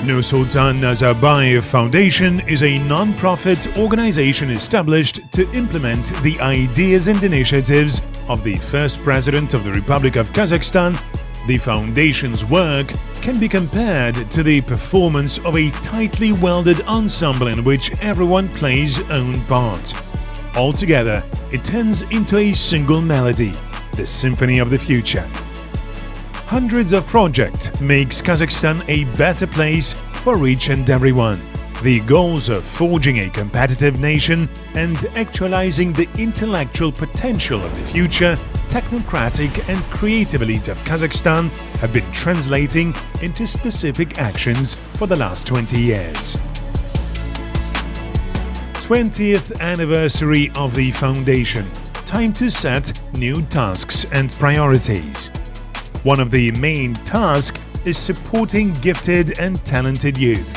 Nursultan Nazarbayev Foundation is a non-profit organization established to implement the ideas and initiatives of the first President of the Republic of Kazakhstan. The foundation's work can be compared to the performance of a tightly welded ensemble in which everyone plays own part. Altogether, it turns into a single melody, the symphony of the future. Hundreds of projects makes Kazakhstan a better place for each and everyone. The goals of forging a competitive nation and actualizing the intellectual potential of the future, technocratic and creative elite of Kazakhstan have been translating into specific actions for the last 20 years. 20th anniversary of the foundation. Time to set new tasks and priorities. One of the main tasks is supporting gifted and talented youth.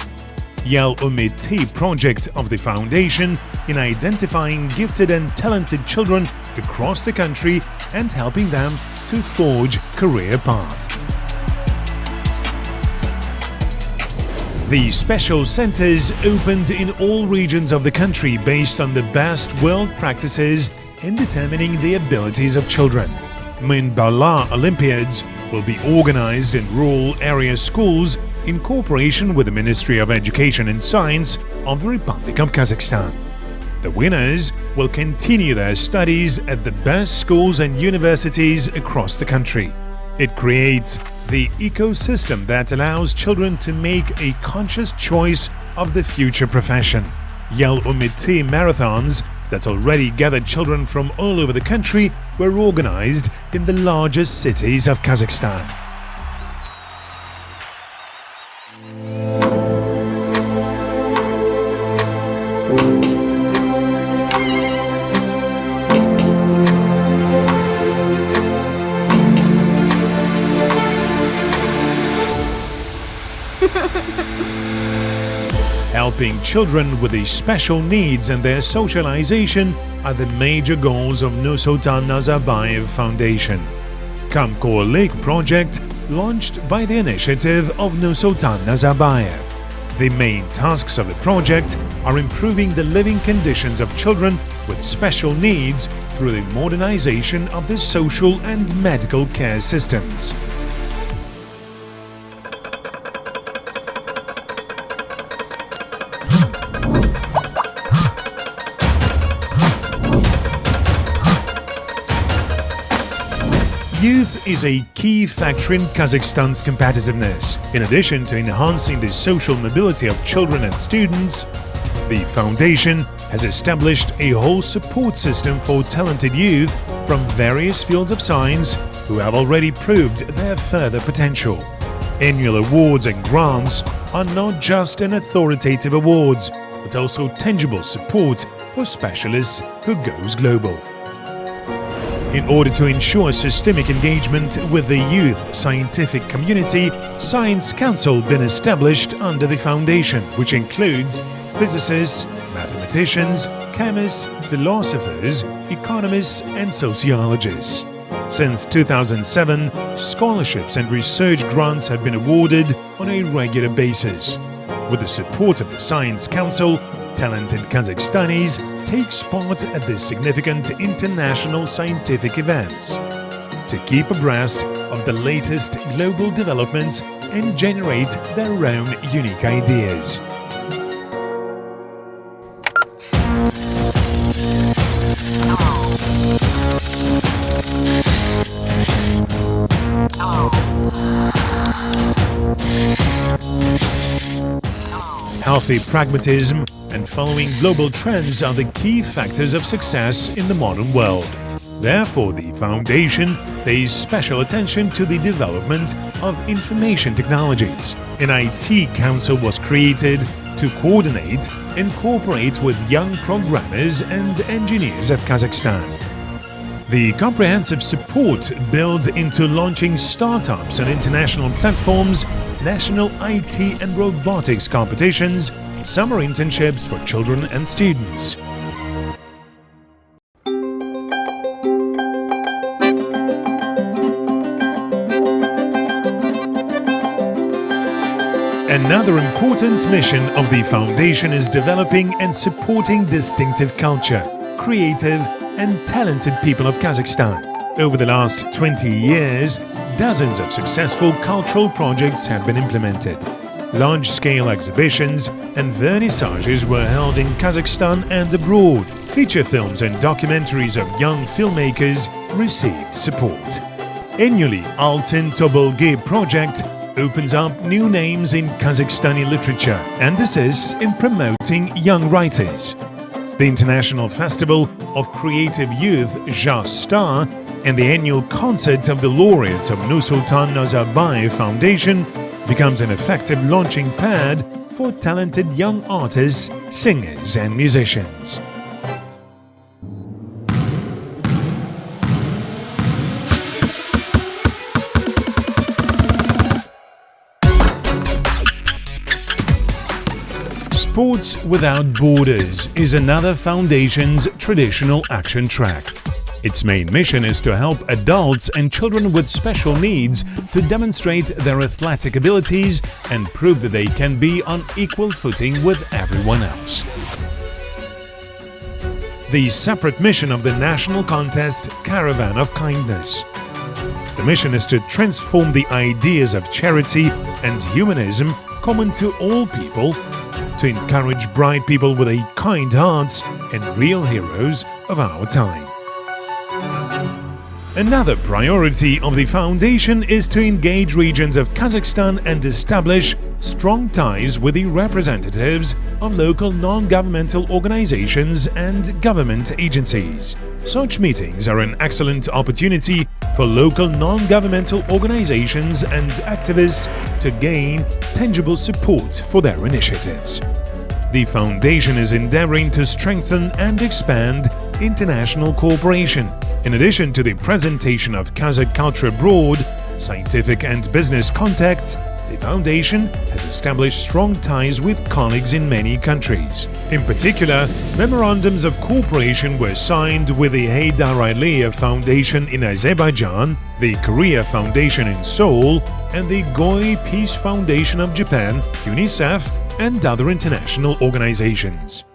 Elbasy project of the foundation in identifying gifted and talented children across the country and helping them to forge career path. The special centers opened in all regions of the country based on the best world practices in determining the abilities of children. Minbala Olympiads will be organized in rural area schools in cooperation with the Ministry of Education and Science of the Republic of Kazakhstan. The winners will continue their studies at the best schools and universities across the country. It creates the ecosystem that allows children to make a conscious choice of the future profession. Elbasy marathons that already gathered children from all over the country were organized in the largest cities of Kazakhstan. Helping children with the special needs and their socialization are the major goals of Nursultan Nazarbayev Foundation. Kamkor Lake project launched by the initiative of Nursultan Nazarbayev. The main tasks of the project are improving the living conditions of children with special needs through the modernization of the social and medical care systems. Youth is a key factor in Kazakhstan's competitiveness. In addition to enhancing the social mobility of children and students, the foundation has established a whole support system for talented youth from various fields of science who have already proved their further potential. Annual awards and grants are not just an authoritative awards, but also tangible support for specialists who goes global. In order to ensure systemic engagement with the youth scientific community, Science Council been established under the foundation, which includes physicists, mathematicians, chemists, philosophers, economists and sociologists. Since 2007, scholarships and research grants have been awarded on a regular basis. With the support of the Science Council, talented Kazakhstanis takes part at the significant international scientific events to keep abreast of the latest global developments and generate their own unique ideas. Healthy pragmatism and following global trends are the key factors of success in the modern world. Therefore, the foundation pays special attention to the development of information technologies. An IT council was created to coordinate and cooperate with young programmers and engineers of Kazakhstan. The comprehensive support built into launching startups on international platforms, national IT and robotics competitions, summer internships for children and students. Another important mission of the Foundation is developing and supporting distinctive culture, creative and talented people of Kazakhstan. Over the last 20 years, dozens of successful cultural projects have been implemented. Large-scale exhibitions and vernissages were held in Kazakhstan and abroad. Feature films and documentaries of young filmmakers received support. Annually, Altyn Tobolgi project opens up new names in Kazakhstani literature and assists in promoting young writers. The International Festival of Creative Youth Jazz Star and the annual concert of the laureates of Nursultan Nazarbayev Foundation becomes an effective launching pad for talented young artists, singers and musicians. Sports Without Borders is another foundation's traditional action track. Its main mission is to help adults and children with special needs to demonstrate their athletic abilities and prove that they can be on equal footing with everyone else. The separate mission of the national contest Caravan of Kindness. The mission is to transform the ideas of charity and humanism common to all people, to encourage bright people with a kind hearts and real heroes of our time. Another priority of the Foundation is to engage regions of Kazakhstan and establish strong ties with the representatives of local non-governmental organizations and government agencies. Such meetings are an excellent opportunity for local non-governmental organizations and activists to gain tangible support for their initiatives. The Foundation is endeavoring to strengthen and expand international cooperation. In addition to the presentation of Kazakh culture abroad, scientific and business contacts, the Foundation has established strong ties with colleagues in many countries. In particular, memorandums of cooperation were signed with the Heydar Aliyev Foundation in Azerbaijan, the Korea Foundation in Seoul, and the Goi Peace Foundation of Japan, UNICEF, and other international organizations.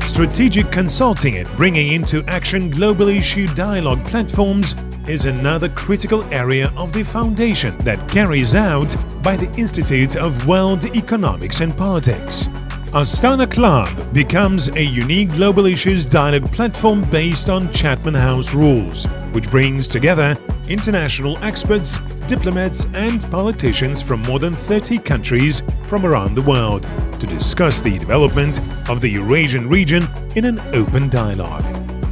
Strategic consulting and bringing into action global issue dialogue platforms is another critical area of the Foundation that carries out by the Institute of World Economics and Politics. Astana Club becomes a unique global issues dialogue platform based on Chatham House rules, which brings together international experts, diplomats and politicians from more than 30 countries from around the world to discuss the development of the Eurasian region in an open dialogue.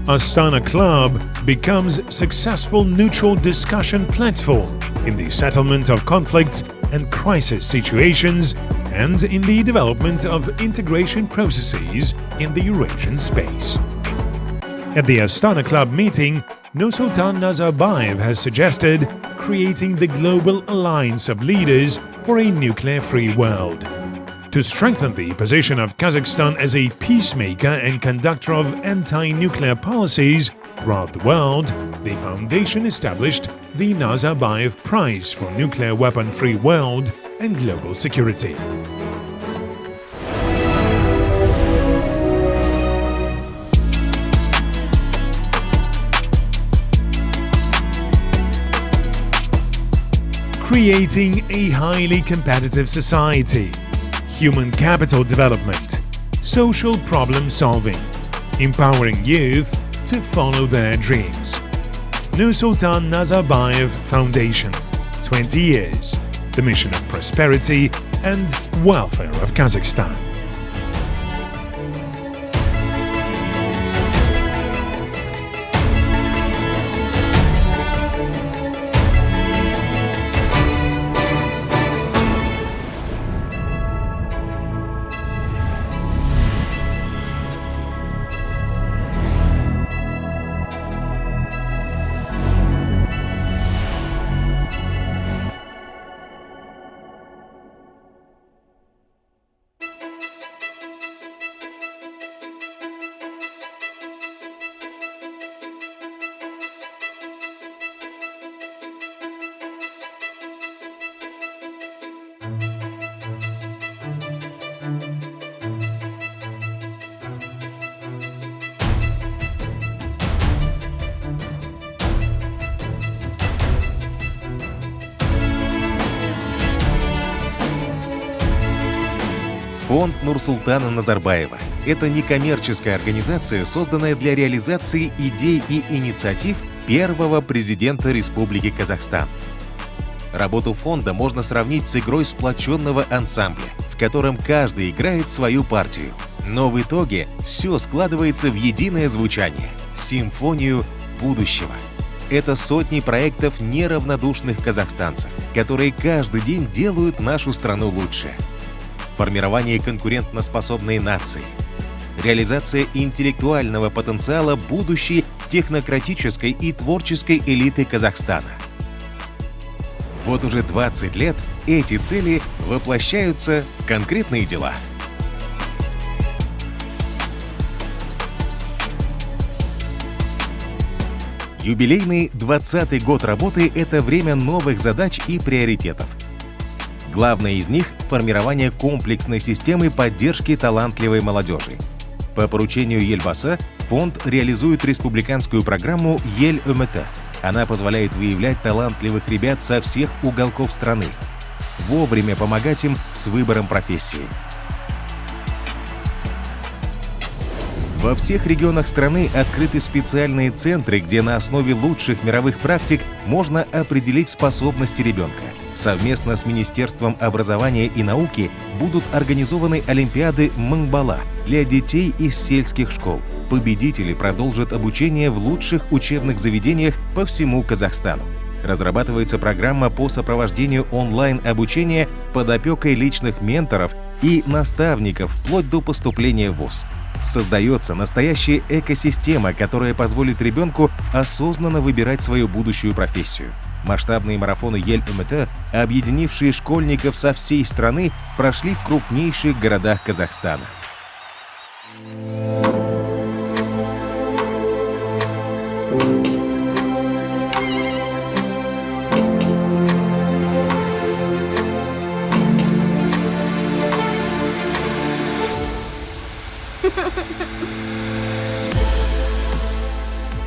Astana Club becomes successful neutral discussion platform in the settlement of conflicts and crisis situations and in the development of integration processes in the Eurasian space. At the Astana Club meeting, Nursultan Nazarbayev has suggested creating the Global Alliance of Leaders for a Nuclear-Free World. To strengthen the position of Kazakhstan as a peacemaker and conductor of anti-nuclear policies throughout the world, the Foundation established the Nazarbayev Prize for Nuclear Weapon-Free World and Global Security. Creating a highly competitive society, human capital development, social problem solving, empowering youth to follow their dreams. Nursultan Nazarbayev Foundation, 20 years, the mission of prosperity and welfare of Kazakhstan. Фонд Нурсултана Назарбаева – это некоммерческая организация, созданная для реализации идей и инициатив первого президента Республики Казахстан. Работу фонда можно сравнить с игрой сплоченного ансамбля, в котором каждый играет свою партию. Но в итоге все складывается в единое звучание – симфонию будущего. Это сотни проектов неравнодушных казахстанцев, которые каждый день делают нашу страну лучше. Формирование конкурентоспособной нации, реализация интеллектуального потенциала будущей технократической и творческой элиты Казахстана. Вот уже 20 лет эти цели воплощаются в конкретные дела. Юбилейный 20-й год работы – это время новых задач и приоритетов. Главное из них – формирование комплексной системы поддержки талантливой молодежи. По поручению Elbasy фонд реализует республиканскую программу «Ел-МТ». Она позволяет выявлять талантливых ребят со всех уголков страны, вовремя помогать им с выбором профессии. Во всех регионах страны открыты специальные центры, где на основе лучших мировых практик можно определить способности ребенка. Совместно с Министерством образования и науки будут организованы Олимпиады Мыңбала для детей из сельских школ. Победители продолжат обучение в лучших учебных заведениях по всему Казахстану. Разрабатывается программа по сопровождению онлайн-обучения под опекой личных менторов и наставников вплоть до поступления в вуз. Создается настоящая экосистема, которая позволит ребенку осознанно выбирать свою будущую профессию. Масштабные марафоны Ел-МТ, объединившие школьников со всей страны, прошли в крупнейших городах Казахстана.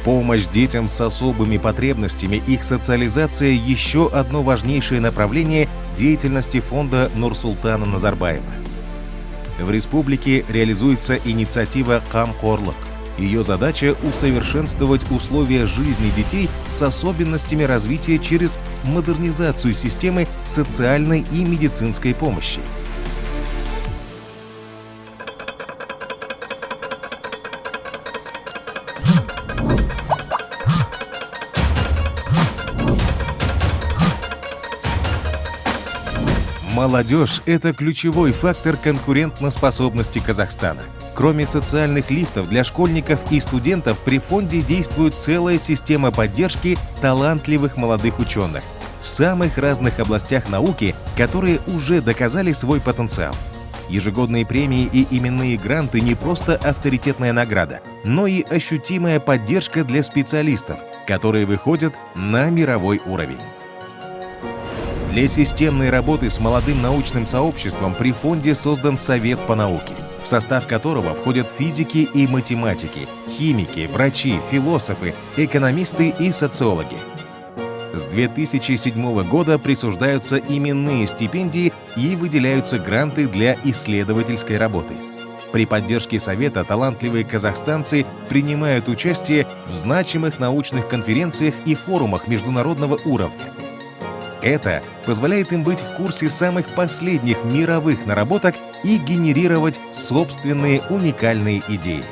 Помощь детям с особыми потребностями, их социализация – еще одно важнейшее направление деятельности фонда Нурсултана Назарбаева. В республике реализуется инициатива «Камқорлық». Ее задача – усовершенствовать условия жизни детей с особенностями развития через модернизацию системы социальной и медицинской помощи. Молодежь – это ключевой фактор конкурентоспособности Казахстана. Кроме социальных лифтов для школьников и студентов, при фонде действует целая система поддержки талантливых молодых ученых в самых разных областях науки, которые уже доказали свой потенциал. Ежегодные премии и именные гранты не просто авторитетная награда, но и ощутимая поддержка для специалистов, которые выходят на мировой уровень. Для системной работы с молодым научным сообществом при фонде создан Совет по науке, в состав которого входят физики и математики, химики, врачи, философы, экономисты и социологи. С 2007 года присуждаются именные стипендии и выделяются гранты для исследовательской работы. При поддержке Совета талантливые казахстанцы принимают участие в значимых научных конференциях и форумах международного уровня. Это позволяет им быть в курсе самых последних мировых наработок и генерировать собственные уникальные идеи.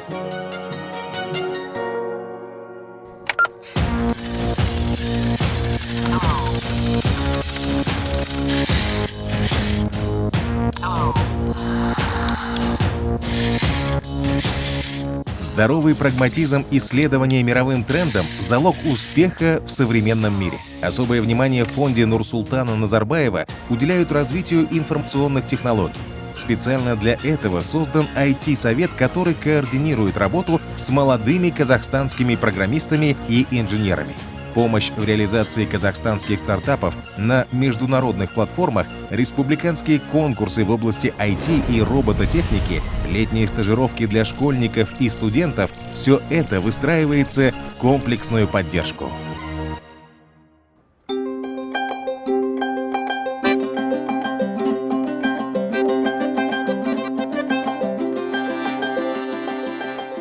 Здоровый прагматизм исследования мировым трендам – залог успеха в современном мире. Особое внимание в фонде Нурсултана Назарбаева уделяют развитию информационных технологий. Специально для этого создан IT-совет, который координирует работу с молодыми казахстанскими программистами и инженерами. Помощь в реализации казахстанских стартапов на международных платформах, республиканские конкурсы в области IT и робототехники, летние стажировки для школьников и студентов – все это выстраивается в комплексную поддержку.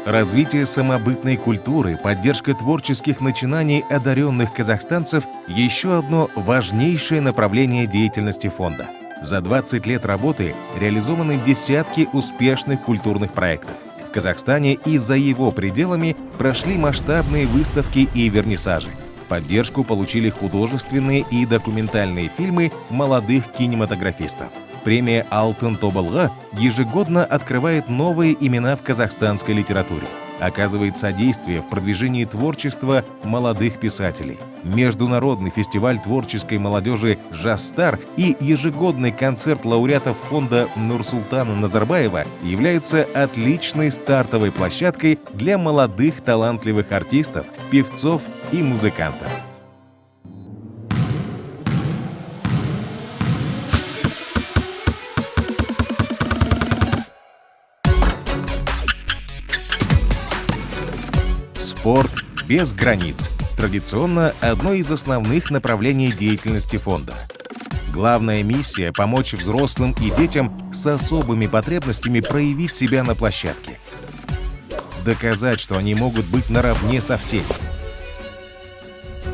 Развитие самобытной культуры, поддержка творческих начинаний одаренных казахстанцев – еще одно важнейшее направление деятельности фонда. За 20 лет работы реализованы десятки успешных культурных проектов. В Казахстане и за его пределами прошли масштабные выставки и вернисажи. Поддержку получили художественные и документальные фильмы молодых кинематографистов. Премия «Алтын тобылғы» ежегодно открывает новые имена в казахстанской литературе, оказывает содействие в продвижении творчества молодых писателей. Международный фестиваль творческой молодежи «Жастар» и ежегодный концерт лауреатов фонда Нурсултана Назарбаева являются отличной стартовой площадкой для молодых талантливых артистов, певцов и музыкантов. Спорт без границ. Традиционно одно из основных направлений деятельности фонда. Главная миссия – помочь взрослым и детям с особыми потребностями проявить себя на площадке. Доказать, что они могут быть наравне со всеми.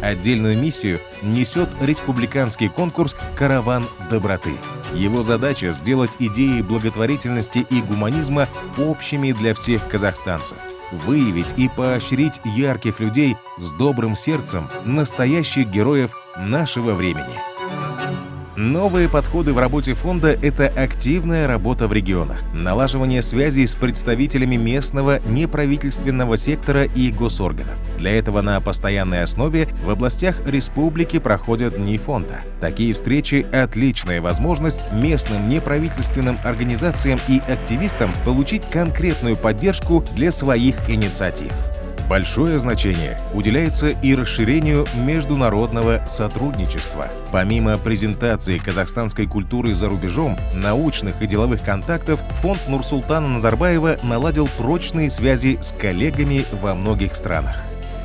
Отдельную миссию несет республиканский конкурс «Караван доброты». Его задача – сделать идеи благотворительности и гуманизма общими для всех казахстанцев. Выявить и поощрить ярких людей с добрым сердцем, настоящих героев нашего времени. Новые подходы в работе фонда – это активная работа в регионах, налаживание связей с представителями местного неправительственного сектора и госорганов. Для этого на постоянной основе в областях республики проходят дни фонда. Такие встречи – отличная возможность местным неправительственным организациям и активистам получить конкретную поддержку для своих инициатив. Большое значение уделяется и расширению международного сотрудничества. Помимо презентации казахстанской культуры за рубежом, научных и деловых контактов, фонд Нурсултана Назарбаева наладил прочные связи с коллегами во многих странах.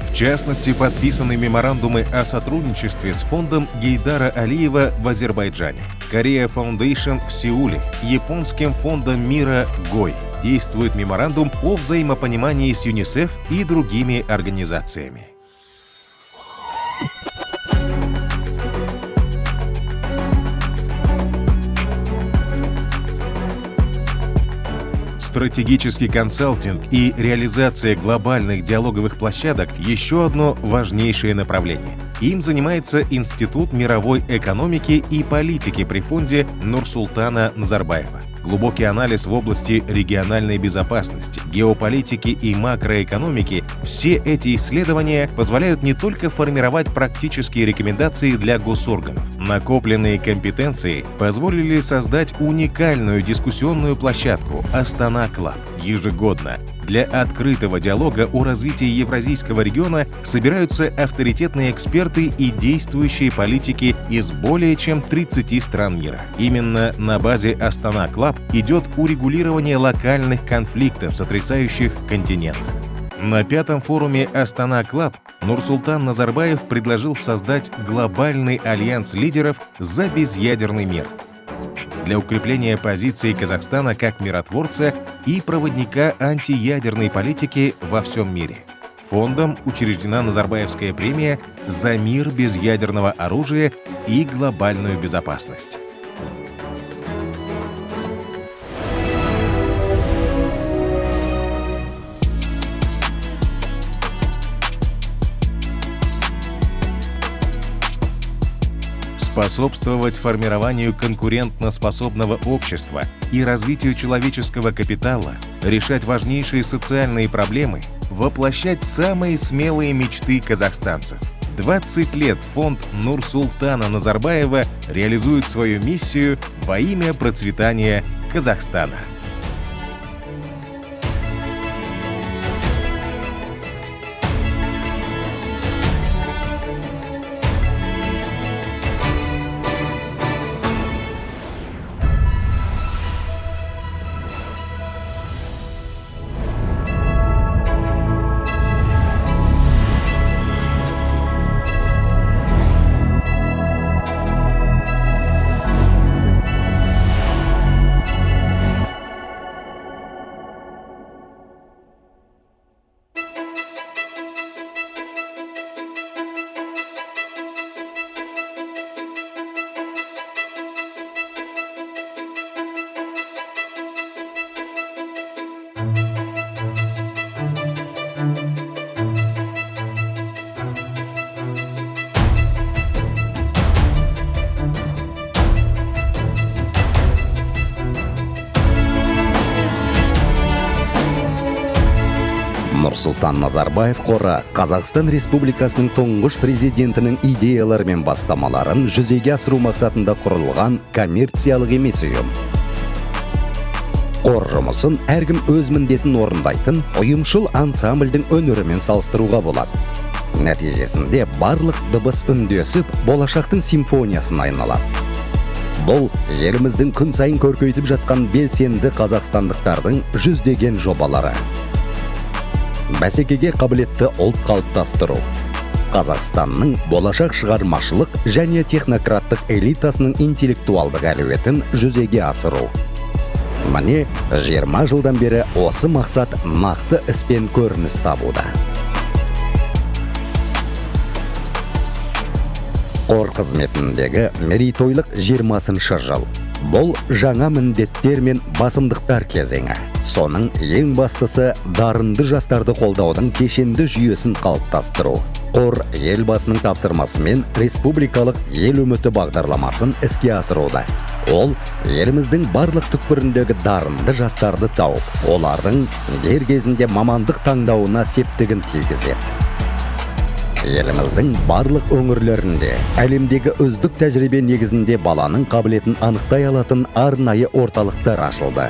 В частности, подписаны меморандумы о сотрудничестве с фондом Гейдара Алиева в Азербайджане, Korea Foundation в Сеуле, японским фондом мира ГОЙ. Действует меморандум о взаимопонимании с ЮНИСЕФ и другими организациями. Стратегический консалтинг и реализация глобальных диалоговых площадок – еще одно важнейшее направление. Им занимается Институт мировой экономики и политики при фонде Нурсултана Назарбаева. Глубокий анализ в области региональной безопасности, геополитики и макроэкономики – все эти исследования позволяют не только формировать практические рекомендации для госорганов. Накопленные компетенции позволили создать уникальную дискуссионную площадку «Астана Клаб». Ежегодно для открытого диалога о развитии Евразийского региона собираются авторитетные эксперты и действующие политики из более чем 30 стран мира. Именно на базе Астана Клаб идет урегулирование локальных конфликтов, сотрясающих континент. На пятом форуме Астана Клаб Нурсултан Назарбаев предложил создать глобальный альянс лидеров за безъядерный мир для укрепления позиции Казахстана как миротворца и проводника антиядерной политики во всем мире. Фондом учреждена Назарбаевская премия «За мир без ядерного оружия и глобальную безопасность». Способствовать формированию конкурентноспособного общества и развитию человеческого капитала, решать важнейшие социальные проблемы, воплощать самые смелые мечты казахстанцев. 20 лет фонд Нурсултана Назарбаева реализует свою миссию во имя процветания Казахстана. Нұрсұлтан Назарбаев қоры Қазақстан Республикасының тұңғыш президентінің идеялары мен бастамаларын жүзеге асыру мақсатында құрылған коммерциялық емес ұйым. Қор жұмысын әркім өз міндетін орындайтын ұйымшыл ансамбльдің өнерімен салыстыруға болады. Нәтижесінде барлық дыбыс үндесіп, болашақтың симфониясына айналады. Бұл еліміздің күн сайын көркейтіп жатқан белсенді қазақстандықтардың жүздеген жобалары. Бәсекеге қабілетті ұлт қалыптастыру. Қазақстанның болашақ шығармашылық және технократтық элитасының интеллектуалдық әлеуетін жүзеге асыру. Міне, 20 жылдан бері осы мақсат нақты іспен көрініс табуда. Қор қызметіндегі мерейтойлық 20-шы жыл. Бұл жаңа міндеттер мен басымдықтар кезеңі. Соның ең бастысы дарынды жастарды қолдаудың кешенді жүйесін қалыптастыру. Қор Елбасының тапсырмасымен республикалық ел үміті бағдарламасын іске асыруда. Ол еліміздің барлық түкпіріндегі дарынды жастарды тауып, олардың дер кезінде мамандық таңдауына септігін тигізеді. Еліміздің барлық өңірлерінде әлемдегі үздік тәжірибе негізінде баланың қабілетін анықтай алатын арнайы орталықтар ашылды.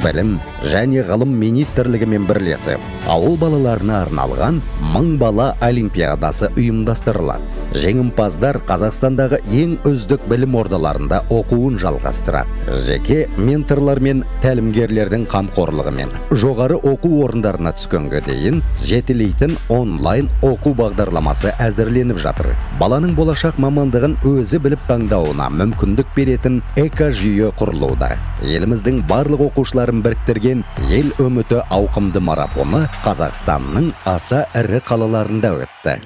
Білім және ғылым министрлігімен бірлесіп, ауыл балаларына арналған 1000 бала олимпиадасы ұйымдастырылады. Жеңімпаздар Қазақстандағы ең үздік білім ордаларында оқуын жалғастырады. Жеке менторлар мен тәлімгерлердің қамқорлығымен жоғары оқу орындарына түскенге дейін жетілейтін онлайн оқу бағдарламасы әзірленіп жатыр. Баланың болашақ мамандығын өзі біліп таңдауына мүмкіндік беретін эко-жүйе құрылуда. Еліміздің барлық оқушыларын біріктірген ел үміті ауқымды марафоны Қазақстанның аса ірі қалаларында өтті.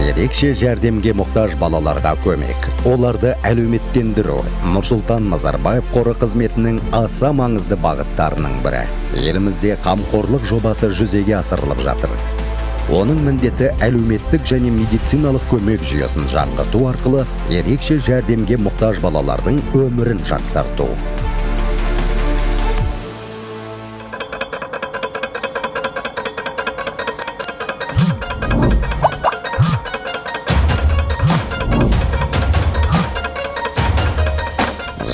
Ерекше жәрдемге мұқтаж балаларға көмек, оларды әлеуметтендіру Нұрсұлтан Назарбаев қоры қызметінің аса маңызды бағыттарының бірі. Елімізде қамқорлық жобасы жүзеге асырылып жатыр. Оның міндеті әлеуметтік және медициналық көмек жүйесін жаңғырту арқылы ерекше жәрдемге мұқтаж балалардың өмірін жақсарту.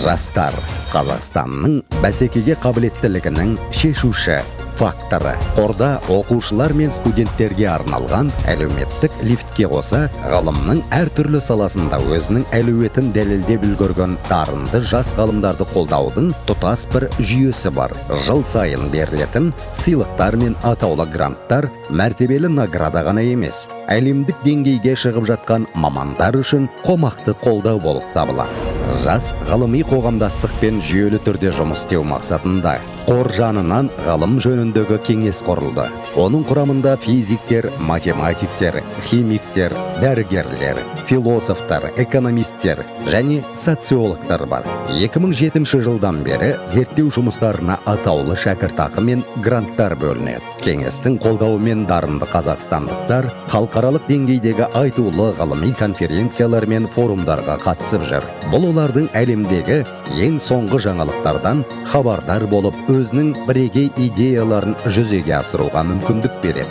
Жастар Қазақстанның бәсекеге қабілеттілігінің шешуші факторы. Қорда оқушылар мен студенттерге арналған әлеуметтік лифтке қоса, ғылымның әртүрлі саласында өзінің әлеуетін дәлелдеп үлгерген дарынды жас ғалымдарды қолдаудың тұтас бір жүйесі бар. Жыл сайын берілетін сыйлықтар мен атаулы гранттар мәртебелі награда ғана емес, әлемдік деңгейге шығып жатқан мамандар үшін қомақты қолдау болып табылады. Жас ғылыми қоғамдастықпен жүйелі түрде жұмыс істеу мақсатында қор жанынан ғылым жөніндегі кеңес құрылды. Оның құрамында физиктер, математиктер, химиктер, дәрігерлер, философтар, экономисттер және социологтар бар. 2007 жылдан бері зерттеу жұмыстарына атаулы шәкіртақы мен гранттар бөлінеді. Кеңестің қолдауымен дарынды қазақстандықтар халықаралық деңгейдегі айтулы ғылыми конференциялар мен форумдарға қатысып жүр. Бұл олардың әлемдегі ең соңғы жаңалықтардан хабардар болып, өзінің бірегей идеяларын жүзеге асыруға мүмкіндік береді.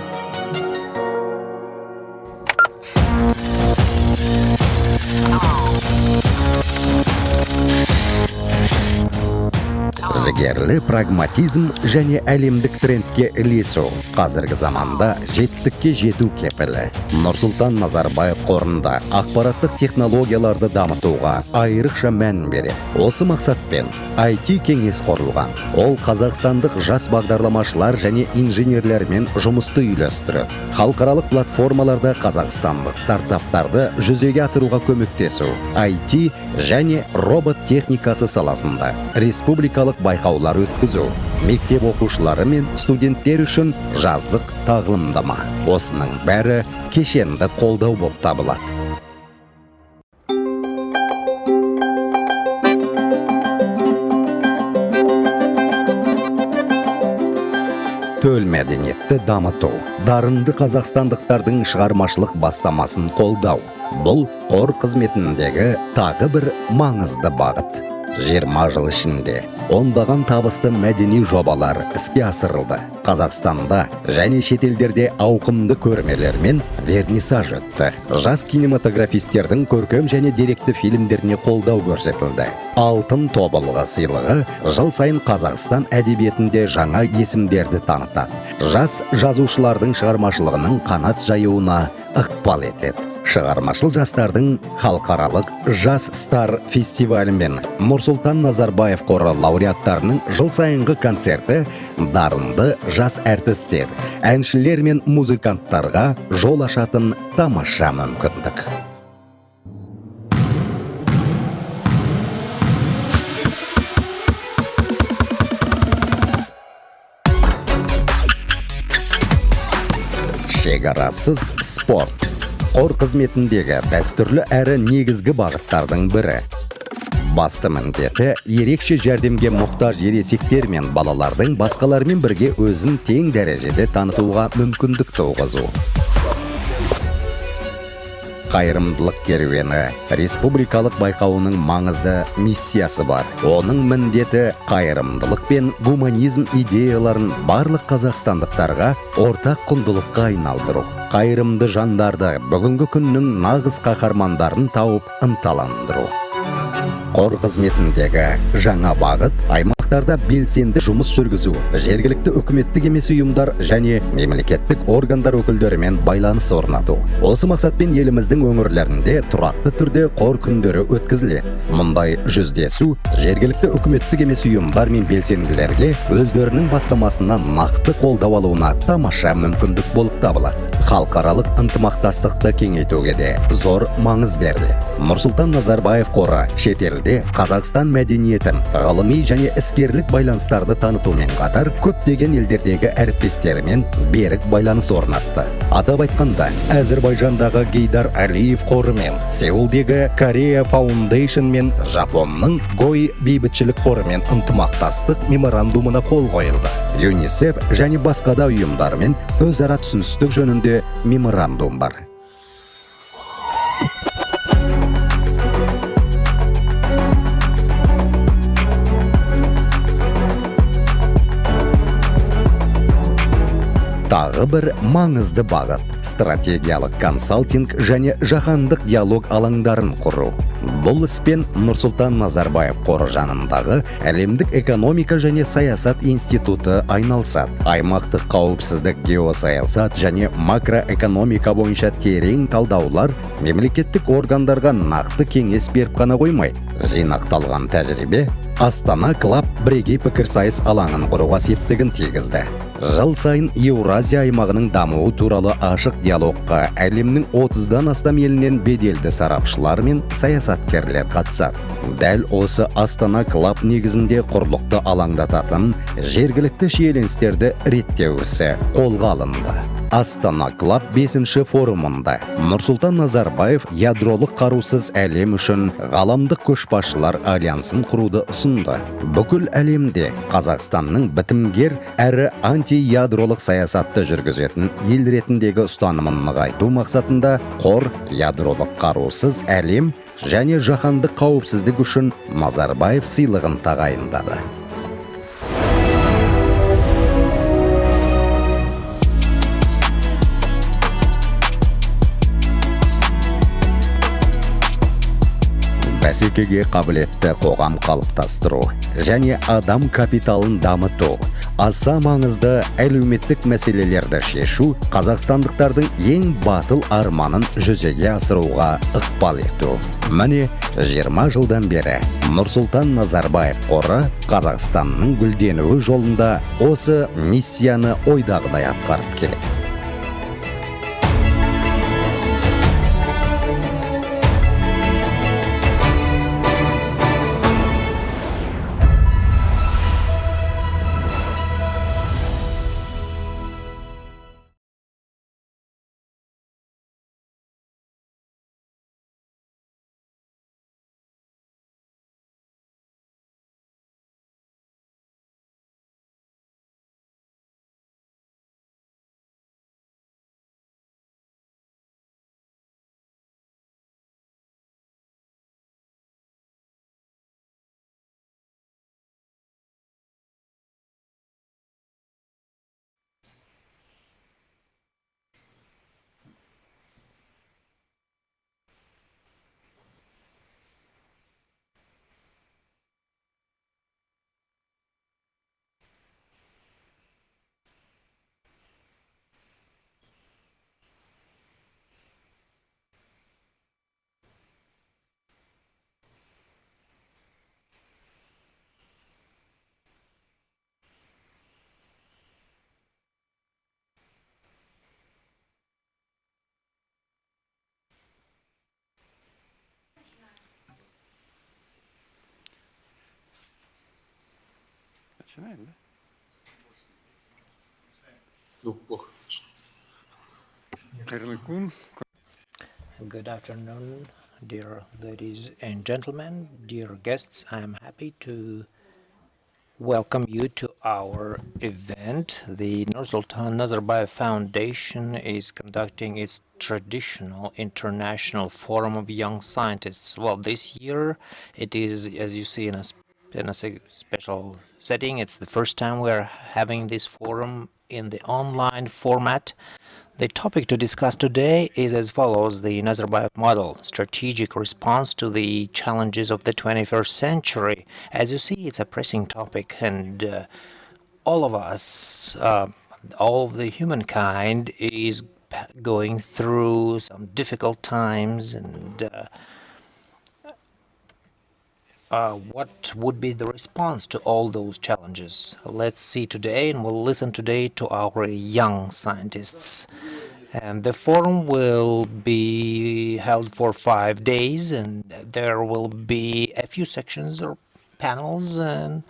Жігерлі прагматизм және әлемдік трендке ілесу қазіргі заманда жетістікке жету кепілі. Нұрсұлтан Назарбаев қорында ақпараттық технологияларды дамытуға айрықша мән береді. Осы мақсатпен IT кеңес құрылған. Ол қазақстандық жас бағдарламашылар және инженерлермен жұмысты үйлестіріп, халықаралық платформаларда қазақстандық стартаптарды жүзеге асыруға көмектесу, IT және робот техникасы саласында республикалық байқаулар өткізу, мектеп оқушылары мен студенттер үшін жаздық тағылымдама. Осының бәрі кешенді қолдау болып табылады. төл мәдениетті дамыту, дарынды қазақстандықтардың шығармашылық бастамасын қолдау. Бұл қор қызметіндегі тағы бір маңызды бағыт. 20 жыл ішінде ондаған табысты мәдени жобалар іске асырылды. Қазақстанда және шетелдерде ауқымды көрмелер мен вернисаж өтті. Жас кинематографистердің көркем және деректі фильмдеріне қолдау көрсетілді. Алтын тобылғы сыйлығы жыл сайын Қазақстан әдебиетінде жаңа есімдерді танытады. Жас жазушылардың шығармашылығының қанат жаюына ықпал етеді. Шығармашыл жастардың халықаралық Жас Стар фестивалі мен Нұрсұлтан Назарбаев қоры лауреаттарының жыл сайынғы концерті дарынды жас әртістер, әншілер мен музыканттарға жол ашатын тамаша мүмкіндік. Шекарасыз спорт. Қор қызметіндегі дәстүрлі әрі негізгі бағыттардың бірі. Басты міндеті ерекше жәрдемге мұқтаж ересектер мен балалардың басқалармен бірге өзін тең дәрежеде танытуға мүмкіндік туғызу. Қайырымдылық керуені республикалық байқауының маңызды миссиясы бар. Оның міндеті қайырымдылық пен гуманизм идеяларын барлық қазақстандықтарға ортақ құндылыққа айналдыру. Қайырымды жандарды бүгінгі күннің нағыз қаһармандарын тауып ынталандыру. Қор қызметіндегі жаңа бағыт аймақтарда белсенді жұмыс жүргізу, жергілікті үкіметтік емес ұйымдар және мемлекеттік органдар өкілдерімен байланыс орнату. Осы мақсатпен еліміздің өңірлерінде тұрақты түрде қор күндері өткізіледі. Мұндай жүздесу жергілікті үкіметтік емес ұйымдар мен белсенділерге өздерінің бастамасынан нақты қолдау алуына тамаша мүмкіндік болып табылады. Халықаралық ынтымақтастықты кеңейтуге де зор маңыз беріледі. Нұрсұлтан Назарбаев қоры шетелде Қазақстан мәдениетін, ғылыми және іскерлік байланыстарды танытумен қатар көптеген елдердегі әріптестерімен берік байланыс орнатты. Атап айтқанда, Әзірбайжандағы Гейдар Алиев қоры мен Сеулдегі Корея Фаундейшн мен Жапонның Гой бейбітшілік қорымен ынтымақтастық меморандумына қол қойылды. ЮНИСЕФ және басқа да ұйымдармен өзара түсіністік жөнінде меморандум бар. Тағы бір маңызды бағыт – стратегиялық консалтинг және жаһандық диалог алаңдарын құру. Бұл іспен Нұрсұлтан Назарбаев қоры жанындағы әлемдік экономика және саясат институты айналысады. Аймақтық қауіпсіздік, геосаясат және макроэкономика бойынша терең талдаулар мемлекеттік органдарға нақты кеңес беріп қана қоймайды. Жинақталған тәжірибе Астана Клаб бірегей пікірсайыс алаңын құруға септігін тигізді. Жыл сайын Еуразия аймағының дамуы туралы ашық диалогқа әлемнің 30-дан астам елінен беделді сарапшылар мен саясаткерлер қатысады. Дәл осы Астана Клаб негізінде құрлықты алаңдататын жергілікті шиеленістерді реттеу ісі қолға алынды. Астана Клаб 5-ші форумында Нұрсұлтан Назарбаев ядролық қарусыз әлем үшін ғаламдық көшбасшылар альянсын құруды ұсынды. Бүкіл әлемде Қазақстанның бітімгер әрі антиядролық саясатты жүргізетін ел ретіндегі ұстанымын нығайту мақсатында қор ядролық қарусыз әлем және жаһандық қауіпсіздік үшін Назарбаев сыйлығын тағайындады. Бәсекеге қабілетті қоғам қалыптастыру және адам капиталын дамыту аса маңызды әлеуметтік мәселелерді шешу қазақстандықтардың ең батыл арманын жүзеге асыруға ықпал ету. Міне 20 жылдан бері Нұрсұлтан Назарбаев қоры Қазақстанның гүлденуі жолында осы миссияны ойдағыдай атқарып келеді. Good afternoon, dear ladies and gentlemen, dear guests. I am happy to welcome you to our event. The Nursultan Nazarbayev Foundation is conducting its traditional international forum of young scientists. Well, this year it is, as you see, in a special setting. It's the first time we're having this forum in the online format. The topic to discuss today is as follows: the Nazarbayev model, strategic response to the challenges of the 21st century. As you see, it's a pressing topic, and all of us, all of the humankind is going through some difficult times, and what would be the response to all those challenges? Let's see today, and we'll listen today to our young scientists. And the forum will be held for 5 days, and there will be a few sections or panels, and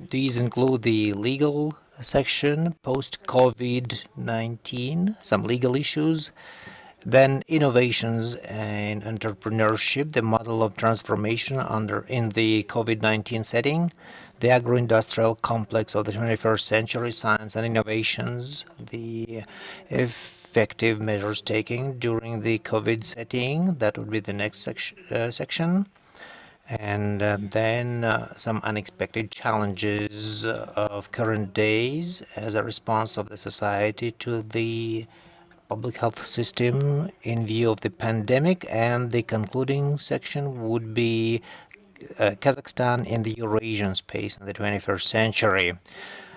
these include the legal section, post-COVID-19, some legal issues, then innovations and entrepreneurship, the model of transformation in the COVID-19 setting, the agro-industrial complex of the 21st century, science and innovations, the effective measures taken during the COVID setting, that would be the next section, and then some unexpected challenges of current days as a response of the society to the public health system in view of the pandemic, and the concluding section would be Kazakhstan in the Eurasian space in the 21st century.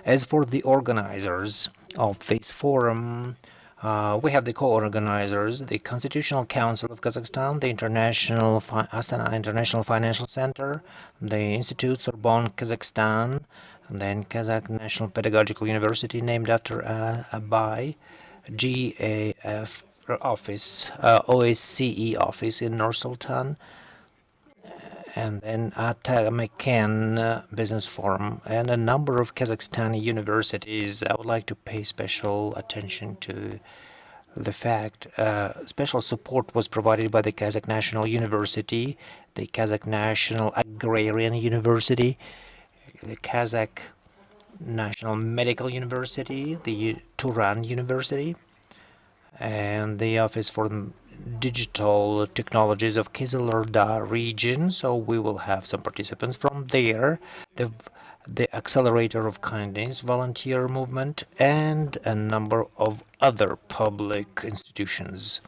As for the organizers of this forum, we have the co-organizers, the Constitutional Council of Kazakhstan, the Astana International Financial Center, the Institute Sorbonne Kazakhstan, and then Kazakh National Pedagogical University named after Abay, GAF office, OSCE office in Nur-Sultan, and then Ata-Mekan Business Forum, and a number of Kazakhstani universities. I would like to pay special attention to the fact special support was provided by the Kazakh National University, the Kazakh National Agrarian University, the Kazakh National Medical University, the Turan University, and the Office for Digital Technologies of Kizilurda region. So we will have some participants from there, the Accelerator of Kindness volunteer movement, and a number of other public institutions.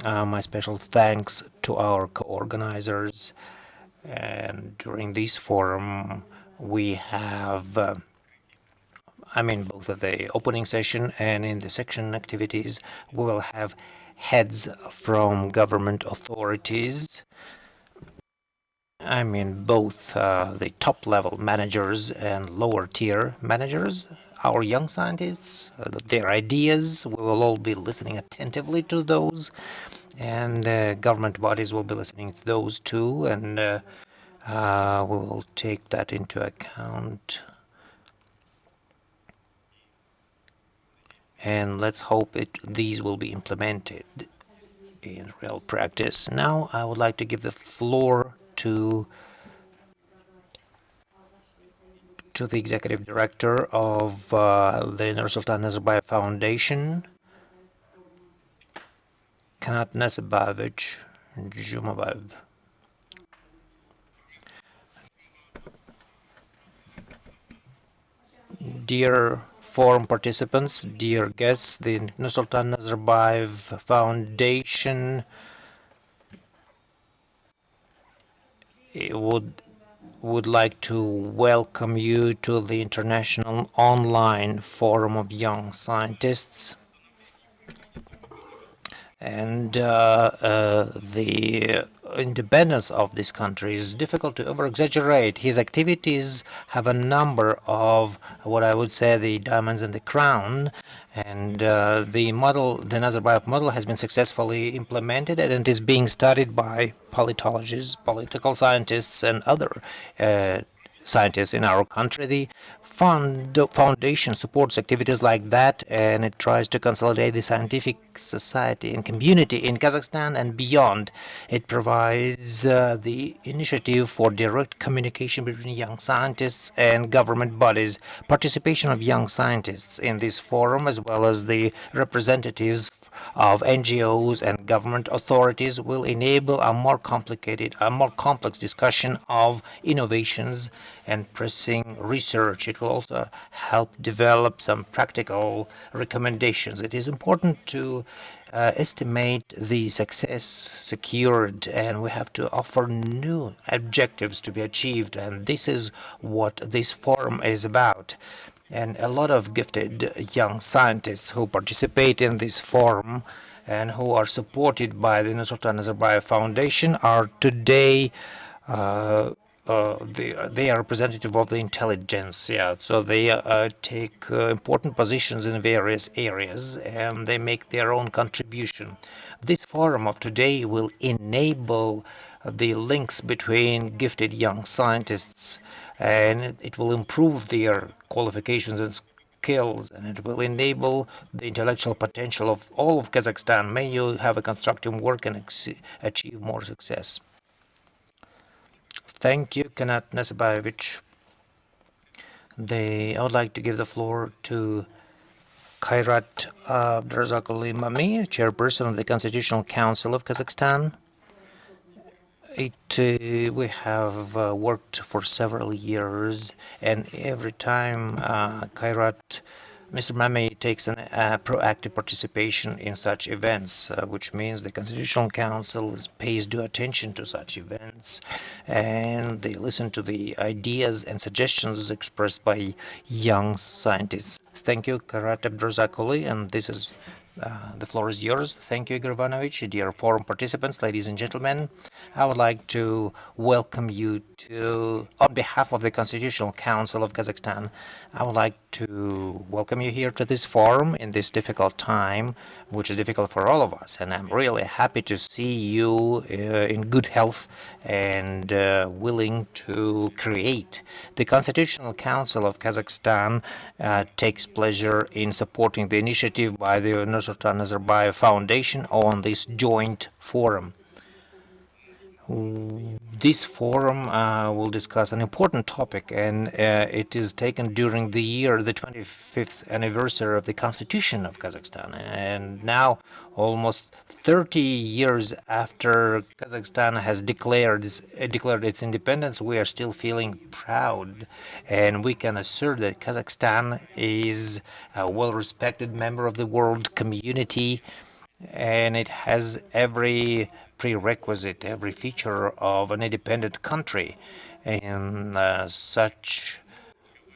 My special thanks to our co-organizers, and during this forum we have both at the opening session and in the section activities, we will have heads from government authorities. Both the top-level managers and lower-tier managers, our young scientists, their ideas. We will all be listening attentively to those, and government bodies will be listening to those too, and we will take that into account. And let's hope these will be implemented in real practice. Now I would like to give the floor to the Executive Director of the Nursultan Nazarbayev Foundation, Kanat Nazarbayevich Jumabayev. Dear forum participants, dear guests, the Nursultan Nazarbayev Foundation would like to welcome you to the International Online Forum of Young Scientists. And the independence of this country is difficult to over-exaggerate. His activities have a number of, what I would say, the diamonds in the crown, and the Nazarbayev model has been successfully implemented, and it is being studied by politologists, political scientists, and other scientists in our country. The foundation supports activities like that, and it tries to consolidate the scientific society and community in Kazakhstan and beyond. It provides the initiative for direct communication between young scientists and government bodies. Participation of young scientists in this forum, as well as the representatives of NGOs and government authorities, will enable a more complex discussion of innovations and pressing research. It will also help develop some practical recommendations. It is important to estimate the success secured, and we have to offer new objectives to be achieved, and this is what this forum is about. And a lot of gifted young scientists who participate in this forum and who are supported by the Nazarbayev Foundation are today they are representative of the intelligence. So they take important positions in various areas, and they make their own contribution. This forum of today will enable the links between gifted young scientists, and it will improve their qualifications and skills, and it will enable the intellectual potential of all of Kazakhstan. May you have a constructive work and achieve more success. Thank you, Kanat Nazarbayevich. I would like to give the floor to Kairat Abdurazakuli Mami, chairperson of the Constitutional Council of Kazakhstan. We have worked for several years, and every time Mr. Mami takes a proactive participation in such events, which means the Constitutional Council pays due attention to such events, and they listen to the ideas and suggestions expressed by young scientists. Thank you, Kairat Abdurazakuli, and this is the floor is yours. Thank you, Igor Ivanovich. Dear forum participants, ladies and gentlemen, I would like to welcome you on behalf of the Constitutional Council of Kazakhstan, I would like to welcome you here to this forum in this difficult time, which is difficult for all of us. And I'm really happy to see you in good health and willing to create. The Constitutional Council of Kazakhstan takes pleasure in supporting the initiative by the Nazarbayev Foundation on this joint forum. This forum will discuss an important topic, and it is taken during the 25th anniversary of the Constitution of Kazakhstan. And now, almost 30 years after Kazakhstan has declared its independence, we are still feeling proud, and we can assert that Kazakhstan is a well-respected member of the world community, and it has every prerequisite, every feature of an independent country. In such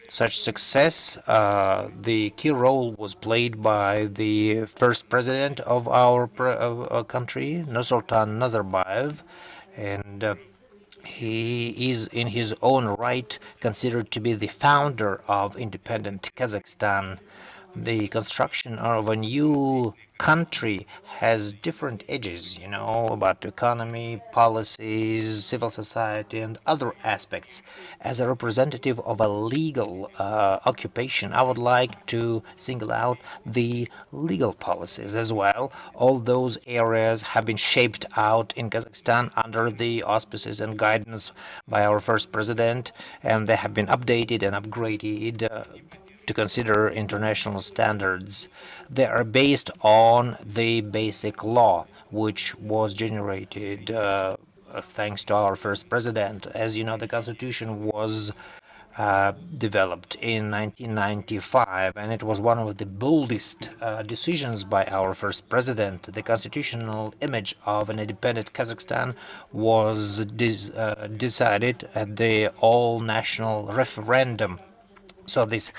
success, the key role was played by the first president of our country, Nursultan Nazarbayev, and he is in his own right considered to be the founder of independent Kazakhstan. The construction of a new country has different edges, about economy, policies, civil society, and other aspects. As a representative of a legal occupation, I would like to single out the legal policies as well. All those areas have been shaped out in Kazakhstan under the auspices and guidance by our first president, and they have been updated and upgraded to consider international standards. They are based on the basic law, which was generated thanks to our first president. As you know, the Constitution was developed in 1995, and it was one of the boldest decisions by our first president. The constitutional image of an independent Kazakhstan was decided at the all-national referendum. So this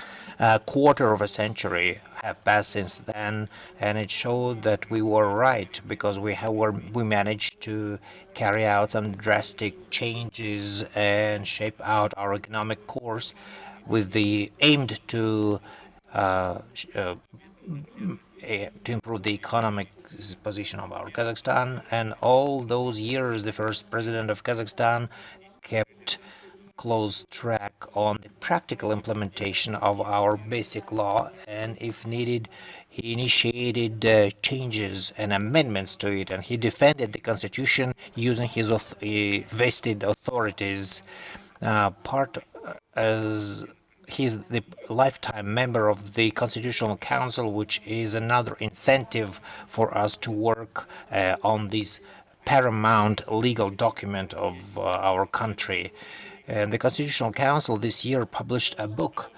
quarter of a century have passed since then, and it showed that we were right, because we managed to carry out some drastic changes and shape out our economic course with the aimed to improve the economic position of our Kazakhstan. And all those years, the first president of Kazakhstan kept close track on the practical implementation of our basic law, and if needed, he initiated changes and amendments to it, and he defended the constitution using his vested authorities. Part as he's the lifetime member of the Constitutional Council, which is another incentive for us to work on this paramount legal document of our country. And the Constitutional Council this year published a book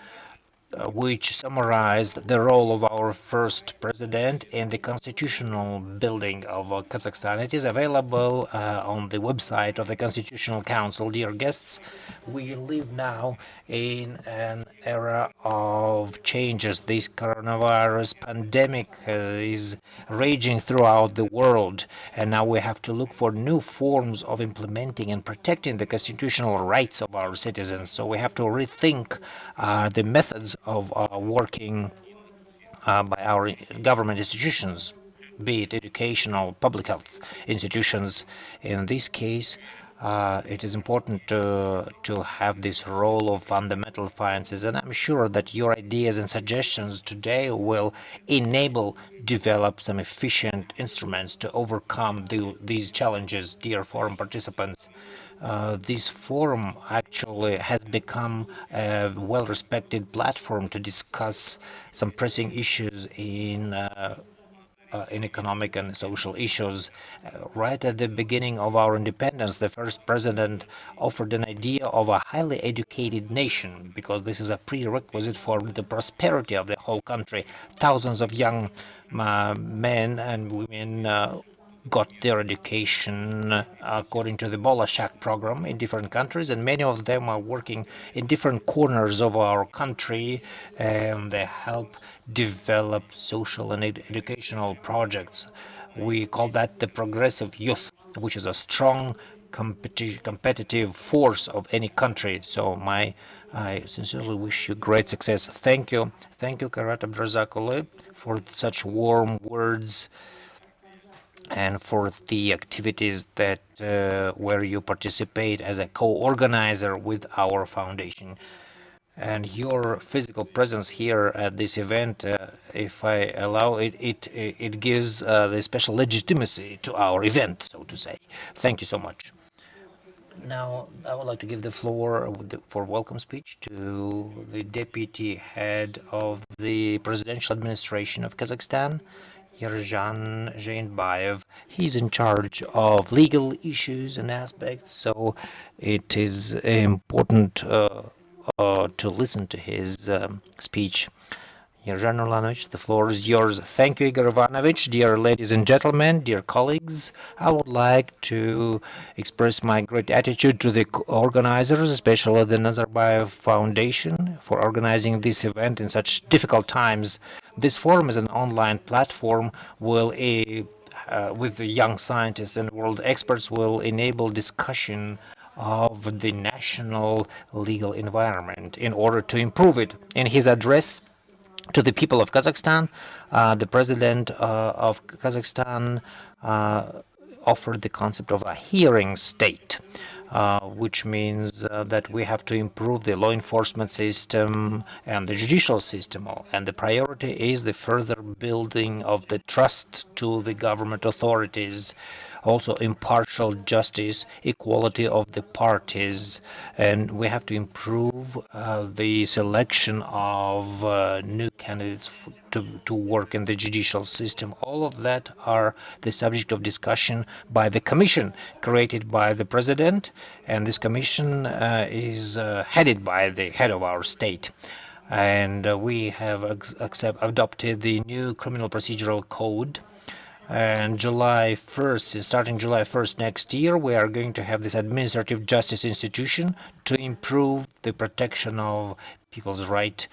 which summarized the role of our first president in the constitutional building of Kazakhstan. It is available on the website of the Constitutional Council. Dear guests, we live now in an era of changes. This coronavirus pandemic is raging throughout the world, and now we have to look for new forms of implementing and protecting the constitutional rights of our citizens. So we have to rethink the methods of working by our government institutions, be it educational, public health institutions. In this case, it is important to have this role of fundamental sciences, and I'm sure that your ideas and suggestions today will enable develop some efficient instruments to overcome these challenges. Dear forum participants, this forum actually has become a well-respected platform to discuss some pressing issues in economic and social issues. Right at the beginning of our independence, the first president offered an idea of a highly educated nation, because this is a prerequisite for the prosperity of the whole country. Thousands of young men and women got their education according to the Bolashak program in different countries, and many of them are working in different corners of our country, and they help develop social and educational projects. We call that the progressive youth, which is a strong competitive force of any country. So I sincerely wish you great success. Thank you. Thank you, Karat Abdrazakule, for such warm words and for the activities that where you participate as a co-organizer with our foundation. And your physical presence here at this event, if I allow it, it gives the special legitimacy to our event, so to say. Thank you so much. Now, I would like to give the floor for welcome speech to the deputy head of the presidential administration of Kazakhstan, Yerzhan Zhainbayev. He's in charge of legal issues and aspects, so it is important to listen to his speech. Yerzhan Ulanovich, the floor is yours. Thank you, Igor Ivanovich. Dear ladies and gentlemen, dear colleagues, I would like to express my great gratitude to the organizers, especially the Nazarbayev Foundation, for organizing this event in such difficult times. This forum is an online platform with the young scientists and world experts will enable discussion of the national legal environment in order to improve it. In his address to the people of Kazakhstan, the president of Kazakhstan offered the concept of a hearing state, which means that we have to improve the law enforcement system and the judicial system. And the priority is the further building of the trust to the government authorities, also impartial justice, equality of the parties, and we have to improve the selection of new candidates to work in the judicial system. All of that are the subject of discussion by the commission created by the president, and this commission is headed by the head of our state. And we have adopted the new criminal procedural code. And starting July 1st next year, we are going to have this administrative justice institution to improve the protection of people's right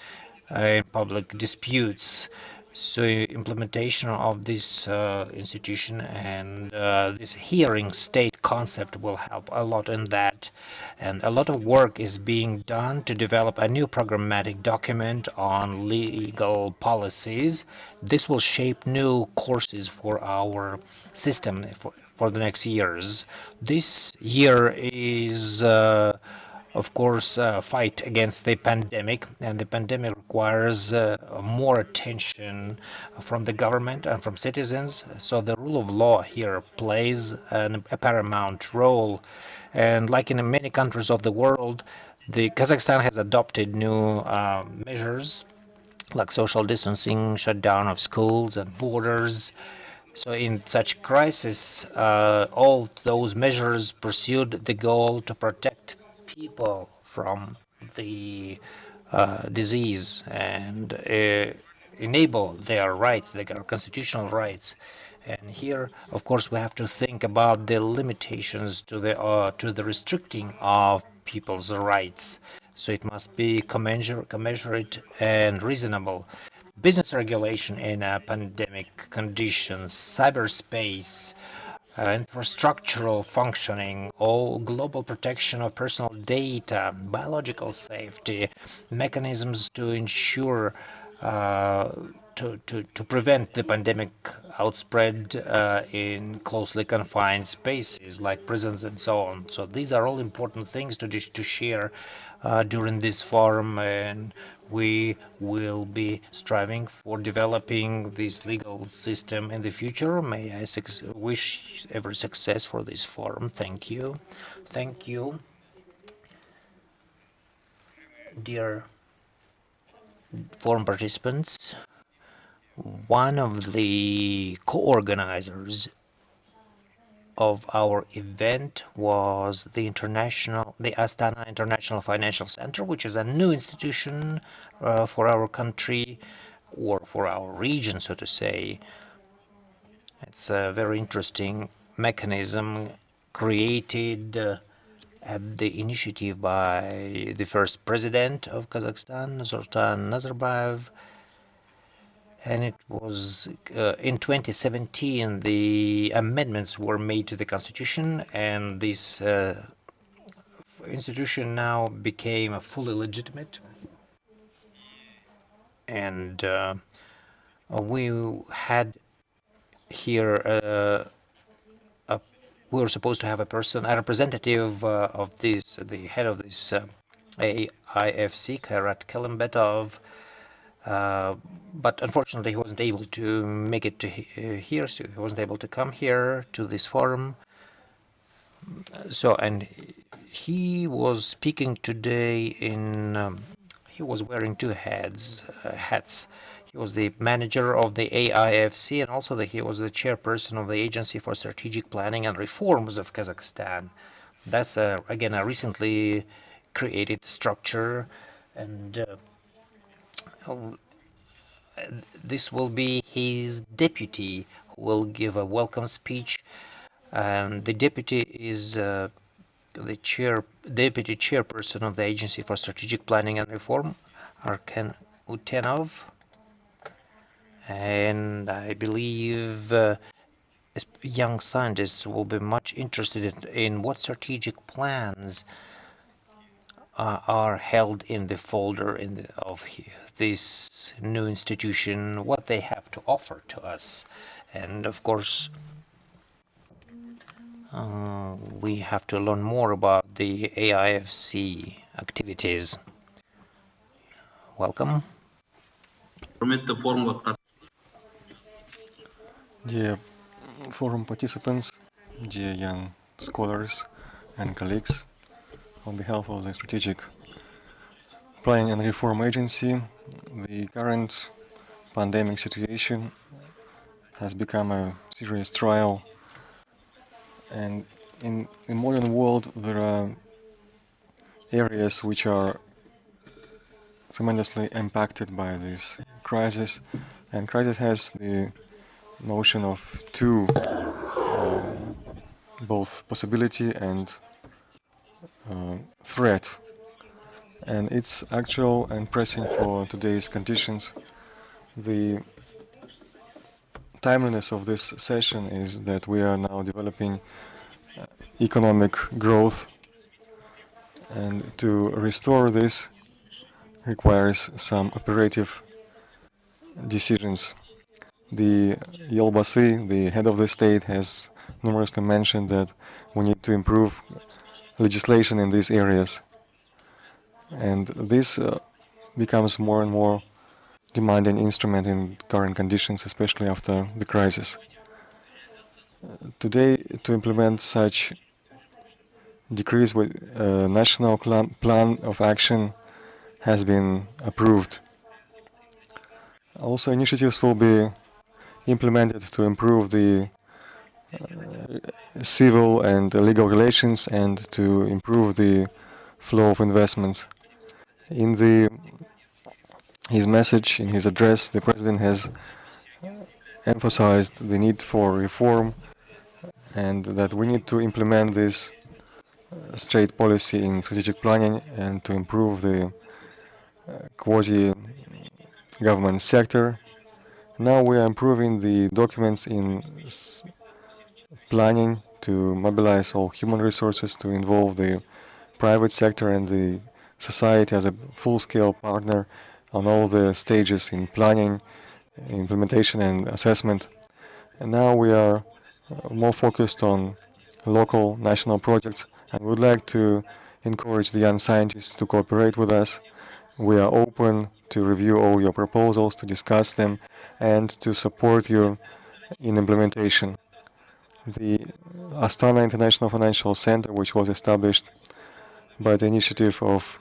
in public disputes. So implementation of this institution and this hearing state concept will help a lot in that. And a lot of work is being done to develop a new programmatic document on legal policies. This will shape new courses for our system for the next years. This year is of course, fight against the pandemic, and the pandemic requires more attention from the government and from citizens. So the rule of law here plays a paramount role. And like in many countries of the world, the Kazakhstan has adopted new measures like social distancing, shutdown of schools and borders. So in such crisis, all those measures pursued the goal to protect people from the disease and enable their rights, their constitutional rights. And here, of course, we have to think about the limitations to the restricting of people's rights. So it must be commensurate and reasonable. Business regulation in pandemic conditions, cyberspace, infrastructural functioning, all global protection of personal data, biological safety, mechanisms to ensure to prevent the pandemic outspread in closely confined spaces like prisons and so on. So these are all important things to share during this forum, and we will be striving for developing this legal system in the future. May I wish every success for this forum. Thank you. Thank you, dear forum participants. One of the co-organizers of our event was the Astana International Financial Center, which is a new institution for our country or for our region, so to say. It's a very interesting mechanism created at the initiative by the first president of Kazakhstan, Nazarbayev. And it was in 2017, the amendments were made to the constitution, and this institution now became fully legitimate. And we had here we were supposed to have a representative of this, the head of this AIFC, Kairat Kalimbetov. But unfortunately, he wasn't able to make it to here, so he wasn't able to come here to this forum. So, and he was speaking today in, he was wearing two hats. He was the manager of the AIFC, and also he was the chairperson of the Agency for Strategic Planning and Reforms of Kazakhstan. That's, again, a recently created structure, and this will be his deputy who will give a welcome speech. The deputy is the deputy chairperson of the Agency for Strategic Planning and Reform, Arken Utenov. And I believe young scientists will be much interested in what strategic plans are held in the folder of this new institution, what they have to offer to us. And of course, we have to learn more about the AIFC activities. Welcome. Dear forum participants, dear young scholars and colleagues, on behalf of the Strategic Planning and Reform Agency, the current pandemic situation has become a serious trial, and in the modern world there are areas which are tremendously impacted by this crisis, and crisis has the notion of two, both possibility and threat, and it's actual and pressing for today's conditions. The timeliness of this session is that we are now developing economic growth, and to restore this requires some operative decisions. The Elbasy, the head of the state, has numerously mentioned that we need to improve legislation in these areas. And this becomes more and more demanding instrument in current conditions, especially after the crisis. Today, to implement such decrees with national plan of action has been approved. Also, initiatives will be implemented to improve the civil and legal relations and to improve the flow of investments. In his message, in his address, the president has emphasized the need for reform and that we need to implement this straight policy in strategic planning and to improve the quasi-government sector. Now we are improving the documents in planning to mobilize all human resources to involve the private sector and the society as a full-scale partner on all the stages in planning, implementation and assessment. And now we are more focused on local national projects and would like to encourage the young scientists to cooperate with us. We are open to review all your proposals, to discuss them, and to support you in implementation. The Astana International Financial Center, which was established by the initiative of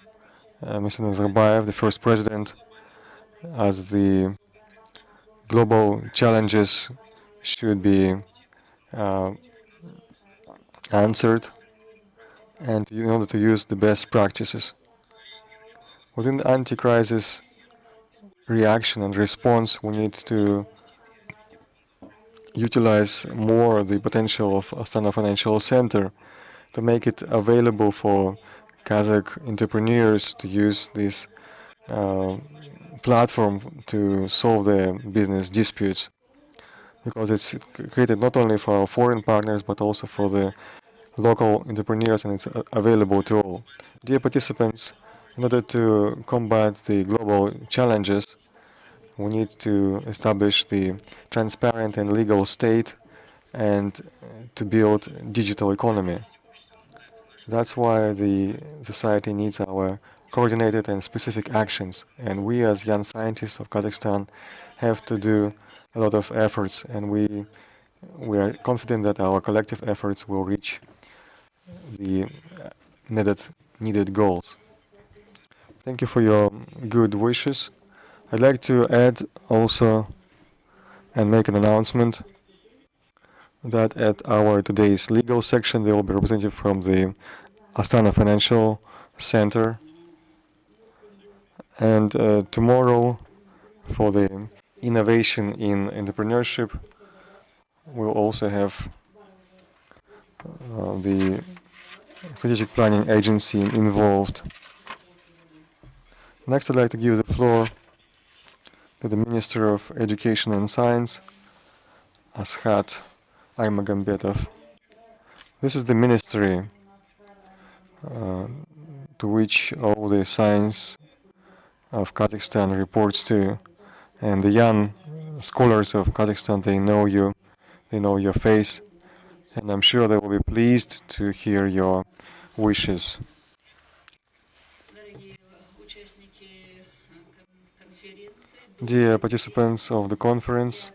Mr. Nazarbayev, the first president, as the global challenges should be answered and in order to use the best practices. Within the anti-crisis reaction and response, we need to utilize more the potential of Astana Financial Center to make it available for Kazakh entrepreneurs to use this platform to solve their business disputes, because it's created not only for our foreign partners but also for the local entrepreneurs, and it's available to all. Dear participants, in order to combat the global challenges, we need to establish the transparent and legal state and to build digital economy. That's why the society needs our coordinated and specific actions, and we as young scientists of Kazakhstan have to do a lot of efforts, and we are confident that our collective efforts will reach the needed goals. Thank you for your good wishes. I'd like to add also and make an announcement that at our today's legal section there will be a representative from the Astana Financial Center, and tomorrow for the innovation in entrepreneurship we'll also have the strategic planning agency involved. Next, I'd like to give the floor to the Minister of Education and Science, Ashat Aymagambetov. This is the ministry to which all the science of Kazakhstan reports to, and the young scholars of Kazakhstan, they know you, they know your face, and I'm sure they will be pleased to hear your wishes. Dear participants of the conference,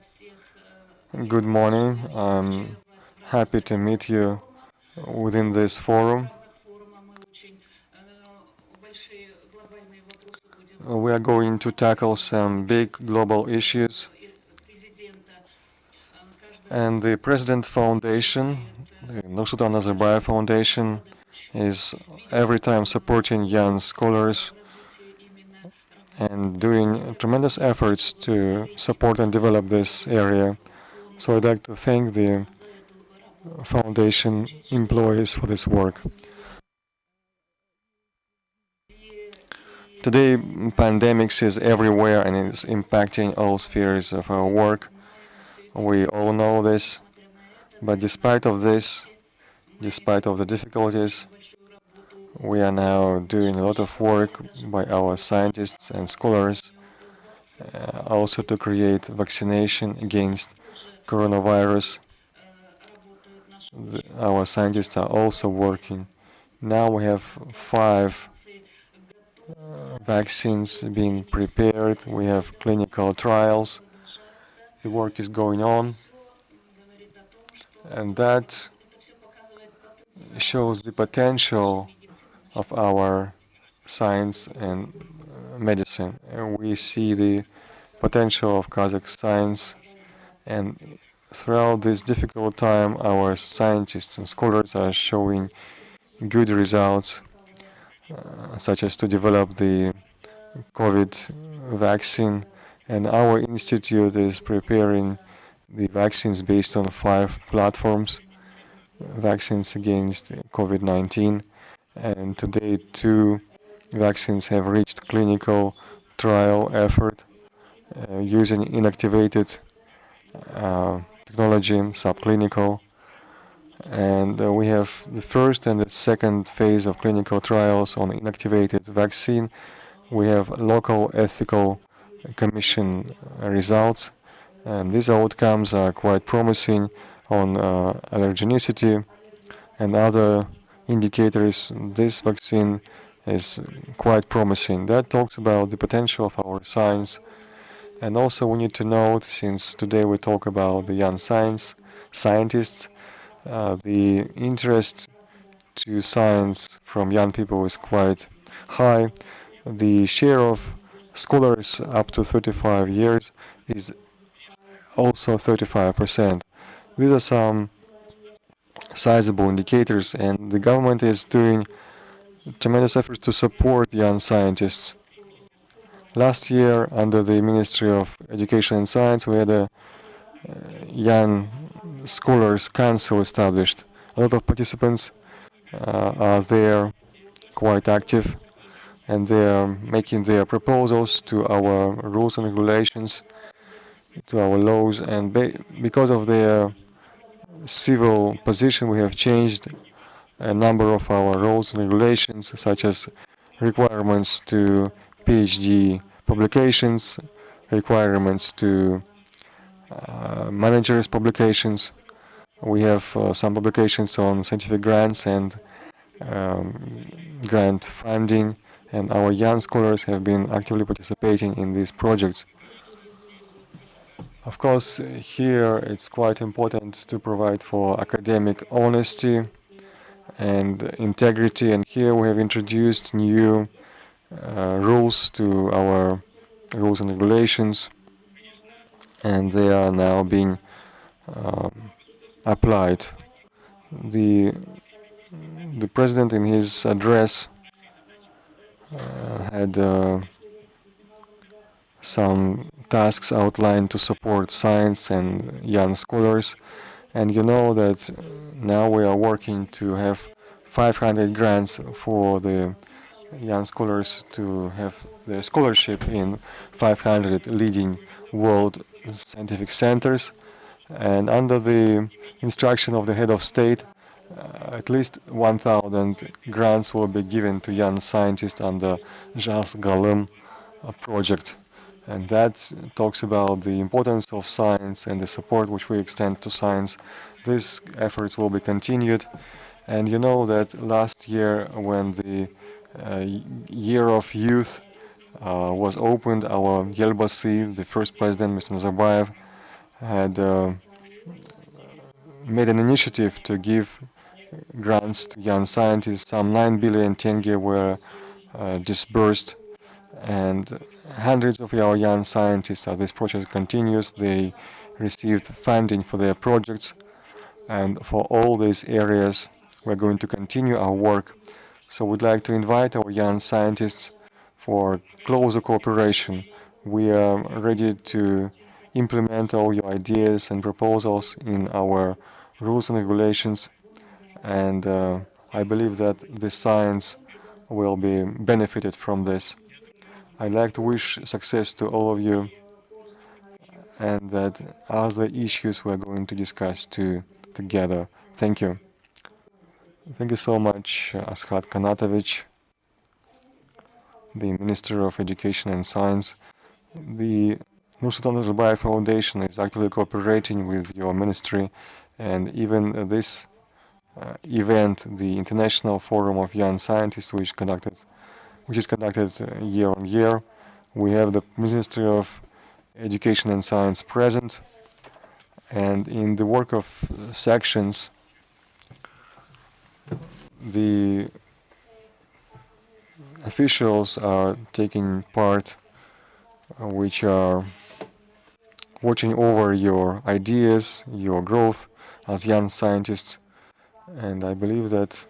good morning. I'm happy to meet you within this forum. We are going to tackle some big global issues, and the President Foundation, the Nursultan Nazarbayev Foundation, is every time supporting young scholars and doing tremendous efforts to support and develop this area. So I'd like to thank the foundation employees for this work. Today, pandemics is everywhere and is impacting all spheres of our work. We all know this, but despite of this, despite of the difficulties, we are now doing a lot of work by our scientists and scholars, also to create vaccination against coronavirus. Our scientists are also working. Now we have 5 vaccines being prepared. We have clinical trials. The work is going on, and that shows the potential of our science and medicine. And we see the potential of Kazakh science, and throughout this difficult time, our scientists and scholars are showing good results, such as to develop the COVID vaccine, and our institute is preparing the vaccines based on 5 platforms, vaccines against COVID-19, and today 2 vaccines have reached clinical trial effort using inactivated technology, subclinical, and we have the first and the second phase of clinical trials on inactivated vaccine. We have local ethical commission results, and these outcomes are quite promising on allergenicity and other indicators. This vaccine is quite promising. That talks about the potential of our science. And also we need to note, since today we talk about the young scientists, the interest to science from young people is quite high. The share of scholars up to 35 years is also 35%. These are some sizable indicators, and the government is doing tremendous efforts to support young scientists. Last year, under the Ministry of Education and Science, we had a young scholars council established. A lot of participants are there, quite active, and they are making their proposals to our rules and regulations, to our laws, and because of their civil position, we have changed a number of our rules and regulations, such as requirements to PhD publications, requirements to managers' publications. We have some publications on scientific grants and grant funding, and our young scholars have been actively participating in these projects. Of course, here it's quite important to provide for academic honesty and integrity, and here we have introduced new rules to our rules and regulations, and they are now being applied. The president in his address had some tasks outlined to support science and young scholars, and you know that now we are working to have 500 grants for the young scholars to have their scholarship in 500 leading world scientific centers, and under the instruction of the head of state, at least 1,000 grants will be given to young scientists under Jas Galım project. And that talks about the importance of science and the support which we extend to science. These efforts will be continued. And you know that last year, when the Year of Youth was opened, our Elbasy, the first president, Mr. Nazarbayev, had made an initiative to give grants to young scientists. Some 9 billion tenge were disbursed, and hundreds of our young scientists, as this project continues, they received funding for their projects, and for all these areas we're going to continue our work. So we'd like to invite our young scientists for closer cooperation. We are ready to implement all your ideas and proposals in our rules and regulations, and I believe that the science will be benefited from this. I'd like to wish success to all of you, and that are the issues we're going to discuss together. Thank you. Thank you so much, Askhad Kanatovich, the Minister of Education and Science. The Nursultan Nazarbayev Foundation is actively cooperating with your ministry, and even this event, the International Forum of Young Scientists, which conducted which is conducted year on year. We have the Ministry of Education and Science present, and in the work of sections, the officials are taking part, which are watching over your ideas, your growth as young scientists, and I believe that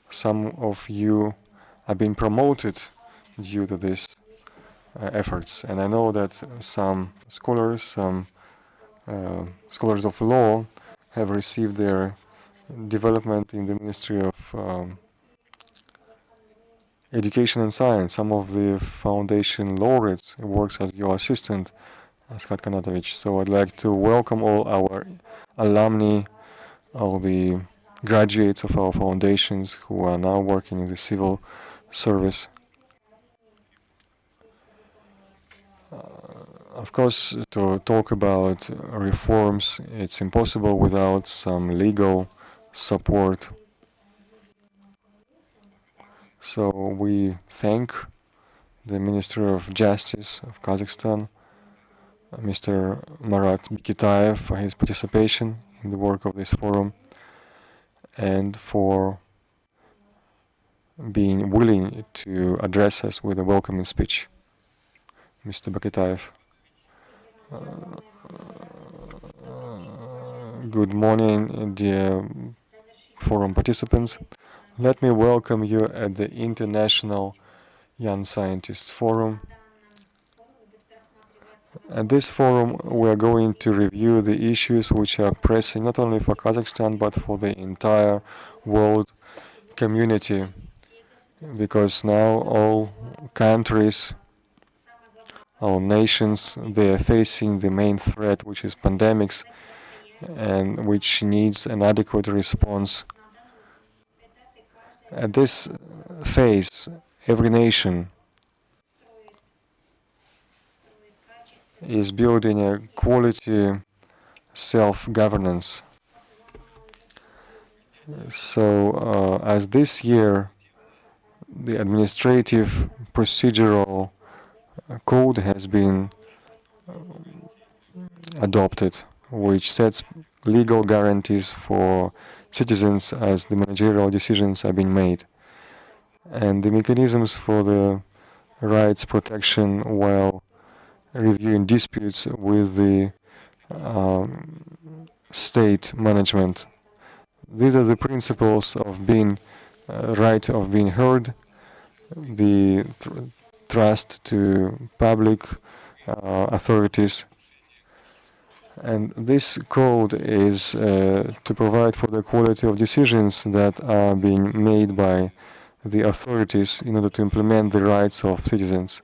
some of you are being promoted due to these efforts. And I know that some scholars of law have received their development in the Ministry of Education and Science. Some of the foundation laureates works as your assistant, Askat Kanatovich. So I'd like to welcome all our alumni, all the graduates of our foundations who are now working in the civil service. Of course, to talk about reforms, it's impossible without some legal support. So we thank the Minister of Justice of Kazakhstan, Mr. Marat Mikitaev, for his participation in the work of this forum and for being willing to address us with a welcoming speech. Mr. Bakitaev. Good morning, dear forum participants. Let me welcome you at the International Young Scientists Forum. At this forum, we are going to review the issues which are pressing not only for Kazakhstan but for the entire world community, because now all countries, all nations, they are facing the main threat, which is pandemics, and which needs an adequate response. At this phase, every nation is building a quality self-governance. So, as this year, the administrative procedural code has been adopted, which sets legal guarantees for citizens as the managerial decisions are being made, and the mechanisms for the rights protection while reviewing disputes with the state management. These are the principles of being right of being heard, the trust to public authorities, and this code is to provide for the quality of decisions that are being made by the authorities in order to implement the rights of citizens.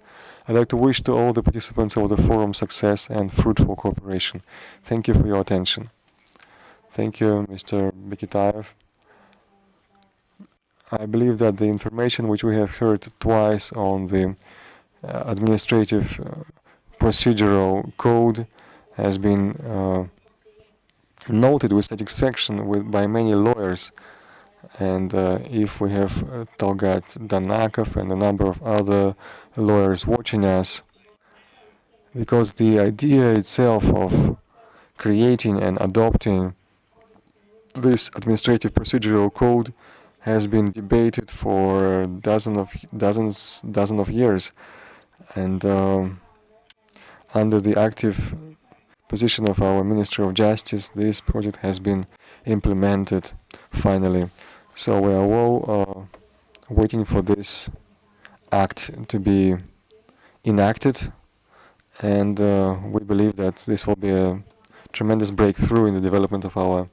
I'd like to wish to all the participants of the forum success and fruitful cooperation. Thank you for your attention. Thank you, Mr. Bekitaev. I believe that the information which we have heard twice on the administrative procedural code has been noted with satisfaction by many lawyers. And if we have Talgat Danakov and a number of other lawyers watching us, because the idea itself of creating and adopting this administrative procedural code has been debated for dozens of years, and under the active position of our Ministry of Justice, this project has been implemented finally. So we are all waiting for this act to be enacted, and we believe that this will be a tremendous breakthrough in the development of our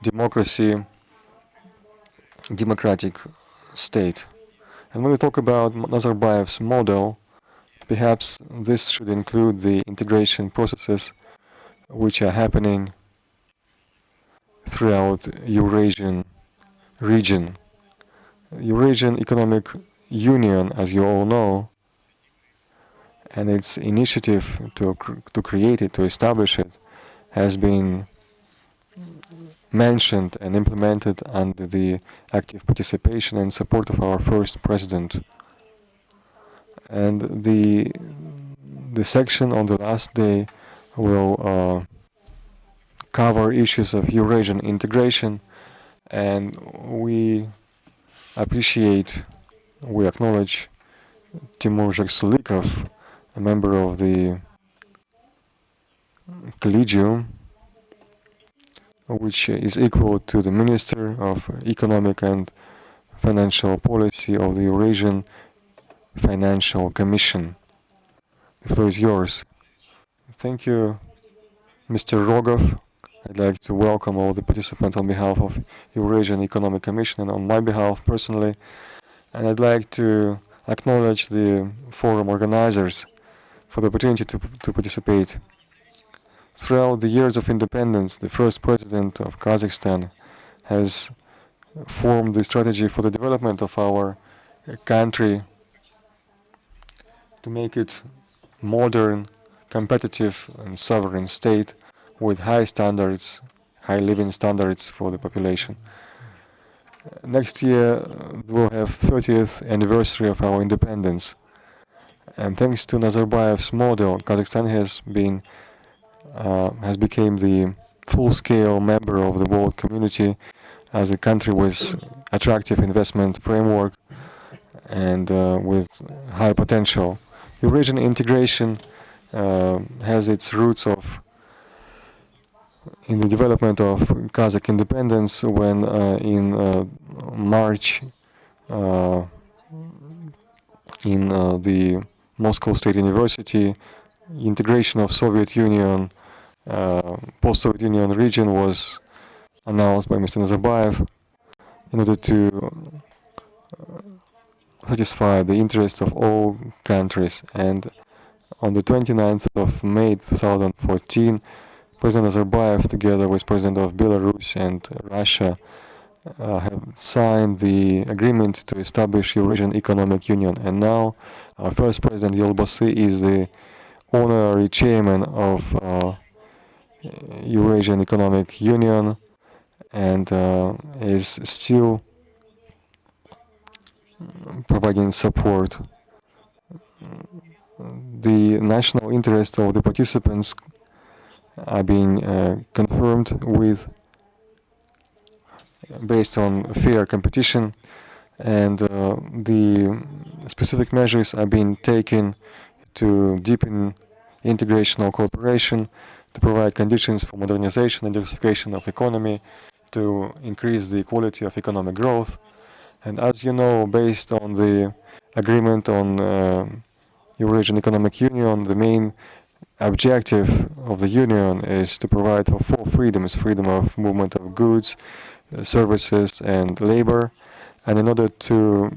democratic state. And when we talk about Nazarbayev's model, perhaps this should include the integration processes which are happening throughout Eurasian region. Eurasian Economic Union, as you all know, and its initiative to create it, to establish it, has been mentioned and implemented under the active participation and support of our first president. And the section on the last day will cover issues of Eurasian integration, and we acknowledge Timur Zhekselikov, a member of the Collegium, which is equal to the Minister of Economic and Financial Policy of the Eurasian Financial Commission. The floor is yours. Thank you, Mr. Rogov. I'd like to welcome all the participants on behalf of Eurasian Economic Commission and on my behalf personally. And I'd like to acknowledge the forum organizers for the opportunity to participate. Throughout the years of independence, the first president of Kazakhstan has formed the strategy for the development of our country to make it modern, competitive and sovereign state with high standards, high living standards for the population. Next year we'll have 30th anniversary of our independence, and thanks to Nazarbayev's model, Kazakhstan has become the full-scale member of the world community as a country with attractive investment framework and with high potential. Eurasian integration has its roots in the development of Kazakh independence when in March in the Moscow State University, integration of Soviet Union, post-Soviet Union region was announced by Mr. Nazarbayev in order to satisfy the interests of all countries. And on the 29th of May 2014, President Nazarbayev, together with President of Belarus and Russia, have signed the agreement to establish Eurasian Economic Union. And now our first President Elbasy is the honorary chairman of Eurasian Economic Union and is still providing support. The national interests of the participants are being confirmed based on fair competition, and the specific measures are being taken to deepen integrational cooperation, to provide conditions for modernization and diversification of economy, to increase the quality of economic growth. And as you know, based on the agreement on Eurasian Economic Union, the main objective of the Union is to provide for four freedoms: freedom of movement of goods, services and labor. And in order to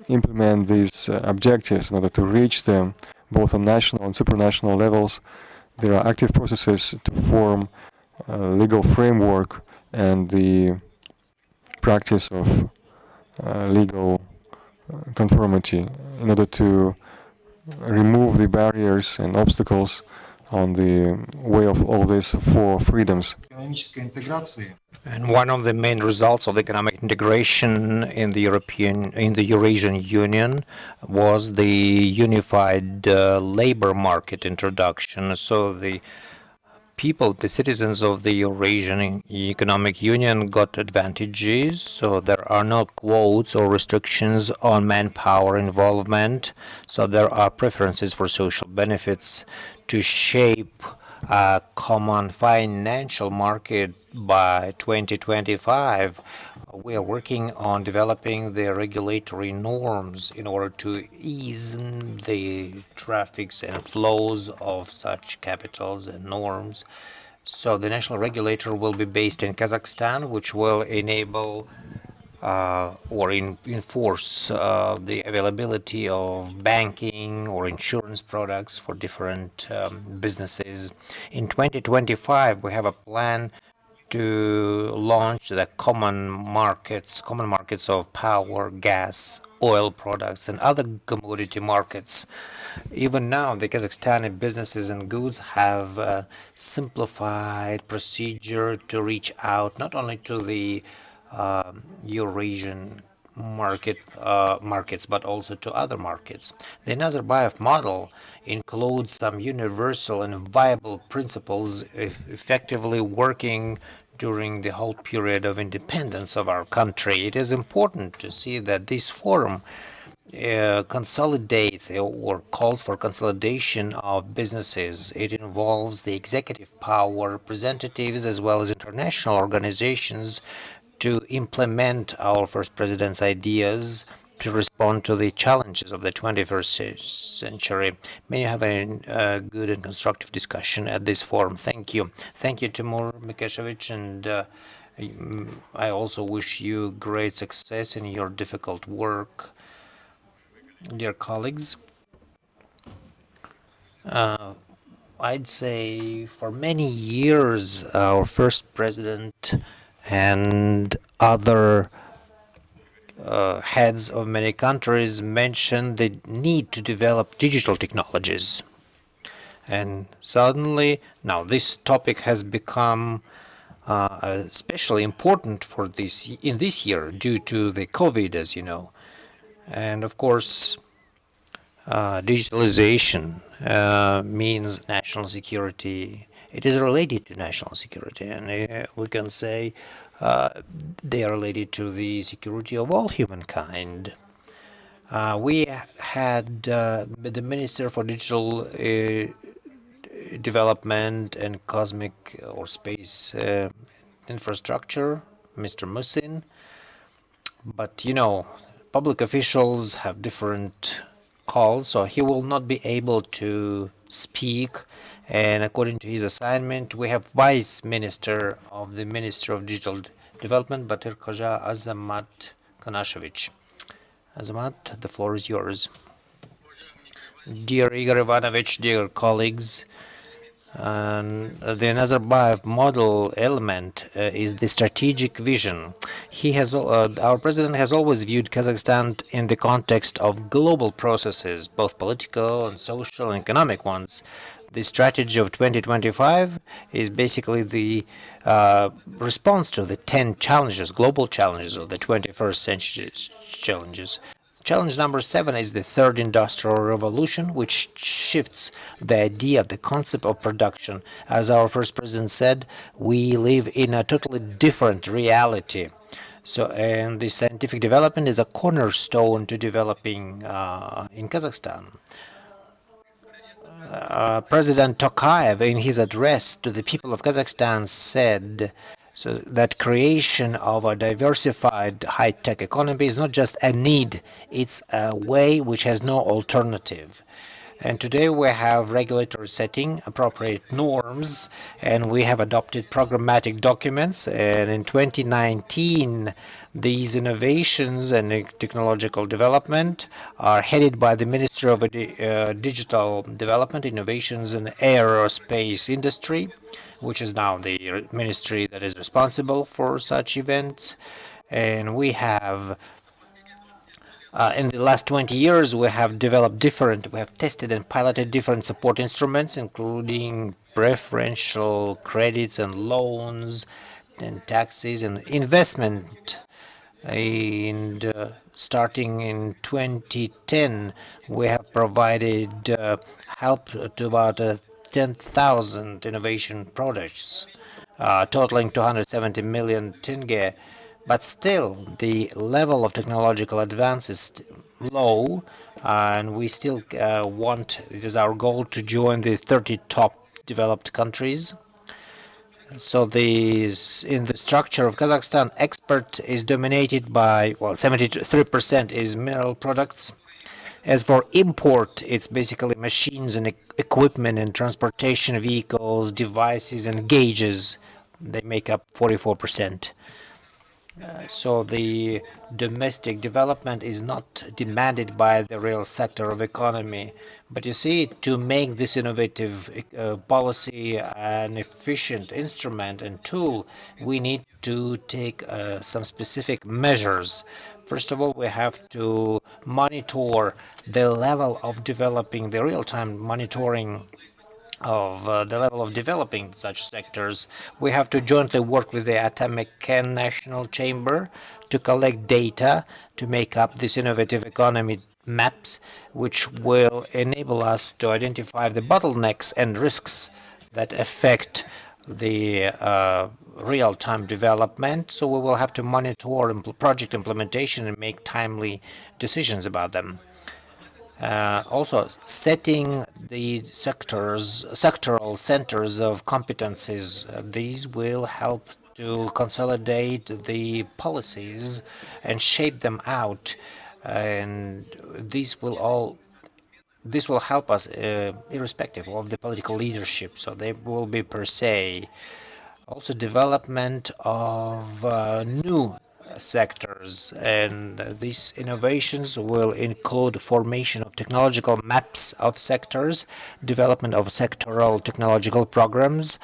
implement these objectives, in order to reach them both on national and supranational levels, there are active processes to form a legal framework and the practice of legal conformity in order to remove the barriers and obstacles on the way of all these four freedoms. And one of the main results of economic integration in the Eurasian Union was the unified labor market introduction. So the people, the citizens of the Eurasian Economic Union got advantages. So there are no quotas or restrictions on manpower involvement. So there are preferences for social benefits to shape a common financial market by 2025. We are working on developing the regulatory norms in order to ease the traffics and flows of such capitals and norms. So the national regulator will be based in Kazakhstan, which will enable or enforce the availability of banking or insurance products for different businesses. In 2025, we have a plan to launch the common markets of power, gas, oil products, and other commodity markets. Even now, the Kazakhstani businesses and goods have a simplified procedure to reach out not only to the Eurasian markets, but also to other markets. The Nazarbayev model includes some universal and viable principles effectively working during the whole period of independence of our country. It is important to see that this forum consolidates or calls for consolidation of businesses. It involves the executive power representatives as well as international organizations to implement our first president's ideas to respond to the challenges of the 21st century. May you have a good and constructive discussion at this forum. Thank you. Thank you, Timur Mikeshevich, and I also wish you great success in your difficult work. Dear colleagues, I'd say for many years our first president and other heads of many countries mentioned the need to develop digital technologies. And suddenly, now this topic has become especially important for in this year due to the COVID, as you know. And of course, digitalization means national security. It is related to national security, and we can say they are related to the security of all humankind. We had the Minister for Digital Development and Cosmic or Space Infrastructure, Mr. Musin, but you know, public officials have different calls, so he will not be able to speak. And according to his assignment, we have Vice Minister of the Ministry of Digital Development, Batyr Koja Azamat Kanashevich. Azamat, the floor is yours. Dear Igor Ivanovich, dear colleagues, the Nazarbayev model element is the strategic vision. Our president has always viewed Kazakhstan in the context of global processes, both political and social and economic ones. The strategy of 2025 is basically the response to the 10 challenges, global challenges of the 21st century challenges. Challenge number 7 is the third industrial revolution, which shifts the idea, the concept of production. As our first president said, we live in a totally different reality. So, and the scientific development is a cornerstone to developing in Kazakhstan. President Tokayev, in his address to the people of Kazakhstan, said that creation of a diversified high-tech economy is not just a need, it's a way which has no alternative. And today we have regulatory setting, appropriate norms, and we have adopted programmatic documents. And in 2019, these innovations and technological development are headed by the Ministry of Digital Development, Innovations and Aerospace Industry, which is now the ministry that is responsible for such events. And we have in the last 20 years, we have tested and piloted different support instruments, including preferential credits and loans and taxes and investment. And starting in 2010, we have provided help to about 10,000 innovation projects, totaling 270 million tenge. But still, the level of technological advance is low, and we still it is our goal to join the 30 top developed countries. So in the structure of Kazakhstan, export is dominated by, 73% is mineral products. As for import, it's basically machines and equipment and transportation vehicles, devices and gauges. They make up 44%. So the domestic development is not demanded by the real sector of economy. But you see, to make this innovative policy an efficient instrument and tool, we need to take some specific measures. First of all, we have to monitor the level of developing the real-time monitoring of the level of developing such sectors. We have to jointly work with the Atomic and National Chamber to collect data to make up this innovative economy maps, which will enable us to identify the bottlenecks and risks that affect the real-time development. So we will have to monitor project implementation and make timely decisions about them. Also, setting the sectoral centers of competencies, these will help to consolidate the policies and shape them out, and this will help us irrespective of the political leadership. So they will be per se. Also, development of new sectors, and these innovations will include formation of technological maps of sectors, development of sectoral technological programs,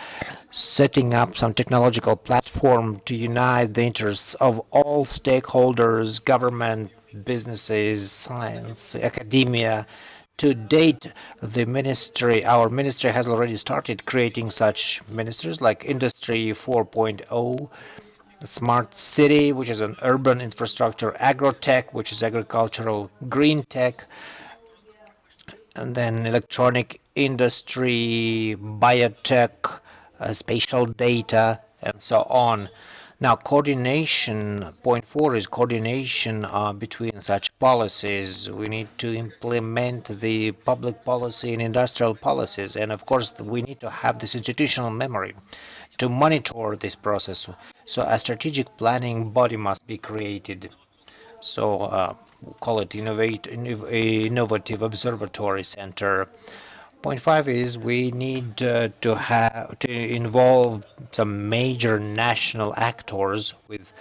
setting up some technological platform to unite the interests of all stakeholders, government, businesses, science, academia. To date, our ministry has already started creating such ministries like Industry 4.0, Smart City, which is an urban infrastructure, Agrotech, which is agricultural, Green Tech, and then electronic industry, biotech, spatial data, and so on. Now, coordination, point 4 is coordination between such policies. We need to implement the public policy and industrial policies. And of course, we need to have this institutional memory to monitor this process. So a strategic planning body must be created. So call it Innovative Observatory Center. Point 5 is we need to involve some major national actors with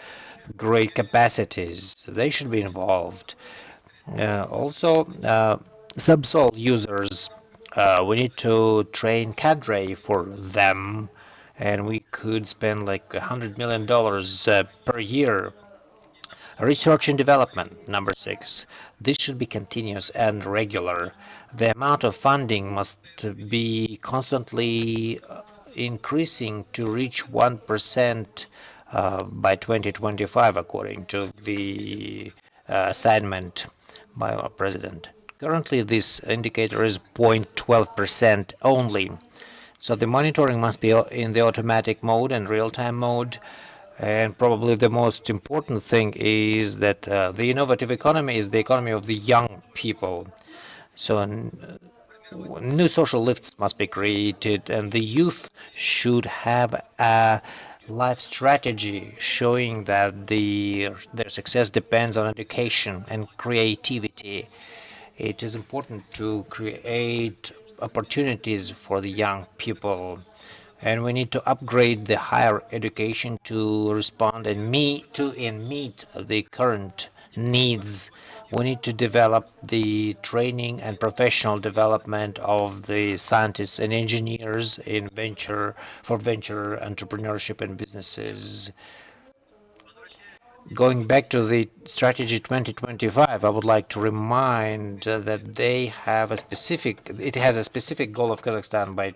great capacities. They should be involved. Also, subsol users. We need to train cadre for them, and we could spend like $100 million per year. Research and development, number 6. This should be continuous and regular. The amount of funding must be constantly increasing to reach 1% by 2025, according to the assignment by our president. Currently, this indicator is 0.12% only. So the monitoring must be in the automatic mode and real-time mode. And probably the most important thing is that the innovative economy is the economy of the young people. So new social lifts must be created, and the youth should have a life strategy showing that their success depends on education and creativity. It is important to create opportunities for the young people. And we need to upgrade the higher education to respond and meet the current needs. We need to develop the training and professional development of the scientists and engineers in venture entrepreneurship and businesses. Going back to the strategy 2025, I would like to remind that it has a specific goal of Kazakhstan by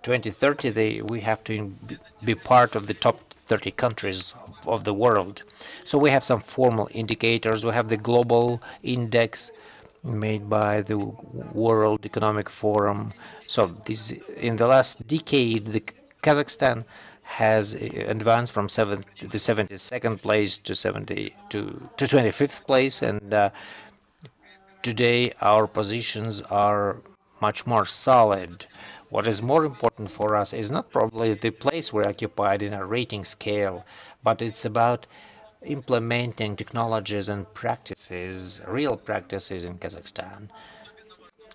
2030. We have to be part of the top 30 countries of the world. So we have some formal indicators. We have the global index made by the World Economic Forum. So in the last decade, Kazakhstan has advanced from the 72nd place to 25th place, and today our positions are much more solid. What is more important for us is not probably the place we're occupied in a rating scale, but it's about implementing technologies and practices, real practices in Kazakhstan.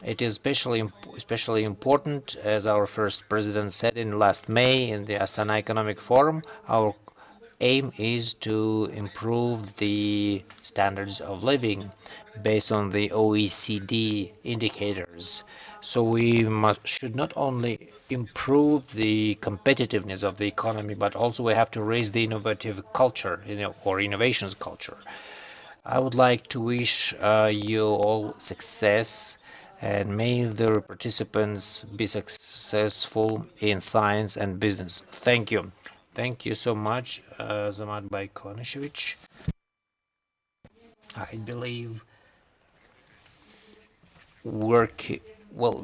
It is especially important, as our first president said in last May in the Astana Economic Forum. Our aim is to improve the standards of living based on the OECD indicators. So we should not only improve the competitiveness of the economy, but also we have to raise the innovative culture, or innovations culture. I would like to wish you all success and may the participants be successful in science and business. Thank you. Thank you so much, Zamatbay Konashevich. I believe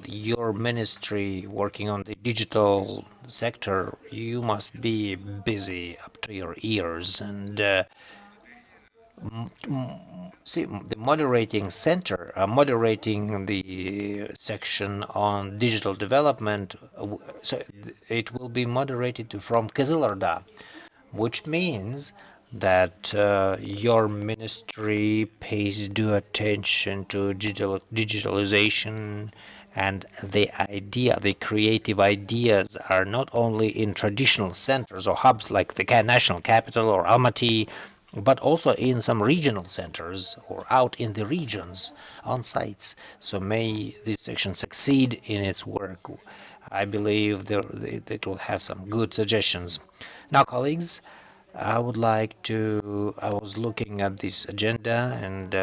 your ministry working on the digital sector, you must be busy up to your ears. And see, the moderating center, moderating the section on digital development, so it will be moderated from Kızılırda, which means that your ministry pays due attention to digitalization, and the creative ideas are not only in traditional centers or hubs like the national capital or Almaty, but also in some regional centers or out in the regions on sites. So may this section succeed in its work. I believe it will have some good suggestions. Now, colleagues, I was looking at this agenda, and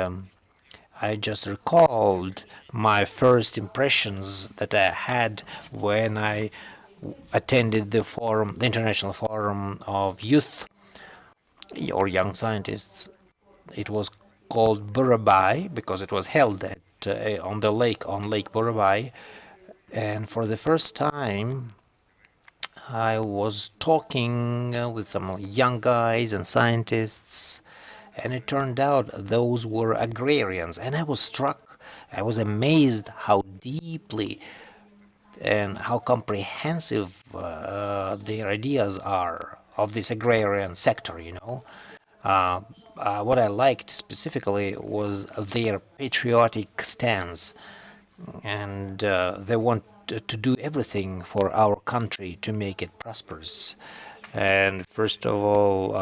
I just recalled my first impressions that I had when I attended the International Forum of Youth or Young Scientists. It was called Burabay because it was held at on Lake Burabay, and for the first time I was talking with some young guys and scientists, and it turned out those were agrarians, and I was struck. I was amazed how deeply and how comprehensive their ideas are of this agrarian sector, what I liked specifically was their patriotic stance, and they want to do everything for our country to make it prosperous. And first of all,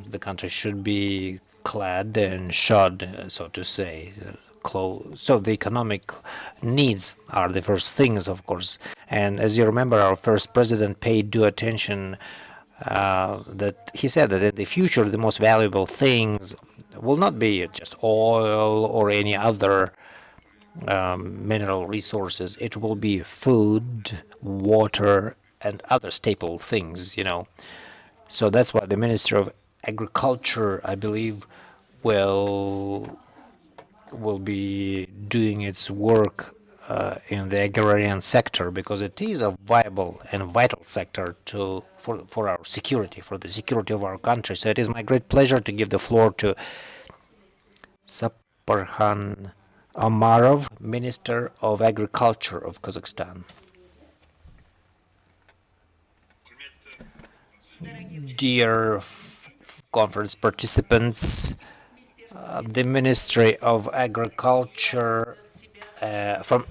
the country should be clad and shod, so to say, clothes. So the economic needs are the first things, of course. And as you remember, our first president paid due attention. That he said that in the future, the most valuable things will not be just oil or any other mineral resources. It will be food, water, and other staple things, So that's why the Minister of Agriculture, I believe, will be doing its work in the agrarian sector, because it is a viable and vital sector for our security, for the security of our country. So it is my great pleasure to give the floor to Saparhan Amarov, Minister of Agriculture of Kazakhstan. Dear conference participants, the Ministry of Agriculture,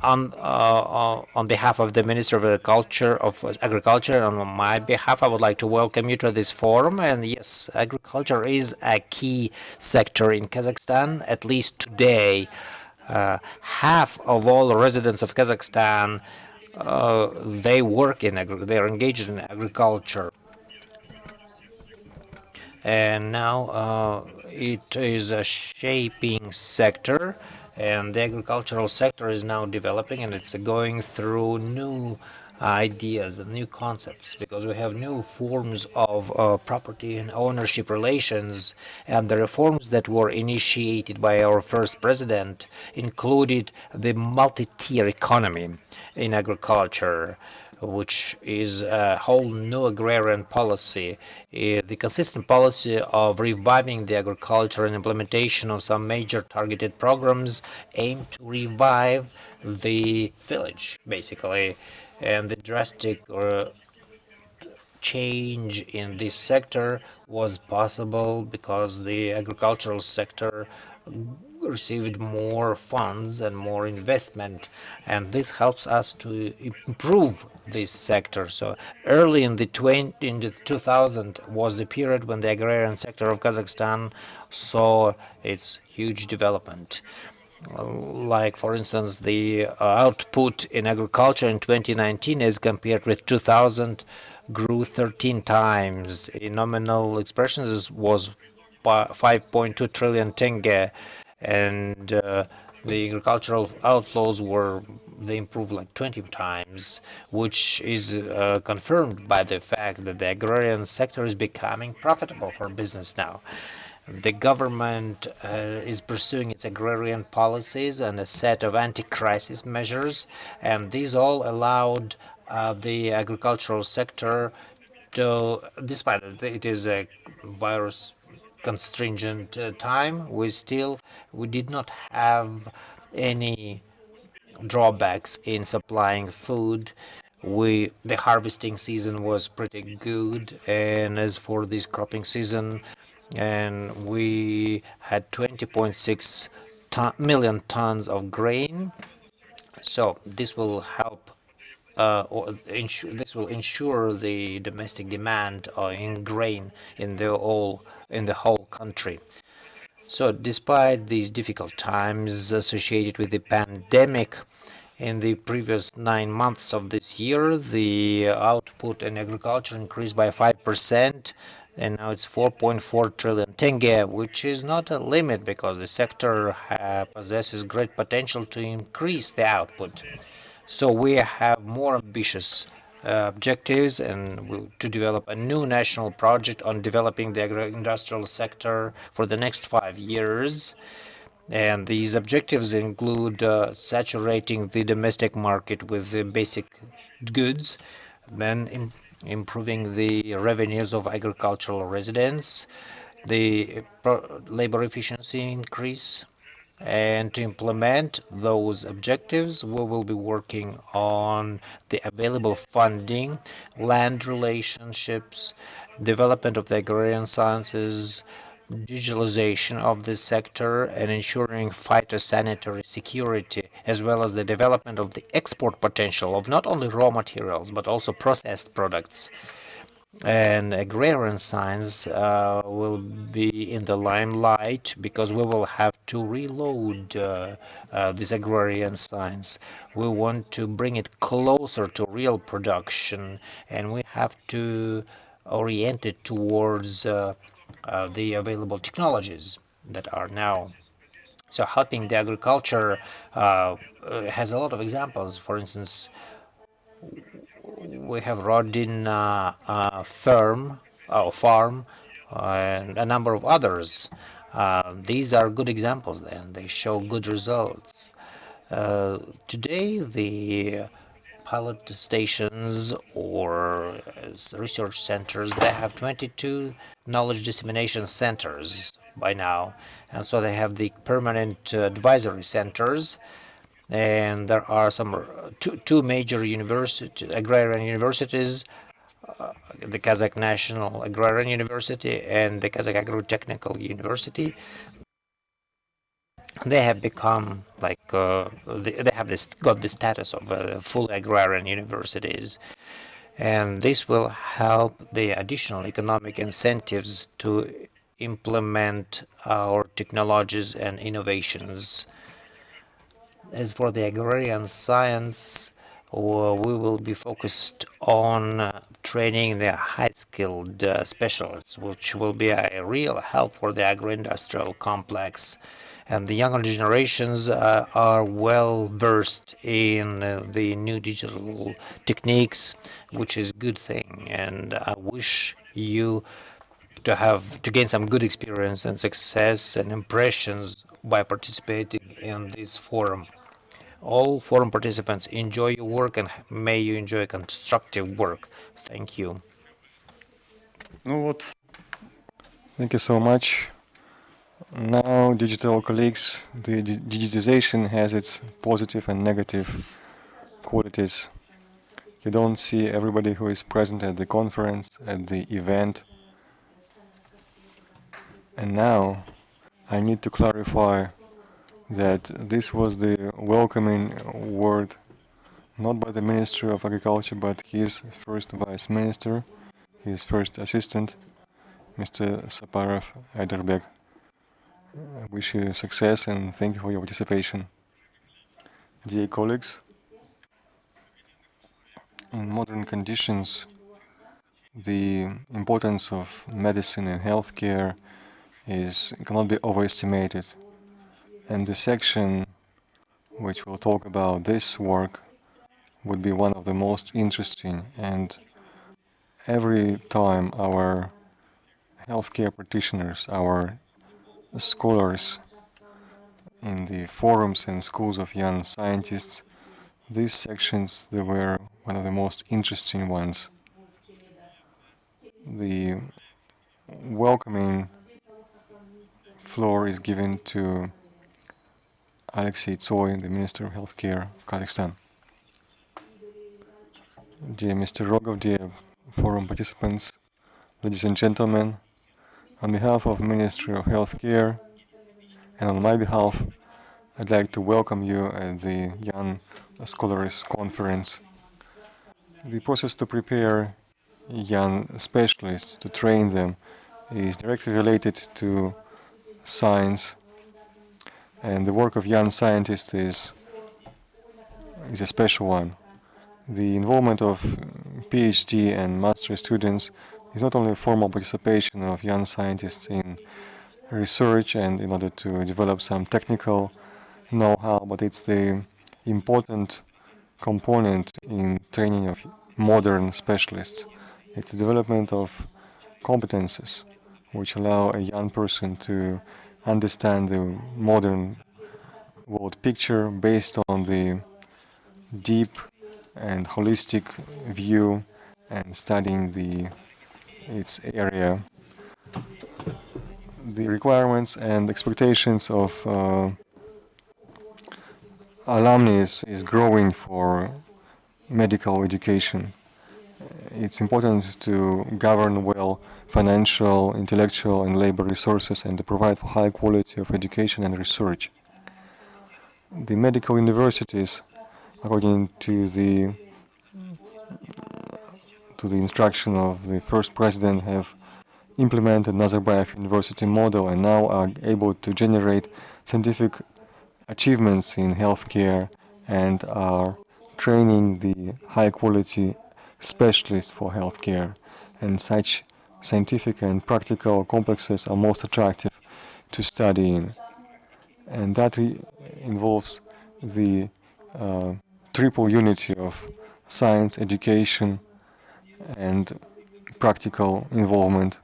on behalf of the Minister of Agriculture, on my behalf, I would like to welcome you to this forum. And yes, agriculture is a key sector in Kazakhstan. At least today, half of all residents of Kazakhstan they're engaged in agriculture. And now it is a shaping sector, and the agricultural sector is now developing, and it's going through new ideas and new concepts, because we have new forms of property and ownership relations, and the reforms that were initiated by our first president included the multi-tier economy in agriculture, which is a whole new agrarian policy, the consistent policy of reviving the agriculture and implementation of some major targeted programs aimed to revive the village, basically. And the drastic change in this sector was possible because the agricultural sector received more funds and more investment, and this helps us to improve this sector. So early in the 2000 was the period when the agrarian sector of Kazakhstan saw its huge development. Like, for instance, the output in agriculture in 2019 as compared with 2000 grew 13 times. In nominal expressions, it was 5.2 trillion tenge, and The agricultural outflows they improved like 20 times, which is confirmed by the fact that the agrarian sector is becoming profitable for business now. The government is pursuing its agrarian policies and a set of anti-crisis measures, and these all allowed the agricultural sector to, despite that it is a virus constringent time, we did not have any drawbacks in supplying food. The harvesting season was pretty good, and as for this cropping season, and we had 20.6 million tons of grain. So this will help this will ensure the domestic demand in grain in the whole country. So despite these difficult times associated with the pandemic, in the previous 9 months of this year, the output in agriculture increased by 5%, and now it's 4.4 trillion tenge, which is not a limit because the sector possesses great potential to increase the output. So we have more ambitious objectives and to develop a new national project on developing the agro-industrial sector for the next 5 years. And these objectives include saturating the domestic market with the basic goods, then improving the revenues of agricultural residents, the labor efficiency increase. And to implement those objectives, we will be working on the available funding, land relationships, development of the agrarian sciences, digitalization of this sector, and ensuring phytosanitary security, as well as the development of the export potential of not only raw materials, but also processed products. And agrarian science will be in the limelight because we will have to reload this agrarian science. We want to bring it closer to real production, and we have to orient it towards the available technologies that are now. So helping the agriculture has a lot of examples. For instance, we have Rodin farm, and a number of others. These are good examples, and they show good results. Today, the pilot stations or research centers, they have 22 knowledge dissemination centers by now, and so they have the permanent advisory centers. And there are some two major agrarian universities, the Kazakh National Agrarian University and the Kazakh Agro-Technical University. They have become like they have got the status of full agrarian universities, and this will help the additional economic incentives to implement our technologies and innovations. As for the agrarian science, we will be focused on training the high-skilled specialists, which will be a real help for the agro-industrial complex. And the younger generations are well versed in the new digital techniques, which is a good thing. And I wish you to gain some good experience and success and impressions by participating in this forum. All forum participants, enjoy your work and may you enjoy constructive work. Thank you. Thank you so much. Now, digital colleagues, the digitization has its positive and negative qualities. You don't see everybody who is present at the conference, at the event. And now, I need to clarify that this was the welcoming word, not by the Minister of Agriculture, but his first Vice Minister, his first assistant, Mr. Saparov Aiderbek. I wish you success and thank you for your participation. Dear colleagues, in modern conditions, the importance of medicine and healthcare cannot be overestimated. And the section which will talk about this work would be one of the most interesting, and every time our healthcare practitioners, our scholars in the forums and schools of young scientists, these sections, they were one of the most interesting ones. The welcoming floor is given to Alexei Tsoi, the Minister of Healthcare of Kazakhstan. Dear Mr. Rogov, dear forum participants, ladies and gentlemen, on behalf of Ministry of Healthcare and on my behalf, I'd like to welcome you at the Young Scholars Conference. The process to prepare young specialists, to train them, is directly related to science, and the work of young scientists is a special one. The involvement of PhD and master students is not only a formal participation of young scientists in research and in order to develop some technical know-how, but it's the important component in training of modern specialists. It's the development of competences which allow a young person to understand the modern world picture based on the deep and holistic view and studying its area. The requirements and expectations of alumni is growing for medical education. It's important to govern well financial, intellectual, and labor resources and to provide for high quality of education and research. The medical universities, according to the instruction of the first president, have implemented Nazarbayev University model and now are able to generate scientific achievements in healthcare and are training the high-quality specialists for healthcare. And such scientific and practical complexes are most attractive to study in. And that involves the triple unity of science, education, and practical involvement.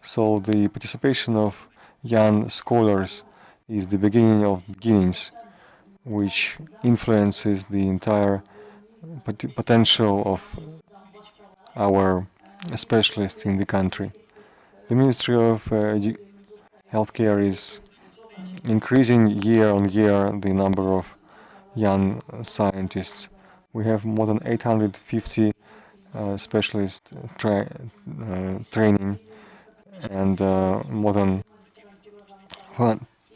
So the participation of young scholars is the beginning of beginnings, which influences the entire potential of our specialists in the country. The Ministry of Healthcare is increasing year on year the number of young scientists. We have more than 850 specialists training and more than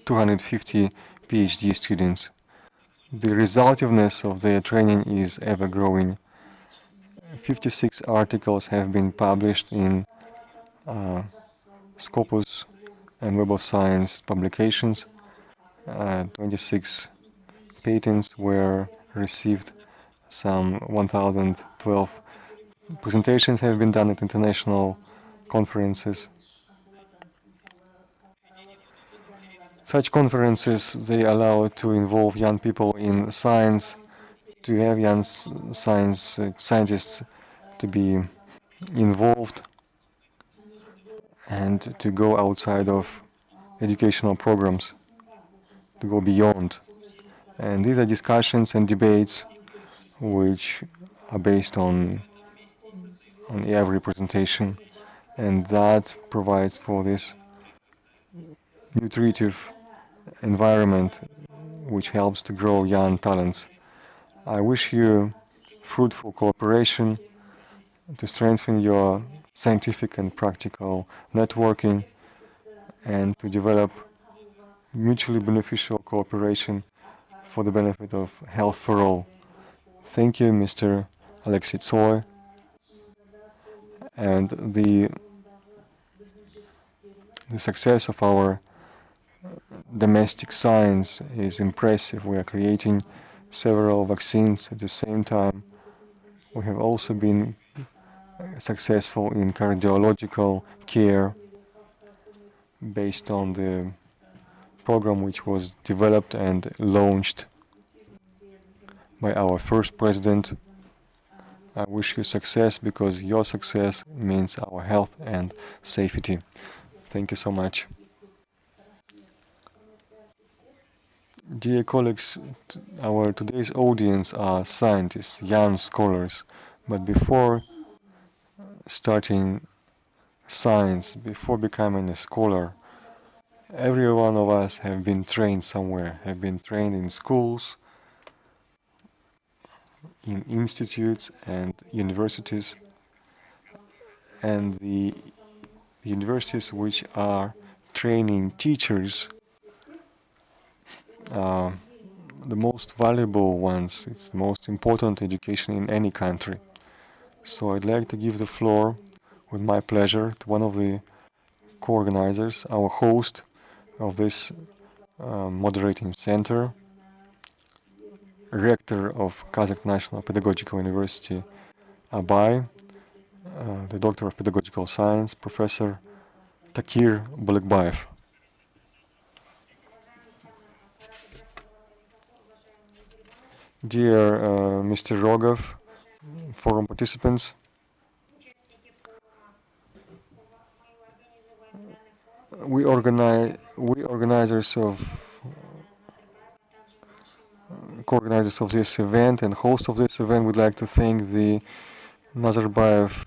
250 PhD students. The resultiveness of their training is ever growing. 56 articles have been published in Scopus and Web of Science publications. 26 patents were received. Some 1,012 presentations have been done at international conferences. Such conferences, they allow to involve young people in science, to have young scientists to be involved and to go outside of educational programs, to go beyond. And these are discussions and debates which are based on every presentation, and that provides for this nutritive environment which helps to grow young talents. I wish you fruitful cooperation to strengthen your scientific and practical networking and to develop mutually beneficial cooperation for the benefit of health for all. Thank you, Mr. Alexei Tsoi. And the success of our domestic science is impressive. We are creating several vaccines at the same time. We have also been successful in cardiological care based on the program which was developed and launched by our first president. I wish you success, because your success means our health and safety. Thank you so much. Dear colleagues, our today's audience are scientists, young scholars. But before starting science, before becoming a scholar, every one of us have been trained somewhere, have been trained in schools, in institutes and universities, and the universities which are training teachers, the most valuable ones. It's the most important education in any country. So I'd like to give the floor, with my pleasure, to one of the co-organizers, our host of this moderating center, rector of Kazakh National Pedagogical University, Abay, the Doctor of Pedagogical Science, Professor Takir Balekbaev. Dear Mr. Rogov, forum participants, we organizers of co-organizers of this event and host of this event would like to thank the Nazarbayev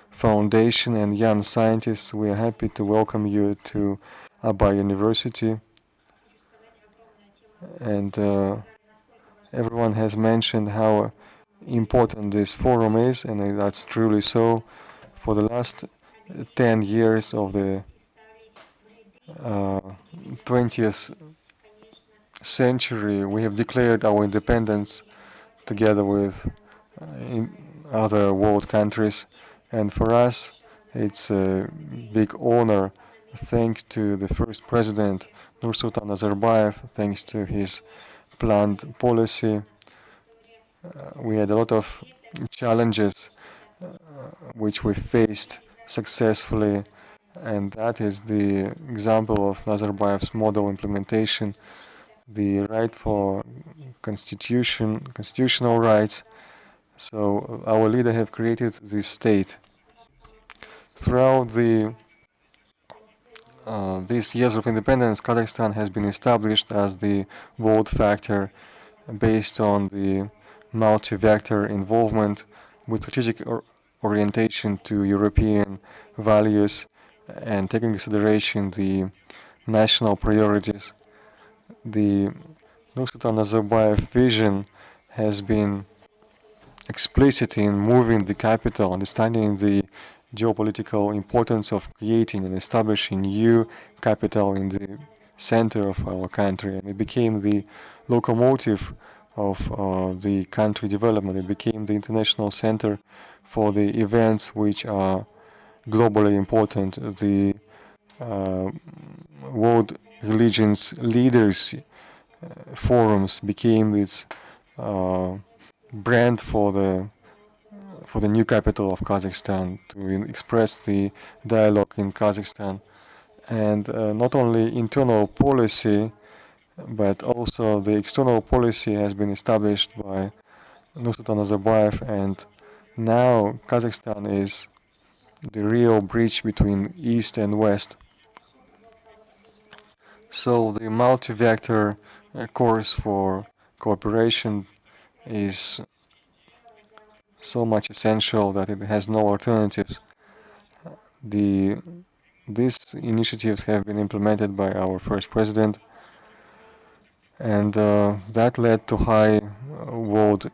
Foundation and young scientists. We are happy to welcome you to Abay University, and everyone has mentioned how important this forum is, and that's truly so. For the last 10 years of the 20th century, we have declared our independence together with other world countries, and for us it's a big honor. Thanks to the first president, Nursultan Nazarbayev, thanks to his planned policy. We had a lot of challenges which we faced successfully, and that is the example of Nazarbayev's model implementation, the right for constitutional rights. So our leader have created this state. Throughout these years of independence, Kazakhstan has been established as the world factor based on the multi-vector involvement with strategic orientation to European values and taking into consideration the national priorities. The Nursultan Nazarbayev vision has been explicit in moving the capital, understanding the geopolitical importance of creating and establishing new capital in the center of our country, and it became the locomotive of the country development. It became the international center for the events which are globally important. The world religions leaders forums became its brand for the new capital of Kazakhstan, to express the dialogue in Kazakhstan. And not only internal policy, but also the external policy has been established by Nursultan Nazarbayev, and now Kazakhstan is the real bridge between East and West. So the multi-vector course for cooperation is so much essential that it has no alternatives. These initiatives have been implemented by our first president, and that led to high world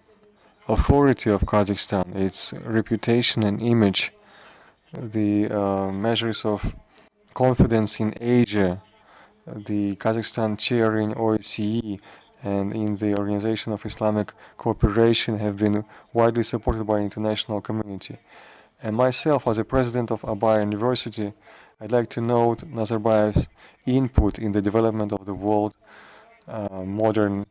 authority of Kazakhstan, its reputation and image, the measures of confidence in Asia, the Kazakhstan chair in OSCE and in the Organization of Islamic Cooperation have been widely supported by the international community. And myself, as a president of Abay University, I'd like to note Nazarbayev's input in the development of the world modern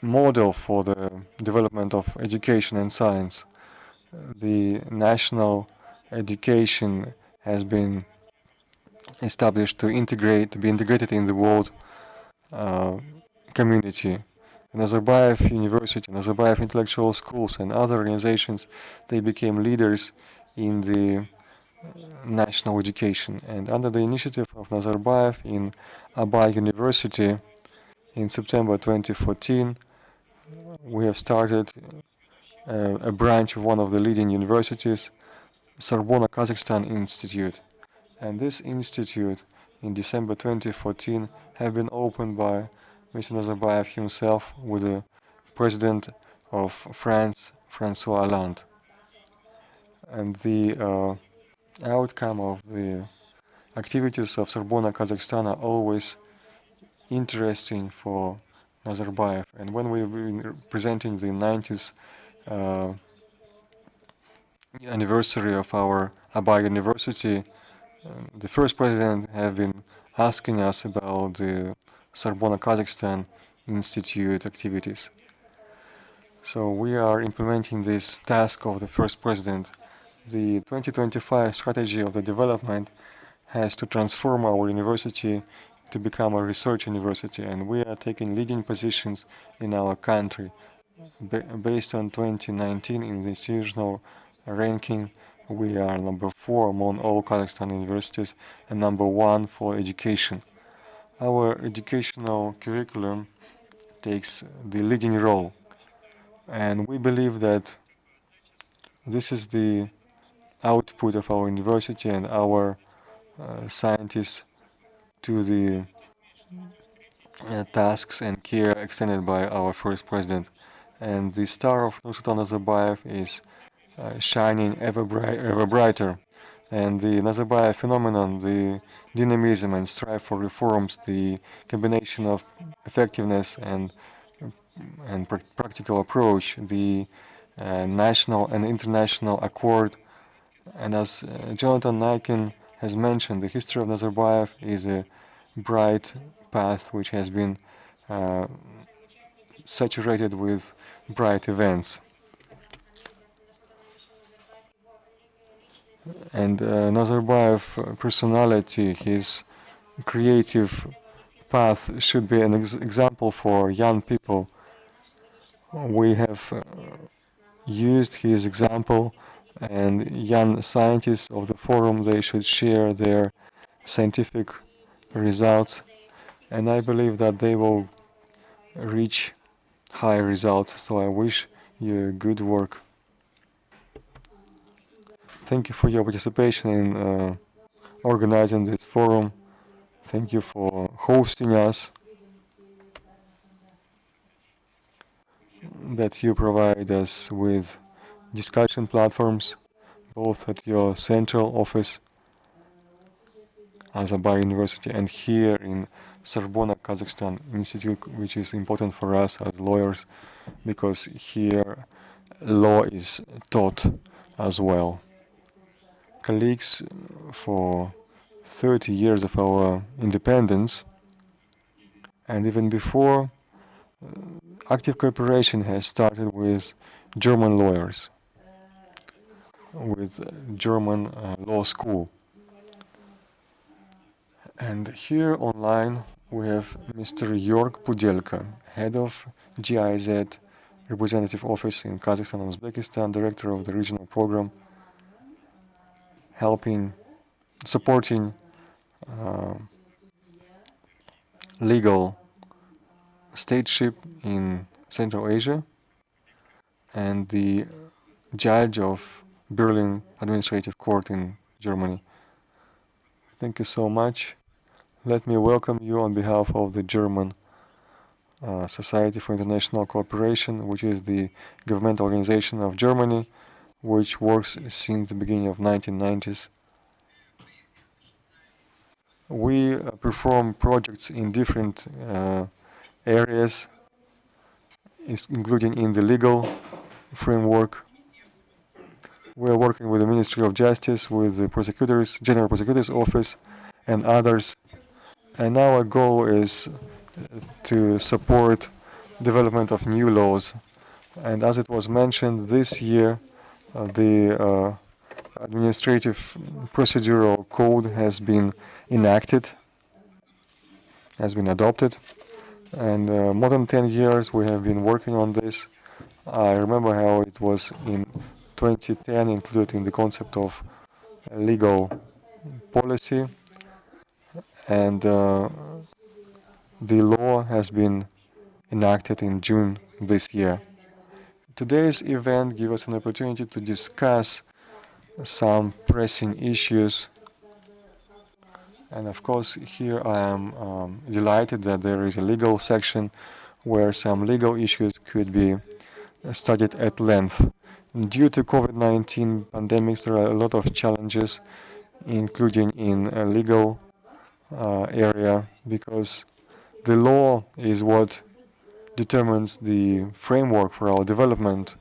model for the development of education and science. The national education has been established to be integrated in the world community. Nazarbayev University, Nazarbayev Intellectual Schools, and other organizations, they became leaders in the national education. And under the initiative of Nazarbayev in Abay University in September 2014, we have started a branch of one of the leading universities, Sorbonne Kazakhstan Institute. And this institute in December 2014 have been opened by Mr. Nazarbayev himself with the President of France, François Hollande. And the outcome of the activities of Sorbonne Kazakhstan are always interesting for Nazarbayev. And when we've been presenting the 90th anniversary of our Abay University, the first president have been asking us about the Sorbonne Kazakhstan Institute activities. So we are implementing this task of the first president. The 2025 strategy of the development has to transform our university to become a research university, and we are taking leading positions in our country. Based on 2019 in the institutional ranking, we are number 4 among all Kazakhstan universities and number 1 for education. Our educational curriculum takes the leading role, and we believe that this is the output of our university and our scientists to the tasks and care extended by our first president. And the star of Nursultan Nazarbayev is shining ever brighter. And the Nazarbayev phenomenon, the dynamism and strive for reforms, the combination of effectiveness and practical approach, the national and international accord. And as Jonathan Naikin has mentioned, the history of Nazarbayev is a bright path which has been saturated with bright events. And Nazarbayev personality, his creative path should be an example for young people. We have used his example, and young scientists of the forum, they should share their scientific results, and I believe that they will reach high results. So I wish you good work. Thank you for your participation in organizing this forum. Thank you for hosting us, that you provide us with discussion platforms, both at your central office, Nazarbayev University, and here in Sorbonne Kazakhstan Institute, which is important for us as lawyers, because here law is taught as well. Colleagues, for 30 years of our independence, and even before, active cooperation has started with German lawyers, with German law school. And here online we have Mr. Jörg Pudelka, head of GIZ representative office in Kazakhstan and Uzbekistan, director of the regional program, supporting legal stateship in Central Asia, and the judge of Berlin Administrative Court in Germany. Thank you so much. Let me welcome you on behalf of the German Society for International Cooperation, which is the governmental organization of Germany, which works since the beginning of 1990s. We perform projects in different areas, including in the legal framework. We are working with the Ministry of Justice, with the General Prosecutor's Office, and others. And our goal is to support development of new laws. And as it was mentioned, this year the administrative procedural code has been enacted, has been adopted, And more than 10 years we have been working on this. I remember how it was in 2010 included in the concept of legal policy, and the law has been enacted in June this year. Today's event gives us an opportunity to discuss some pressing issues, and of course here I am delighted that there is a legal section where some legal issues could be studied at length. Due to COVID-19 pandemics, there are a lot of challenges, including in a legal area, because the law is what determines the framework for our development.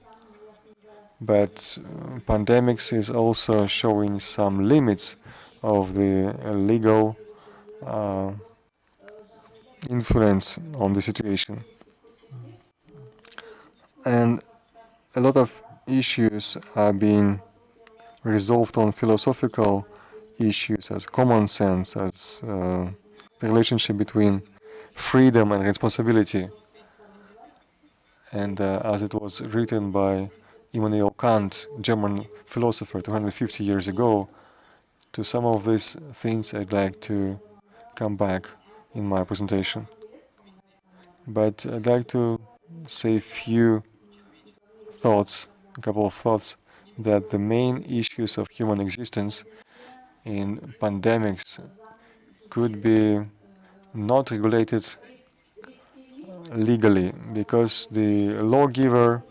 But pandemics is also showing some limits of the legal influence on the situation. And a lot of issues are being resolved on philosophical issues as common sense, as the relationship between freedom and responsibility. And as it was written by Immanuel Kant, German philosopher, 250 years ago, to some of these things I'd like to come back in my presentation. But I'd like to say a couple of thoughts, that the main issues of human existence in pandemics could be not regulated legally, because the lawgiver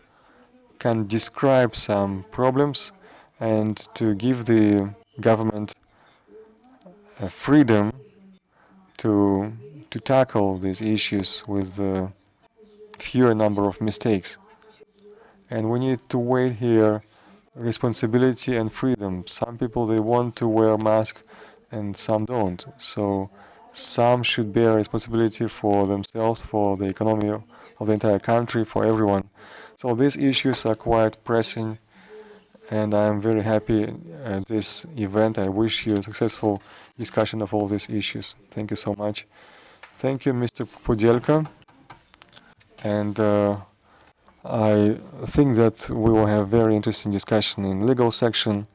can describe some problems and to give the government freedom to tackle these issues with fewer number of mistakes. And we need to weigh here responsibility and freedom. Some people, they want to wear a mask and some don't. So some should bear responsibility for themselves, for the economy of the entire country, for everyone. So these issues are quite pressing, and I am very happy at this event. I wish you a successful discussion of all these issues. Thank you so much. Thank you, Mr. Pudelka. And I think that we will have very interesting discussion in legal section,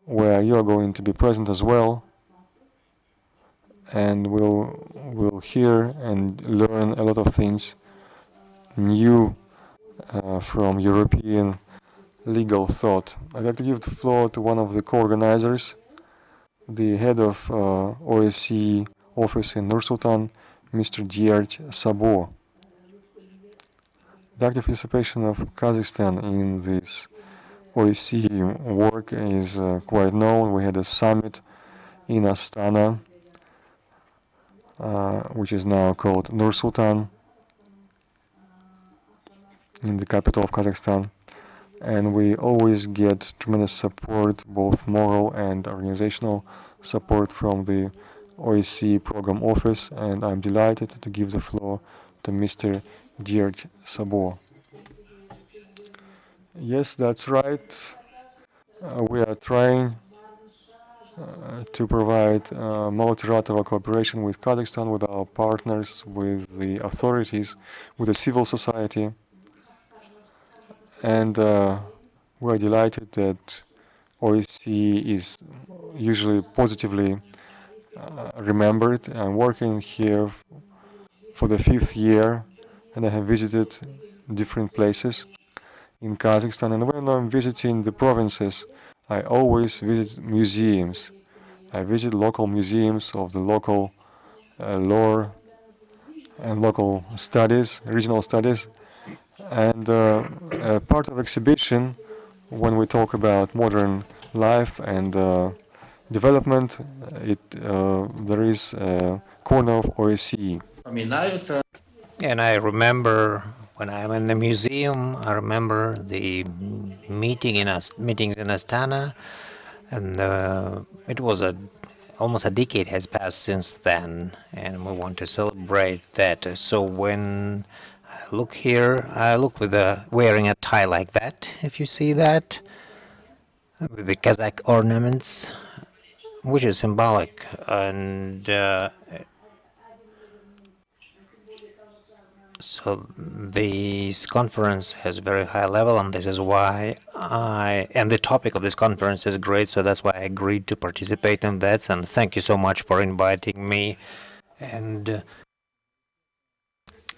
where you are going to be present as well, and we'll hear and learn a lot of things new from European legal thought. I'd like to give the floor to one of the co-organizers, the head of OSCE office in Nur-Sultan, Mr. Djert Sabo. The active participation of Kazakhstan in this OSCE work is quite known. We had a summit in Astana, which is now called Nur-Sultan, in the capital of Kazakhstan. And we always get tremendous support, both moral and organizational support, from the OSCE program office. And I'm delighted to give the floor to Mr. Djert Sabo. Yes, that's right. We are trying to provide multilateral cooperation with Kazakhstan, with our partners, with the authorities, with the civil society. And we're delighted that OSCE is usually positively remembered. I'm working here for the 5th year, and I have visited different places in Kazakhstan. And when I'm visiting the provinces, I always visit museums. I visit local museums of the local lore and local studies, regional studies. And part of exhibition, when we talk about modern life and development, there is a corner of OSCE. And I remember when I'm in the museum, I remember the meetings in Astana, and it was almost a decade has passed since then, and we want to celebrate that. So when I look here, I look with wearing a tie like that, if you see that, with the Kazakh ornaments, which is symbolic, and So this conference has a very high level, and this is why and the topic of this conference is great, so that's why I agreed to participate in that, and thank you so much for inviting me. And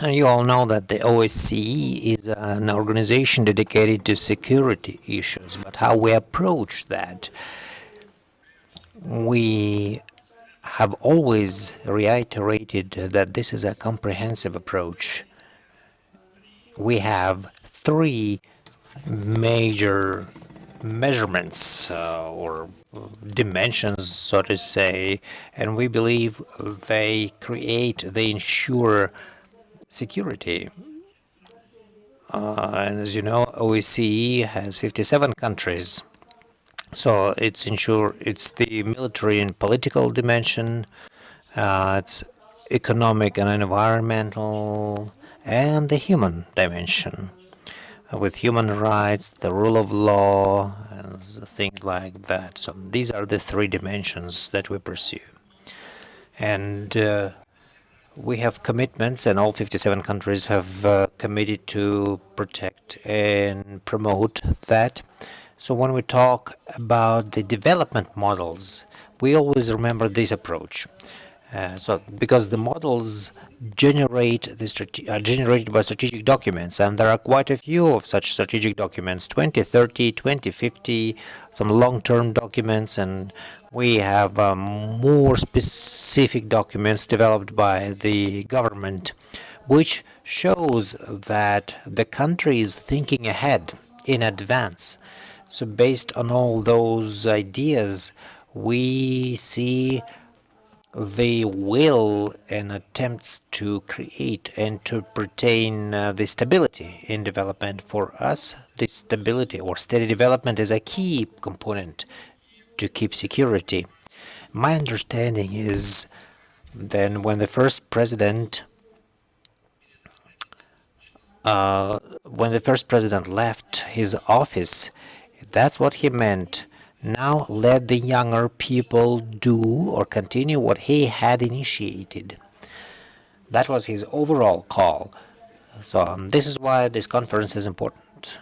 you all know that the OSCE is an organization dedicated to security issues, but how we approach that, we have always reiterated that this is a comprehensive approach. We have three major measurements or dimensions, so to say, and we believe they ensure security. And as you know, OSCE has 57 countries. So it's the military and political dimension, it's economic and environmental, and the human dimension, with human rights, the rule of law, and things like that. So these are the three dimensions that we pursue. And we have commitments, and all 57 countries have committed to protect and promote that. So when we talk about the development models, we always remember this approach. Because the models are generated by strategic documents, and there are quite a few of such strategic documents, 2030, 2050, some long-term documents, and we have more specific documents developed by the government, which shows that the country is thinking ahead, in advance. So based on all those ideas, we see the will and attempts to create and to pertain the stability in development. For us, this stability or steady development is a key component to keep security. My understanding is then when the first president left his office, that's what he meant. Now let the younger people do or continue what he had initiated. That was his overall call. So this is why this conference is important.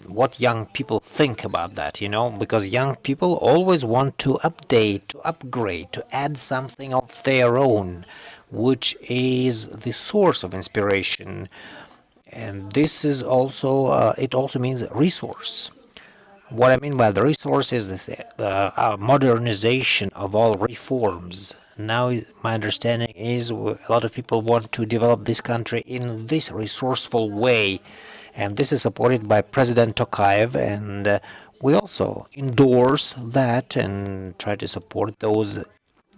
What young people think about that, because young people always want to update, to upgrade, to add something of their own, which is the source of inspiration. And this is also, it also means resource. What I mean by the resource is this modernization of all reforms. Now, my understanding is a lot of people want to develop this country in this resourceful way, and this is supported by President Tokayev, and we also endorse that and try to support those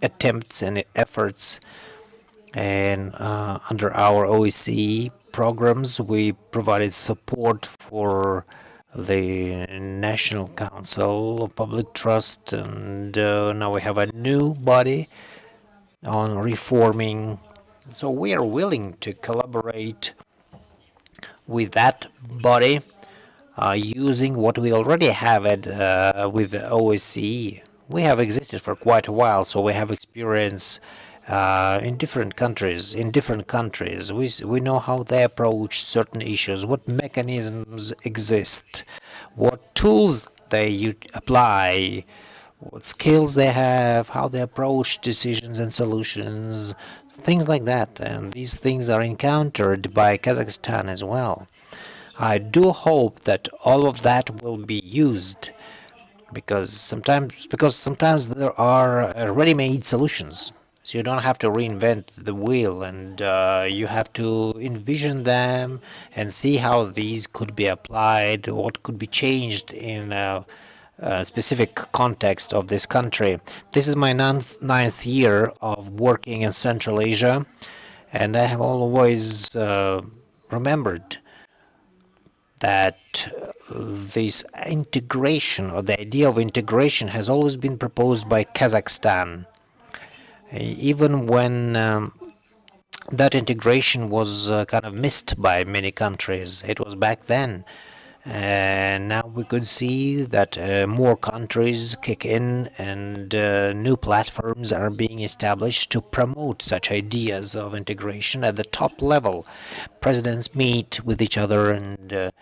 attempts and efforts. And under our OEC programs, we provided support for the National Council of Public Trust, and now we have a new body on reforming. So we are willing to collaborate with that body using what we already have with the OSCE. We have existed for quite a while, so we have experience in different countries. We know how they approach certain issues, what mechanisms exist, what tools they apply, what skills they have, how they approach decisions and solutions, things like that. And these things are encountered by Kazakhstan as well. I do hope that all of that will be used, because sometimes there are ready-made solutions. So you don't have to reinvent the wheel, and you have to envision them and see how these could be applied, what could be changed in a specific context of this country. This is my ninth year of working in Central Asia, and I have always remembered that this integration, or the idea of integration, has always been proposed by Kazakhstan. Even when that integration was kind of missed by many countries, it was back then. And now we could see that more countries kick in, and new platforms are being established to promote such ideas of integration at the top level. Presidents meet with each other, and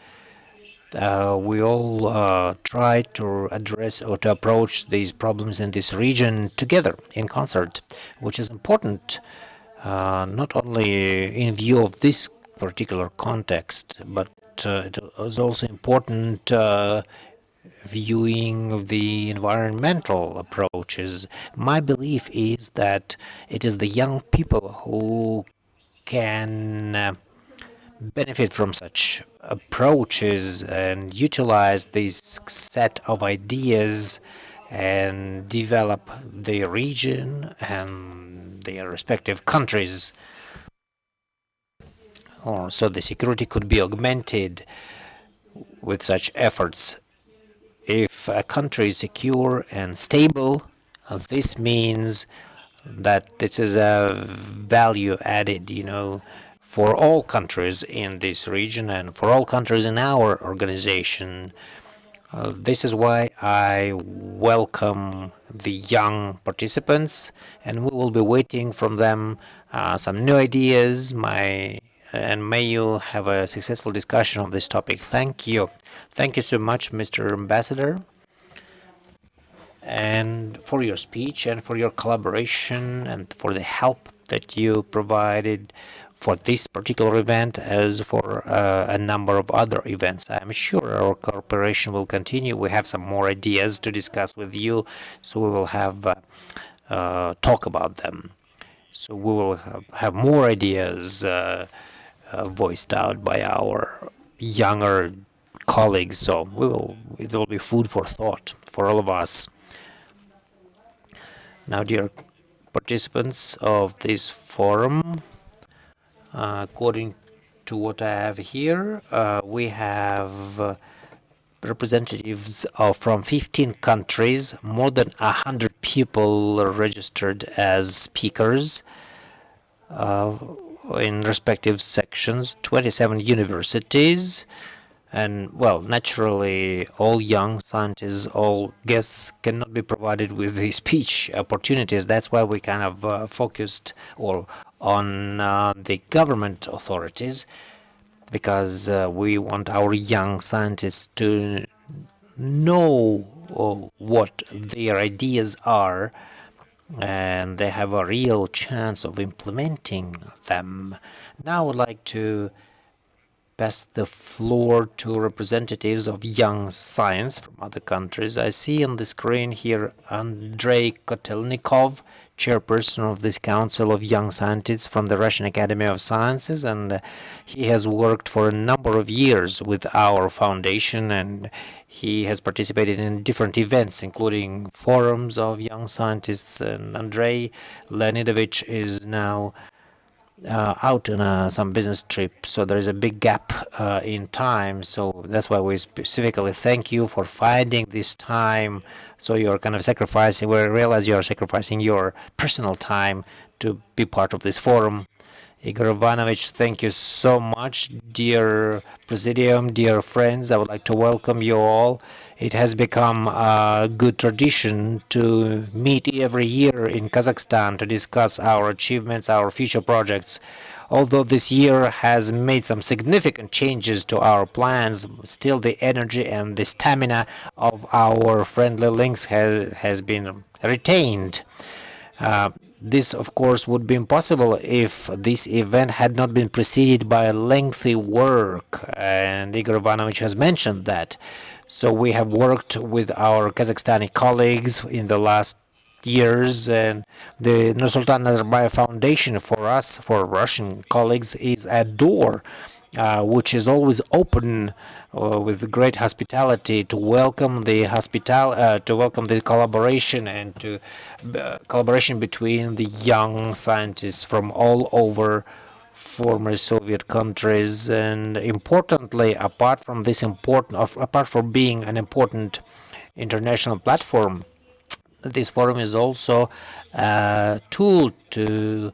we all try to address or to approach these problems in this region together in concert, which is important not only in view of this particular context, but it is also important viewing of the environmental approaches. My belief is that it is the young people who can benefit from such approaches and utilize this set of ideas and develop the region and their respective countries. So the security could be augmented with such efforts. If a country is secure and stable, this means that this is a value added, for all countries in this region and for all countries in our organization. This is why I welcome the young participants, and we will be waiting from them some new ideas. And may you have a successful discussion on this topic. Thank you. Thank you so much, Mr. Ambassador, and for your speech and for your collaboration and for the help that you provided for this particular event as for a number of other events. I'm sure our cooperation will continue. We have some more ideas to discuss with you, so we will have talk about them. So we will have more ideas voiced out by our younger colleagues. So it will be food for thought for all of us. Now, dear participants of this forum, according to what I have here, we have representatives from 15 countries, more than 100 people registered as speakers in respective sections, 27 universities, and, well, naturally, all young scientists, all guests cannot be provided with the speech opportunities. That's why we kind of focused on the government authorities, because we want our young scientists to know what their ideas are, and they have a real chance of implementing them. Now I would like to pass the floor to representatives of young science from other countries. I see on the screen here Andrei Kotelnikov, chairperson of this Council of Young Scientists from the Russian Academy of Sciences, and he has worked for a number of years with our foundation, and he has participated in different events, including forums of young scientists. And Andrei Leonidovich is now out on some business trip, so there is a big gap in time. So that's why we specifically thank you for finding this time. So you're kind of sacrificing, we realize you're sacrificing your personal time to be part of this forum. Igor Ivanovich, thank you so much. Dear Presidium, dear friends, I would like to welcome you all. It has become a good tradition to meet every year in Kazakhstan to discuss our achievements, our future projects. Although this year has made some significant changes to our plans, still the energy and the stamina of our friendly links has been retained. This, of course, would be impossible if this event had not been preceded by lengthy work, and Igor Ivanovich has mentioned that. So we have worked with our Kazakhstani colleagues in the last years, and the Nursultan Nazarbayev Foundation for us, for Russian colleagues, is a door which is always open with great hospitality to welcome the collaboration and to collaboration between the young scientists from all over former Soviet countries. And importantly, apart from being an important international platform, this forum is also a tool to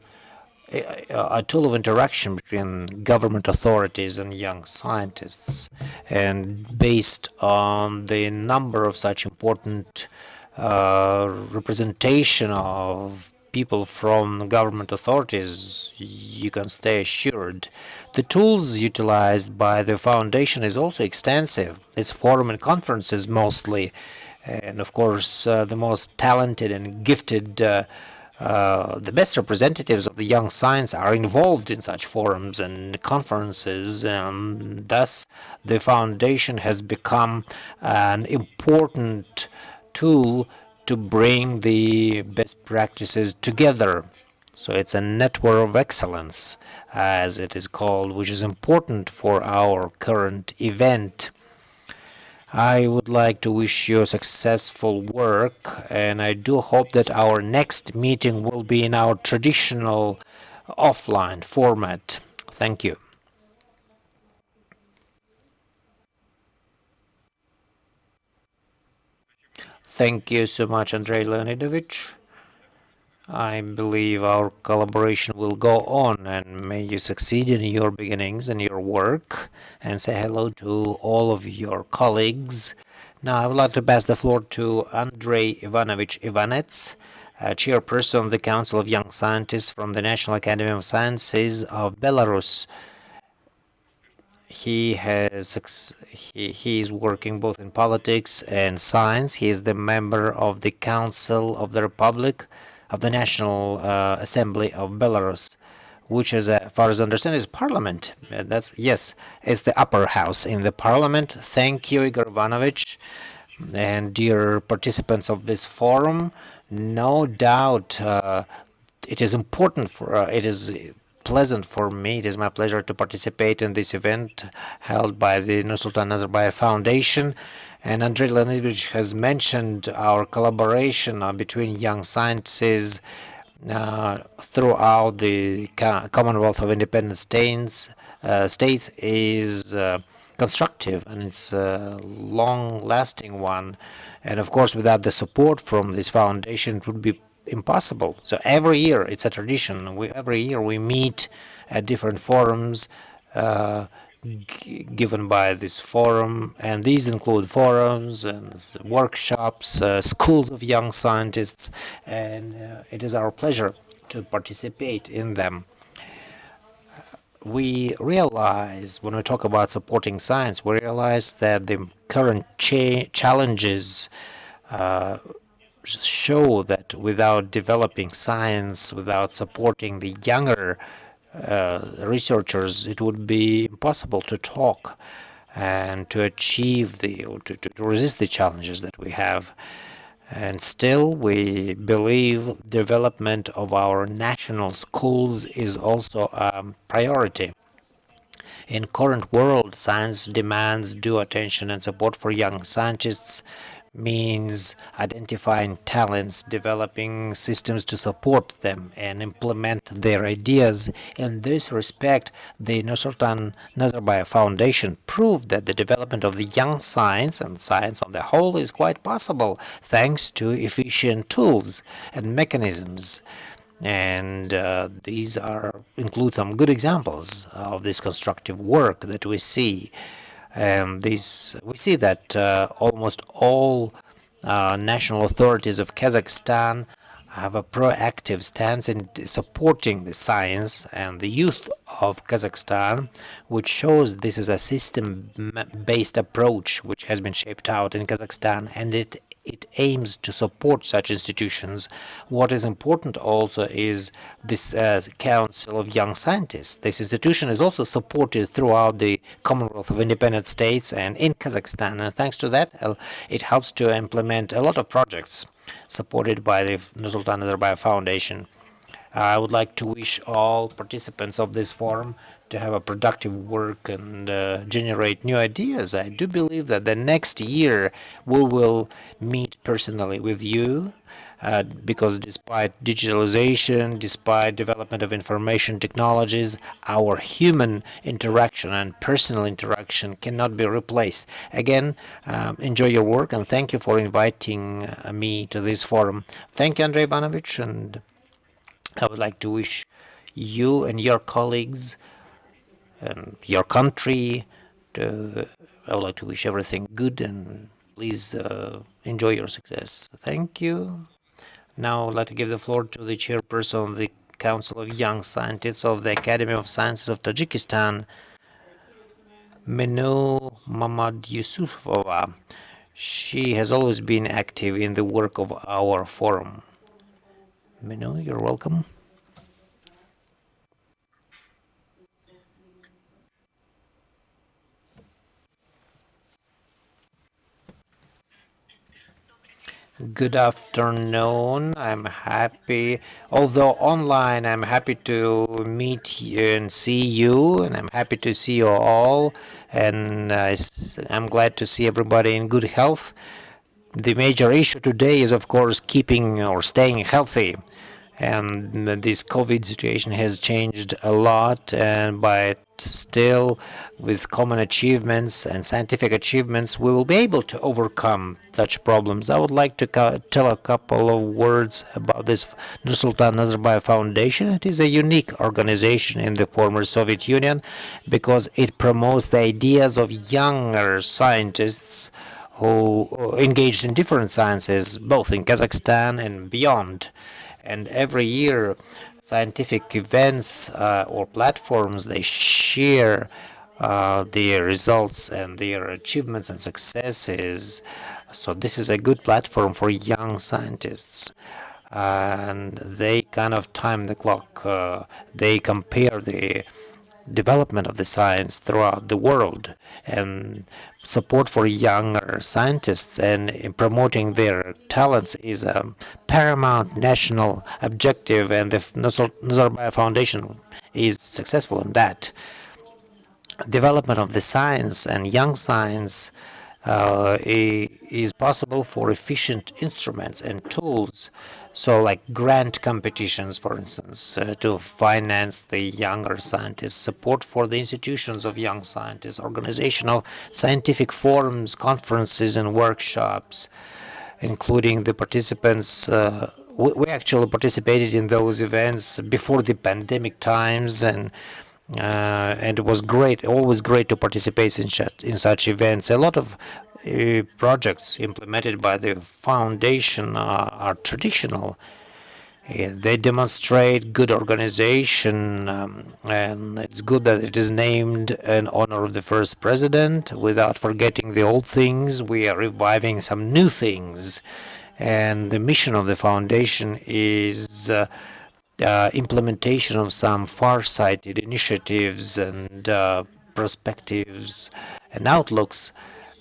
a tool of interaction between government authorities and young scientists. And based on the number of such important representation of people from government authorities, you can stay assured. The tools utilized by the foundation is also extensive. It's forum and conferences mostly, and of course the most talented and gifted, the best representatives of the young science are involved in such forums and conferences, and thus the foundation has become an important tool to bring the best practices together. So it's a network of excellence, as it is called, which is important for our current event. I would like to wish you successful work, and I do hope that our next meeting will be in our traditional offline format. Thank you. Thank you so much, Andrei Leonidovich. I believe our collaboration will go on, and may you succeed in your beginnings and your work, and say hello to all of your colleagues. Now I would like to pass the floor to Andrei Ivanovich Ivanets, chairperson of the Council of Young Scientists from the National Academy of Sciences of Belarus. He is working both in politics and science. He is the member of the Council of the Republic of the National Assembly of Belarus, which, as far as I understand, is parliament. Yes, it's the upper house in the parliament. Thank you, Igor Ivanovich, and dear participants of this forum. No doubt, it is important for it is pleasant for me. It is my pleasure to participate in this event held by the Nursultan Nazarbayev Foundation. And Andrei Leonidovich has mentioned our collaboration between young sciences throughout the Commonwealth of Independent States is constructive, and it's a long-lasting one. And of course, without the support from this foundation, it would be impossible. So every year, it's a tradition. Every year we meet at different forums given by this forum, and these include forums and workshops, schools of young scientists, and it is our pleasure to participate in them. We realize, when we talk about supporting science, we realize that the current challenges show that without developing science, without supporting the younger researchers, it would be impossible to talk and to achieve to resist the challenges that we have. And still, we believe development of our national schools is also a priority. In current world, science demands due attention and support for young scientists, means identifying talents, developing systems to support them and implement their ideas. In this respect, the Nursultan Nazarbayev Foundation proved that the development of the young science and science on the whole is quite possible thanks to efficient tools and mechanisms. And these include some good examples of this constructive work that we see. We see that almost all national authorities of Kazakhstan have a proactive stance in supporting the science and the youth of Kazakhstan, which shows this is a system-based approach which has been shaped out in Kazakhstan, and it aims to support such institutions. What is important also is this Council of Young Scientists. This institution is also supported throughout the Commonwealth of Independent States and in Kazakhstan, and thanks to that, it helps to implement a lot of projects supported by the Nursultan Nazarbayev Foundation. I would like to wish all participants of this forum to have a productive work and generate new ideas. I do believe that the next year we will meet personally with you because despite digitalization, despite development of information technologies, our human interaction and personal interaction cannot be replaced. Again, enjoy your work, and thank you for inviting me to this forum. Thank you, Andrei Ivanovich, and I would like to wish you and your colleagues and your country. I would like to wish everything good, and please enjoy your success. Thank you. Now I'd like to give the floor to the chairperson of the Council of Young Scientists of the Academy of Sciences of Tajikistan, Menu Mamad Yusufova. She has always been active in the work of our forum. Menu, you're welcome. Good afternoon. I'm happy, although online, I'm happy to meet you and see you, and I'm happy to see you all, and I'm glad to see everybody in good health. The major issue today is, of course, keeping or staying healthy. And this COVID situation has changed a lot, but still, with common achievements and scientific achievements, we will be able to overcome such problems. I would like to tell a couple of words about this Nursultan Nazarbayev Foundation. It is a unique organization in the former Soviet Union because it promotes the ideas of younger scientists who engaged in different sciences, both in Kazakhstan and beyond. And every year, scientific events or platforms, they share their results and their achievements and successes. So this is a good platform for young scientists. And they kind of time the clock. They compare the development of the science throughout the world, and support for younger scientists and in promoting their talents is a paramount national objective, and the Nazarbayev Foundation is successful in that. Development of the science and young science is possible for efficient instruments and tools. So like grant competitions, for instance, to finance the younger scientists, support for the institutions of young scientists, organization of scientific forums, conferences, and workshops, including the participants. We actually participated in those events before the pandemic times, and it was great, always great to participate in such events. A lot of projects implemented by the foundation are traditional. They demonstrate good organization, and it's good that it is named in honor of the first president. Without forgetting the old things, we are reviving some new things. And the mission of the foundation is implementation of some far-sighted initiatives and perspectives and outlooks.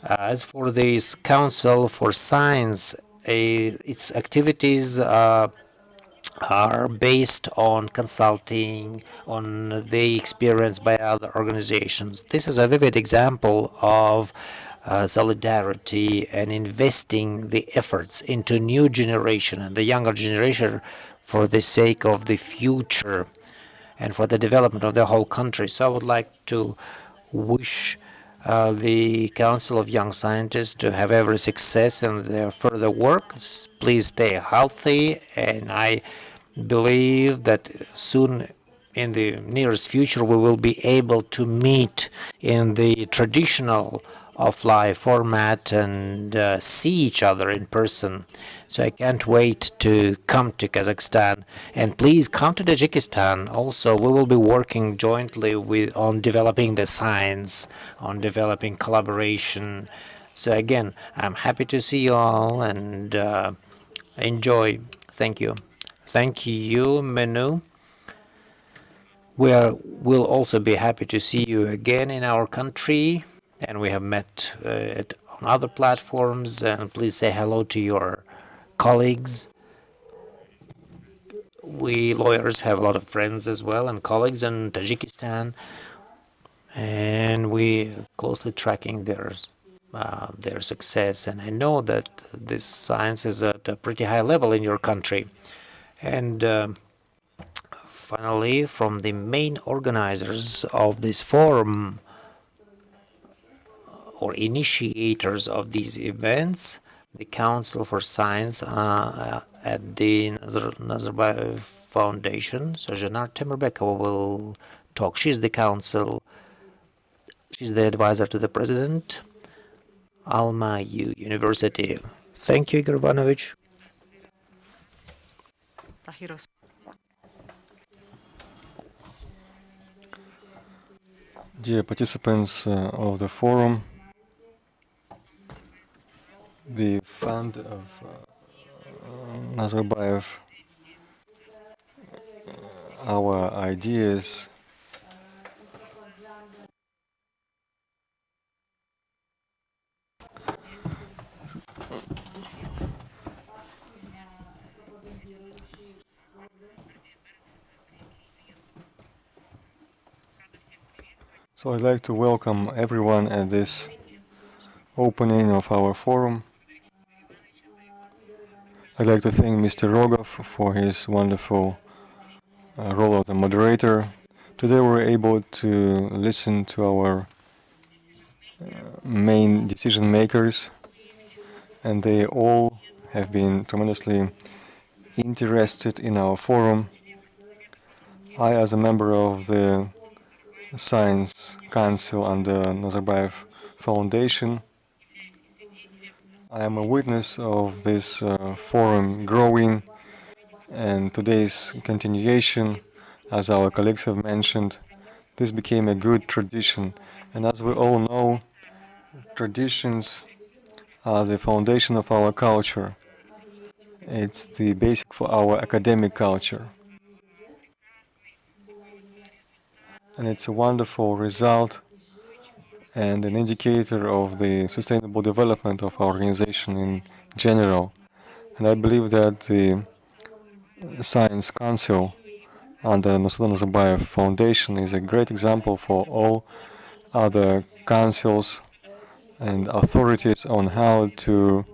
As for this Council for Science, its activities are based on consulting, on the experience by other organizations. This is a vivid example of solidarity and investing the efforts into new generation and the younger generation for the sake of the future and for the development of the whole country. So I would like to wish the Council of Young Scientists to have every success in their further work. Please stay healthy, and I believe that soon, in the nearest future, we will be able to meet in the traditional offline format and see each other in person. So I can't wait to come to Kazakhstan, and please come to Tajikistan. Also, we will be working jointly on developing the science, on developing collaboration. So again, I'm happy to see you all, and enjoy. Thank you. Thank you, Menu. We'll also be happy to see you again in our country, and we have met on other platforms. And please say hello to your colleagues. We lawyers have a lot of friends as well and colleagues in Tajikistan, and we closely tracking their success. And I know that this science is at a pretty high level in your country. And finally, from the main organizers of this forum or initiators of these events, the Council for Science at the Nazarbayev Foundation. So Janar Temirbekova will talk. She's the council, she's the advisor to the president, Alma-U University. Thank you, Igor Ivanovich. Dear participants of the forum, the fund of Nazarbayev, our ideas So I'd like to welcome everyone at this opening of our forum. I'd like to thank Mr. Rogov for his wonderful role of the moderator. Today we're able to listen to our main decision makers, and they all have been tremendously interested in our forum. I, as a member of the Science Council under Nazarbayev Foundation, I am a witness of this forum growing, and today's continuation, as our colleagues have mentioned, this became a good tradition. And as we all know, traditions are the foundation of our culture. It's the basic for our academic culture. And it's a wonderful result and an indicator of the sustainable development of our organization in general. And I believe that the Science Council under Nazarbayev Foundation is a great example for all other councils and authorities on how to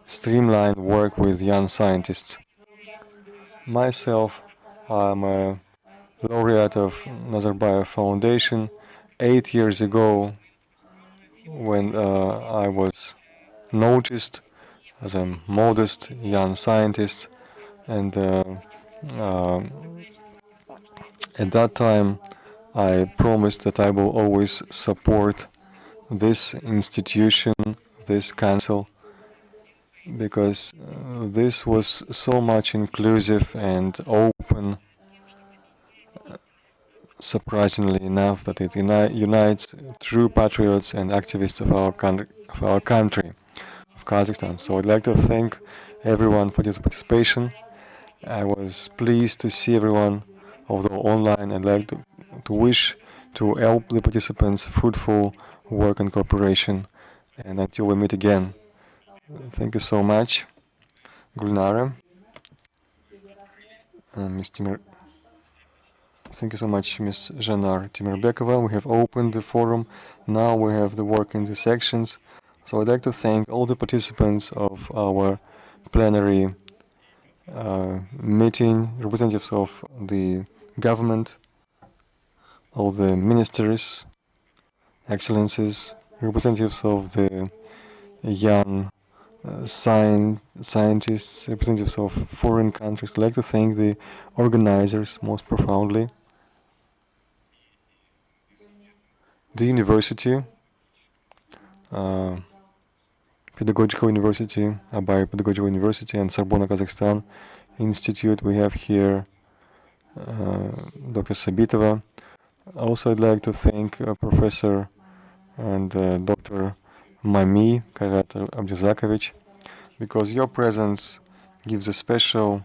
streamline work with young scientists. Myself, I'm a laureate of Nazarbayev Foundation. 8 years ago, when I was noticed as a modest young scientist, and at that time I promised that I will always support this institution, this council, because this was so much inclusive and open, surprisingly enough, that it unites true patriots and activists of our country, of Kazakhstan. So I'd like to thank everyone for this participation. I was pleased to see everyone, although online. I'd like to wish to help the participants fruitful work and cooperation. And until we meet again, thank you so much, Gulnara, Ms. Timur. Thank you so much, Ms. Janar Temirbekova. We have opened the forum. Now we have the work in the sections. So I'd like to thank all the participants of our plenary meeting, representatives of the government, all the ministers, excellencies, representatives of the young scientists, representatives of foreign countries. I'd like to thank the organizers most profoundly. The university, Pedagogical University, Abay Pedagogical University, and Sorbonne Kazakhstan Institute. We have here Dr. Sabitova. Also, I'd like to thank Professor and Dr. Mami Kairat Abduzakovich, because your presence gives a special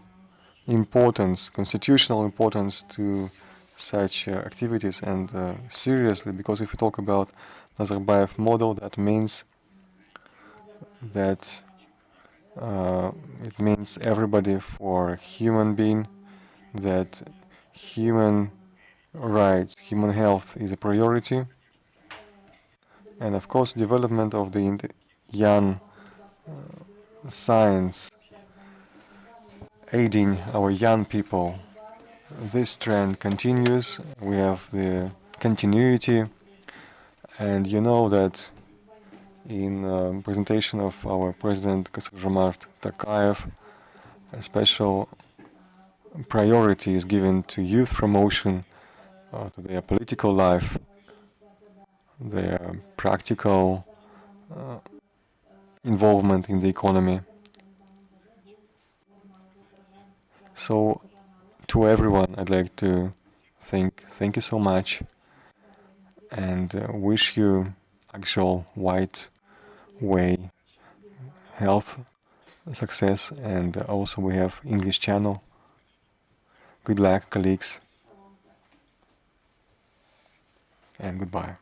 importance, constitutional importance to such activities, and seriously, because if you talk about Nazarbayev model, that means that it means everybody for human being, that human rights, human health is a priority, and of course development of the young science, aiding our young people. This trend continues. We have the continuity, and you know that in presentation of our President Kazakhstan Tokayev, a special priority is given to youth promotion, to their political life, their practical involvement in the economy. So, to everyone, I'd like to thank you so much, and wish you actual white way health, success, and also we have English channel. Good luck, colleagues, and goodbye.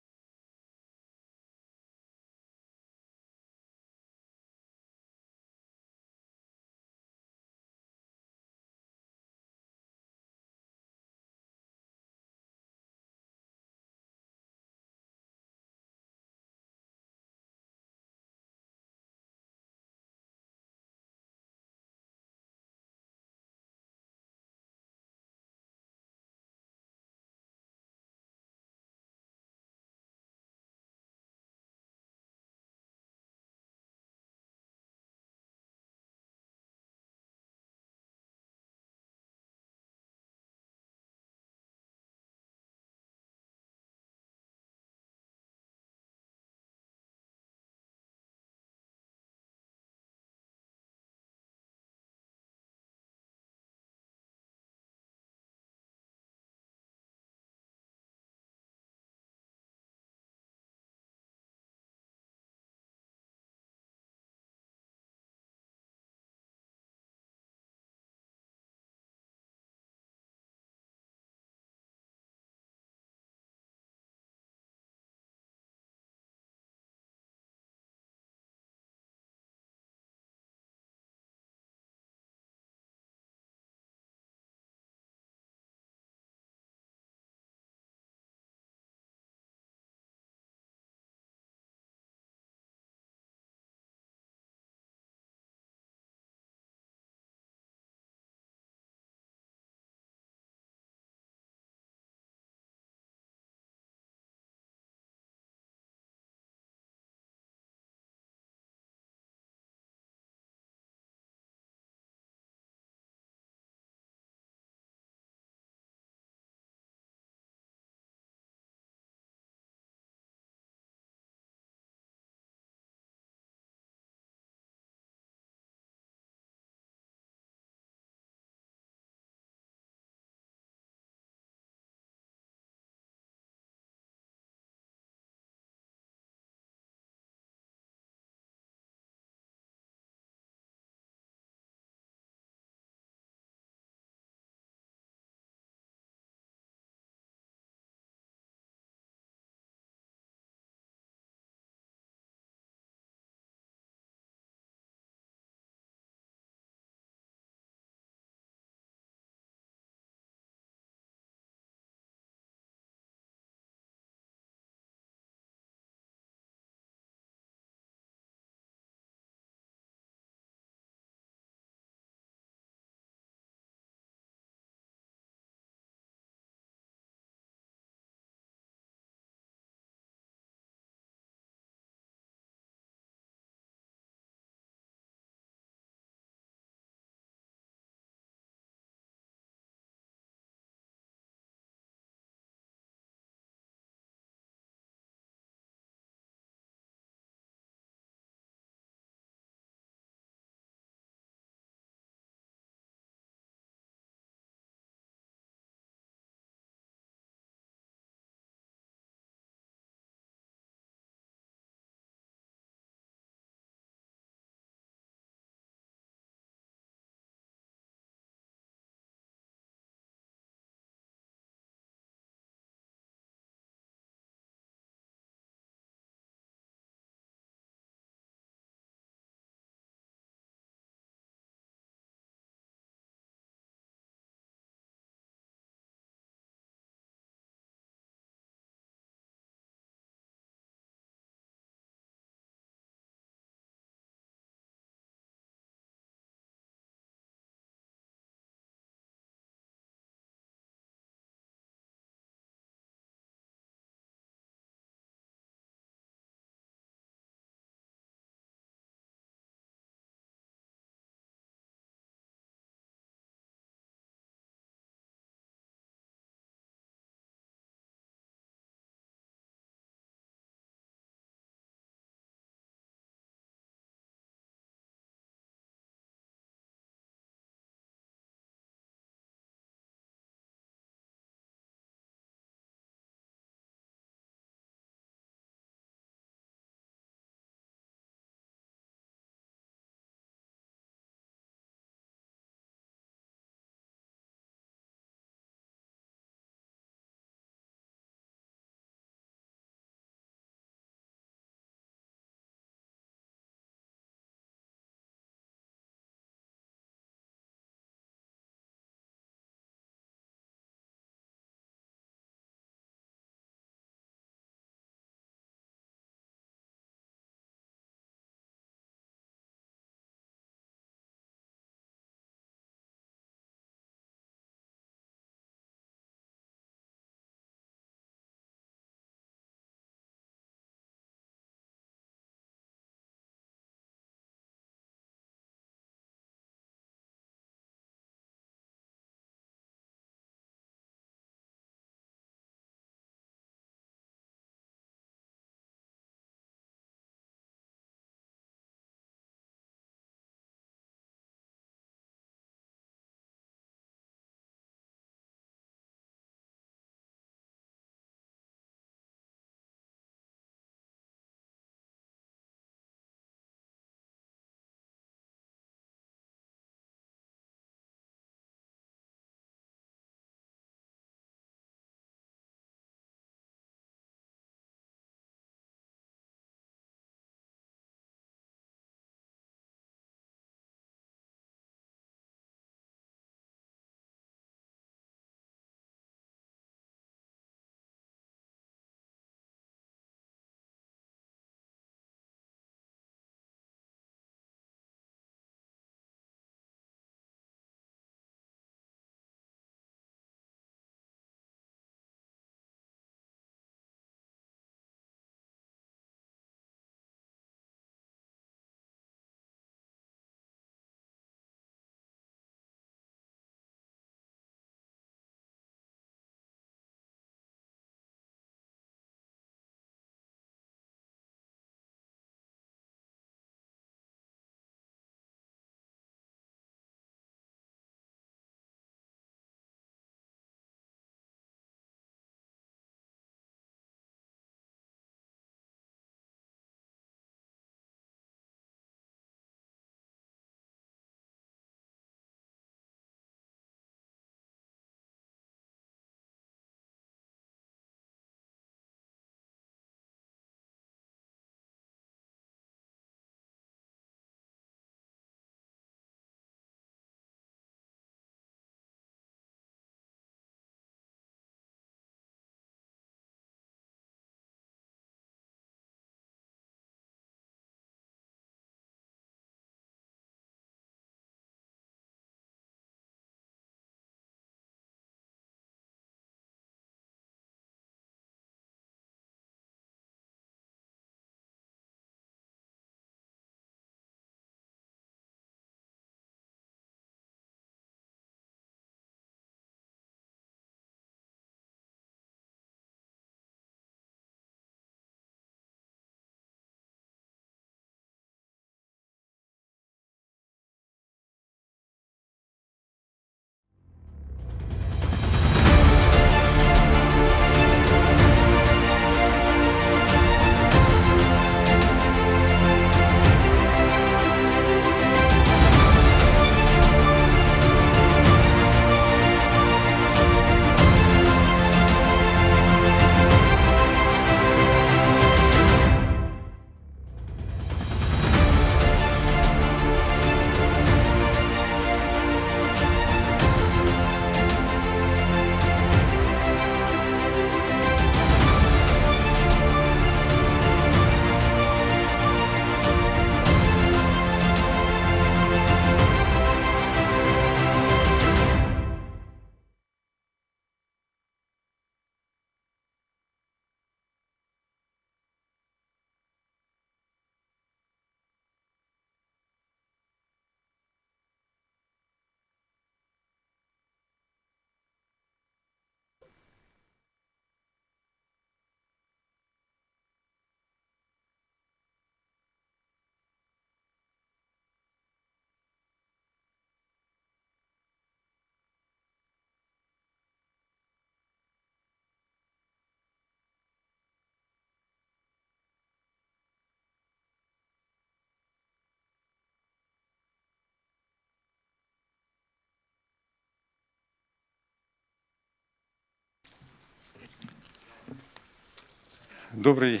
Добрый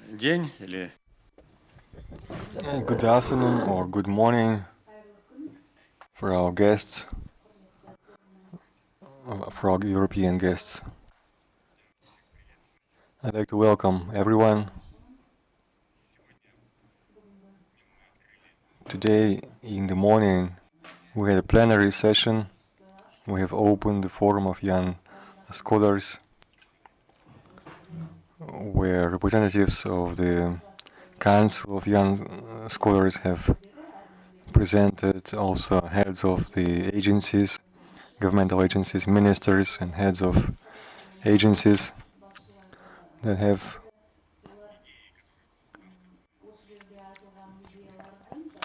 день или Good afternoon or good morning for our guests, for our European guests. I'd like to welcome everyone. Today in the morning we had a plenary session. We have opened the forum of young scholars where representatives of the Council of Young Scholars have presented, also heads of the agencies, governmental agencies, ministers and heads of agencies that have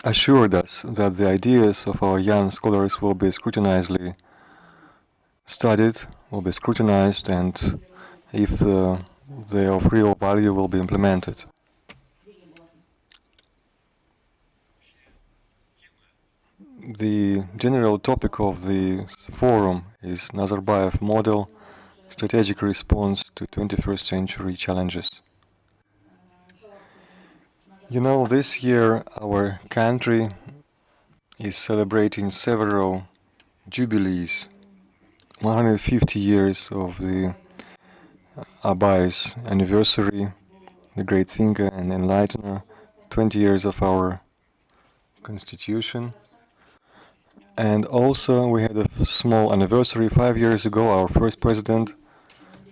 assured us that the ideas of our young scholars will be scrutinizedly studied, will be scrutinized, and if they are of real value, will be implemented. The general topic of the forum is Nazarbayev model, strategic response to 21st century challenges. You know, this year our country is celebrating several jubilees, 150 years of the Elbasy anniversary, the great thinker and enlightener, 20 years of our constitution. And also we had a small anniversary 5 years ago, our first president,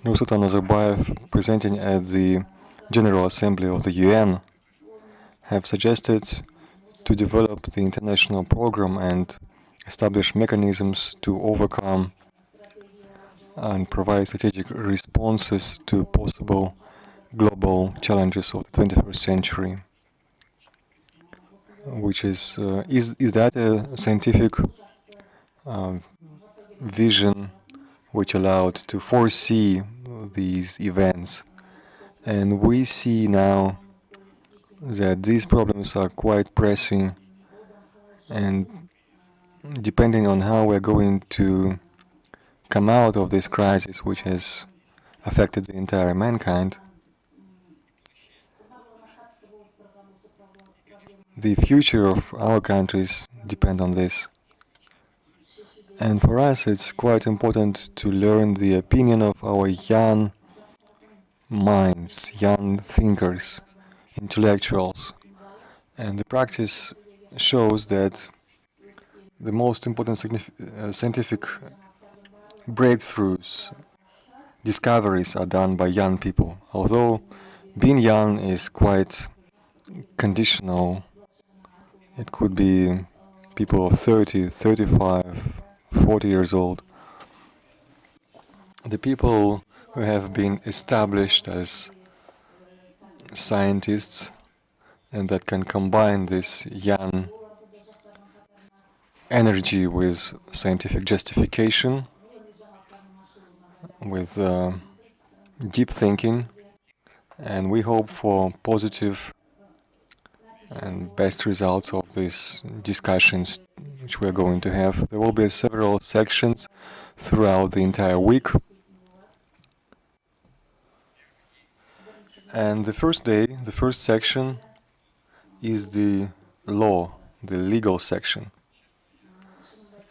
Nursultan Nazarbayev, presenting at the General Assembly of the UN, have suggested to develop the international program and establish mechanisms to overcome and provide strategic responses to possible global challenges of the 21st century. Which is that a scientific vision which allowed to foresee these events? And we see now that these problems are quite pressing, and depending on how we're going to come out of this crisis which has affected the entire mankind, the future of our countries depend on this. And for us it's quite important to learn the opinion of our young minds, young thinkers, intellectuals. And the practice shows that the most important scientific breakthroughs, discoveries are done by young people. Although being young is quite conditional. It could be people of 30, 35, 40 years old. The people who have been established as scientists and that can combine this young energy with scientific justification, with deep thinking, and we hope for positive and best results of these discussions which we are going to have. There will be several sections throughout the entire week. And the first day, the first section is the law, the legal section.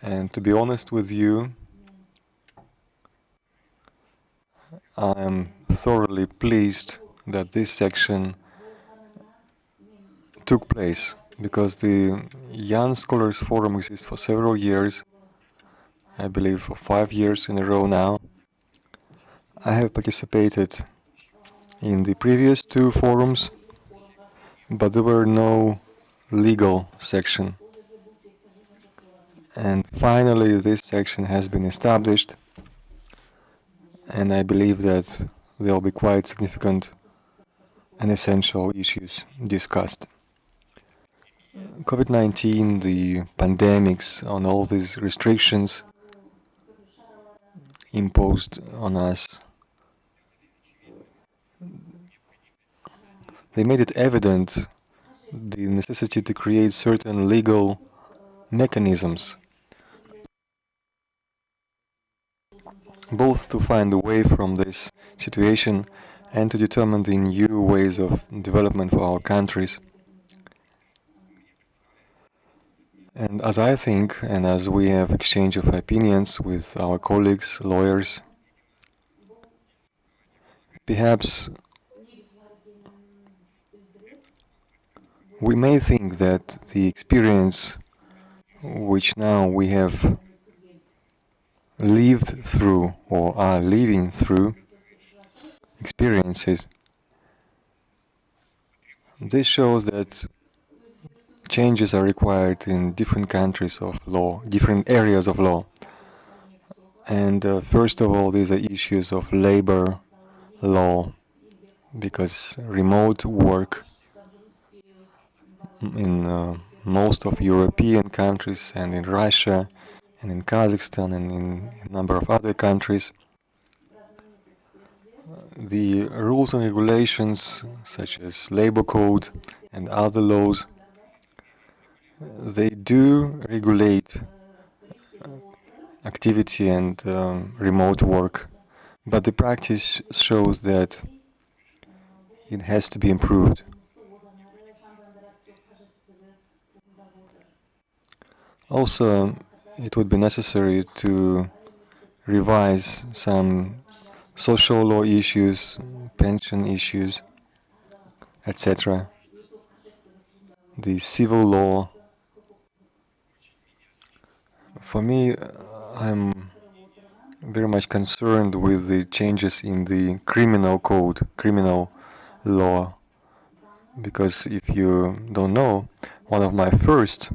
And to be honest with you, I am thoroughly pleased that this section took place, because the Young Scholars Forum exists for several years, I believe for 5 years in a row now. I have participated in the previous 2 forums, but there were no legal section. And finally this section has been established, and I believe that there will be quite significant and essential issues discussed. COVID-19, the pandemics, and all these restrictions imposed on us, they made it evident the necessity to create certain legal mechanisms, both to find a way from this situation and to determine the new ways of development for our countries. And as I think, and as we have exchange of opinions with our colleagues, lawyers, perhaps we may think that the experience which now we have lived through or are living through experiences, this shows that changes are required in different countries of law, different areas of law. And first of all, these are issues of labor law, because remote work in most of European countries and in Russia and in Kazakhstan and in a number of other countries, the rules and regulations such as labor code and other laws, they do regulate activity and remote work, but the practice shows that it has to be improved. Also, it would be necessary to revise some social law issues, pension issues, etc. The civil law. For me, I'm very much concerned with the changes in the criminal code, criminal law, because if you don't know, one of my first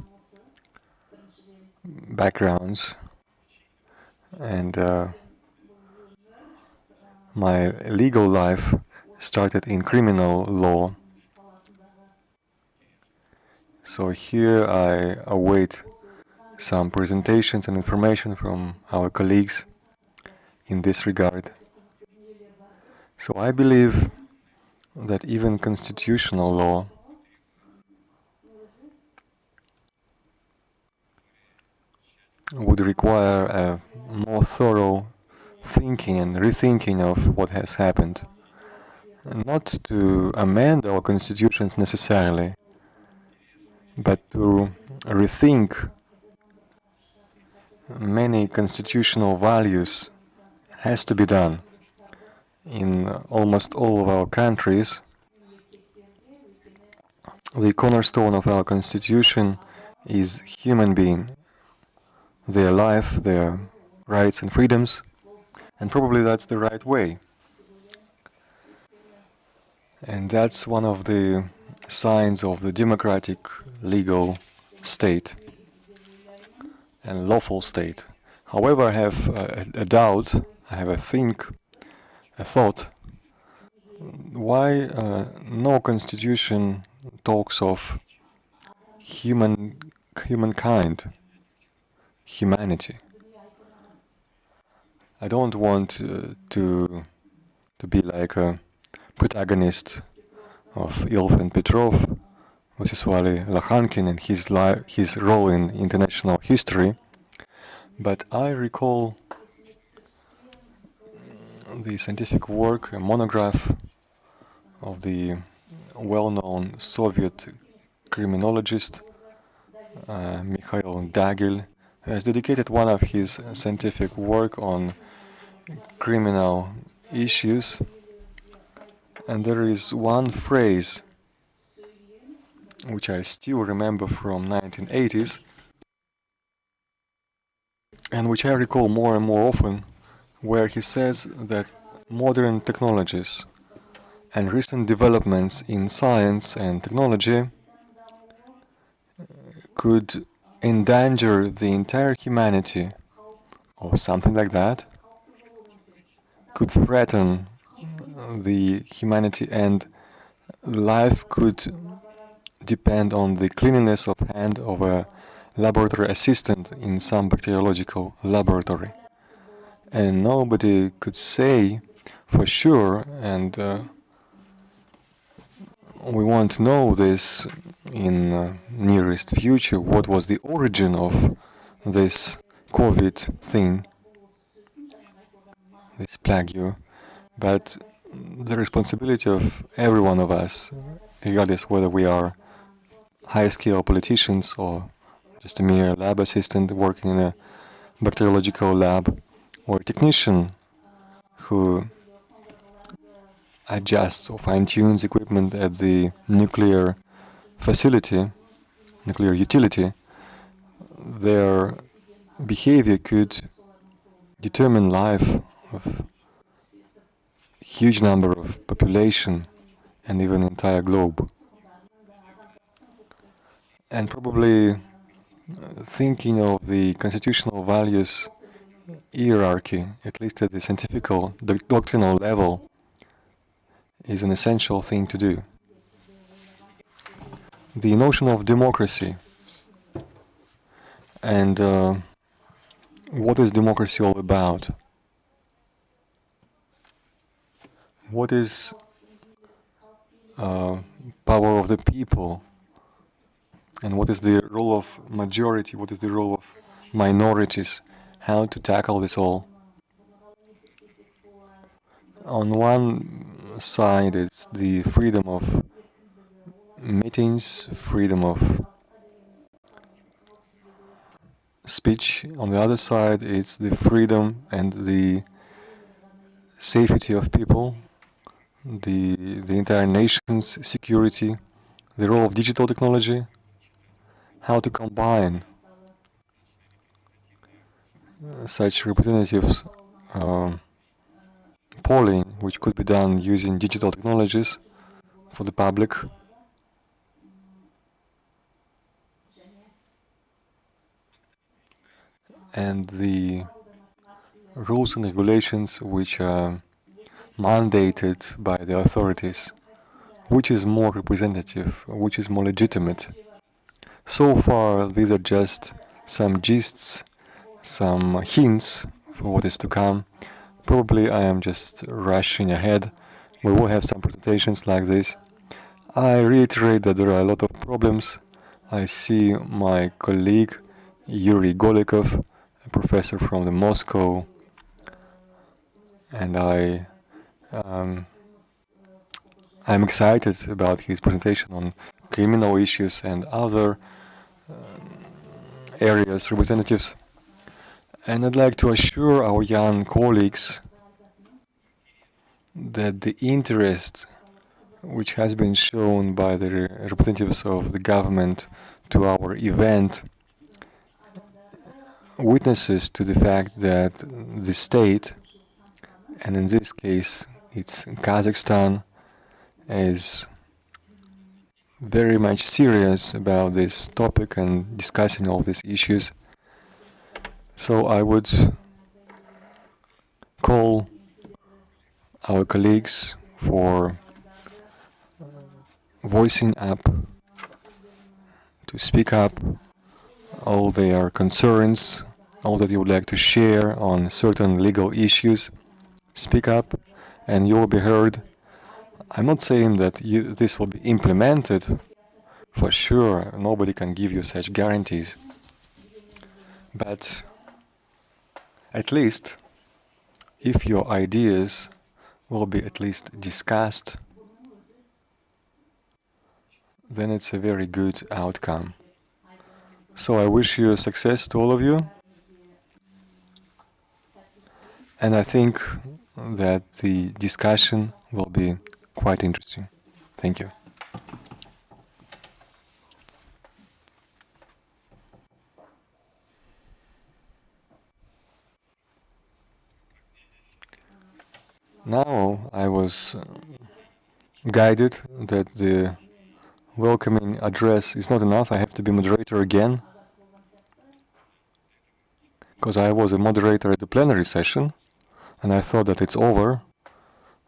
backgrounds and my legal life started in criminal law. So here I await some presentations and information from our colleagues in this regard. So I believe that even constitutional law would require a more thorough thinking and rethinking of what has happened. Not to amend our constitutions necessarily, but to rethink many constitutional values has to be done. In almost all of our countries, the cornerstone of our constitution is human being, their life, their rights and freedoms, and probably that's the right way. And that's one of the signs of the democratic legal state and lawful state. However, I have a doubt, I have a thought, why no constitution talks of humankind, humanity. I don't want to be like a protagonist of Ilf and Petrov, Vasiswali Lakhankin, and his role in international history, but I recall the scientific work, a monograph of the well-known Soviet criminologist Mikhail Dagil, who has dedicated one of his scientific work on criminal issues. And there is one phrase which I still remember from 1980s and which I recall more and more often, where he says that modern technologies and recent developments in science and technology could endanger the entire humanity or something like that, could threaten the humanity, and life could depend on the cleanliness of hand of a laboratory assistant in some bacteriological laboratory. And nobody could say for sure, and we won't know this in nearest future, what was the origin of this COVID thing, this plague. But the responsibility of every one of us, regardless whether we are high-scale politicians or just a mere lab assistant working in a bacteriological lab, or a technician who adjusts or fine-tunes equipment at the nuclear facility, nuclear utility. Their behavior could determine life of a huge number of population and even entire globe. And probably thinking of the constitutional values hierarchy, at least at the scientific doctrinal level, is an essential thing to do. The notion of democracy and what is democracy all about? What is power of the people? And what is the role of majority? What is the role of minorities? How to tackle this all? On one side, it's the freedom of meetings, freedom of speech. On the other side, it's the freedom and the safety of people, the entire nation's security, the role of digital technology, how to combine such representatives polling, which could be done using digital technologies for the public. And the rules and regulations which are mandated by the authorities, which is more representative, which is more legitimate. So far, these are just some gists, some hints for what is to come. Probably I am just rushing ahead. We will have some presentations like this. I reiterate that there are a lot of problems. I see my colleague Yuri Golikov, a professor from the Moscow, and I'm excited about his presentation on criminal issues and other areas, representatives. And I'd like to assure our young colleagues that the interest which has been shown by the representatives of the government to our event witnesses to the fact that the state, and in this case it's Kazakhstan, is very much serious about this topic and discussing all these issues. So I would call our colleagues for voicing up, to speak up all their concerns, all that you would like to share on certain legal issues. Speak up and you will be heard. I'm not saying that this will be implemented. For sure, nobody can give you such guarantees. But at least, if your ideas will be at least discussed, then it's a very good outcome. So I wish you success to all of you. And I think that the discussion will be quite interesting. Thank you. Now I was guided that the welcoming address is not enough. I have to be moderator again, because I was a moderator at the plenary session and I thought that it's over.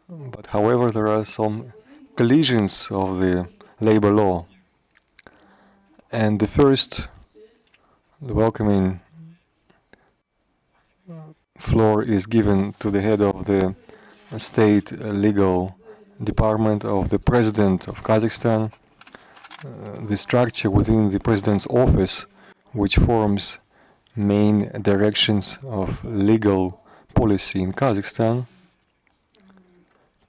But however, there are some collisions of the labor law. And the welcoming floor is given to the head of the state legal department of the president of Kazakhstan. The structure within the president's office, which forms main directions of legal policy in Kazakhstan,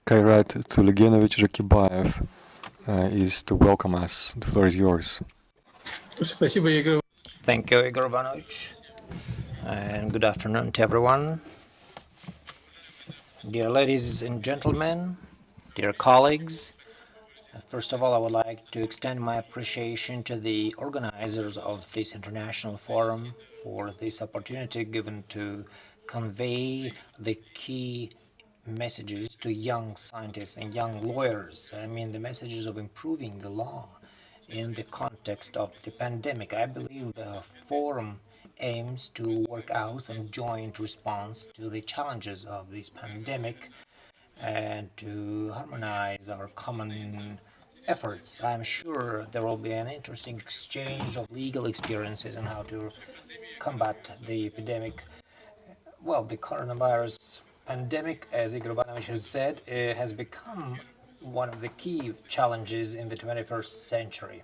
Kairat Tulegenovich Rakibaev is to welcome us. The floor is yours. Thank you, Igor Ivanovich, and good afternoon to everyone. Dear ladies and gentlemen, dear colleagues, first of all, I would like to extend my appreciation to the organizers of this international forum for this opportunity given to convey the key messages to young scientists and young lawyers. I mean, the messages of improving the law in the context of the pandemic. I believe the forum aims to work out some joint response to the challenges of this pandemic and to harmonize our common efforts. I'm sure there will be an interesting exchange of legal experiences on how to combat the epidemic. Well, the coronavirus pandemic, as Igor Ivanovich has said, has become one of the key challenges in the 21st century.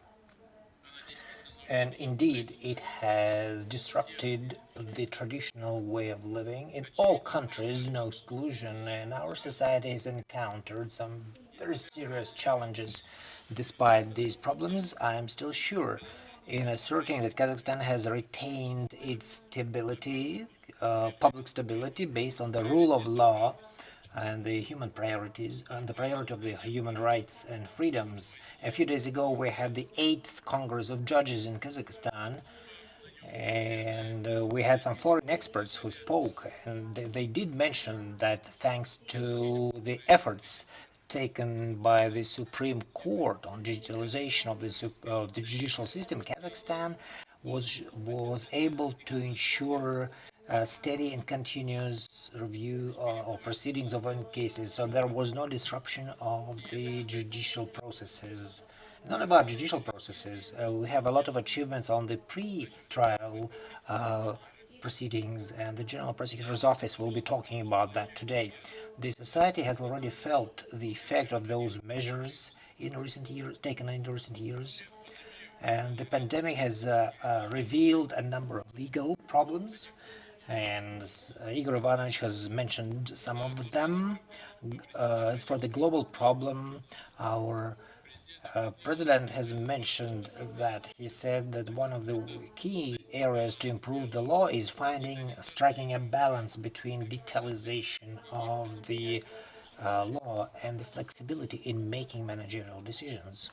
And indeed, it has disrupted the traditional way of living in all countries, no exclusion, and our society has encountered some very serious challenges. Despite these problems, I am still sure in asserting that Kazakhstan has retained its stability, public stability based on the rule of law and the human priorities and the priority of the human rights and freedoms. A few days ago, we had the 8th Congress of Judges in Kazakhstan, and we had some foreign experts who spoke, and they did mention that thanks to the efforts taken by the Supreme Court on digitalization of the judicial system, Kazakhstan was able to ensure steady and continuous review or proceedings of any cases, so there was no disruption of the judicial processes. Not about judicial processes, we have a lot of achievements on the pre-trial proceedings, and the General Prosecutor's Office will be talking about that today. The society has already felt the effect of those measures in recent years, taken in recent years, and the pandemic has revealed a number of legal problems, and Igor Ivanovich has mentioned some of them. As for the global problem, our President has mentioned that he said that one of the key areas to improve the law is striking a balance between detailization of the law and the flexibility in making managerial decisions.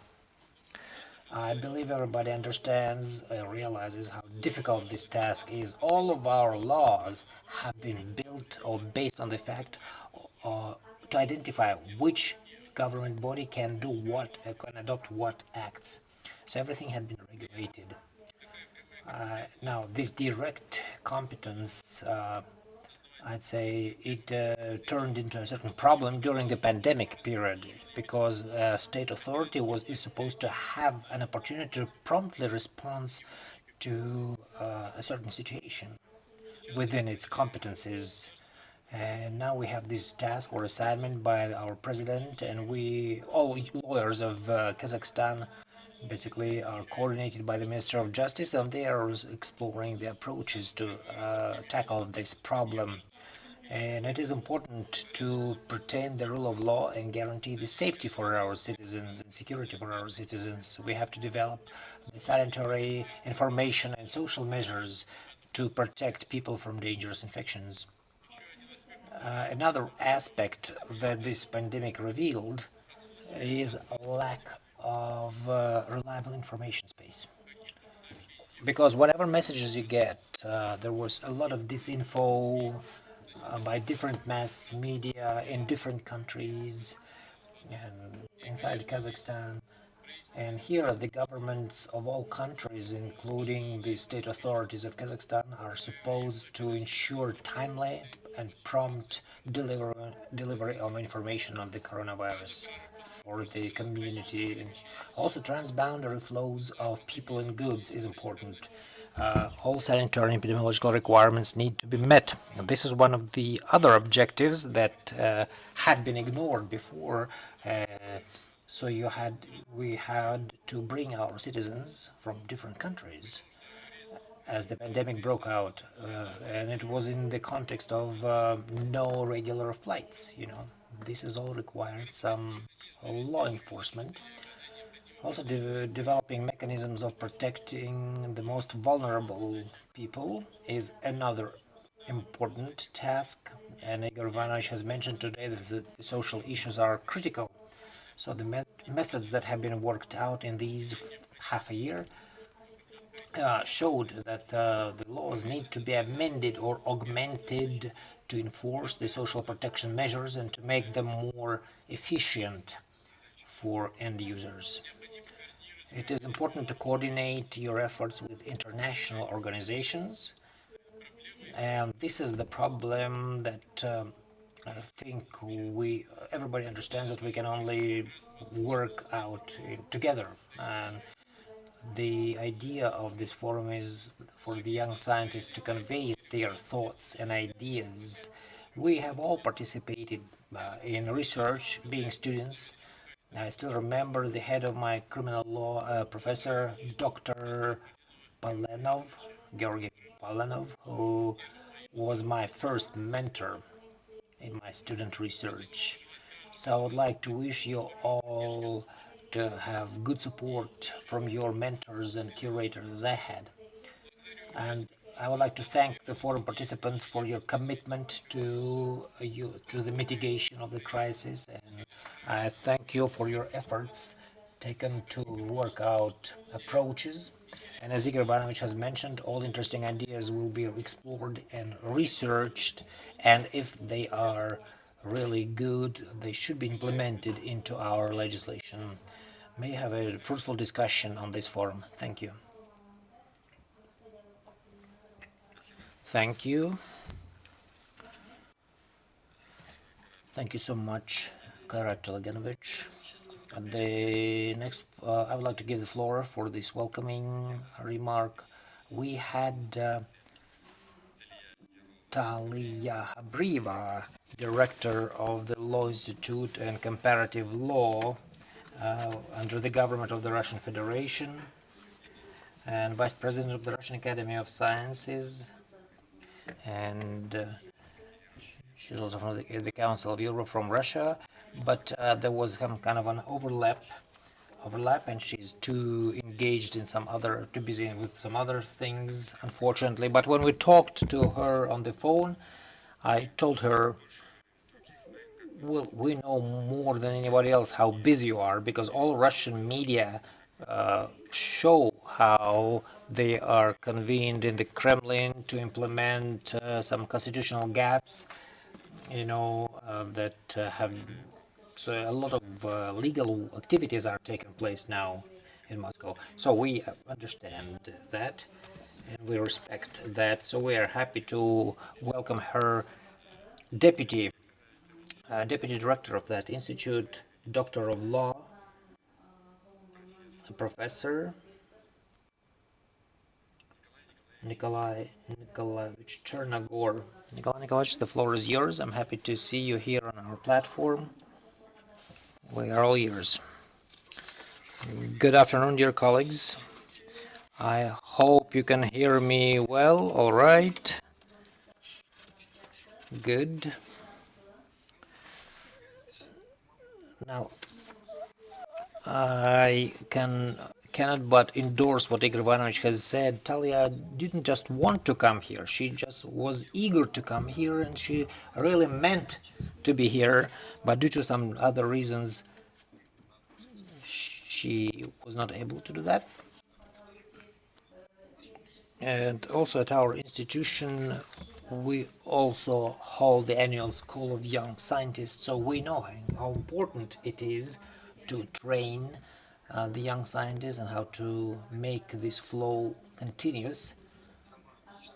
I believe everybody understands, realizes how difficult this task is. All of our laws have been built or based on the fact to identify which government body can do what, can adopt what acts. So everything had been regulated. Now, this direct competence, I'd say it turned into a certain problem during the pandemic period, because state authority is supposed to have an opportunity to promptly respond to a certain situation within its competencies. And now we have this task or assignment by our president, and all lawyers of Kazakhstan basically are coordinated by the Minister of Justice, and they are exploring the approaches to tackle this problem. And it is important to retain the rule of law and guarantee the safety for our citizens and security for our citizens. We have to develop the sanitary, information, and social measures to protect people from dangerous infections. Another aspect that this pandemic revealed is a lack of reliable information space. Because whatever messages you get, there was a lot of disinfo by different mass media in different countries and inside Kazakhstan. And here, the governments of all countries, including the state authorities of Kazakhstan, are supposed to ensure timely and prompt delivery of information on the coronavirus for the community. And also, transboundary flows of people and goods is important. All sanitary and epidemiological requirements need to be met. And this is one of the other objectives that had been ignored before. So we had to bring our citizens from different countries as the pandemic broke out, and it was in the context of no regular flights, this has all required some law enforcement. Also, developing mechanisms of protecting the most vulnerable people is another important task. And Igor Ivanovich has mentioned today that the social issues are critical. So the methods that have been worked out in these half a year showed that the laws need to be amended or augmented to enforce the social protection measures and to make them more efficient for end users. It is important to coordinate your efforts with international organizations, and this is the problem that I think everybody understands that we can only work out together. And the idea of this forum is for the young scientists to convey their thoughts and ideas. We have all participated in research, being students. I still remember the head of my criminal law professor, Dr. Palenov, Georgy Palenov, who was my first mentor in my student research. So I would like to wish you all to have good support from your mentors and curators as I had. And I would like to thank the forum participants for your commitment to the mitigation of the crisis, and I thank you for your efforts taken to work out approaches. And as Igor Ivanovich has mentioned, all interesting ideas will be explored and researched, and if they are really good, they should be implemented into our legislation. May have a fruitful discussion on this forum. Thank you. Thank you. Thank you so much, Kara Teleganovich. The next, I would like to give the floor for this welcoming remark. We had Talia Habriva, director of the Law Institute and Comparative Law under the government of the Russian Federation, and vice president of the Russian Academy of Sciences, and she's also from the Council of Europe from Russia, but there was some kind of an overlap, and she's too engaged in too busy with some other things, unfortunately. But when we talked to her on the phone, I told her, well, we know more than anybody else how busy you are, because all Russian media show how they are convened in the Kremlin to implement some constitutional gaps, that have, so a lot of legal activities are taking place now in Moscow. So we understand that and we respect that. So we are happy to welcome her, deputy director of that institute, doctor of law, Professor Nikolai Nikolaevich Chernogor. Nikolai Nikolaevich, the floor is yours. I'm happy to see you here on our platform. We are all ears. Good afternoon, dear colleagues. I hope you can hear me well. All right. Good. Now, I cannot but endorse what Igor Ivanovich has said. Talia didn't just want to come here. She just was eager to come here, and she really meant to be here. But due to some other reasons, she was not able to do that. And also at our institution, we also hold the annual School of Young Scientists, so we know how important it is to train the young scientists and how to make this flow continuous.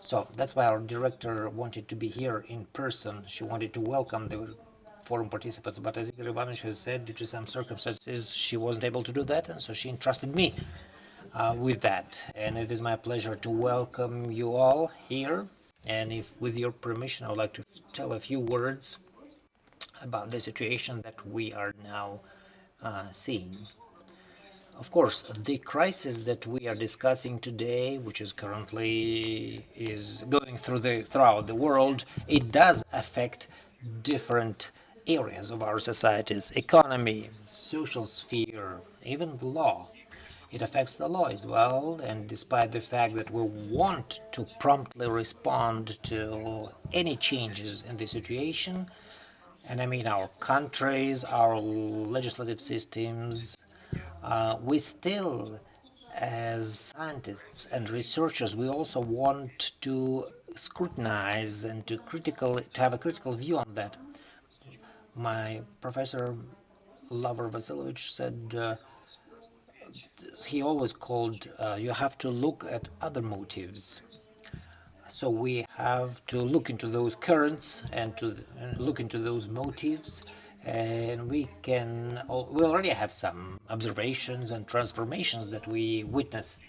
So that's why our director wanted to be here in person. She wanted to welcome the forum participants, but as Igor Ivanovich has said, due to some circumstances, she wasn't able to do that, and so she entrusted me with that. And it is my pleasure to welcome you all here. And if, with your permission, I would like to tell a few words about the situation that we are now seeing. Of course, the crisis that we are discussing today, which is currently going throughout the world, it does affect different areas of our societies: economy, social sphere, even the law. It affects the law as well, and despite the fact that we want to promptly respond to any changes in the situation, and I mean our countries, our legislative systems, we still, as scientists and researchers, we also want to scrutinize and to have a critical view on that. My professor Lavar Vasilovich said he always called you have to look at other motives. So we have to look into those currents and look into those motives, and we already have some observations and transformations that we witness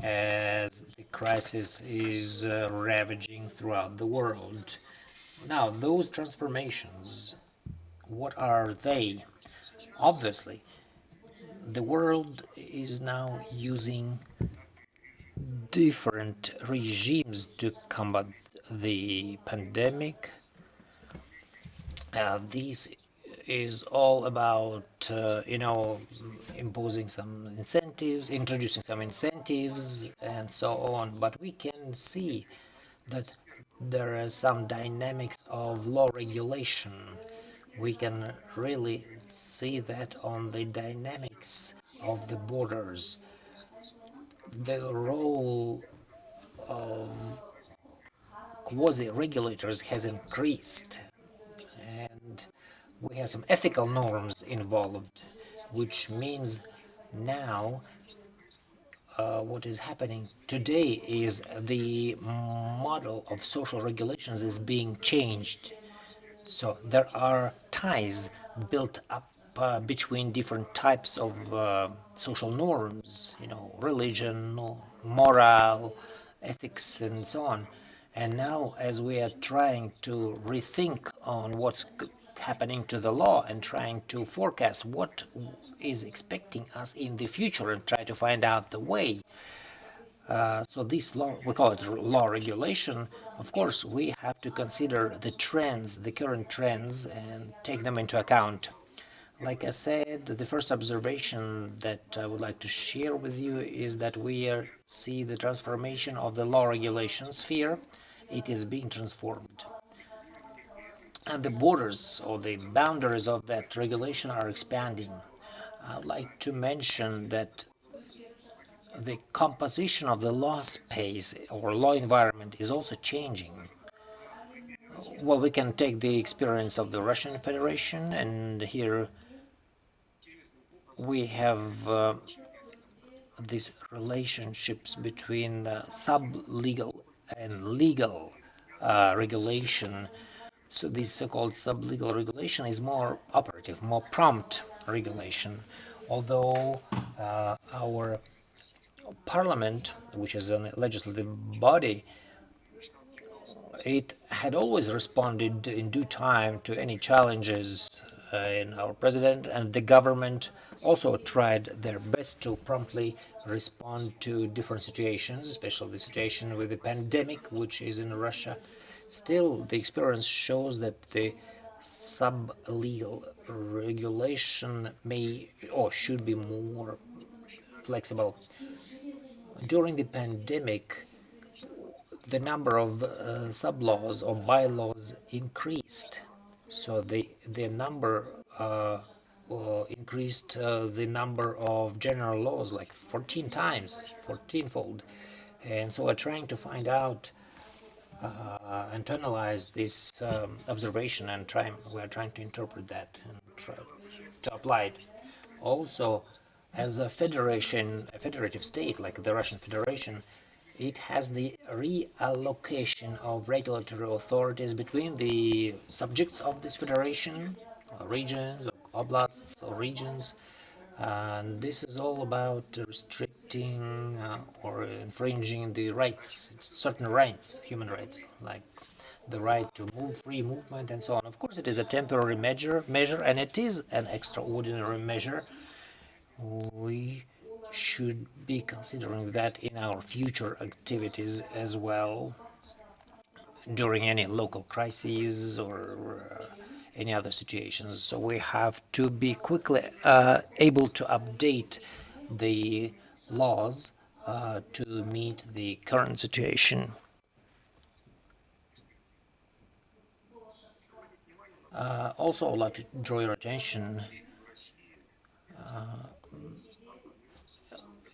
as the crisis is ravaging throughout the world. Now, those transformations, what are they? Obviously, the world is now using different regimes to combat the pandemic. This is all about, imposing some incentives, introducing some incentives, and so on. But we can see that there are some dynamics of law regulation. We can really see that on the dynamics of the borders. The role of quasi-regulators has increased, and we have some ethical norms involved, which means now what is happening today is the model of social regulations is being changed. So there are ties built up between different types of social norms, religion, moral, ethics, and so on. And now, as we are trying to rethink on what's happening to the law and trying to forecast what is expecting us in the future and try to find out the way. So this law, we call it law regulation. Of course, we have to consider the trends, the current trends, and take them into account. Like I said, the first observation that I would like to share with you is that we see the transformation of the law regulation sphere. It is being transformed. And the borders or the boundaries of that regulation are expanding. I would like to mention that the composition of the law space or law environment is also changing. Well, we can take the experience of the Russian Federation, and here we have these relationships between sub-legal and legal regulation. So this so-called sub-legal regulation is more operative, more prompt regulation, although our parliament, which is a legislative body, it had always responded in due time to any challenges, and our president and the government also tried their best to promptly respond to different situations, especially the situation with the pandemic, which is in Russia. Still, the experience shows that the sub-legal regulation may or should be more flexible. During the pandemic, the number of sub-laws or bylaws increased. So the number increased the number of general laws like 14 times, 14-fold. And so we're trying to find out and to analyze this observation, and we're trying to interpret that and try to apply it. Also, as a federative state like the Russian Federation, it has the reallocation of regulatory authorities between the subjects of this federation, regions, oblasts or regions, and this is all about restricting or infringing the rights, certain rights, human rights, like the right to free movement and so on. Of course, it is a temporary measure, and it is an extraordinary measure. We should be considering that in our future activities as well, during any local crises or any other situations. So we have to be quickly able to update the laws to meet the current situation. Also, I'd like to draw your attention,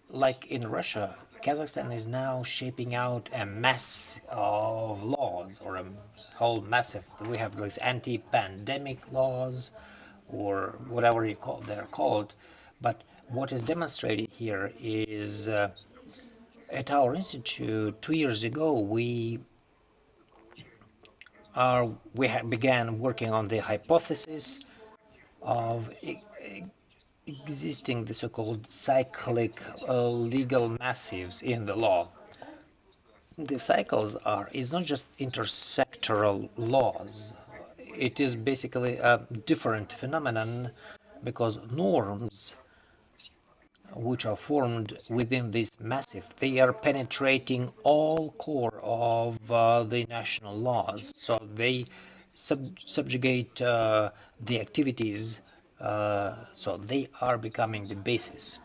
like in Russia, Kazakhstan is now shaping out a mass of laws, or a whole massive. We have these anti-pandemic laws, or whatever they're called. But what is demonstrated here is at our institute 2 years ago we began working on the hypothesis of existing the so-called cyclic legal massives in the law. The cycles is not just intersectoral laws. It is basically a different phenomenon, because norms which are formed within this massive, they are penetrating all core of the national laws. So they subjugate the activities, so they are becoming the basis.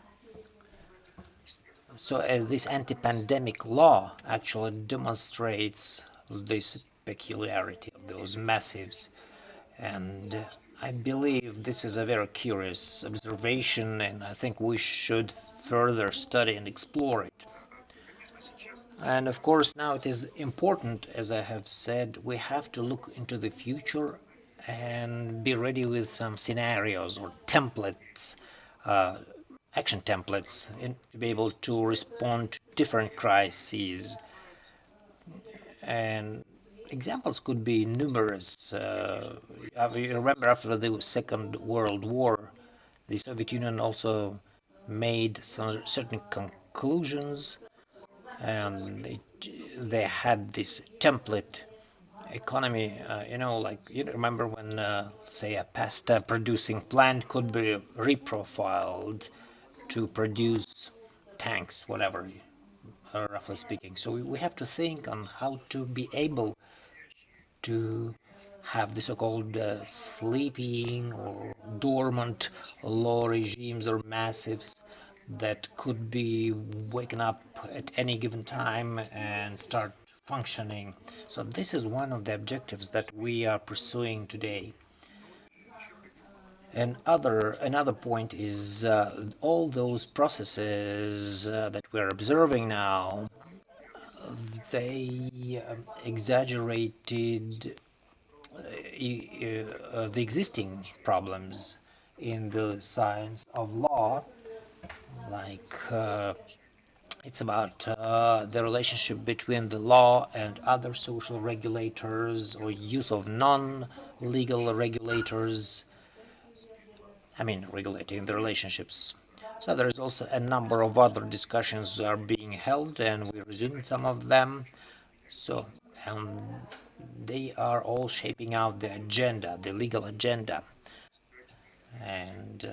So this anti-pandemic law actually demonstrates this peculiarity of those massives, and I believe this is a very curious observation, and I think we should further study and explore it. And of course, now it is important, as I have said, we have to look into the future and be ready with some scenarios or templates, action templates, to be able to respond to different crises. And examples could be numerous. You remember, after the Second World War, the Soviet Union also made some certain conclusions, and they had this template economy. Like you remember when, say, a pasta producing plant could be reprofiled to produce tanks, whatever, roughly speaking. So we have to think on how to be able to have the so-called sleeping or dormant law regimes or massives that could be waken up at any given time and start functioning. So this is one of the objectives that we are pursuing today. Another point is all those processes that we're observing now, they exaggerated the existing problems in the science of law, like it's about the relationship between the law and other social regulators, or use of non-legal regulators, regulating the relationships. So there is also a number of other discussions are being held, and we resumed some of them. So, they are all shaping out the agenda, the legal agenda. And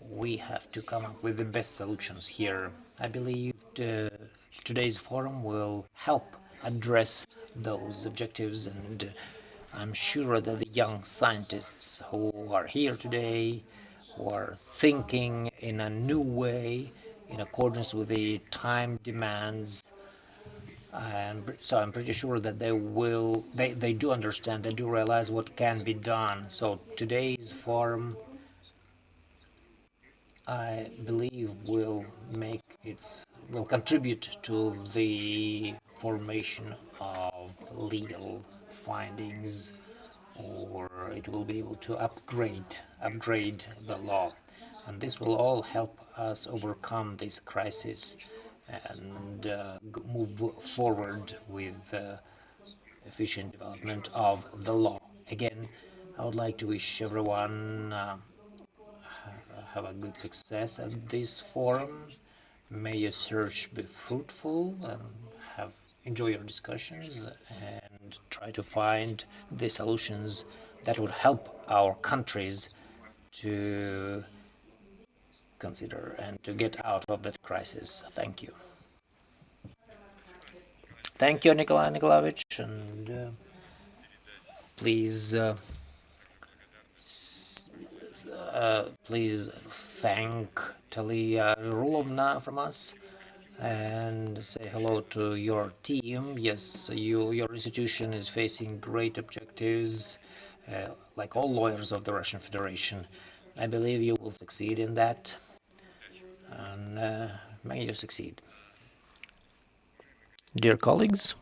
we have to come up with the best solutions here. I believe today's forum will help address those objectives, and I'm sure that the young scientists who are here today, who are thinking in a new way, in accordance with the time demands, and so I'm pretty sure that they do understand, they do realize what can be done. So today's forum, I believe, will contribute to the formation of legal findings, or it will be able to upgrade the law, and this will all help us overcome this crisis and move forward with efficient development of the law. Again, I would like to wish everyone have a good success at this forum. May your search be fruitful, and enjoy your discussions, and try to find the solutions that would help our countries to consider and to get out of that crisis. Thank you. Thank you, Nikolai Nikolaevich, and please please thank Talia Rulovna from us and say hello to your team. Yes, your institution is facing great objectives, like all lawyers of the Russian Federation. I believe you will succeed in that, and may you succeed. Dear colleagues,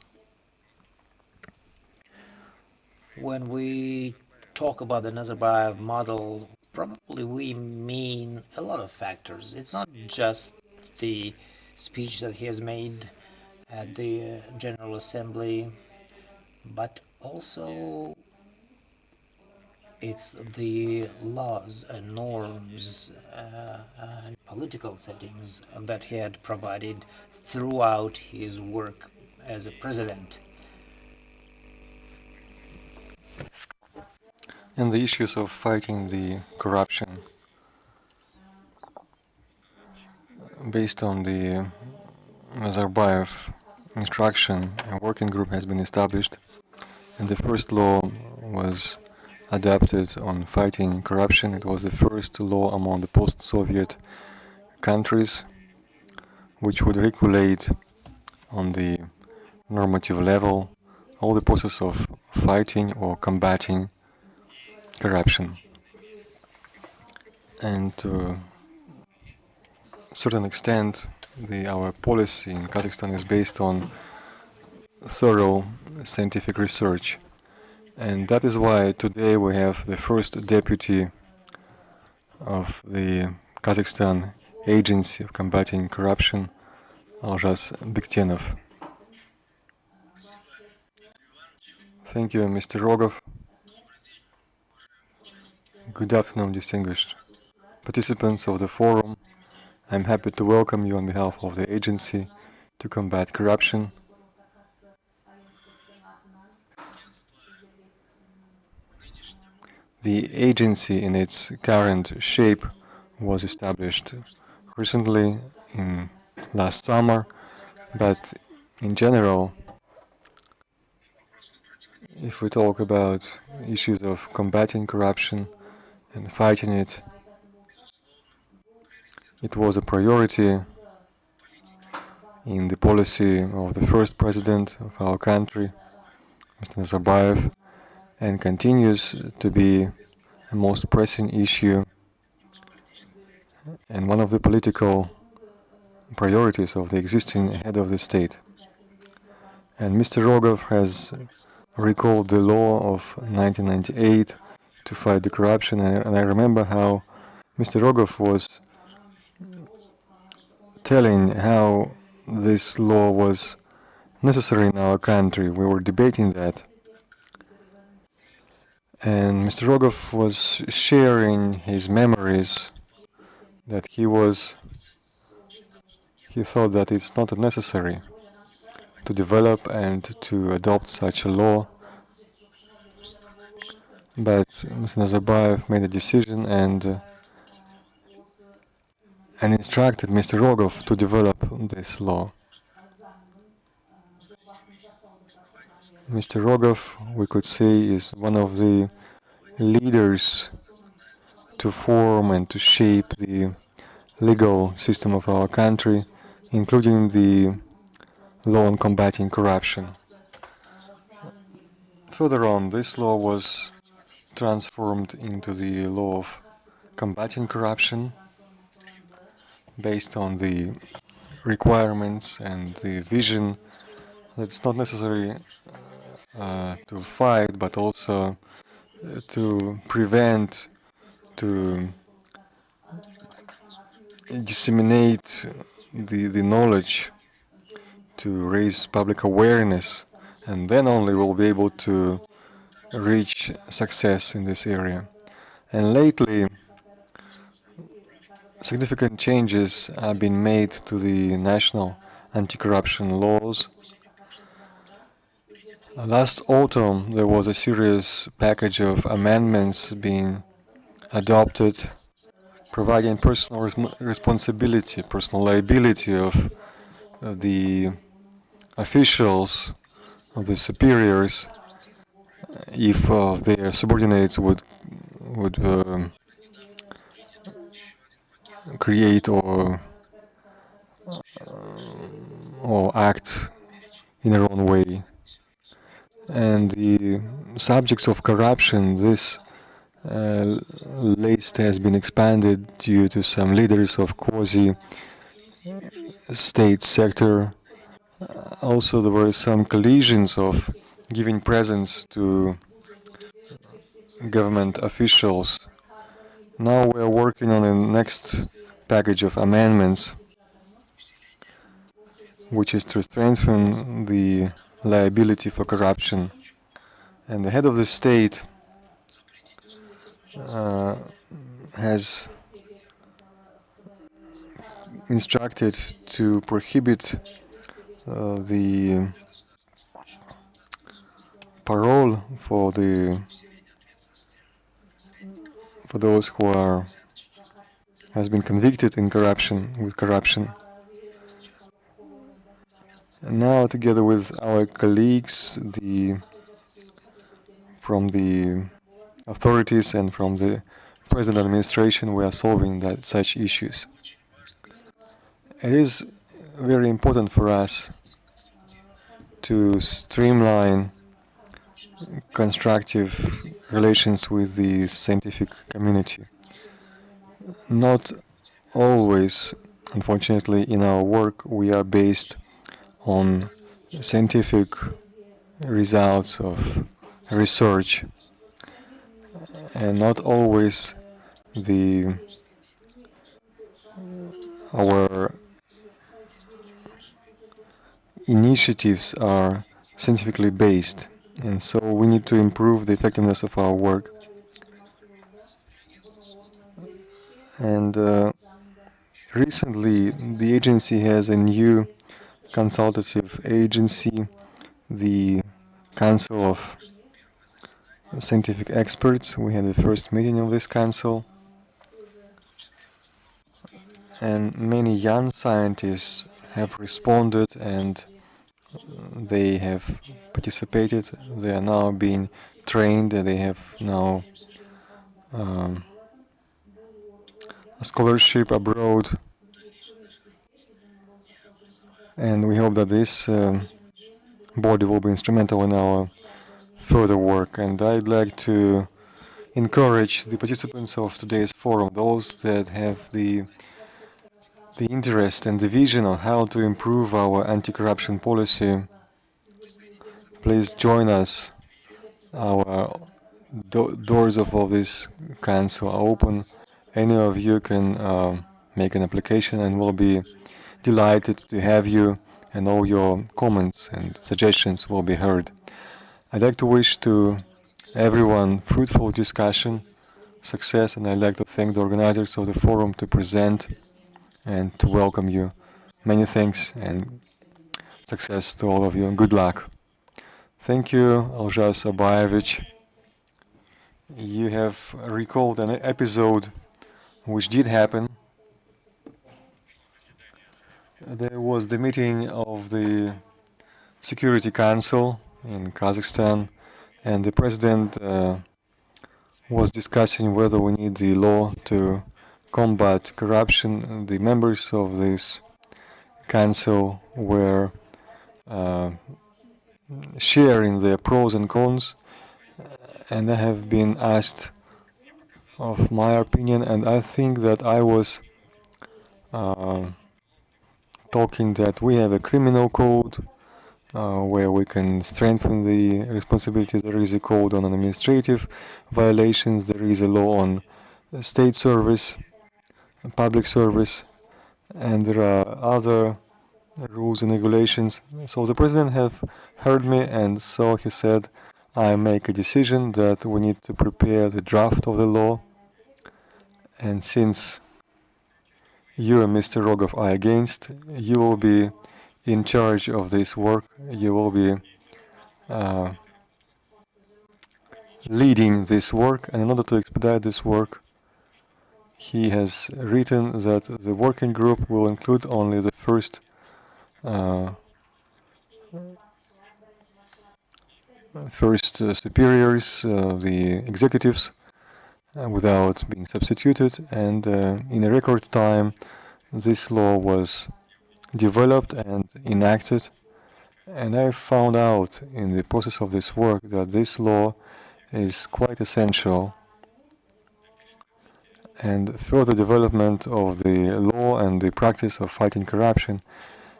when we talk about the Nazarbayev model, probably we mean a lot of factors. It's not just the speech that he has made at the General Assembly, but also it's the laws and norms and political settings that he had provided throughout his work as a president. And the issues of fighting the corruption based on the Nazarbayev instruction, a working group has been established, and the first law was adopted on fighting corruption. It was the first law among the post-Soviet countries which would regulate on the normative level all the process of fighting or combating corruption. And to a certain extent, our policy in Kazakhstan is based on thorough scientific research. And that is why today we have the first deputy of the Kazakhstan Agency of Combating Corruption, Aljas Bektenov. Thank you, Mr. Rogov. Good afternoon, distinguished participants of the forum. I'm happy to welcome you on behalf of the agency to combat corruption. The agency in its current shape was established recently in last summer, but in general, if we talk about issues of combating corruption and fighting it, it was a priority in the policy of the first president of our country, Mr. Nazarbayev, and continues to be a most pressing issue and one of the political priorities of the existing head of the state. And Mr. Rogov has recalled the law of 1998 to fight the corruption, and I remember how Mr. Rogov was telling how this law was necessary in our country. We were debating that. And Mr. Rogov was sharing his memories that he thought that it's not necessary to develop and to adopt such a law. But Mr. Nazarbayev made a decision and instructed Mr. Rogov to develop this law. Mr. Rogov, we could say, is one of the leaders to form and to shape the legal system of our country, including the law on combating corruption. Further on, this law was transformed into the law of combating corruption based on the requirements and the vision that it's not necessary to fight, but also to prevent, to disseminate the knowledge, to raise public awareness, and then only we'll be able to reach success in this area. And lately, significant changes have been made to the national anti-corruption laws. Last autumn, there was a serious package of amendments being adopted, providing personal responsibility, personal liability of the officials, of the superiors, if their subordinates would create or act in their own way. And the subjects of corruption, this list has been expanded due to some leaders of quasi-state sector. Also, there were some collisions of giving presents to government officials. Now we are working on the next package of amendments, which is to strengthen the liability for corruption. And the head of the state has instructed to prohibit the parole for those who has been convicted in corruption. And now, together with our colleagues, from the authorities and from the present administration, we are solving such issues. It is very important for us to streamline constructive relations with the scientific community. Not always, unfortunately, in our work we are based on scientific results of research, and not always our initiatives are scientifically based, and so we need to improve the effectiveness of our work. And recently the agency has a new consultative agency, the Council of Scientific Experts. We had the first meeting of this council, and many young scientists have responded and they have participated. They are now being trained, and they have now a scholarship abroad, and we hope that this body will be instrumental in our further work. And I'd like to encourage the participants of today's forum, those that have the interest and the vision on how to improve our anti-corruption policy. Please join us. Our doors of all this council are open. Any of you can make an application, and we'll be delighted to have you, and all your comments and suggestions will be heard. I'd like to wish to everyone fruitful discussion, success, and I'd like to thank the organizers of the forum to present and to welcome you. Many thanks and success to all of you, and good luck. Thank you, Elzhas Abayevich. You have recalled an episode which did happen. There was the meeting of the Security Council in Kazakhstan, and the president was discussing whether we need the law to combat corruption. The members of this council were sharing their pros and cons, and I have been asked of my opinion, and I think that I was talking that we have a criminal code where we can strengthen the responsibility. There is a code on administrative violations, there is a law on state service, public service, and there are other rules and regulations. So the president have heard me, and so he said, I make a decision that we need to prepare the draft of the law, and since you and Mr. Rogov are against, you will be in charge of this work. You will be leading this work, and in order to expedite this work, he has written that the working group will include only the first superiors, the executives, without being substituted, and in a record time this law was developed and enacted. And I found out in the process of this work that this law is quite essential, and further development of the law and the practice of fighting corruption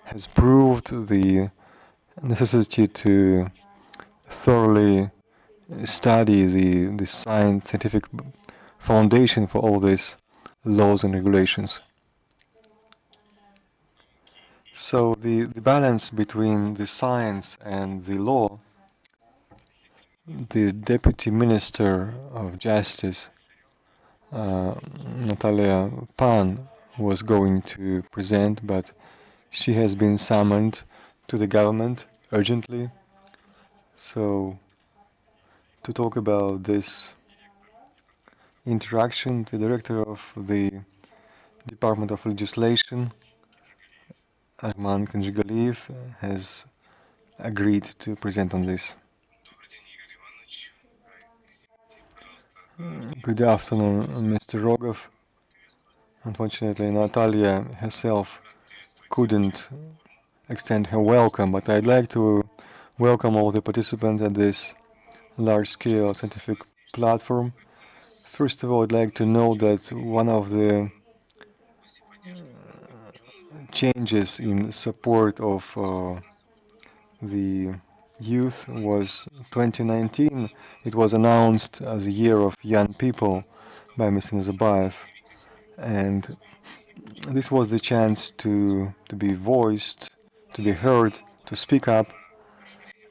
has proved the necessity to thoroughly study the scientific foundation for all these laws and regulations. So the balance between the science and the law, the Deputy Minister of Justice, Natalia Pan, was going to present, but she has been summoned to the government urgently. So to talk about this interaction, the director of the Department of Legislation, Arman Kanjigaliyev, has agreed to present on this. Good afternoon, Mr. Rogov. Unfortunately, Natalia herself couldn't extend her welcome, but I'd like to welcome all the participants at this large-scale scientific platform. First of all, I'd like to note that one of the changes in support of the youth was 2019. It was announced as a year of young people by Mr. Nazarbayev, and this was the chance to be voiced, to be heard, to speak up.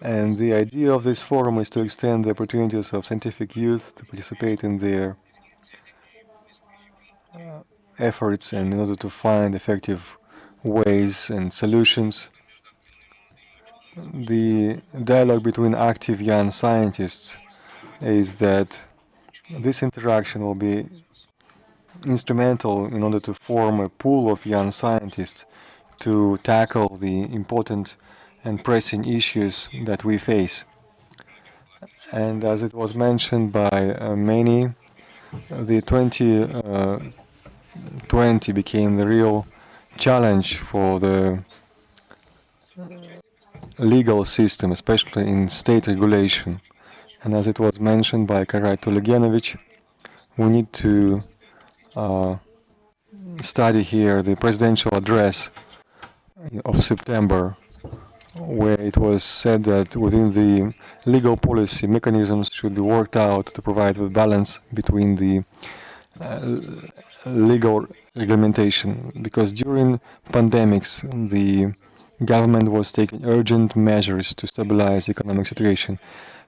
And the idea of this forum is to extend the opportunities of scientific youth to participate in their efforts, and in order to find effective ways and solutions. The dialogue between active young scientists is that this interaction will be instrumental in order to form a pool of young scientists to tackle the important and pressing issues that we face. And as it was mentioned by many, the 2020 became the real challenge for the legal system, especially in state regulation. And as it was mentioned by Karait Olegenovich, we need to study here the presidential address of September, where it was said that within the legal policy, mechanisms should be worked out to provide a balance between the legal regulation, because during pandemics the government was taking urgent measures to stabilize the economic situation,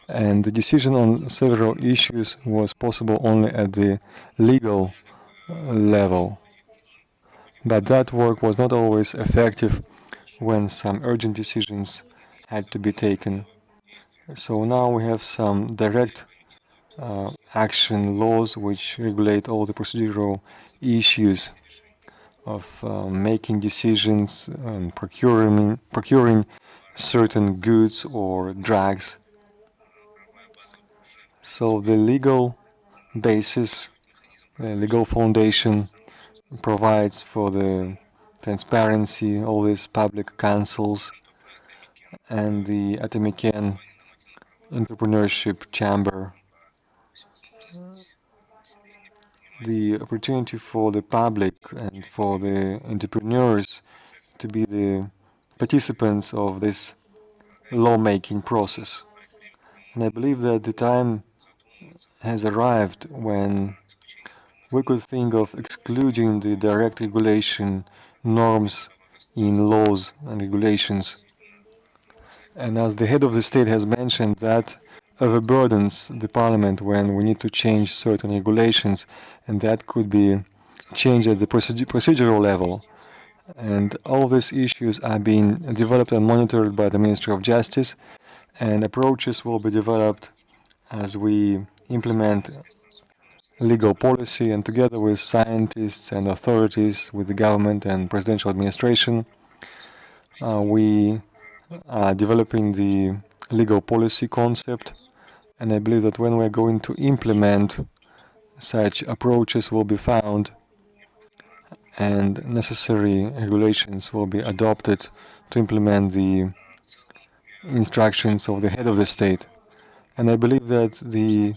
and the decision on several issues was possible only at the legal level. But that work was not always effective when some urgent decisions had to be taken. So now we have some direct action laws which regulate all the procedural issues of making decisions and procuring certain goods or drugs. So the legal basis, the legal foundation provides for the transparency, all these public councils, and the Atomican Entrepreneurship Chamber. The opportunity for the public and for the entrepreneurs to be the participants of this lawmaking process. And I believe that the time has arrived when we could think of excluding the direct regulation norms in laws and regulations. And as the head of the state has mentioned, that overburdens the parliament when we need to change certain regulations, and that could be changed at the procedural level. And all these issues are being developed and monitored by the Ministry of Justice, and approaches will be developed as we implement legal policy, and together with scientists and authorities, with the government and presidential administration, we are developing the legal policy concept. And I believe that when we're going to implement such approaches will be found and necessary regulations will be adopted to implement the instructions of the head of the state. And I believe that the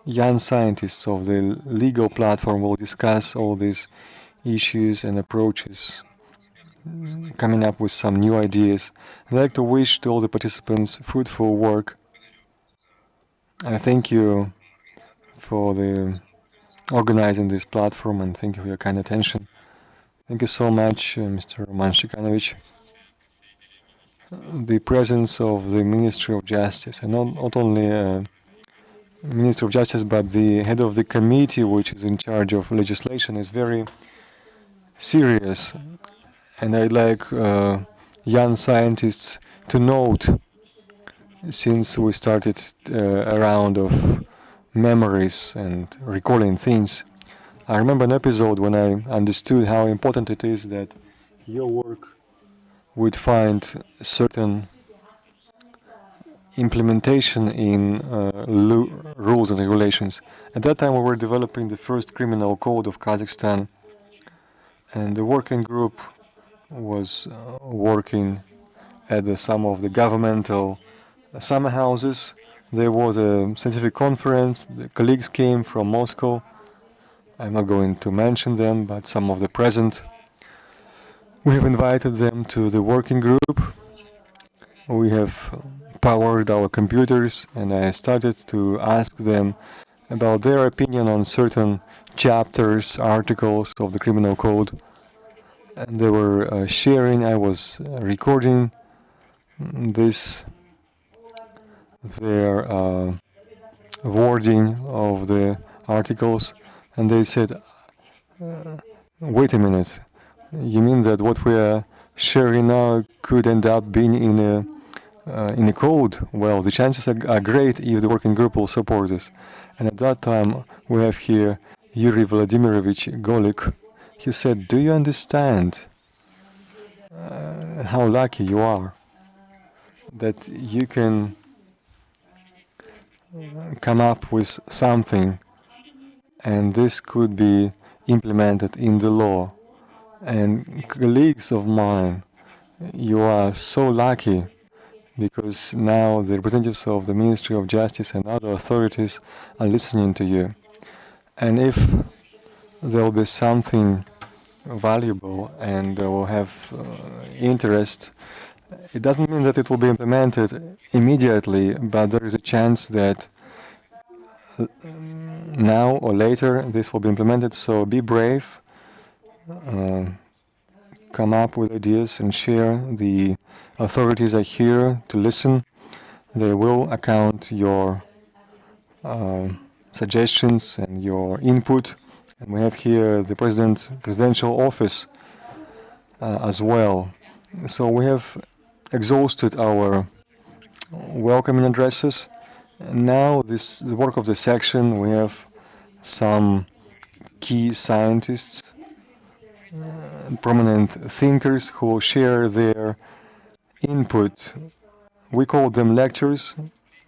young scientists of the legal platform will discuss all these issues and approaches, coming up with some new ideas. I'd like to wish to all the participants fruitful work. I thank you for the organizing this platform and thank you for your kind attention. Thank you so much, Mr. Roman Shikanovich. The presence of the Ministry of Justice, and not only Minister of Justice, but the head of the committee which is in charge of legislation is very serious. And I'd like young scientists to note, since we started a round of memories and recalling things, I remember an episode when I understood how important it is that your work would find certain implementation in rules and regulations. At that time we were developing the first criminal code of Kazakhstan, and the working group was working at some of the governmental summer houses. There was a scientific conference, the colleagues came from Moscow. I'm not going to mention them, but some of the present. We have invited them to the working group. We have powered our computers, and I started to ask them about their opinion on certain chapters, articles of the criminal code. And they were sharing, I was recording this, their wording of the articles, and they said, wait a minute, you mean that what we are sharing now could end up being in a code? Well, the chances are great if the working group will support this. And at that time, we have here Yuri Vladimirovich Golik. He said, do you understand how lucky you are that you can come up with something and this could be implemented in the law? And colleagues of mine, you are so lucky, because now the representatives of the Ministry of Justice and other authorities are listening to you. And if there will be something valuable and will have interest, it doesn't mean that it will be implemented immediately, but there is a chance that now or later this will be implemented. So be brave, come up with ideas and share. The authorities are here to listen. They will account your suggestions and your input. And we have here the presidential office as well. So we have exhausted our welcoming addresses. And now the work of the section, we have some key scientists, prominent thinkers who will share their input. We call them lectures.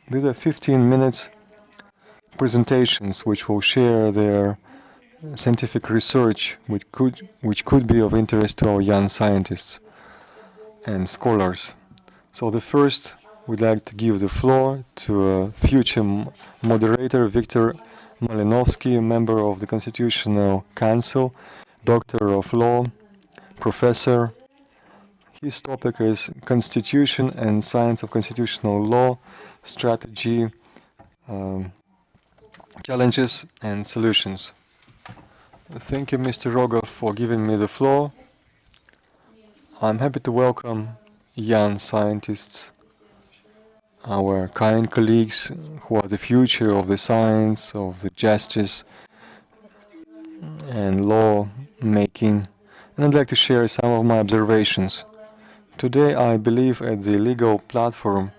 These are 15 minutes presentations which will share their scientific research which could be of interest to our young scientists and scholars. So the first, we'd like to give the floor to a future moderator, Viktor Malinovsky, member of the Constitutional Council, Doctor of Law, Professor. His topic is Constitution and Science of Constitutional Law, Strategy, Challenges and Solutions. Thank you, Mr. Rogov, for giving me the floor. I'm happy to welcome young scientists, our kind colleagues who are the future of the science, of the justice and law making. And I'd like to share some of my observations. Today, I believe at the legal platform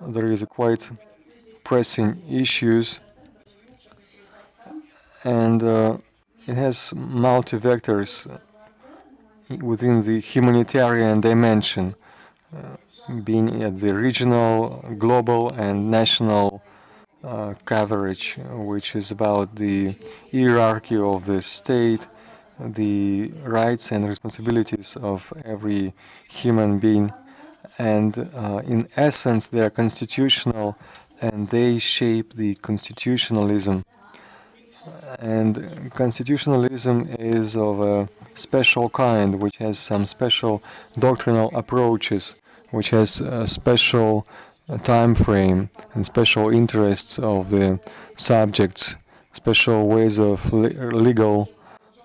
there is a quite pressing issues, and it has multi-vectors within the humanitarian dimension, being at the regional, global and national coverage, which is about the hierarchy of the state, the rights and responsibilities of every human being. And in essence, they are constitutional and they shape the constitutionalism. And constitutionalism is of a special kind, which has some special doctrinal approaches, which has a special time frame and special interests of the subjects, special ways of legal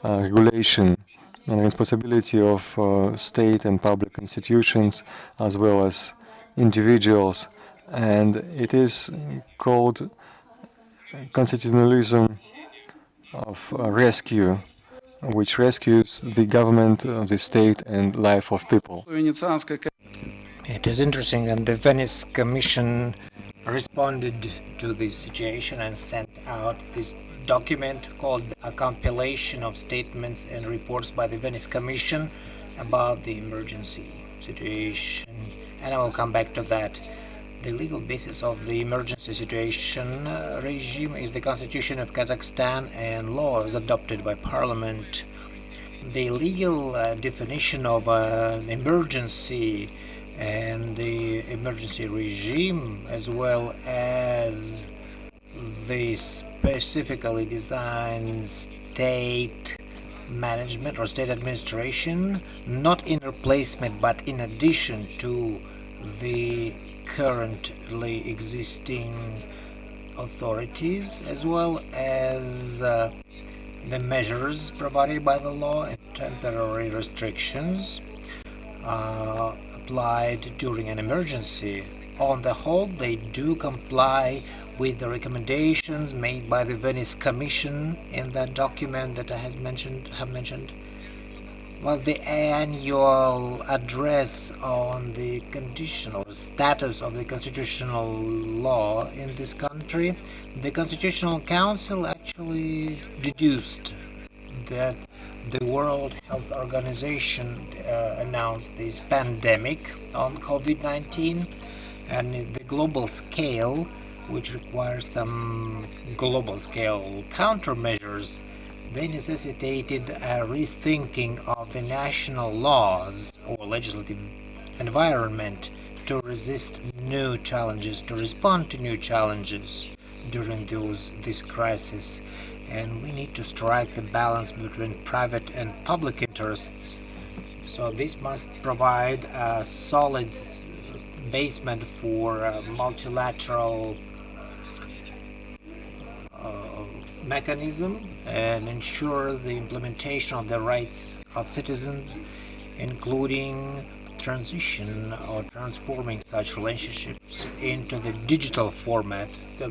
regulation and responsibility of state and public institutions as well as individuals. And it is called constitutionalism of rescue, which rescues the government, the state, and life of people. It is interesting, and the Venice Commission responded to this situation and sent out this document called a compilation of statements and reports by the Venice Commission about the emergency situation, and I will come back to that. The legal basis of the emergency situation regime is the Constitution of Kazakhstan and laws adopted by Parliament. The legal definition of an emergency and the emergency regime, as well as the specifically designed state management or state administration, not in replacement but in addition to the currently existing authorities, as well as the measures provided by the law and temporary restrictions applied during an emergency. On the whole, they do comply with the recommendations made by the Venice Commission in that document that I have mentioned. Well, the annual address on the conditional status of the constitutional law in this country, the Constitutional Council actually deduced that the World Health Organization announced this pandemic on COVID-19, and the global scale, which requires some global scale countermeasures, they necessitated a rethinking of the national laws or legislative environment to resist new challenges, to respond to new challenges during this crisis. And we need to strike the balance between private and public interests. So this must provide a solid basement for a multilateral mechanism and ensure the implementation of the rights of citizens, including transition or transforming such relationships into the digital format. The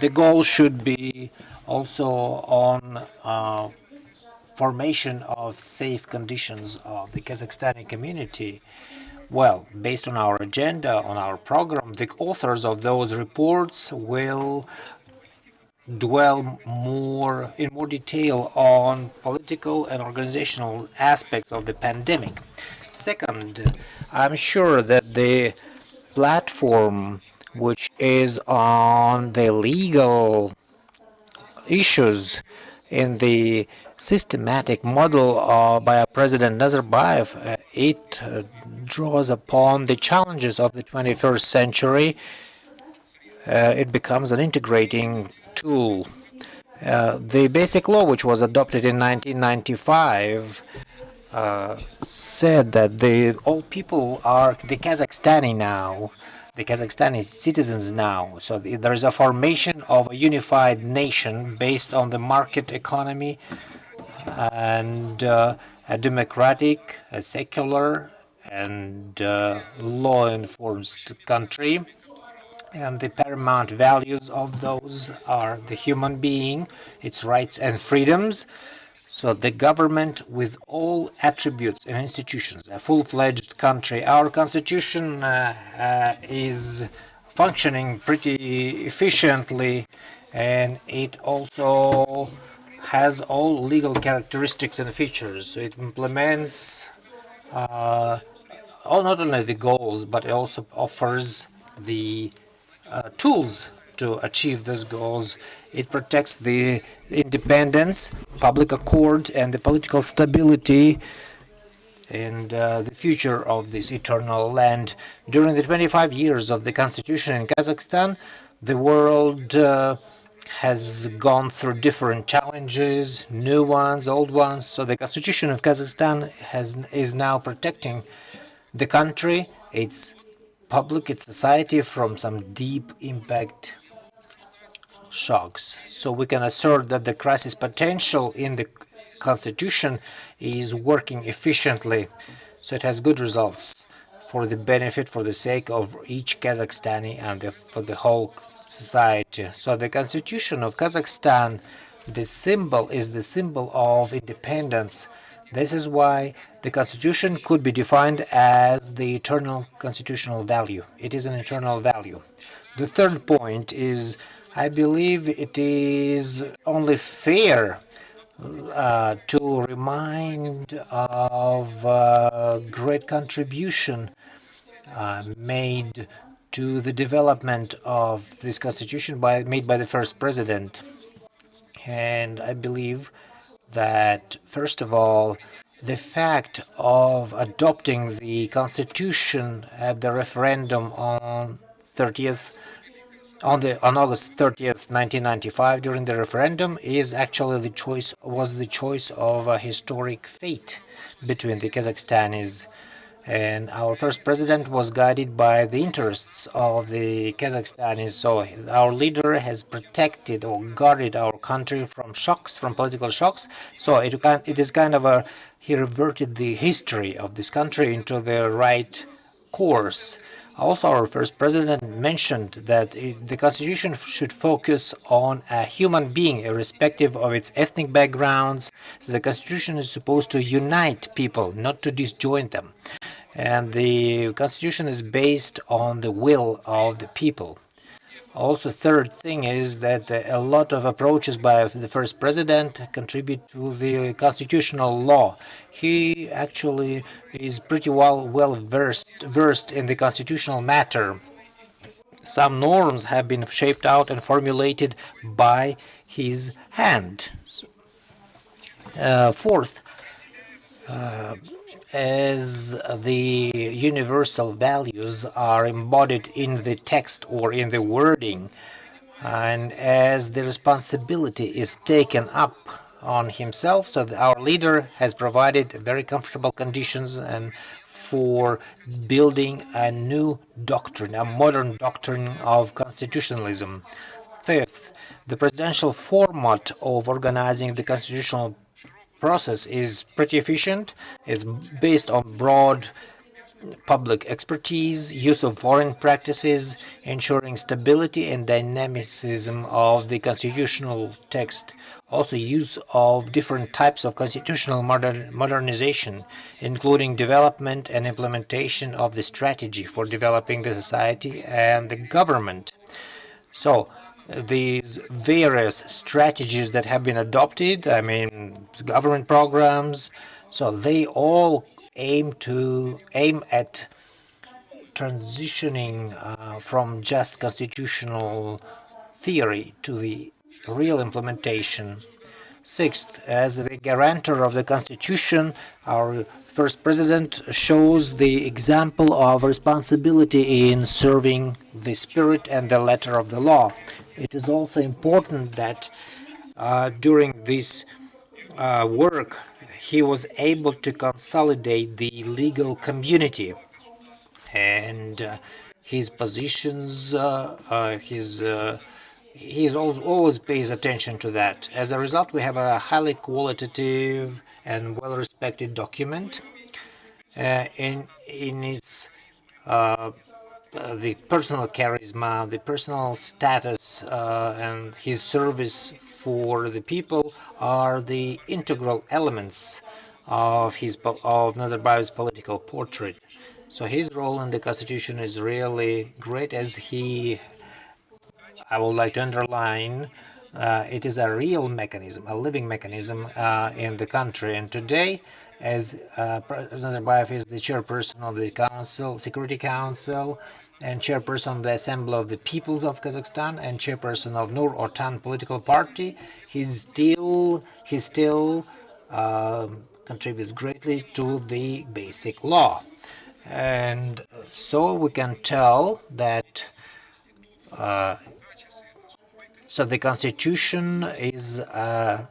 goal should be also on formation of safe conditions of the Kazakhstani community. Well, based on our agenda, on our program, the authors of those reports will dwell in more detail on political and organizational aspects of the pandemic. Second, I'm sure that the platform which is on the legal issues in the systematic model by President Nazarbayev, it draws upon the challenges of the 21st century. It becomes an integrating tool. The basic law, which was adopted in 1995, said that all people are the Kazakhstani now, the Kazakhstani citizens now. So there is a formation of a unified nation based on the market economy and a democratic, a secular, and law-enforced country. And the paramount values of those are the human being, its rights and freedoms. So the government with all attributes and institutions, a full-fledged country. Our constitution is functioning pretty efficiently, and it also has all legal characteristics and features. So it implements not only the goals, but it also offers the tools to achieve those goals. It protects the independence, public accord, and the political stability and the future of this eternal land. During the 25 years of the constitution in Kazakhstan, the world has gone through different challenges, new ones, old ones. So the constitution of Kazakhstan is now protecting the country, its public, its society from some deep impact shocks. So we can assert that the crisis potential in the constitution is working efficiently. So it has good results for the benefit, for the sake of each Kazakhstani and for the whole society. So the constitution of Kazakhstan, the symbol is the symbol of independence. This is why the constitution could be defined as the eternal constitutional value. It is an eternal value. The third point is, I believe it is only fair to remind of great contribution made to the development of this constitution made by the first president. And I believe that, first of all, the fact of adopting the constitution at the referendum on August 30th, 1995, during the referendum, is actually was the choice of a historic fate between the Kazakhstanis. And our first president was guided by the interests of the Kazakhstanis. So our leader has protected or guarded our country from shocks, from political shocks. So it is kind of he reverted the history of this country into the right course. Also, our first president mentioned that the constitution should focus on a human being, irrespective of its ethnic backgrounds. So the constitution is supposed to unite people, not to disjoin them. And the constitution is based on the will of the people. Also, third thing is that a lot of approaches by the first president contribute to the constitutional law. He actually is pretty well versed in the constitutional matter. Some norms have been shaped out and formulated by his hand. Fourth, as the universal values are embodied in the text or in the wording, and as the responsibility is taken up on himself, so our leader has provided very comfortable conditions and for building a new doctrine, a modern doctrine of constitutionalism. Fifth, the presidential format of organizing the constitutional process is pretty efficient. It's based on broad public expertise, use of foreign practices, ensuring stability and dynamicism of the constitutional text. Also, use of different types of constitutional modernization, including development and implementation of the strategy for developing the society and the government. So, these various strategies that have been adopted, government programs, so they all aim at transitioning from just constitutional theory to the real implementation. Sixth, as the guarantor of the Constitution, our first president shows the example of responsibility in serving the spirit and the letter of the law. It is also important that during this work, he was able to consolidate the legal community and his positions, he always pays attention to that. As a result, we have a highly qualitative and well-respected document. In its the personal charisma, the personal status, and his service for the people are the integral elements of Nazarbayev's political portrait. So his role in the Constitution is really great, as I would like to underline, it is a real mechanism, a living mechanism in the country. And today, as Nazarbayev is the chairperson of the Security Council, and chairperson of the Assembly of the Peoples of Kazakhstan, and chairperson of Nur Otan political party. He still contributes greatly to the basic law. And so we can tell that so the constitution is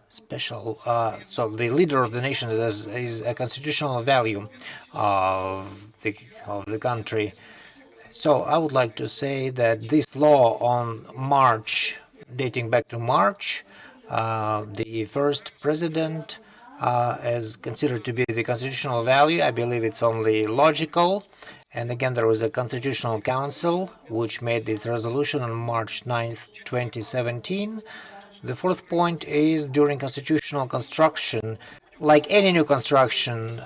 special. So the leader of the nation is a constitutional value of the country. So I would like to say that this law on March, dating back to March, the first president is considered to be the constitutional value. I believe it's only logical. And again, there was a constitutional council which made this resolution on March 9th, 2017. The fourth point is during constitutional construction, like any new construction,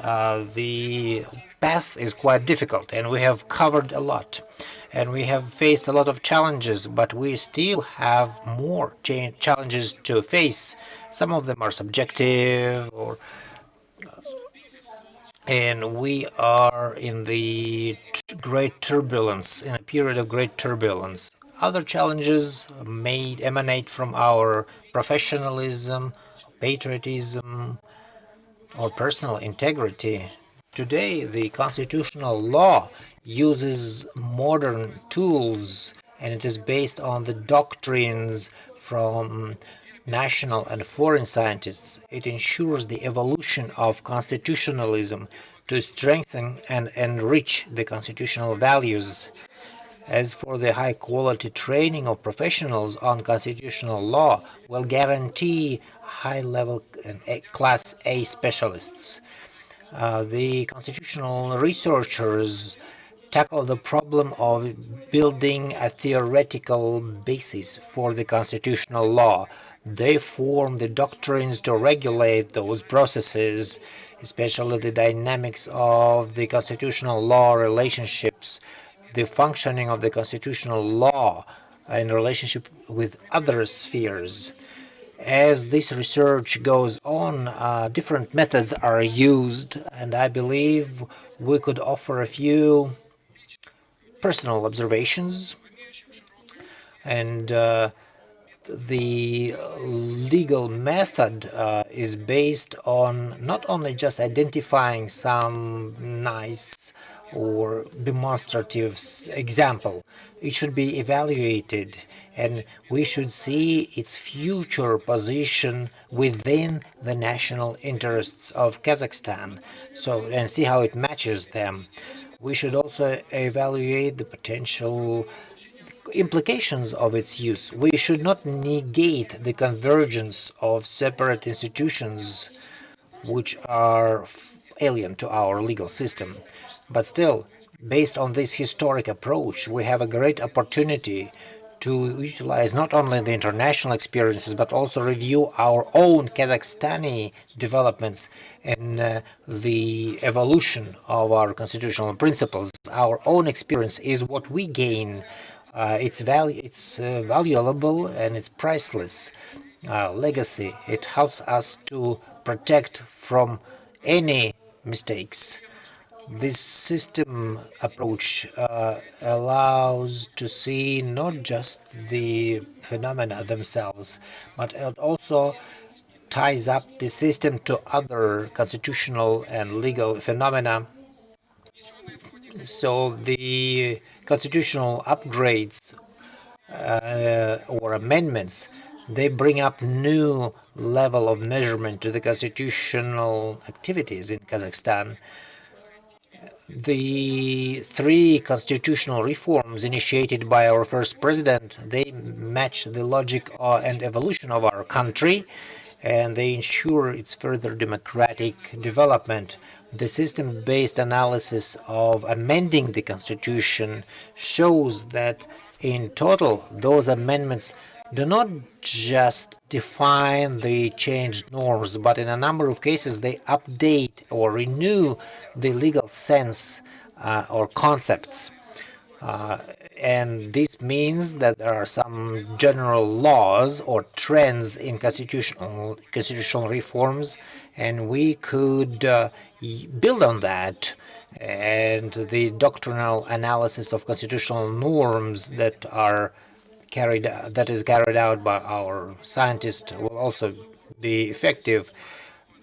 the path is quite difficult, and we have covered a lot. And we have faced a lot of challenges, but we still have more challenges to face. Some of them are subjective, and we are in the great turbulence, in a period of great turbulence. Other challenges may emanate from our professionalism, patriotism, or personal integrity. Today, the constitutional law uses modern tools, and it is based on the doctrines from national and foreign scientists. It ensures the evolution of constitutionalism to strengthen and enrich the constitutional values. As for the high-quality training of professionals on constitutional law, will guarantee high-level Class A specialists. The constitutional researchers tackle the problem of building a theoretical basis for the constitutional law. They form the doctrines to regulate those processes, especially the dynamics of the constitutional law relationships, the functioning of the constitutional law in relationship with other spheres. As this research goes on, different methods are used, and I believe we could offer a few personal observations. And the legal method is based on not only just identifying some nice or demonstrative example. It should be evaluated, and we should see its future position within the national interests of Kazakhstan, and see how it matches them. We should also evaluate the potential implications of its use. We should not negate the convergence of separate institutions which are alien to our legal system. But still, based on this historic approach, we have a great opportunity to utilize not only the international experiences, but also review our own Kazakhstani developments and the evolution of our constitutional principles. Our own experience is what we gain. It's valuable and it's priceless legacy. It helps us to protect from any mistakes. This system approach allows to see not just the phenomena themselves, but it also ties up the system to other constitutional and legal phenomena. So the constitutional upgrades or amendments, they bring up new level of measurement to the constitutional activities in Kazakhstan. The three constitutional reforms initiated by our first president, they match the logic and evolution of our country, and they ensure its further democratic development. The system-based analysis of amending the constitution shows that in total, those amendments do not just define the changed norms, but in a number of cases they update or renew the legal sense or concepts. And this means that there are some general laws or trends in constitutional reforms, and we could build on that, and the doctrinal analysis of constitutional norms that is carried out by our scientists will also be effective.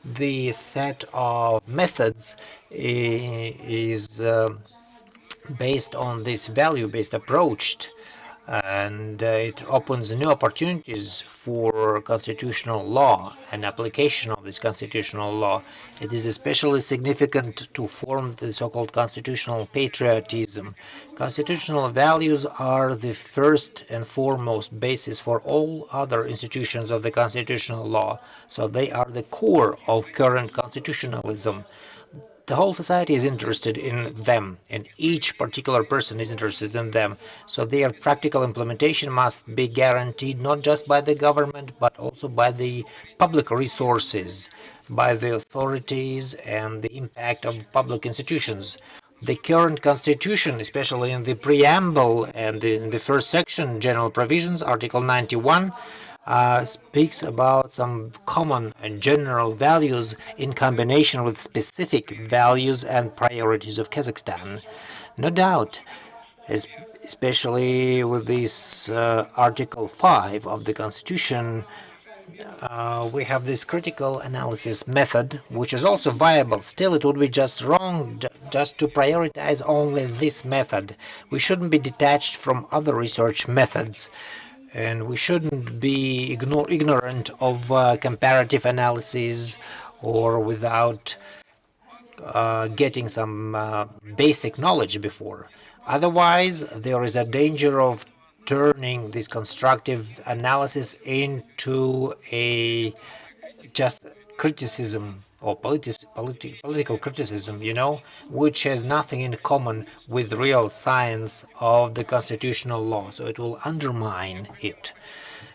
The set of methods is based on this value-based approach, and it opens new opportunities for constitutional law and application of this constitutional law. It is especially significant to form the so-called constitutional patriotism. Constitutional values are the first and foremost basis for all other institutions of the constitutional law, so they are the core of current constitutionalism. The whole society is interested in them, and each particular person is interested in them. So their practical implementation must be guaranteed not just by the government, but also by the public resources, by the authorities, and the impact of public institutions. The current constitution, especially in the preamble and in the first section, general provisions, Article 91, speaks about some common and general values in combination with specific values and priorities of Kazakhstan. No doubt, especially with this Article 5 of the Constitution, we have this critical analysis method, which is also viable. Still, it would be just wrong just to prioritize only this method. We shouldn't be detached from other research methods. And we shouldn't be ignorant of comparative analysis or without getting some basic knowledge before. Otherwise, there is a danger of turning this constructive analysis into a just criticism or political criticism, which has nothing in common with real science of the constitutional law, so it will undermine it.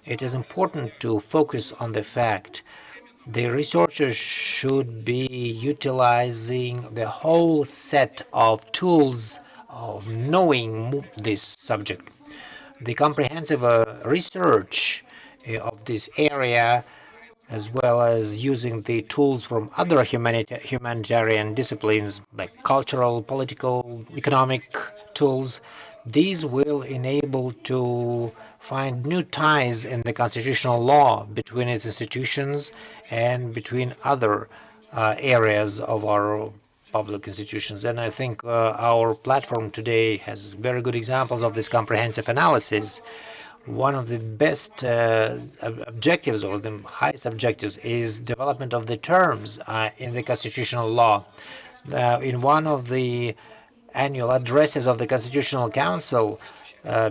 It is important to focus on the fact the researchers should be utilizing the whole set of tools of knowing this subject. The comprehensive research of this area, as well as using the tools from other humanitarian disciplines like cultural, political, economic tools, these will enable to find new ties in the constitutional law between its institutions and between other areas of our public institutions. And I think our platform today has very good examples of this comprehensive analysis. One of the best objectives, or the highest objectives, is development of the terms in the constitutional law. In one of the annual addresses of the Constitutional Council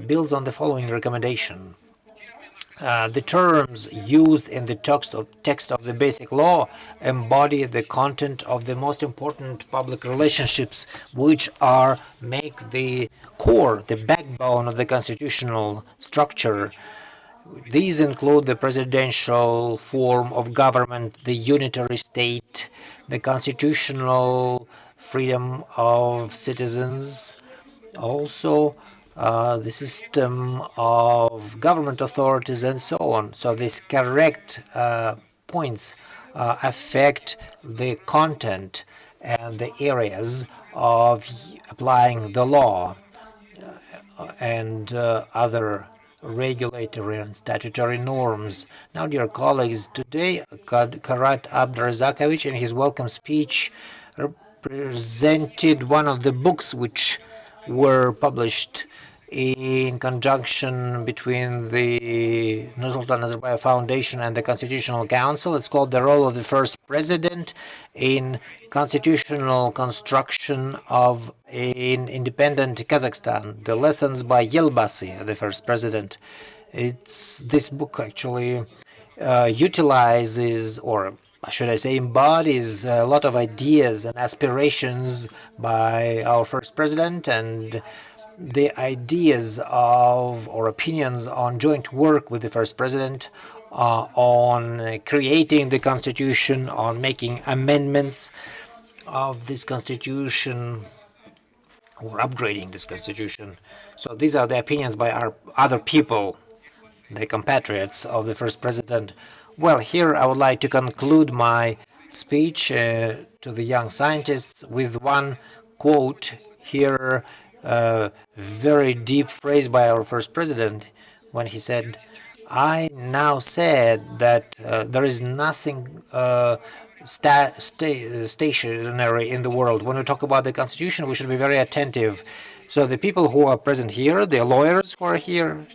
builds on the following recommendation. The terms used in the text of the basic law embody the content of the most important public relationships, which make the core, the backbone of the constitutional structure. These include the presidential form of government, the unitary state, the constitutional freedom of citizens, also the system of government authorities, and so on. So these correct points affect the content and the areas of applying the law and other regulatory and statutory norms. Now, dear colleagues, today Karat Abdurazakovich in his welcome speech presented one of the books which were published in conjunction between the Nazarbayev Foundation and the Constitutional Council. It's called The Role of the First President in Constitutional Construction of an Independent Kazakhstan, The Lessons by Elbasy, the First President. This book actually utilizes, or should I say, embodies a lot of ideas and aspirations by our first president, and the ideas of or opinions on joint work with the first president, on creating the constitution, on making amendments of this constitution, or upgrading this constitution. So these are the opinions by our other people, the compatriots of the first president. Well, here I would like to conclude my speech to the young scientists with one quote here, very deep phrase by our first president, when he said, "I now said that there is nothing stationary in the world. When we talk about the Constitution, we should be very attentive. So the people who are present here, the lawyers who are here,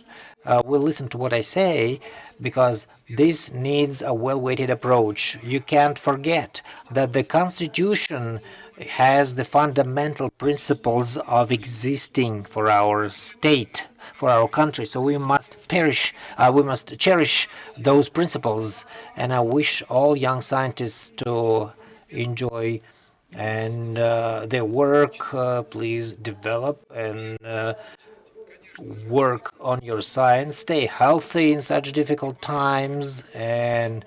will listen to what I say, because this needs a well-weighted approach. You can't forget that the Constitution has the fundamental principles of existing for our state, for our country. So we must cherish those principles. And I wish all young scientists to enjoy and their work. Please develop and work on your science. Stay healthy in such difficult times, and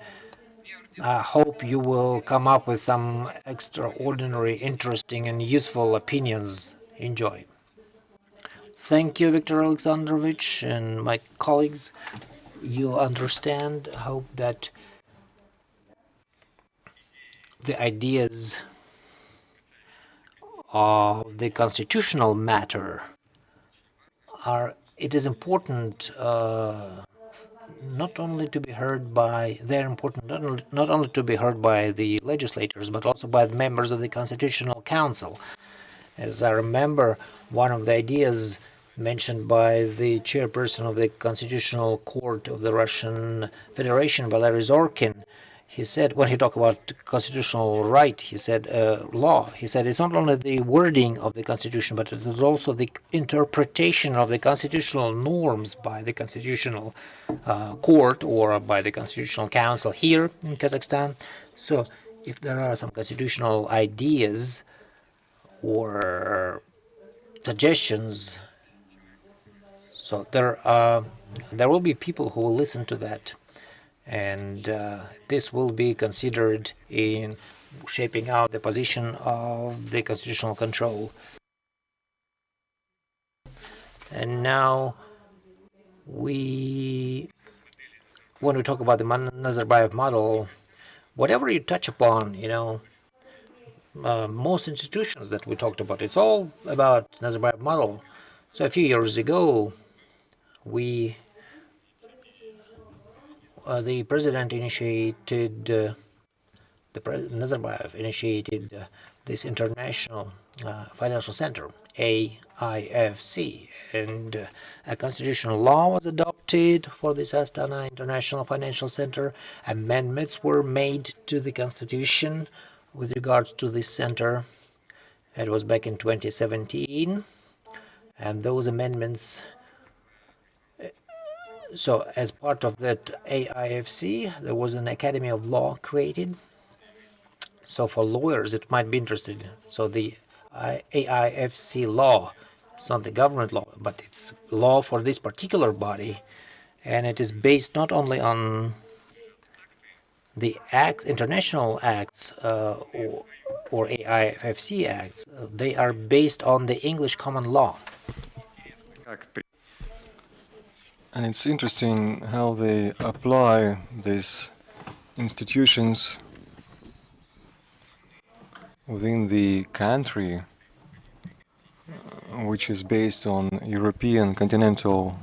I hope you will come up with some extraordinary, interesting, and useful opinions. Enjoy. Thank you, Viktor Alexandrovich and my colleagues. You understand, I hope, that the ideas of the constitutional matter it is important not only to be heard by, they're important not only to be heard by the legislators, but also by the members of the Constitutional Council. As I remember, one of the ideas mentioned by the chairperson of the Constitutional Court of the Russian Federation, Valery Zorkin, he said, when he talked about constitutional right, he said law. He said it's not only the wording of the Constitution, but it is also the interpretation of the constitutional norms by the Constitutional Court or by the Constitutional Council here in Kazakhstan. So if there are some constitutional ideas or suggestions, so there will be people who will listen to that. And this will be considered in shaping out the position of the constitutional control. And now, when we talk about the Nazarbayev model, whatever you touch upon, most institutions that we talked about, it's all about Nazarbayev model. So a few years ago, the president initiated, Nazarbayev initiated this international financial center, AIFC, and a constitutional law was adopted for this Astana International Financial Center. Amendments were made to the constitution with regards to this center. It was back in 2017, and those amendments. So as part of that AIFC, there was an Academy of Law created. So for lawyers, it might be interesting. So the AIFC law, it's not the government law, but it's law for this particular body. And it is based not only on the international acts or AIFC acts, they are based on the English common law. And it's interesting how they apply these institutions within the country, which is based on European continental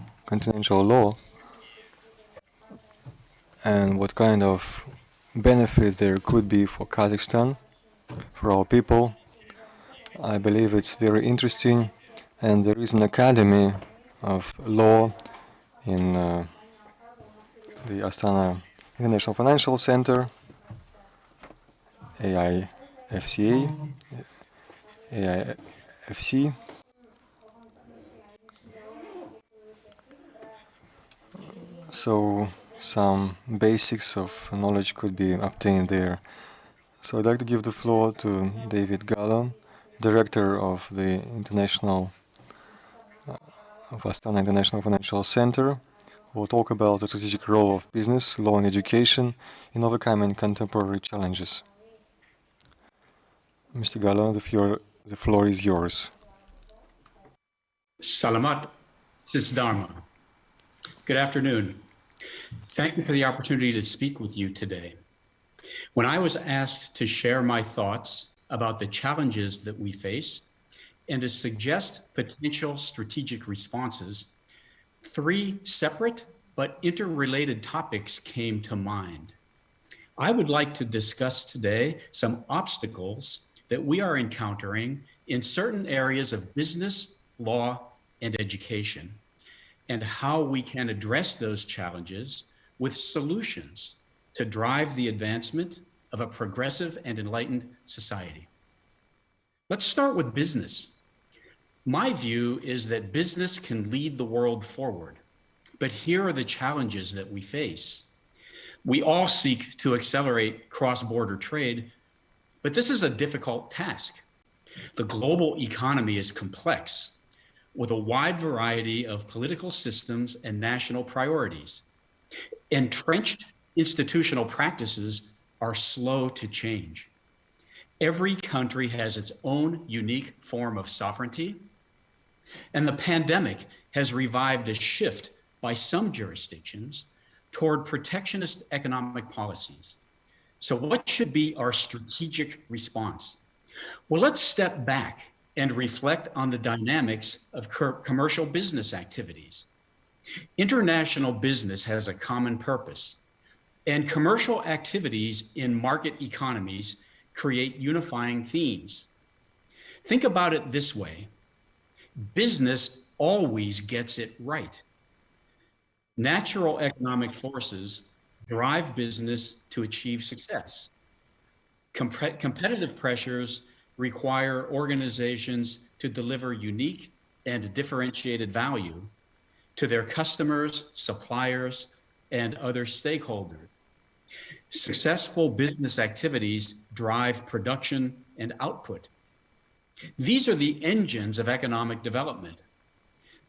law, and what kind of benefit there could be for Kazakhstan, for our people. I believe it's very interesting, and there is an academy of law in the Astana International Financial Center, AIFC. So some basics of knowledge could be obtained there. So I'd like to give the floor to David Gallo, director of the Astana International Financial Center, who will talk about the strategic role of business, law and education in overcoming contemporary challenges. Mr. Gallo, the floor is yours. Salamat Sizdharma. Good afternoon. Thank you for the opportunity to speak with you today. When I was asked to share my thoughts about the challenges that we face and to suggest potential strategic responses, three separate but interrelated topics came to mind. I would like to discuss today some obstacles that we are encountering in certain areas of business, law, and education, and how we can address those challenges with solutions to drive the advancement of a progressive and enlightened society. Let's start with business. My view is that business can lead the world forward, but here are the challenges that we face. We all seek to accelerate cross-border trade, but this is a difficult task. The global economy is complex, with a wide variety of political systems and national priorities. Entrenched institutional practices are slow to change. Every country has its own unique form of sovereignty, and the pandemic has revived a shift by some jurisdictions toward protectionist economic policies. So what should be our strategic response? Well, let's step back and reflect on the dynamics of commercial business activities. International business has a common purpose, and commercial activities in market economies create unifying themes. Think about it this way: business always gets it right. Natural economic forces drive business to achieve success. Competitive pressures require organizations to deliver unique and differentiated value to their customers, suppliers, and other stakeholders. Successful business activities drive production and output. These are the engines of economic development.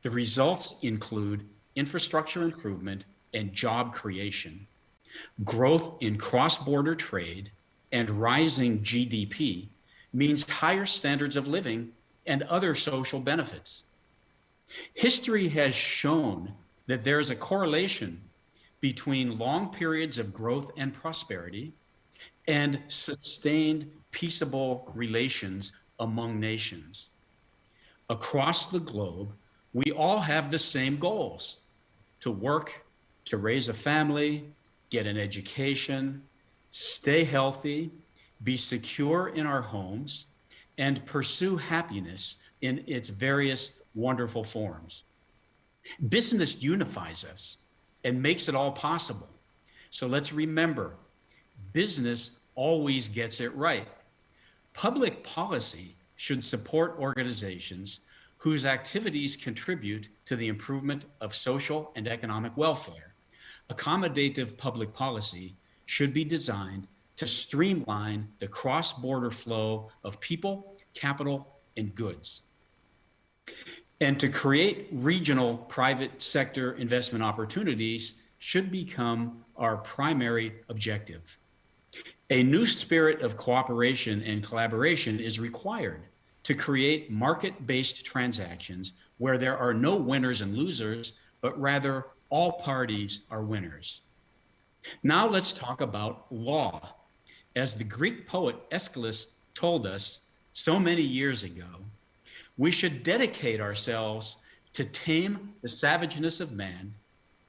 The results include infrastructure improvement and job creation, growth in cross-border trade, and rising GDP means higher standards of living and other social benefits. History has shown that there is a correlation between long periods of growth and prosperity and sustained peaceable relations among nations. Across the globe, we all have the same goals: to work, to raise a family, get an education, stay healthy, be secure in our homes, and pursue happiness in its various wonderful forms. Business unifies us and makes it all possible. So let's remember, business always gets it right. Public policy should support organizations whose activities contribute to the improvement of social and economic welfare. Accommodative public policy should be designed to streamline the cross-border flow of people, capital, and goods, and to create regional private sector investment opportunities should become our primary objective. A new spirit of cooperation and collaboration is required to create market-based transactions where there are no winners and losers, but rather all parties are winners. Now let's talk about law. As the Greek poet Aeschylus told us so many years ago, we should dedicate ourselves to tame the savageness of man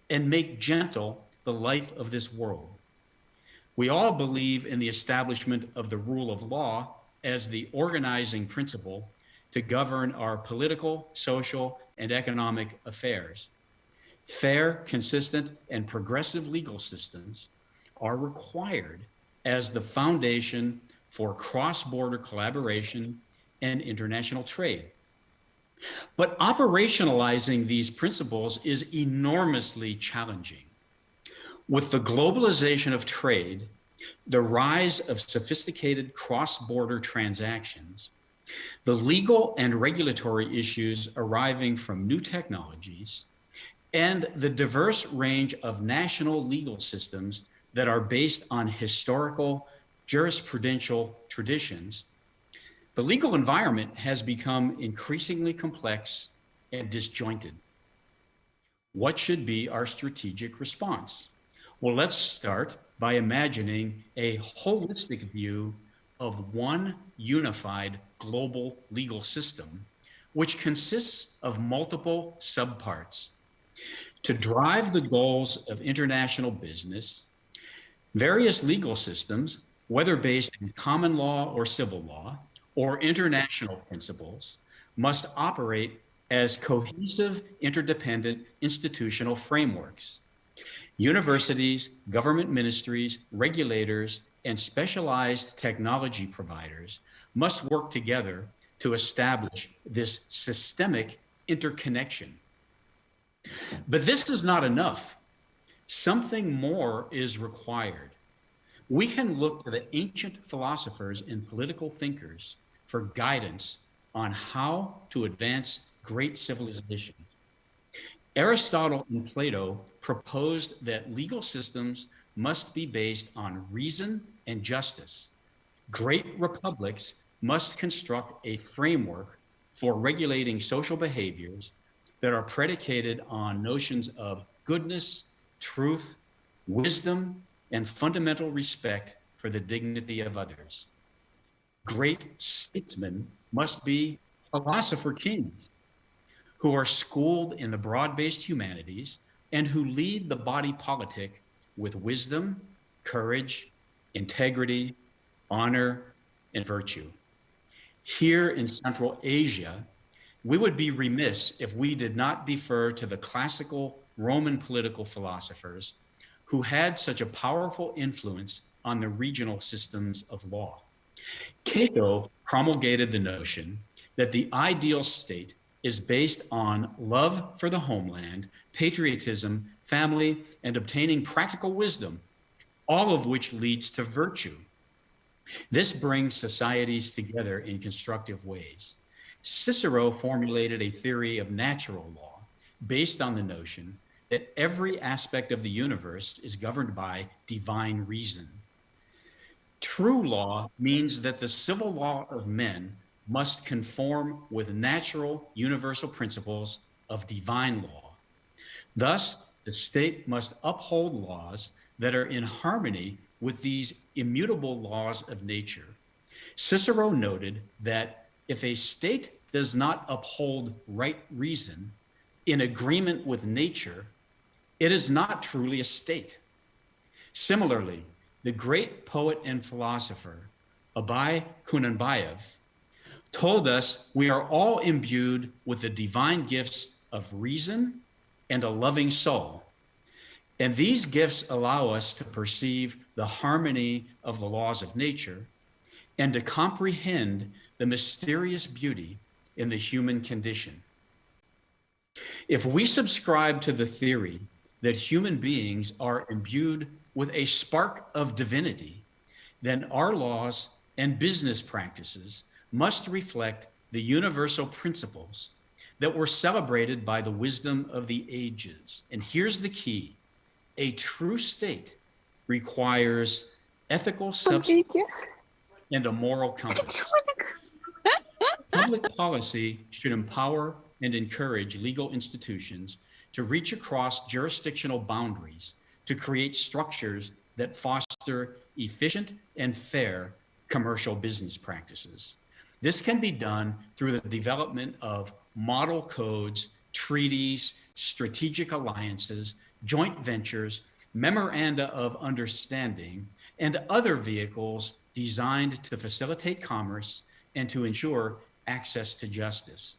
and make gentle the life of this world. We all believe in the establishment of the rule of law as the organizing principle to govern our political, social, and economic affairs. Fair, consistent, and progressive legal systems are required as the foundation for cross-border collaboration and international trade. But operationalizing these principles is enormously challenging. With the globalization of trade, the rise of sophisticated cross-border transactions, the legal and regulatory issues arriving from new technologies, and the diverse range of national legal systems that are based on historical jurisprudential traditions, the legal environment has become increasingly complex and disjointed. What should be our strategic response? Well, let's start by imagining a holistic view of one unified global legal system, which consists of multiple subparts. To drive the goals of international business, various legal systems, whether based in common law or civil law, or international principles, must operate as cohesive, interdependent institutional frameworks. Universities, government ministries, regulators, and specialized technology providers must work together to establish this systemic interconnection. But this is not enough. Something more is required. We can look to the ancient philosophers and political thinkers for guidance on how to advance great civilization. Aristotle and Plato proposed that legal systems must be based on reason and justice. Great republics must construct a framework for regulating social behaviors that are predicated on notions of goodness, truth, wisdom, and fundamental respect for the dignity of others. Great statesmen must be philosopher kings who are schooled in the broad-based humanities and who lead the body politic with wisdom, courage, integrity, honor, and virtue. Here in Central Asia, we would be remiss if we did not defer to the classical Roman political philosophers who had such a powerful influence on the regional systems of law. Cato promulgated the notion that the ideal state is based on love for the homeland, patriotism, family, and obtaining practical wisdom, all of which leads to virtue. This brings societies together in constructive ways. Cicero formulated a theory of natural law based on the notion that every aspect of the universe is governed by divine reason. True law means that the civil law of men must conform with natural universal principles of divine law. Thus, the state must uphold laws that are in harmony with these immutable laws of nature. Cicero noted that if a state does not uphold right reason in agreement with nature, it is not truly a state. Similarly, the great poet and philosopher, Abhay Kunanbayev, told us we are all imbued with the divine gifts of reason and a loving soul. And these gifts allow us to perceive the harmony of the laws of nature and to comprehend the mysterious beauty in the human condition. If we subscribe to the theory that human beings are imbued with a spark of divinity, then our laws and business practices must reflect the universal principles that were celebrated by the wisdom of the ages. And here's the key: a true state requires ethical substance and a moral compass. Public policy should empower and encourage legal institutions to reach across jurisdictional boundaries to create structures that foster efficient and fair commercial business practices. This can be done through the development of model codes, treaties, strategic alliances, joint ventures, memoranda of understanding, and other vehicles designed to facilitate commerce and to ensure access to justice.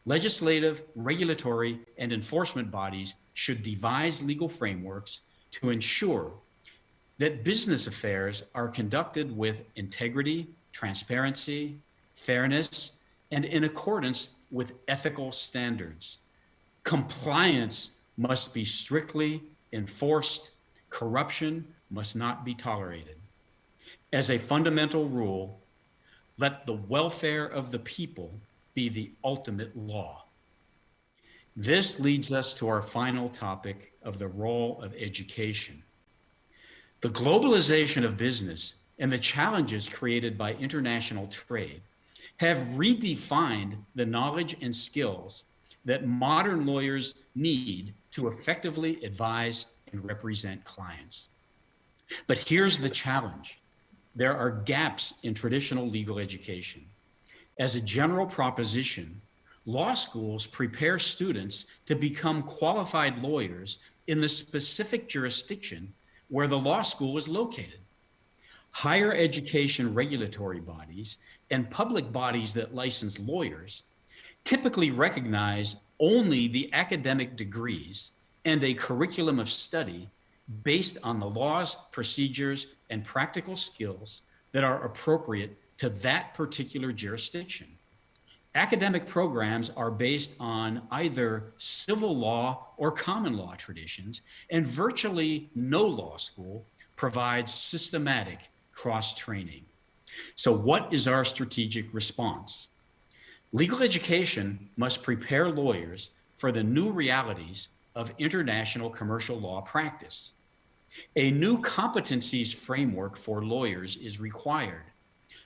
Legislative, regulatory, and enforcement bodies should devise legal frameworks to ensure that business affairs are conducted with integrity, transparency, fairness, and in accordance with ethical standards. Compliance must be strictly enforced. Corruption must not be tolerated. As a fundamental rule, let the welfare of the people be the ultimate law. This leads us to our final topic of the role of education. The globalization of business and the challenges created by international trade have redefined the knowledge and skills that modern lawyers need to effectively advise and represent clients. But here's the challenge. there are gaps in traditional legal education. As a general proposition, law schools prepare students to become qualified lawyers in the specific jurisdiction where the law school is located. Higher education regulatory bodies and public bodies that license lawyers typically recognize only the academic degrees and a curriculum of study based on the laws, procedures, and practical skills that are appropriate to that particular jurisdiction. Academic programs are based on either civil law or common law traditions, and virtually no law school provides systematic cross-training. So what is our strategic response? Legal education must prepare lawyers for the new realities of international commercial law practice. A new competencies framework for lawyers is required.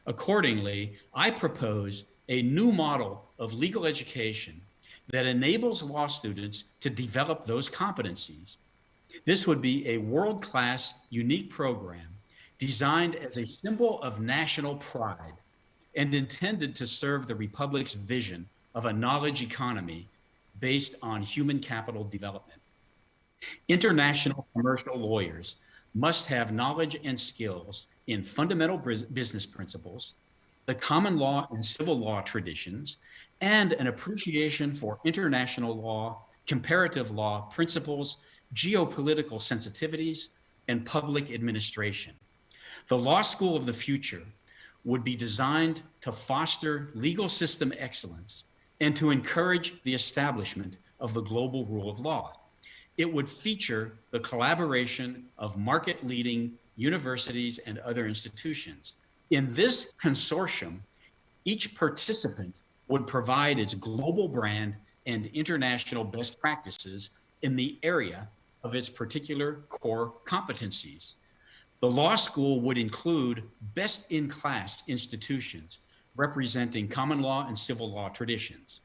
Accordingly, I propose a new model of legal education that enables law students to develop those competencies. This would be a world-class, unique program designed as a symbol of national pride and intended to serve the Republic's vision of a knowledge economy based on human capital development. International commercial lawyers must have knowledge and skills in fundamental business principles, the common law and civil law traditions, and an appreciation for international law, comparative law principles, geopolitical sensitivities, and public administration. The law school of the future would be designed to foster legal system excellence and to encourage the establishment of the global rule of law. It would feature the collaboration of market-leading universities and other institutions. In this consortium, each participant would provide its global brand and international best practices in the area of its particular core competencies. The law school would include best-in-class institutions representing common law and civil law traditions.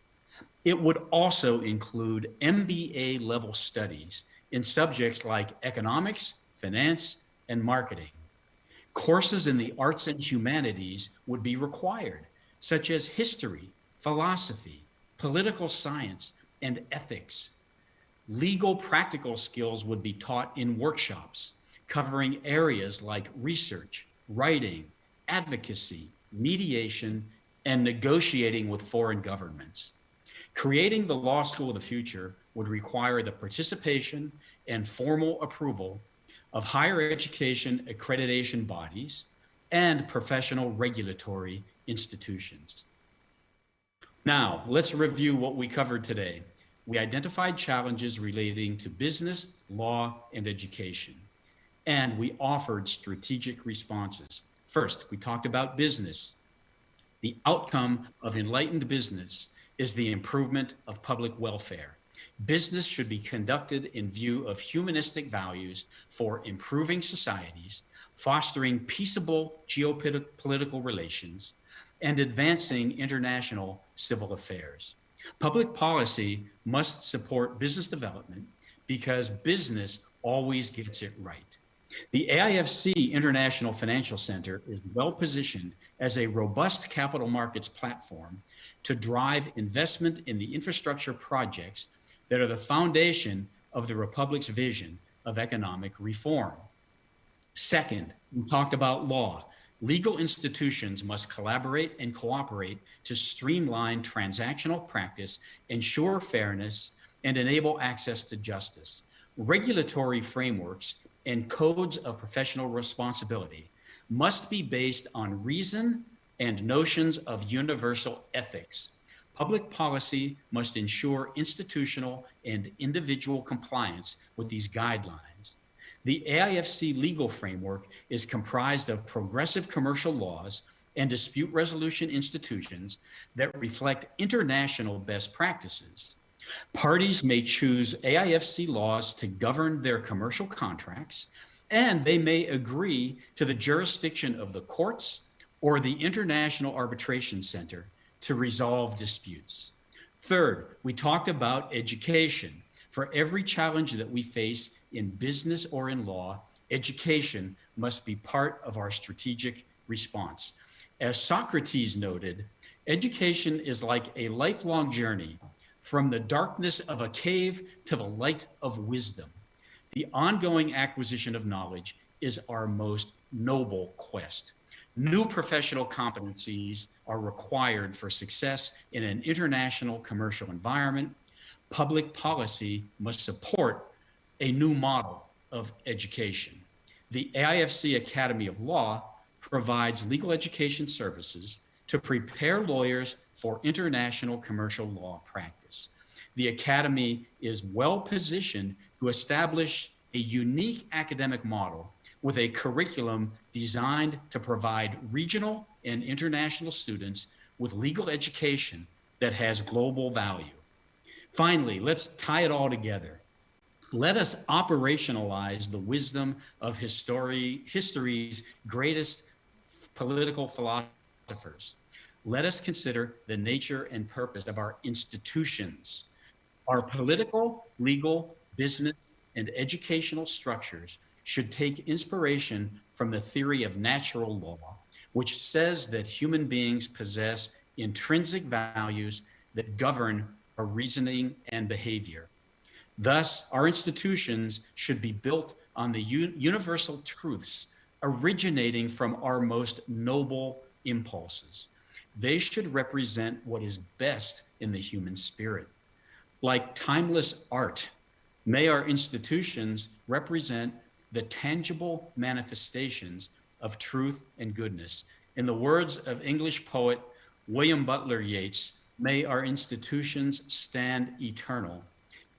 It would also include MBA-level studies in subjects like economics, finance, and marketing. Courses in the arts and humanities would be required, such as history, philosophy, political science, and ethics. Legal practical skills would be taught in workshops covering areas like research, writing, advocacy, mediation, and negotiating with foreign governments. Creating the law school of the future would require the participation and formal approval of higher education accreditation bodies and professional regulatory institutions. Now, let's review what we covered today. We identified challenges relating to business, law, and education, and we offered strategic responses. First, we talked about business. The outcome of enlightened business is the improvement of public welfare. Business should be conducted in view of humanistic values for improving societies, fostering peaceable geopolitical relations, and advancing international civil affairs. Public policy must support business development because business always gets it right. The AIFC International Financial Center is well positioned as a robust capital markets platform to drive investment in the infrastructure projects that are the foundation of the Republic's vision of economic reform. Second, we talked about law. Legal institutions must collaborate and cooperate to streamline transactional practice, ensure fairness, and enable access to justice. Regulatory frameworks and codes of professional responsibility must be based on reason and notions of universal ethics. Public policy must ensure institutional and individual compliance with these guidelines. The AIFC legal framework is comprised of progressive commercial laws and dispute resolution institutions that reflect international best practices. Parties may choose AIFC laws to govern their commercial contracts, and they may agree to the jurisdiction of the courts or the International Arbitration Center to resolve disputes. Third, we talked about education. For every challenge that we face in business or in law, education must be part of our strategic response. As Socrates noted, education is like a lifelong journey from the darkness of a cave to the light of wisdom. The ongoing acquisition of knowledge is our most noble quest. New professional competencies are required for success in an international commercial environment. Public policy must support a new model of education. The AIFC Academy of Law provides legal education services to prepare lawyers for international commercial law practice. The Academy is well positioned to establish a unique academic model with a curriculum designed to provide regional and international students with legal education that has global value. Finally, let's tie it all together. Let us operationalize the wisdom of history's greatest political philosophers. Let us consider the nature and purpose of our institutions. Our political, legal, business, and educational structures should take inspiration from the theory of natural law, which says that human beings possess intrinsic values that govern our reasoning and behavior. Thus, our institutions should be built on the universal truths originating from our most noble impulses. They should represent what is best in the human spirit. Like timeless art, may our institutions represent the tangible manifestations of truth and goodness. In the words of English poet William Butler Yeats, may our institutions stand eternal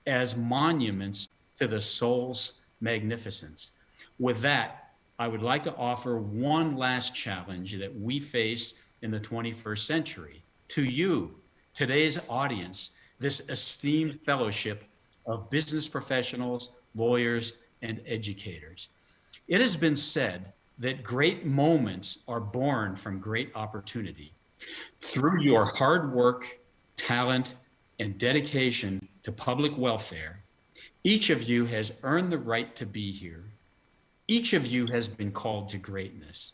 as monuments to the soul's magnificence. With that, I would like to offer one last challenge that we face in the 21st century. To you, today's audience, this esteemed fellowship of business professionals, lawyers, and educators. It has been said that great moments are born from great opportunity. Through your hard work, talent, and dedication to public welfare, each of you has earned the right to be here. Each of you has been called to greatness.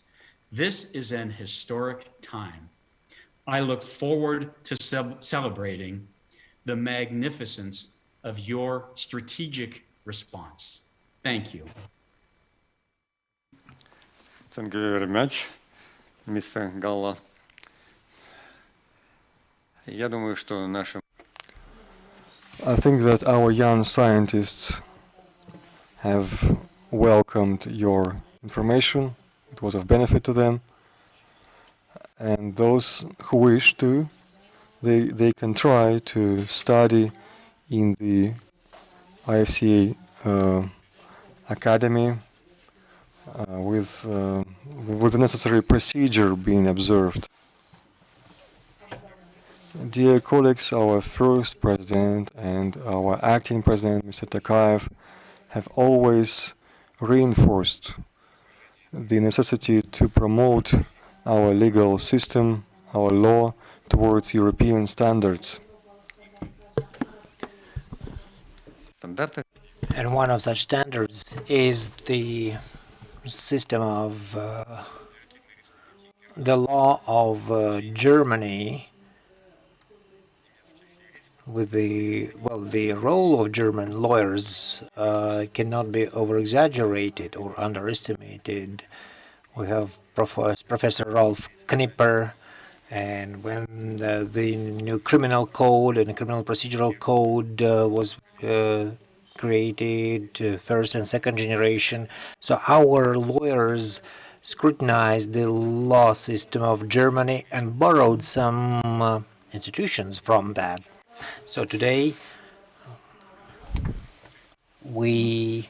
This is an historic time. I look forward to celebrating the magnificence of your strategic response. Thank you. Thank you very much, Mr. Galla. Я думаю, что наши... I think that our young scientists have welcomed your information. It was of benefit to them. And those who wish to, they can try to study in the IFCA Academy with the necessary procedure being observed. Dear colleagues, our first president and our acting president, Mr. Tokayev, have always reinforced the necessity to promote our legal system, our law, towards European standards. And one of such standards is the system of the law of Germany, with the role of German lawyers cannot be over-exaggerated or underestimated. We have Professor Rolf Knipper, and when the new criminal code and the criminal procedural code was created, first and second generation, so our lawyers scrutinized the law system of Germany and borrowed some institutions from that. So today we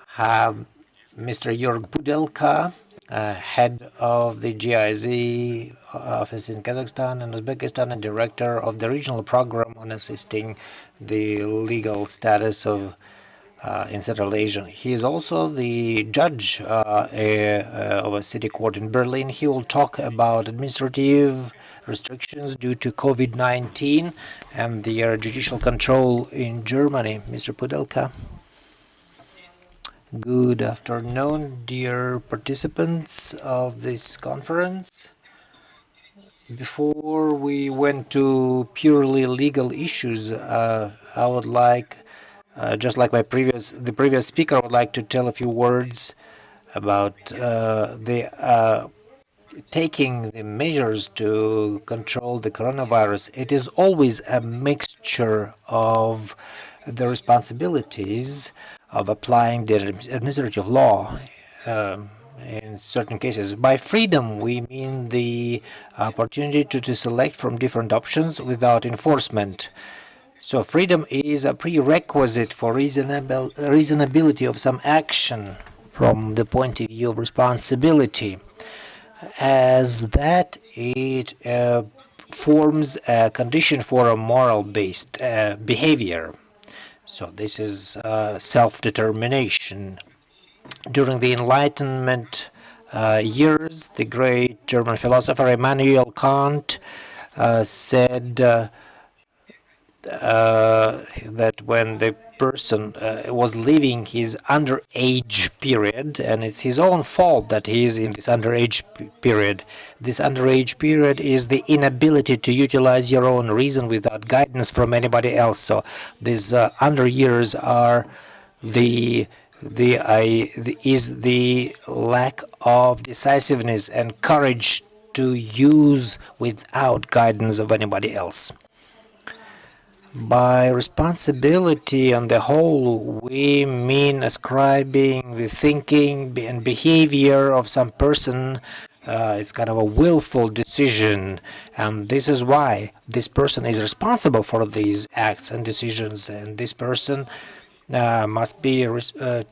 have Mr. Jörg Pudelka, head of the GIZ office in Kazakhstan and Uzbekistan, and director of the regional program on assisting the legal status of in Central Asia. He is also the judge of a city court in Berlin. He will talk about administrative restrictions due to COVID-19 and the judicial control in Germany. Mr. Pudelka. Good afternoon, dear participants of this conference. Before we went to purely legal issues, I would like, just like the previous speaker, I would like to tell a few words about the taking the measures to control the coronavirus. It is always a mixture of the responsibilities of applying the administrative law. In certain cases, by freedom, we mean the opportunity to select from different options without enforcement. So freedom is a prerequisite for reasonability of some action from the point of view of responsibility, as that it forms a condition for a moral-based behavior. So this is self-determination. During the Enlightenment years, the great German philosopher Immanuel Kant said that when the person was living his underage period, and it's his own fault that he is in this underage period. This underage period is the inability to utilize your own reason without guidance from anybody else. So these under years are the lack of decisiveness and courage to use without guidance of anybody else. By responsibility on the whole, we mean ascribing the thinking and behavior of some person. It's kind of a willful decision, and this is why this person is responsible for these acts and decisions, and this person must be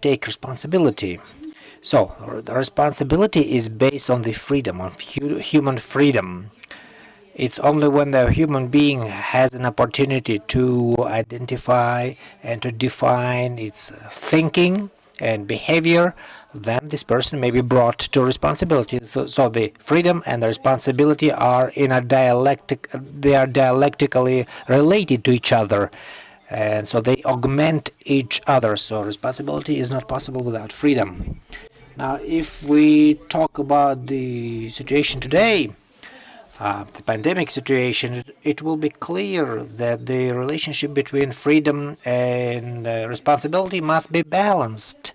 take responsibility. So the responsibility is based on the freedom, on human freedom. It's only when the human being has an opportunity to identify and to define its thinking and behavior, then this person may be brought to responsibility. So the freedom and the responsibility are in a dialectic. They are dialectically related to each other, and so they augment each other. So responsibility is not possible without freedom. Now, if we talk about the situation today, the pandemic situation, it will be clear that the relationship between freedom and responsibility must be balanced.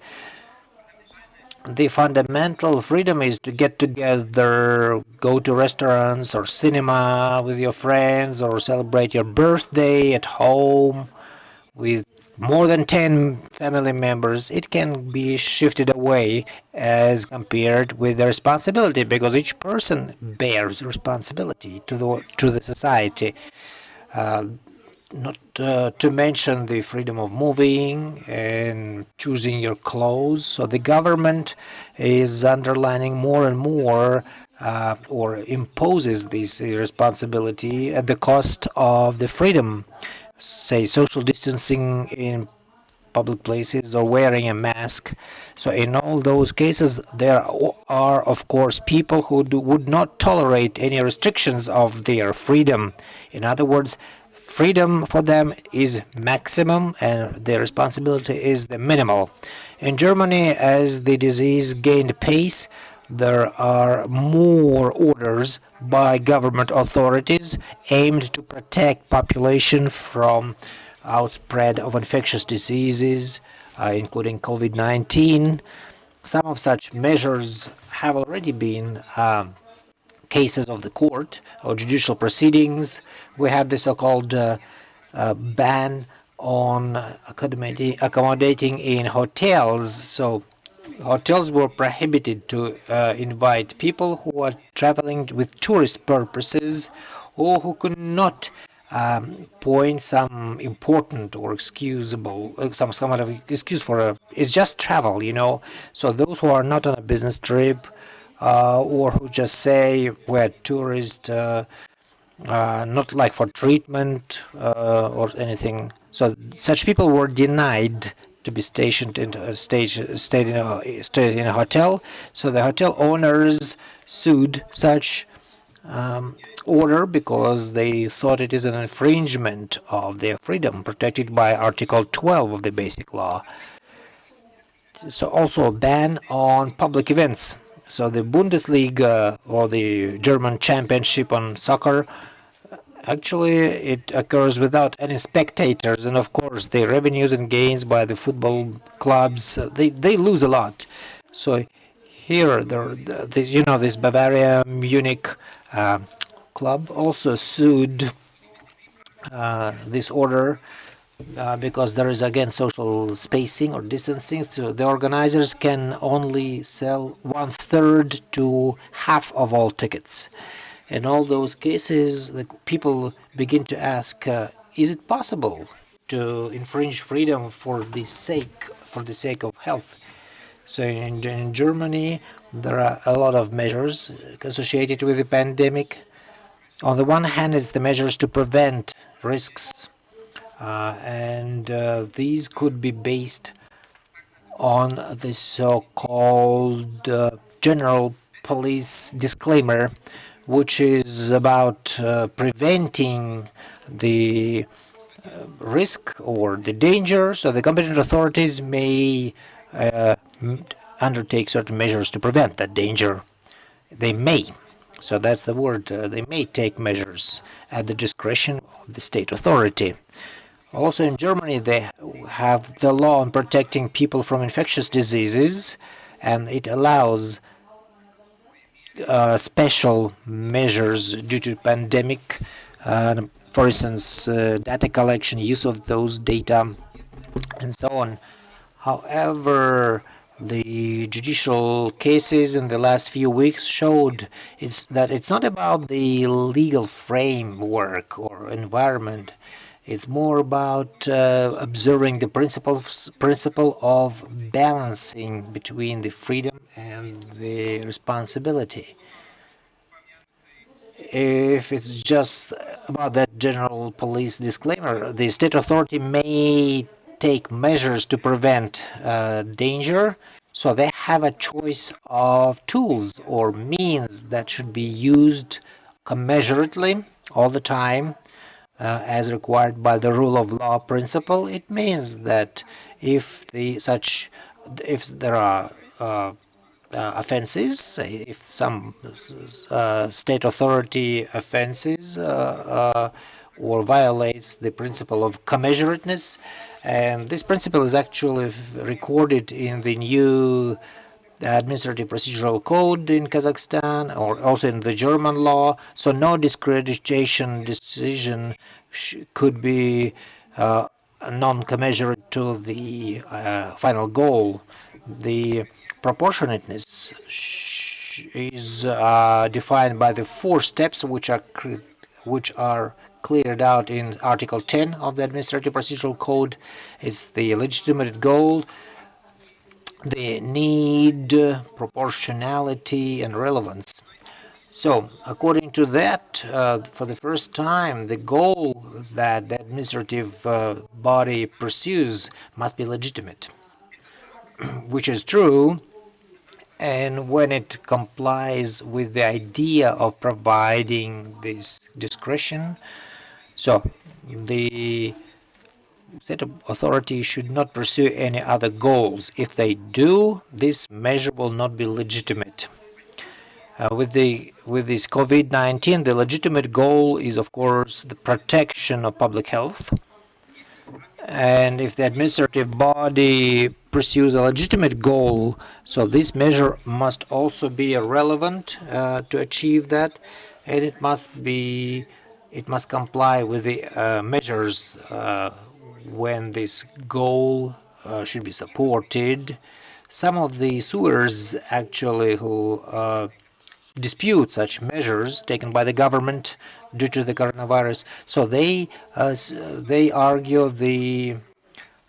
The fundamental freedom is to get together, go to restaurants or cinema with your friends, or celebrate your birthday at home with more than 10 family members. It can be shifted away as compared with the responsibility, because each person bears responsibility to the society. Not to mention the freedom of moving and choosing your clothes. So the government is underlining more and more or imposes this responsibility at the cost of the freedom. Say social distancing in public places or wearing a mask. So in all those cases, there are of course people who would not tolerate any restrictions of their freedom. In other words, freedom for them is maximum and their responsibility is the minimal. In Germany, as the disease gained pace, there are more orders by government authorities aimed to protect population from outspread of infectious diseases, including COVID-19. Some of such measures have already been cases of the court or judicial proceedings. We have the so-called ban on accommodating in hotels. So hotels were prohibited to invite people who are traveling with tourist purposes or who could not point some important or excusable, some kind of excuse for it's just travel, you know. So those who are not on a business trip or who just say we're tourists, not like for treatment or anything. So such people were denied to be stationed in stayed in a hotel. So the hotel owners sued such order because they thought it is an infringement of their freedom protected by Article 12 of the Basic Law. So also a ban on public events. So the Bundesliga or the German championship on soccer, actually it occurs without any spectators, and of course the revenues and gains by the football clubs, they lose a lot. So here, this Bavaria Munich club also sued this order because there is again social spacing or distancing. So the organizers can only sell 1/3 to half of all tickets. In all those cases, the people begin to ask, is it possible to infringe freedom for the sake of health? So in Germany, there are a lot of measures associated with the pandemic. On the one hand, it's the measures to prevent risks, and these could be based on the so-called general police disclaimer, which is about preventing the risk or the danger. So the competent authorities may undertake certain measures to prevent that danger. They may. So that's the word. They may take measures at the discretion of the state authority. Also in Germany, they have the law on protecting people from infectious diseases, and it allows special measures due to pandemic. For instance, data collection, use of those data, and so on. However, the judicial cases in the last few weeks showed that it's not about the legal framework or environment. It's more about observing the principle of balancing between the freedom and the responsibility. If it's just about that general police disclaimer, the state authority may take measures to prevent danger, so they have a choice of tools or means that should be used commensurately all the time, as required by the rule of law principle. It means that if there are offenses, if some state authority offenses or violates the principle of commensurateness, and this principle is actually recorded in the new administrative procedural code in Kazakhstan, or also in the German law. So no discreditation decision could be non-commensurate to the final goal. The proportionateness is defined by the 4 steps which are cleared out in Article 10 of the Administrative Procedural Code. It's the legitimate goal, the need, proportionality, and relevance. So, according to that, for the first time, the goal that the administrative body pursues must be legitimate, which is true. And when it complies with the idea of providing this discretion, so the state authority should not pursue any other goals. If they do, this measure will not be legitimate. With this COVID-19, the legitimate goal is, of course, the protection of public health. And if the administrative body pursues a legitimate goal, so this measure must also be relevant to achieve that, and it must comply with the measures when this goal should be supported. Some of the suers actually who dispute such measures taken by the government due to the coronavirus, so they argue the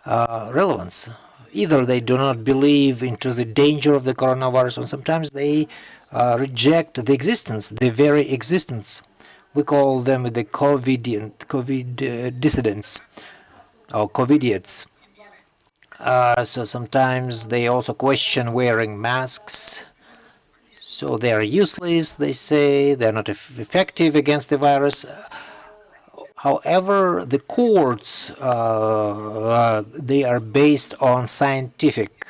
relevance. Either they do not believe into the danger of the coronavirus, or sometimes they reject the existence, the very existence. We call them the COVID dissidents or COVIDiots. So sometimes they also question wearing masks. So they are useless, they say, they're not effective against the virus. However, the courts, they are based on scientific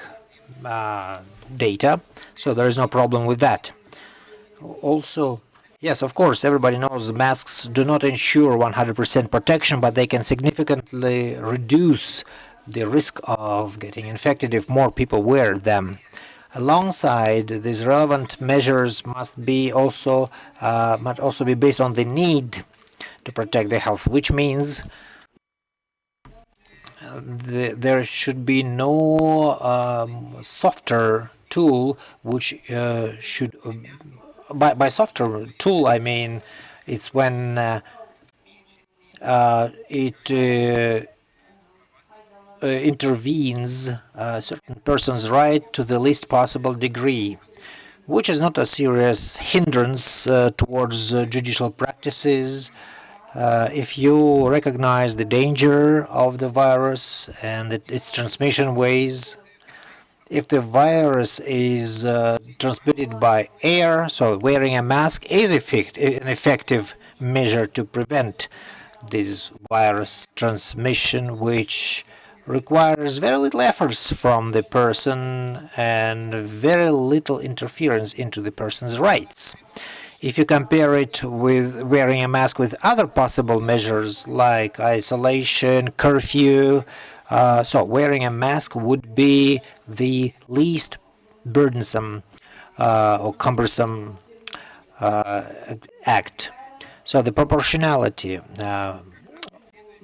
data, so there is no problem with that. Also, yes, of course, everybody knows masks do not ensure 100% protection, but they can significantly reduce the risk of getting infected if more people wear them. Alongside, these relevant measures must also be based on the need to protect the health, which means there should be no softer tool which should by softer tool I mean it's when it intervenes a certain person's right to the least possible degree, which is not a serious hindrance towards judicial practices. If you recognize the danger of the virus and its transmission ways, if the virus is transmitted by air, so wearing a mask is an effective measure to prevent this virus transmission, which requires very little efforts from the person and very little interference into the person's rights. If you compare it with wearing a mask with other possible measures like isolation, curfew, so wearing a mask would be the least burdensome or cumbersome act. So the proportionality,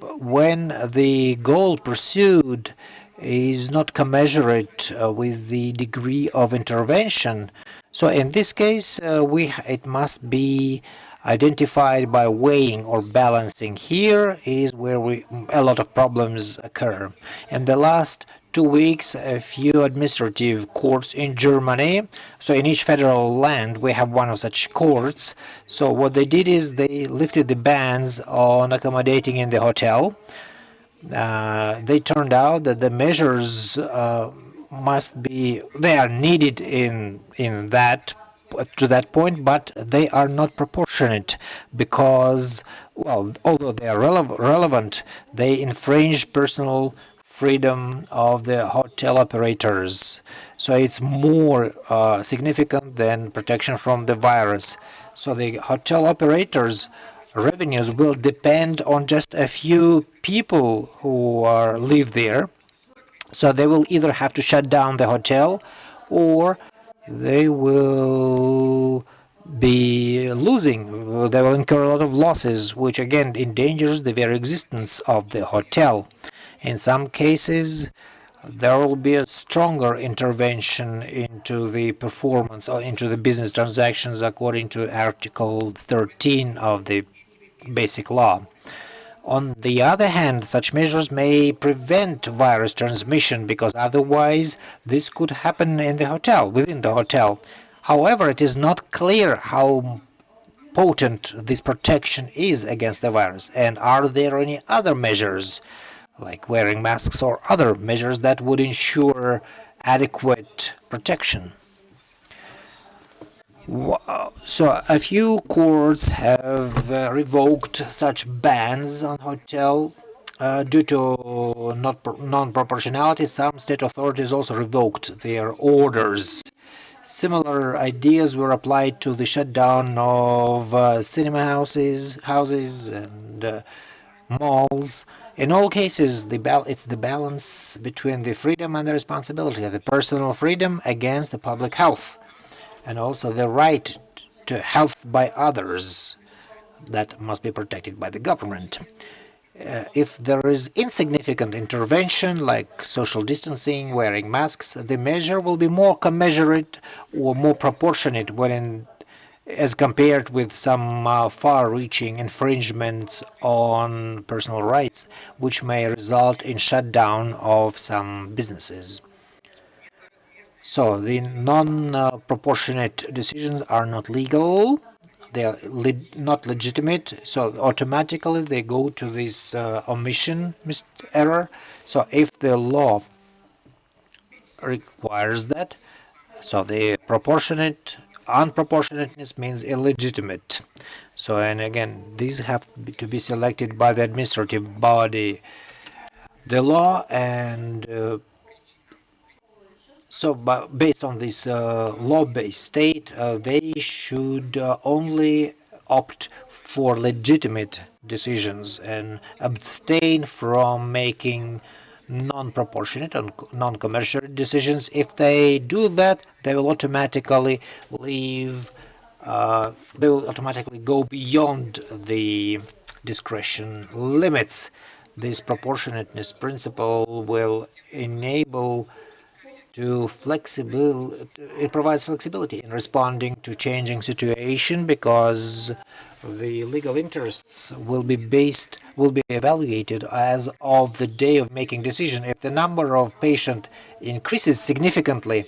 when the goal pursued is not commensurate with the degree of intervention, so in this case it must be identified by weighing or balancing. Here is where a lot of problems occur. In the last 2 weeks, a few administrative courts in Germany, so in each federal land we have one of such courts, so what they did is they lifted the bans on accommodating in the hotel. They turned out that the measures they are needed in that to that point, but they are not proportionate because, well, although they are relevant, they infringe personal freedom of the hotel operators. So it's more significant than protection from the virus. So the hotel operators' revenues will depend on just a few people who live there. So they will either have to shut down the hotel or they will be losing. They will incur a lot of losses, which again endangers the very existence of the hotel. In some cases, there will be a stronger intervention into the performance or into the business transactions according to Article 13 of the Basic Law. On the other hand, such measures may prevent virus transmission because otherwise this could happen in the hotel, within the hotel. However, it is not clear how potent this protection is against the virus, and are there any other measures like wearing masks or other measures that would ensure adequate protection. So a few courts have revoked such bans on hotel due to non-proportionality. Some state authorities also revoked their orders. Similar ideas were applied to the shutdown of cinema houses and malls. In all cases, it's the balance between the freedom and the responsibility, the personal freedom against the public health, and also the right to health by others that must be protected by the government. If there is insignificant intervention like social distancing, wearing masks, the measure will be more commensurate or more proportionate as compared with some far-reaching infringements on personal rights, which may result in shutdown of some businesses. So the non-proportionate decisions are not legal, they are not legitimate, so automatically they go to this omission error. So if the law requires that, so the unproportionateness means illegitimate. So, and again, these have to be selected by the administrative body. The law and So, based on this law-based state, they should only opt for legitimate decisions and abstain from making non-proportionate and non-commercial decisions. If they do that, they will automatically leave. They will automatically go beyond the discretion limits. This proportionateness principle will enable it provides flexibility in responding to changing situation, because the legal interests will be evaluated as of the day of making decision. If the number of patient increases significantly,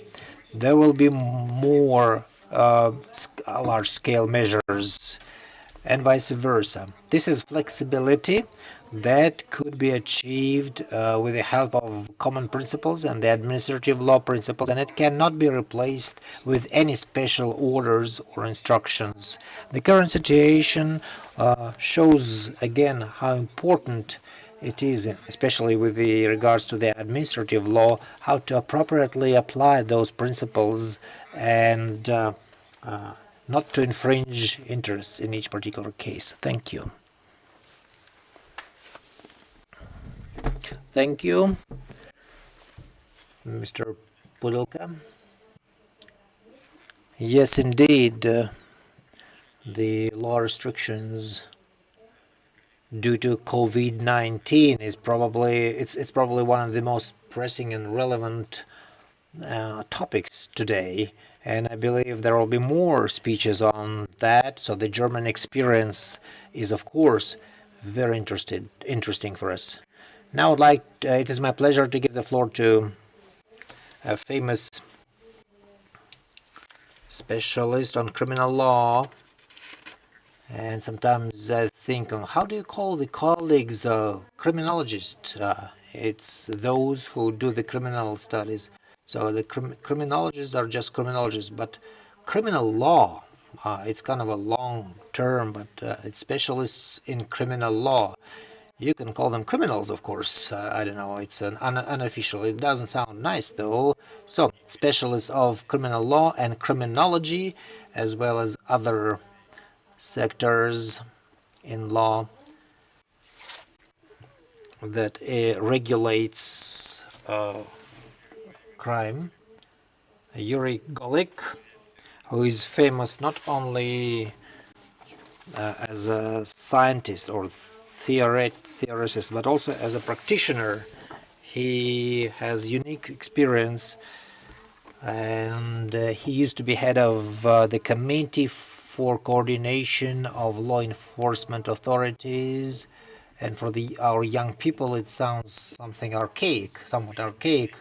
there will be more large-scale measures, and vice versa. This is flexibility that could be achieved with the help of common principles and the administrative law principles, and it cannot be replaced with any special orders or instructions. The current situation shows again how important it is, especially with regards to the administrative law, how to appropriately apply those principles and not to infringe interests in each particular case. Thank you. Thank you, Mr. Pudilka. Yes, indeed, the law restrictions due to COVID-19 is probably one of the most pressing and relevant topics today, and I believe there will be more speeches on that. So the German experience is, of course, very interesting for us. Now it is my pleasure to give the floor to a famous specialist on criminal law. And sometimes I think, how do you call the colleagues criminologists? It's those who do the criminal studies. So the criminologists are just criminologists, but criminal law, it's kind of a long term, but it's specialists in criminal law. You can call them criminals, of course. I don't know, it's an unofficial. It doesn't sound nice, though. So, specialists of criminal law and criminology, as well as other sectors in law that regulates crime. Yuri Golik, who is famous not only as a scientist or theorist, but also as a practitioner. He has unique experience, and he used to be head of the Committee for Coordination of Law Enforcement Authorities. And for our young people, it sounds somewhat archaic.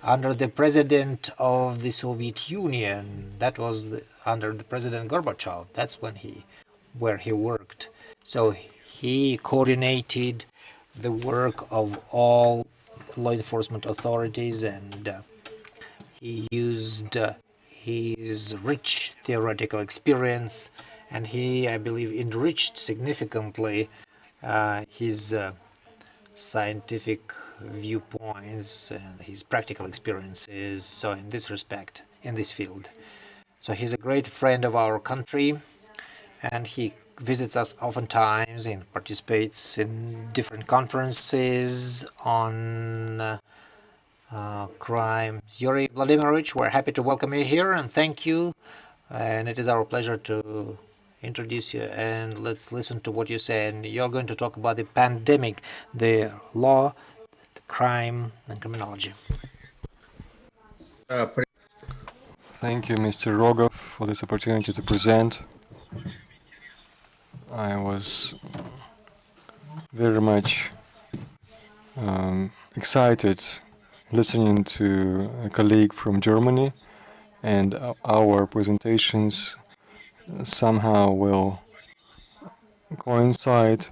Under the president of the Soviet Union, that was under the President Gorbachev. That's where he worked. So he coordinated the work of all law enforcement authorities, and he used his rich theoretical experience, and he, I believe, enriched significantly his scientific viewpoints and his practical experiences. So in this respect, in this field. So he's a great friend of our country, and he visits us oftentimes and participates in different conferences on crime. Yuri Vladimirovich, we're happy to welcome you here, and thank you. And it is our pleasure to introduce you, and let's listen to what you say. And you're going to talk about the pandemic, the law, the crime, and criminology. Thank you, Mr. Rogov, for this opportunity to present. I was very much excited listening to a colleague from Germany, and our presentations somehow will coincide.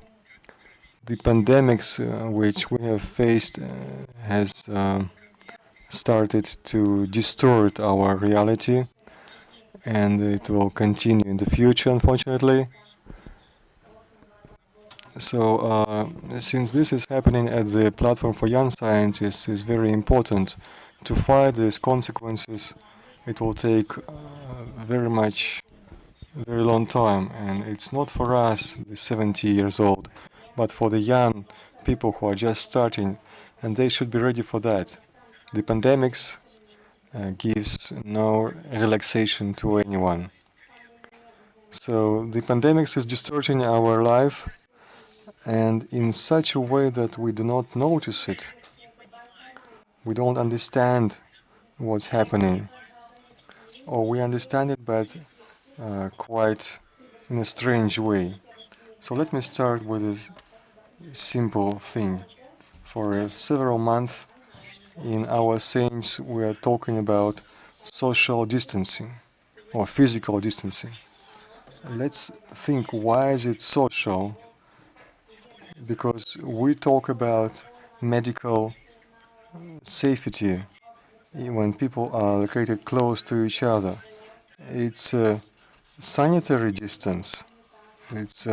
The pandemics which we have faced has started to distort our reality, and it will continue in the future, unfortunately. So since this is happening at the platform for young scientists, it's very important to fight these consequences, it will take very long time, and it's not for us, the 70 years old, but for the young people who are just starting, and they should be ready for that. The pandemics gives no relaxation to anyone. So the pandemics is distorting our life, and in such a way that we do not notice it. We don't understand what's happening, or we understand it, but quite in a strange way. So let me start with this simple thing. For several months in our sayings, we are talking about social distancing or physical distancing. Let's think, why is it social? Because we talk about medical safety when people are located close to each other. It's a sanitary distance. It's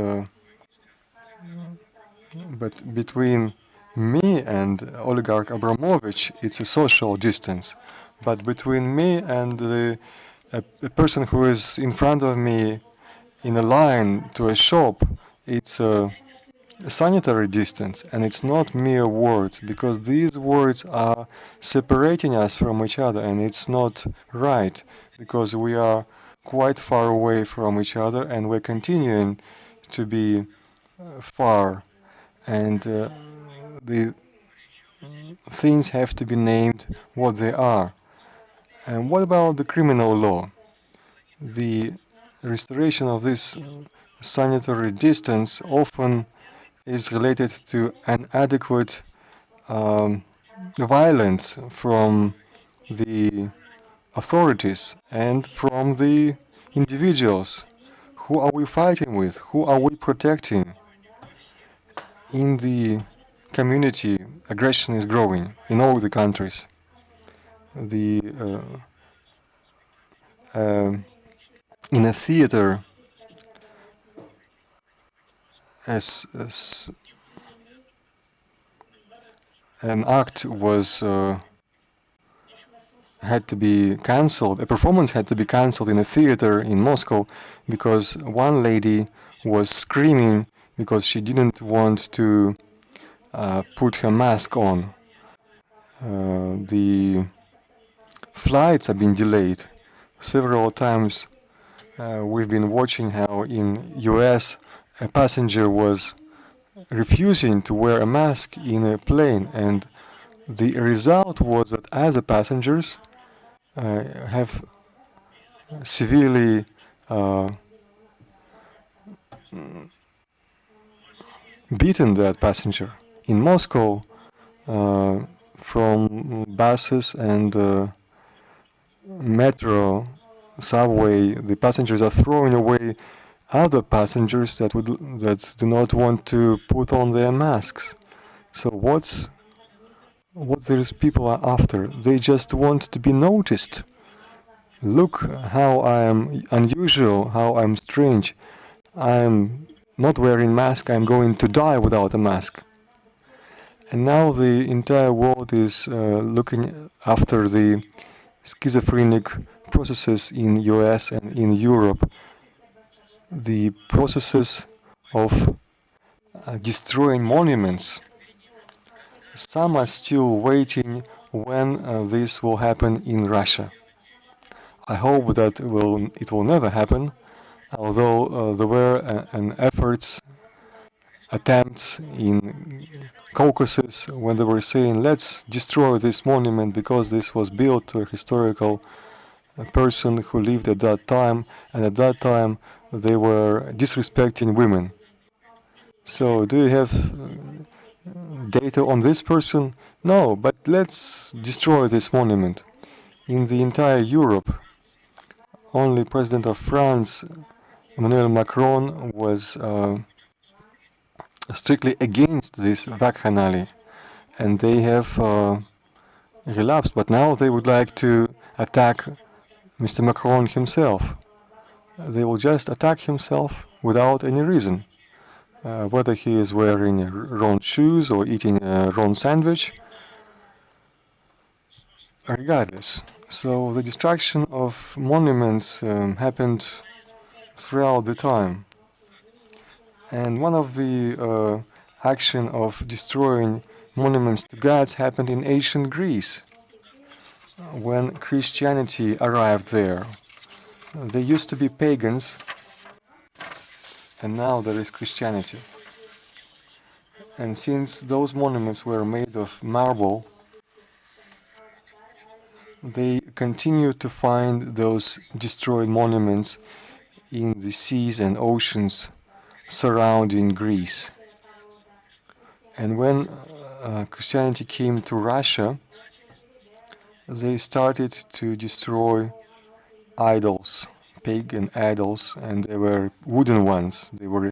but between me and oligarch Abramovich, it's a social distance. But between me and a person who is in front of me in a line to a shop, it's a sanitary distance, and it's not mere words, because these words are separating us from each other, and it's not right, because we are quite far away from each other, and we're continuing to be far, and the things have to be named what they are. And what about the criminal law? The restoration of this sanitary distance often is related to an adequate violence from the authorities and from the individuals. Who are we fighting with? Who are we protecting? In the community, aggression is growing in all the countries. The in a theater, as an act was had to be cancelled. A performance had to be cancelled in a theater in Moscow because one lady was screaming because she didn't want to put her mask on. The flights have been delayed several times. We've been watching how in US a passenger was refusing to wear a mask in a plane, and the result was that other passengers have severely beaten that passenger. In Moscow, from buses and metro, subway, the passengers are throwing away other passengers that do not want to put on their masks. So what these people are after? They just want to be noticed. Look how I am unusual, how I'm strange. I'm not wearing mask, I'm going to die without a mask. And now the entire world is looking after the schizophrenic processes in US and in Europe. The processes of destroying monuments. Some are still waiting when this will happen in Russia. I hope that it will never happen, although there were attempts in Caucasus when they were saying, let's destroy this monument because this was built to a historical person who lived at that time, and at that time they were disrespecting women. So do you have data on this person? No, but let's destroy this monument. In the entire Europe, only President of France, Emmanuel Macron, was strictly against this vaccinale, and they have relapsed. But now they would like to attack Mr. Macron himself. They will just attack himself without any reason. Whether he is wearing wrong shoes or eating a wrong sandwich. regardless. So the destruction of monuments happened throughout the time. And one of the action of destroying monuments to gods happened in ancient Greece when Christianity arrived there. They used to be pagans, and now there is Christianity. And since those monuments were made of marble, they continue to find those destroyed monuments in the seas and oceans surrounding Greece. And when Christianity came to Russia, they started to destroy idols, pagan idols, and they were wooden ones. They were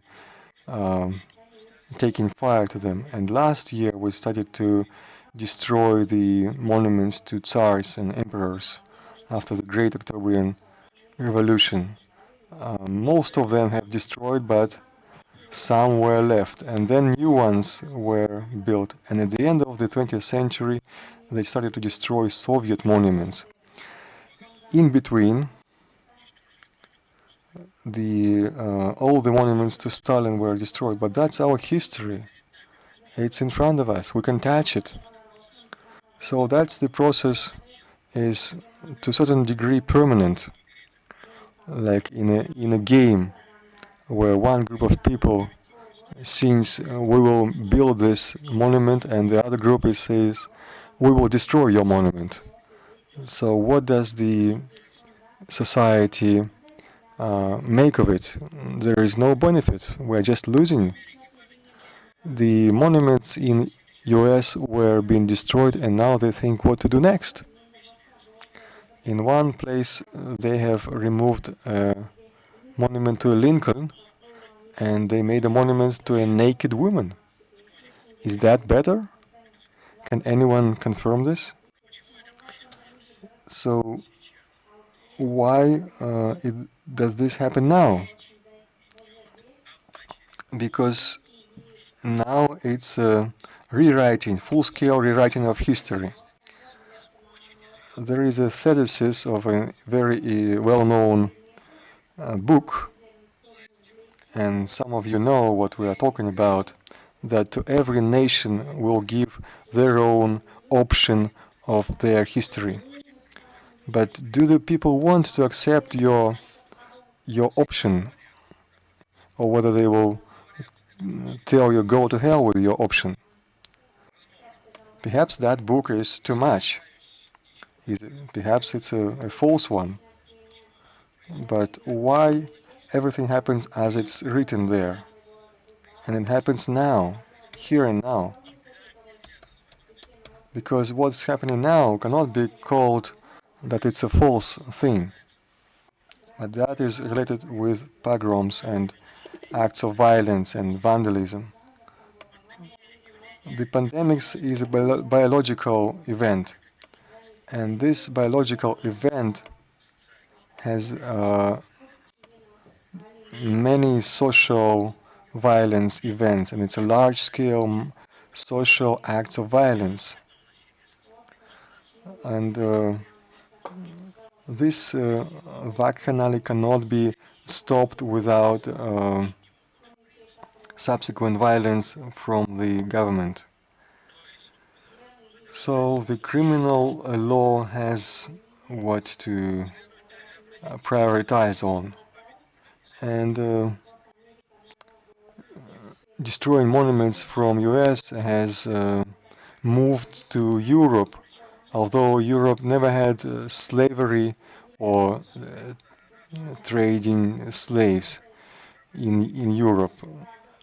taking fire to them. And last year we started to destroy the monuments to tsars and emperors after the Great Octobrian Revolution. Most of them have destroyed, but some were left, and then new ones were built. And at the end of the 20th century, they started to destroy Soviet monuments. In between, all the monuments to Stalin were destroyed, but that's our history. It's in front of us. We can touch it. So that's the process is to a certain degree permanent, like in a game where one group of people thinks we will build this monument and the other group says we will destroy your monument. So what does the society make of it? There is no benefit. We're just losing. The monuments in US were being destroyed and now they think what to do next. In one place they have removed a monument to Lincoln and they made a monument to a naked woman. Is that better? Can anyone confirm this? So why does this happen now? Because now it's rewriting, full-scale rewriting of history. There is a thesis of a very well-known book, and some of you know what we are talking about, that to every nation will give their own option of their history. But do the people want to accept your option, or whether they will tell you go to hell with your option? Perhaps that book is too much. Perhaps it's a false one. But why everything happens as it's written there? And it happens now, here and now. Because what's happening now cannot be called that it's a false thing. But that is related with pogroms and acts of violence and vandalism. The pandemics is a biological event. And this biological event has many social violence events, and it's a large-scale social acts of violence. And this vaccinally cannot be stopped without subsequent violence from the government. So the criminal law has what to prioritize on. And destroying monuments from US has moved to Europe, although Europe never had slavery or trading slaves in Europe.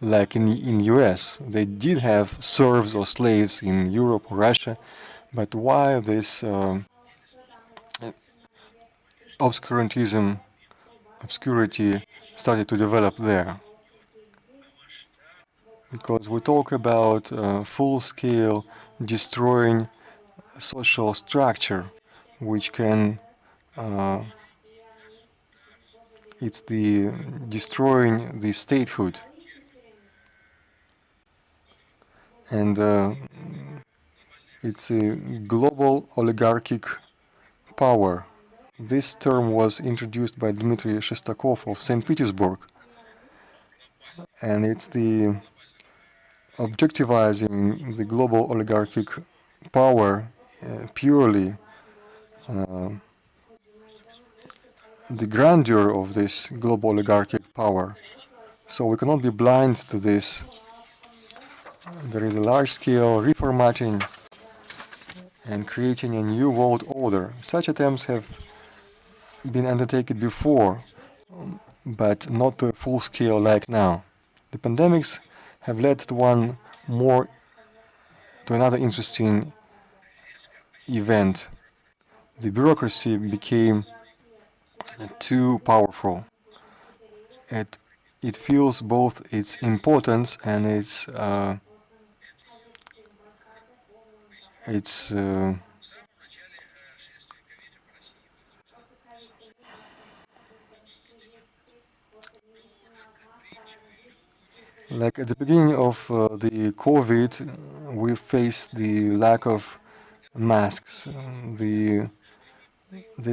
Like in US, they did have serfs or slaves in Europe or Russia, but why this obscurity started to develop there? Because we talk about full-scale destroying social structure, which can it's the destroying the statehood. And It's a global oligarchic power. This term was introduced by Dmitry Shestakov of St. Petersburg, and it's the objectivizing the global oligarchic power purely the grandeur of this global oligarchic power. So we cannot be blind to this. There is a large-scale reformatting and creating a new world order. Such attempts have been undertaken before, but not to a full scale like now. The pandemics have led to another interesting event. The bureaucracy became too powerful. It feels both its importance and its like at the beginning of the COVID, we faced the lack of masks. They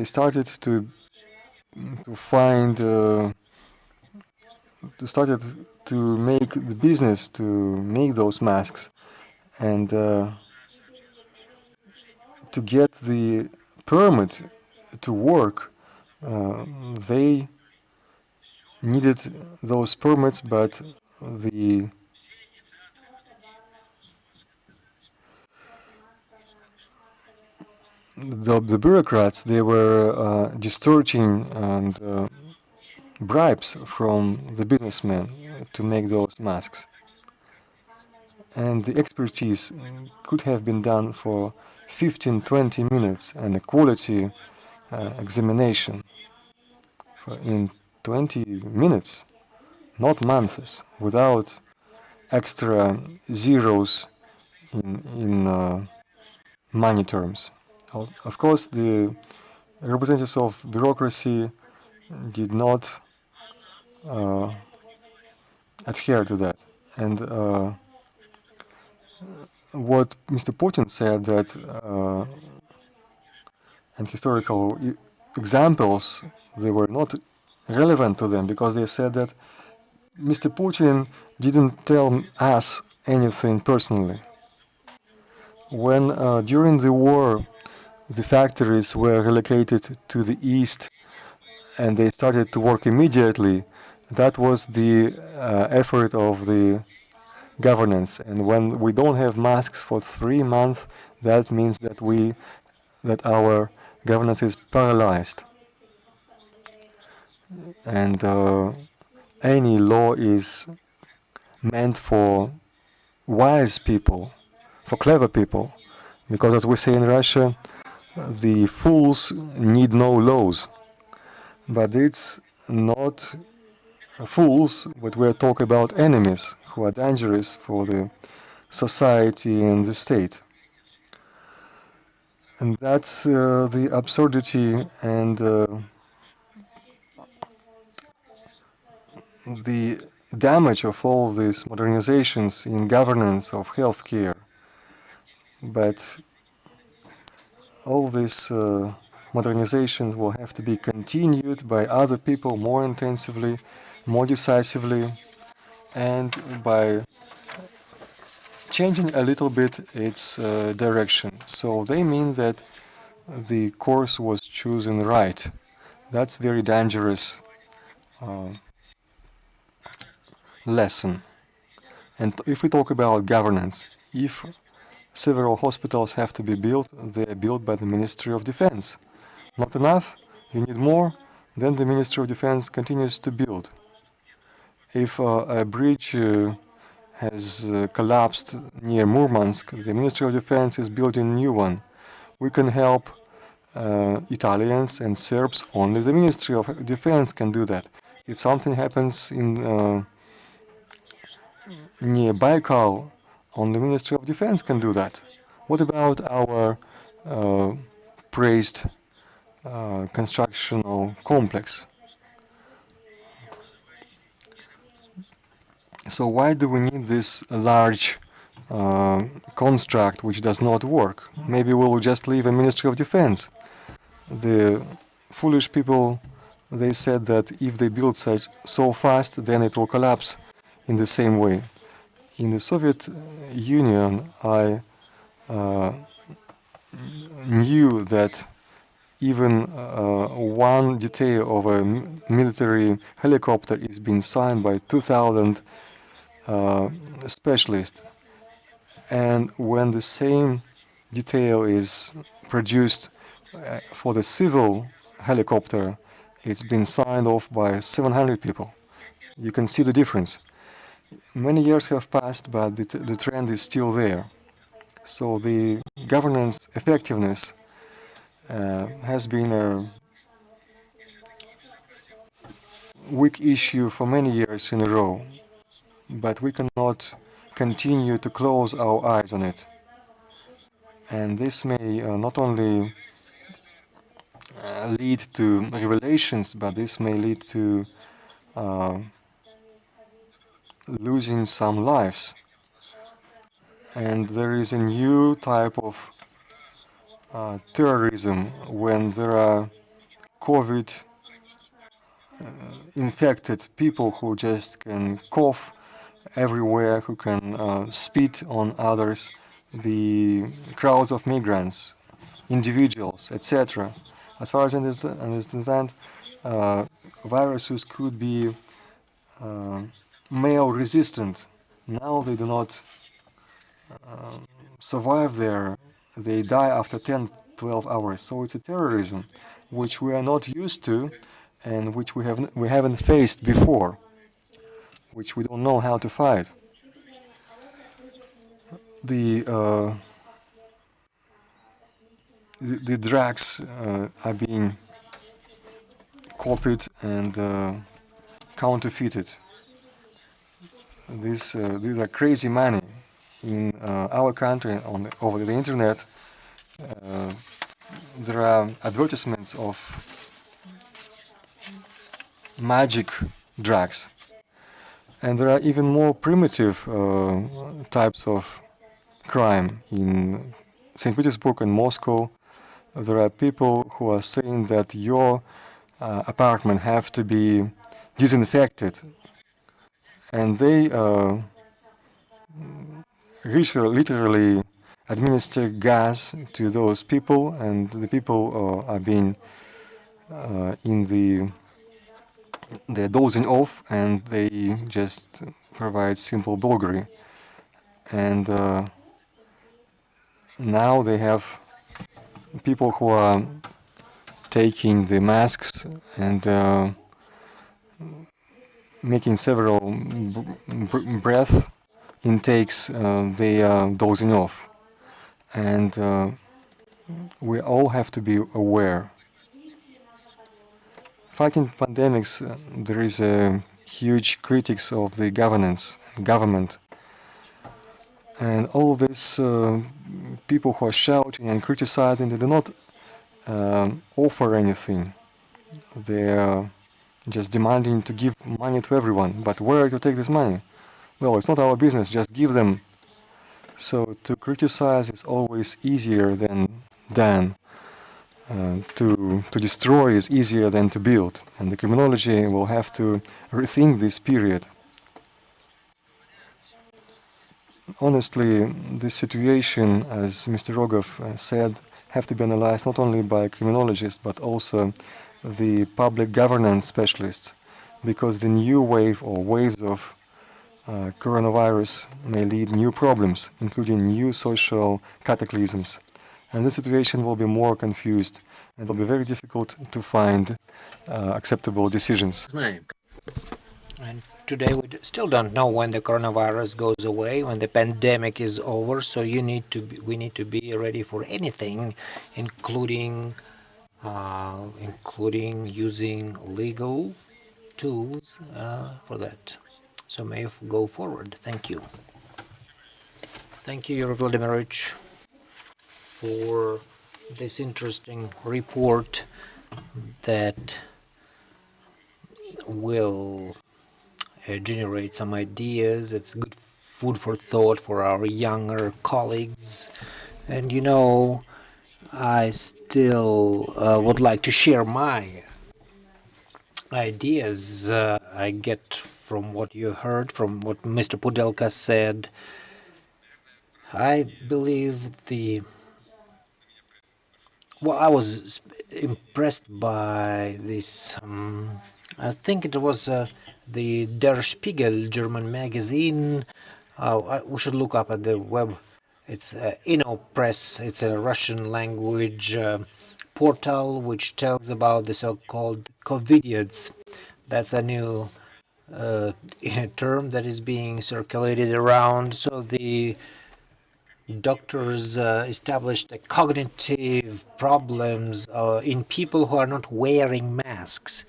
started to find started to make the business to make those masks, and to get the permit to work, they needed those permits, but the bureaucrats, they were distorting and bribes from the businessmen to make those masks. And the expertise could have been done for 15-20 minutes, and a quality examination in 20 minutes, not months, without extra zeros in money terms. Of course, the representatives of bureaucracy did not adhere to that. And what Mr. Putin said, that and historical examples, they were not relevant to them, because they said that Mr. Putin didn't tell us anything personally. When during the war the factories were relocated to the east and they started to work immediately, that was the effort of the governance. And when we don't have masks for 3 months, that means that our governance is paralyzed. And any law is meant for wise people, for clever people, because as we say in Russia, the fools need no laws. But it's not fools, but we're talking about enemies who are dangerous for the society and the state. And that's the absurdity and the damage of all these modernizations in governance of healthcare. But all these modernizations will have to be continued by other people more intensively, more decisively, and by changing a little bit its direction. So they mean that the course was chosen right. That's very dangerous lesson. And if we talk about governance, if several hospitals have to be built, they are built by the Ministry of Defense. Not enough? You need more? Then the Ministry of Defense continues to build. If a bridge has collapsed near Murmansk, the Ministry of Defense is building a new one. We can help Italians and Serbs, only the Ministry of Defense can do that. If something happens in near Baikal, only the Ministry of Defense can do that. What about our praised constructional complex? So why do we need this large construct which does not work. Maybe we will just leave a Ministry of Defense. The foolish people, they said that if they build such so fast, then it will collapse in the same way. In the Soviet Union, I knew that even one detail of a military helicopter is being signed by 2,000 specialists. And when the same detail is produced for the civil helicopter, it's been signed off by 700 people. You can see the difference. Many years have passed, but the trend is still there. So the governance effectiveness has been a weak issue for many years in a row, but we cannot continue to close our eyes on it. And this may not only lead to revelations, but this may lead to losing some lives. And there is a new type of terrorism when there are COVID infected people who just can cough everywhere, who can spit on others, the crowds of migrants, individuals, etc. As far as I understand, viruses could be male resistant. Now they do not survive there. They die after 10, 12 hours. So it's a terrorism which we are not used to and which we haven't faced before, which we don't know how to fight. The drugs are being copied and counterfeited. These are crazy money. In our country, over the internet, there are advertisements of magic drugs. And there are even more primitive types of crime. In St. Petersburg and Moscow, there are people who are saying that your apartment have to be disinfected. And they literally administer gas to those people, and the people are being they're dozing off, and they just provide simple bulgari. And now they have people who are taking the masks and making several breath intakes. They are dozing off. And we all have to be aware. Fighting pandemics, there is a huge critics of the government. And all these people who are shouting and criticizing, they do not offer anything. They are just demanding to give money to everyone. But where to take this money? Well, it's not our business, just give them. So to criticize is always easier than to destroy is easier than to build. And the criminology will have to rethink this period. Honestly, this situation, as Mr. Rogov said, have to be analyzed not only by criminologists but also the public governance specialists, because the new wave or waves of coronavirus may lead new problems, including new social cataclysms. And the situation will be more confused, and it will be very difficult to find acceptable decisions. And today we still don't know when the coronavirus goes away, when the pandemic is over. So we need to be ready for anything, including using legal tools for that. So may you go forward. Thank you. Thank you, Yuri Vladimirovich, for this interesting report that will generate some ideas. It's good food for thought for our younger colleagues. And I still would like to share my ideas I get from what you heard, from what Mr. Pudelka said. I believe I was impressed by this. I think it was the Der Spiegel German magazine. We should look up at the web. It's Press. It's a Russian language portal which tells about the so-called COVIDiots. That's a new term that is being circulated around. So the doctors established cognitive problems in people who are not wearing masks.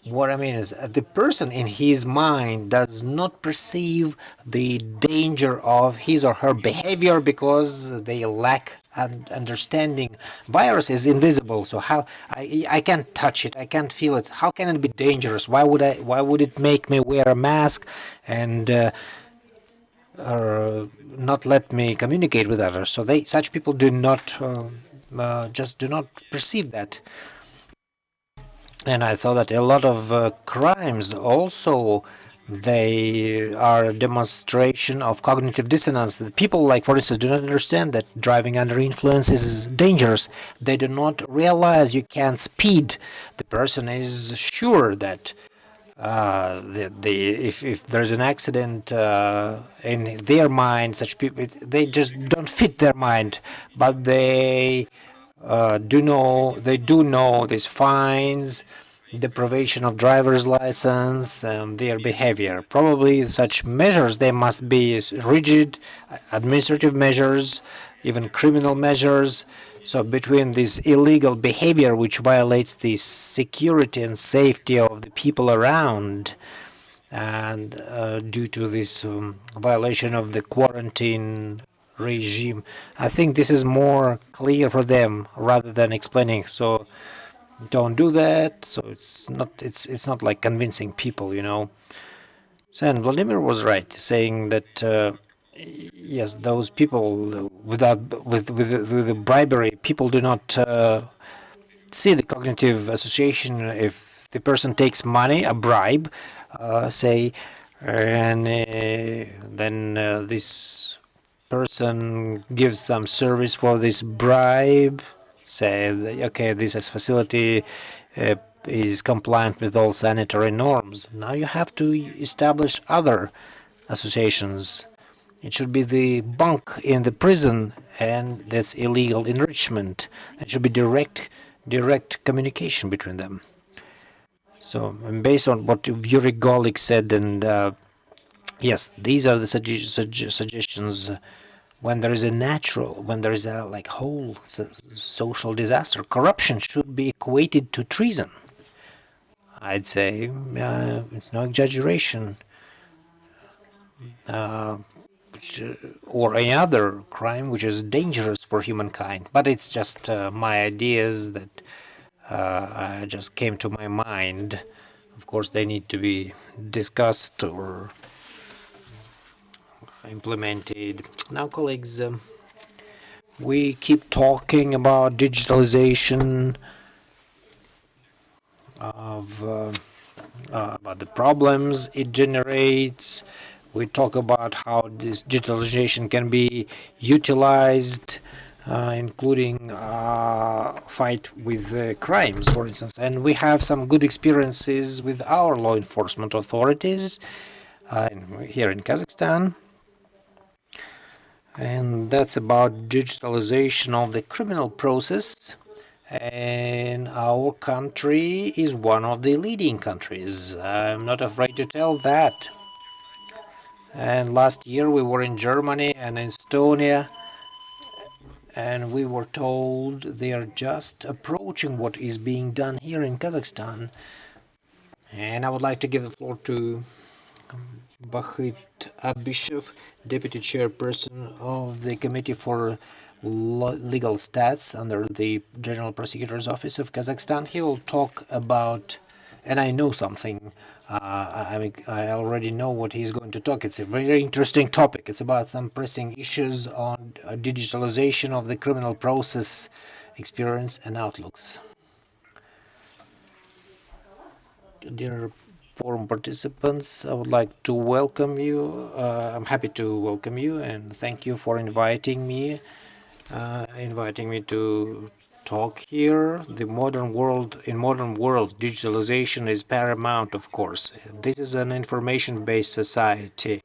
What I mean is the person in his mind does not perceive the danger of his or her behavior because they lack understanding. Virus is invisible, so how I can't touch it, I can't feel it. How can it be dangerous? Why would it make me wear a mask and not let me communicate with others? So such people do not just do not perceive that. And I thought that a lot of crimes also, they are a demonstration of cognitive dissonance. People, like, for instance, do not understand that driving under influence is dangerous. They do not realize you can't speed. The person is sure that if there's an accident in their mind, such people, they just don't fit their mind, but they do know these fines, deprivation of driver's license, their behavior. Probably such measures, they must be rigid, administrative measures, even criminal measures. So between this illegal behavior which violates the security and safety of the people around, and due to this violation of the quarantine regime, I think this is more clear for them rather than explaining. So don't do that. So it's not like convincing people, So, and Vladimir was right saying that yes, those people with the bribery, people do not see the cognitive association. If the person takes money, a bribe, say, and then this person gives some service for this bribe, say, okay, this facility is compliant with all sanitary norms. Now you have to establish other associations. It should be the bunk in the prison, and that's illegal enrichment. It should be direct communication between them. So, based on what Yuri Golik said, and yes, these are the suggestions. When there is a like whole social disaster, corruption should be equated to treason. I'd say it's no exaggeration. Or any other crime which is dangerous for humankind. But it's just my ideas that just came to my mind. Of course, they need to be discussed or implemented. Now, colleagues, we keep talking about digitalization, about the problems it generates. We talk about how this digitalization can be utilized, including fight with crimes, for instance. And we have some good experiences with our law enforcement authorities here in Kazakhstan. And that's about digitalization of the criminal process. And our country is one of the leading countries. I'm not afraid to tell that. And last year we were in Germany and Estonia, and we were told they are just approaching what is being done here in Kazakhstan. And I would like to give the floor to Bahit Abishev, Deputy Chairperson of the Committee for Legal Stats under the General Prosecutor's Office of Kazakhstan. He will talk about and I know something. I already know what he's going to talk. It's a very interesting topic. It's about some pressing issues on digitalization of the criminal process, experience and outlooks. Dear forum participants, I would like to welcome you. I'm happy to welcome you and thank you for inviting me to talk here. In modern world, digitalization is paramount, of course. This is an information-based society,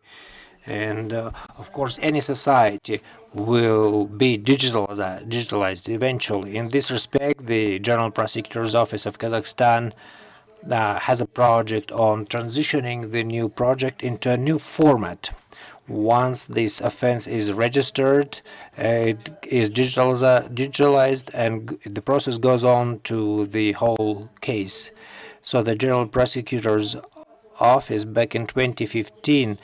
and of course, any society will be digitalized eventually. In this respect, the General Prosecutor's Office of Kazakhstan has a project on transitioning the new project into a new format. Once this offense is registered, it is digitalized, and the process goes on to the whole case. So the General Prosecutor's Office back in 2015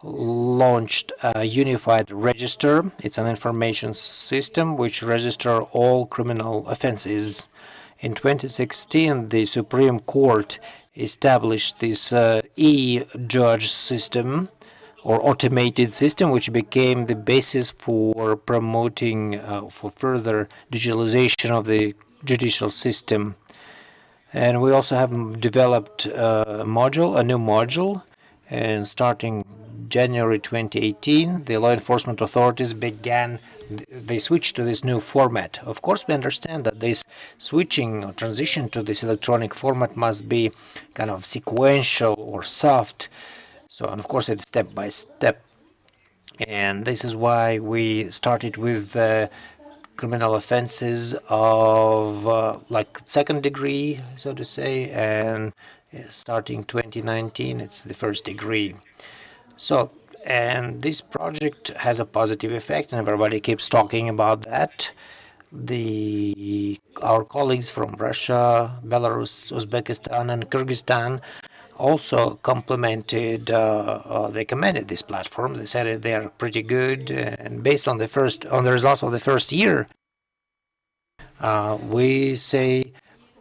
launched a unified register. It's an information system which registers all criminal offenses. In 2016, the Supreme Court established this e-judge system, or automated system, which became the basis for promoting for further digitalization of the judicial system. And we also have developed a new module, and starting January 2018, the law enforcement authorities they switched to this new format. Of course, we understand that this switching or transition to this electronic format must be kind of sequential or soft. So, and of course, it's step by step. And this is why we started with criminal offenses of like second degree, so to say, and starting 2019, it's the first degree. So, and this project has a positive effect, and everybody keeps talking about that. Our colleagues from Russia, Belarus, Uzbekistan, and Kyrgyzstan also complimented, they commended this platform. They said they are pretty good, and based on the results of the first year, we say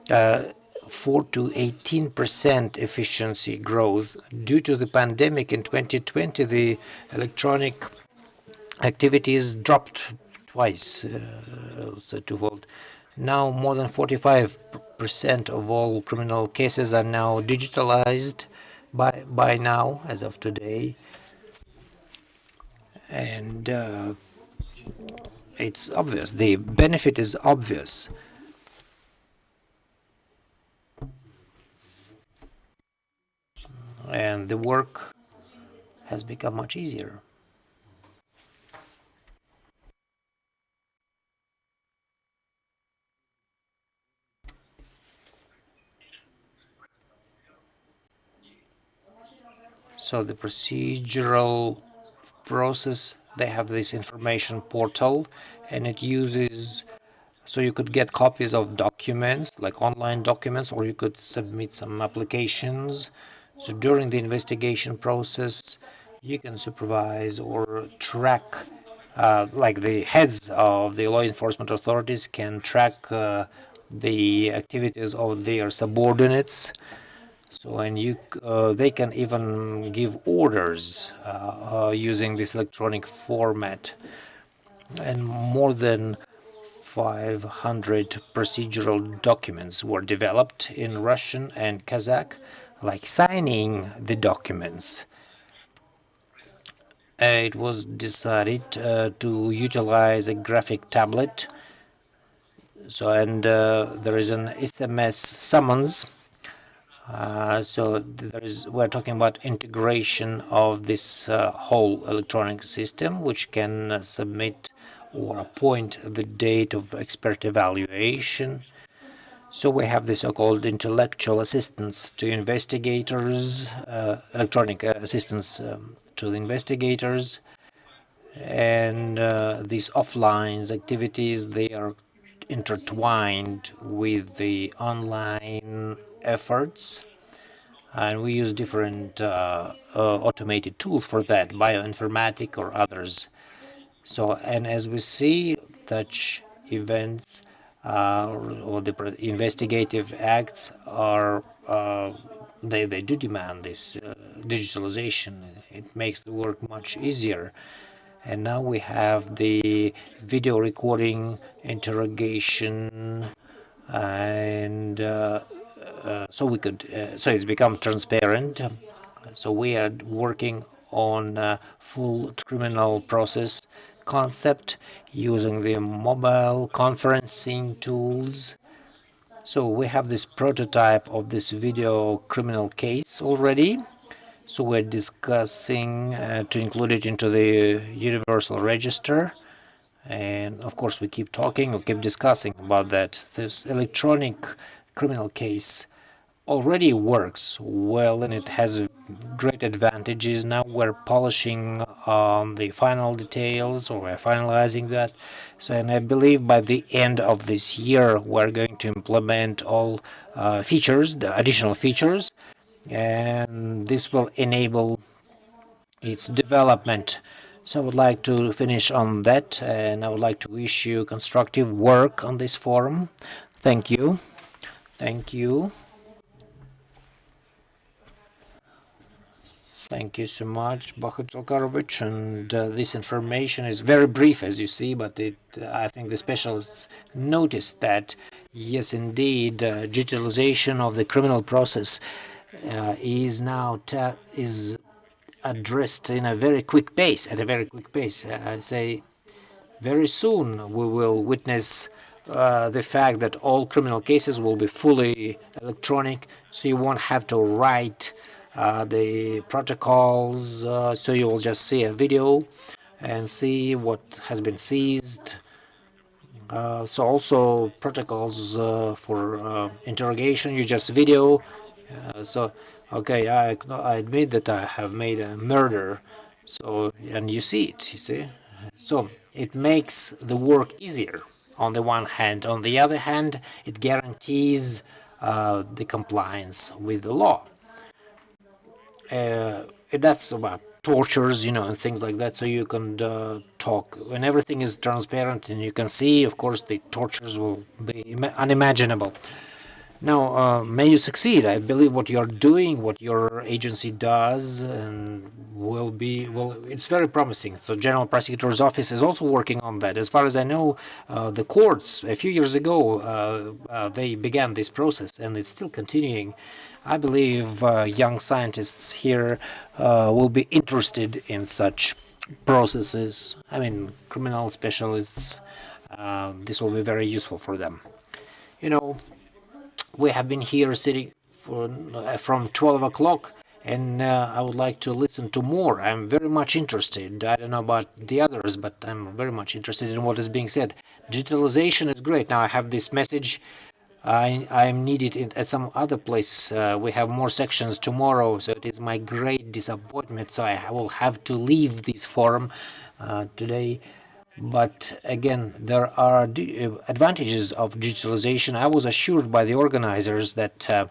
4 to 18% efficiency growth. Due to the pandemic in 2020, the electronic activities dropped twice, so twofold. Now more than 45% of all criminal cases are now digitalized by now, as of today. And it's obvious, the benefit is obvious. And the work has become much easier. So the procedural process, they have this information portal, and it uses, so you could get copies of documents, like online documents, or you could submit some applications. So during the investigation process, you can supervise or track, like the heads of the law enforcement authorities can track the activities of their subordinates. So, and they can even give orders using this electronic format. And more than 500 procedural documents were developed in Russian and Kazakh, like signing the documents. It was decided to utilize a graphic tablet. So, and there is an SMS summons. So we're talking about integration of this whole electronic system, which can submit or appoint the date of expert evaluation. So we have the so-called intellectual assistance to investigators, electronic assistance to the investigators, and these offline activities, they are intertwined with the online efforts, and we use different automated tools for that, bioinformatic or others. So, and as we see, such events or the investigative acts are they do demand this digitalization. It makes the work much easier. And now we have the video recording, interrogation, and so we could so it's become transparent. So we are working on full criminal process concept using the mobile conferencing tools. So we have this prototype of this video criminal case already. So we're discussing to include it into the universal register. And of course, we keep talking, we keep discussing about that. This electronic criminal case already works well, and it has great advantages. Now we're polishing the final details, or we're finalizing that. So, and I believe by the end of this year, we're going to implement all features, the additional features, and this will enable its development. So I would like to finish on that, and I would like to wish you constructive work on this forum. Thank you. Thank you. Thank you so much, Bakht Zalkarovich. And this information is very brief, as you see, but I think the specialists noticed that, yes, indeed, digitalization of the criminal process is now is addressed in a very quick pace, at a very quick pace. I say very soon we will witness the fact that all criminal cases will be fully electronic, so you won't have to write the protocols, so you will just see a video and see what has been seized. So also protocols for interrogation, you just video. So okay, I admit that I have made a murder. So, and you see it, you see. So it makes the work easier on the one hand. On the other hand, it guarantees the compliance with the law. That's about tortures, you know, and things like that. So you can talk when everything is transparent, and you can see, of course, the tortures will be unimaginable. Now, may you succeed. I believe what you're doing, what your agency does, and will be, well, it's very promising. So General Prosecutor's Office is also working on that. As far as I know, the courts, a few years ago, they began this process, and it's still continuing. I believe young scientists here will be interested in such processes. I mean, criminal specialists, this will be very useful for them. You know, we have been here sitting for, from 12 o'clock, and I would like to listen to more. I'm very much interested. I don't know about the others, but I'm very much interested in what is being said. Digitalization is great. Now I have this message. I'm needed at some other place. We have more sections tomorrow, so it is my great disappointment. So I will have to leave this forum today. But again, there are advantages of digitalization. I was assured by the organizers that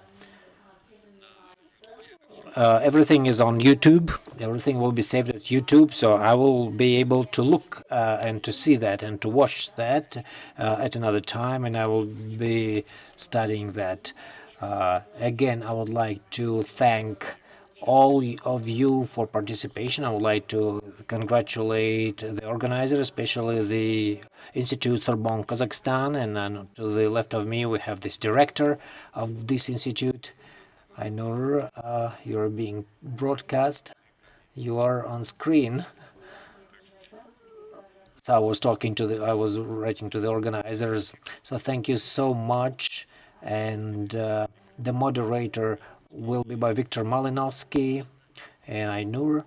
everything is on YouTube. Everything will be saved at YouTube, so I will be able to look and to see that and to watch that at another time, and I will be studying that. Again, I would like to thank all of you for participation. I would like to congratulate the organizer, especially the Institute Sorbonne Kazakhstan, and then to the left of me we have this director of this institute. I know you're being broadcast. You are on screen. So I was writing to the organizers. So thank you so much. And the moderator will be by Viktor Malinovsky. And I know,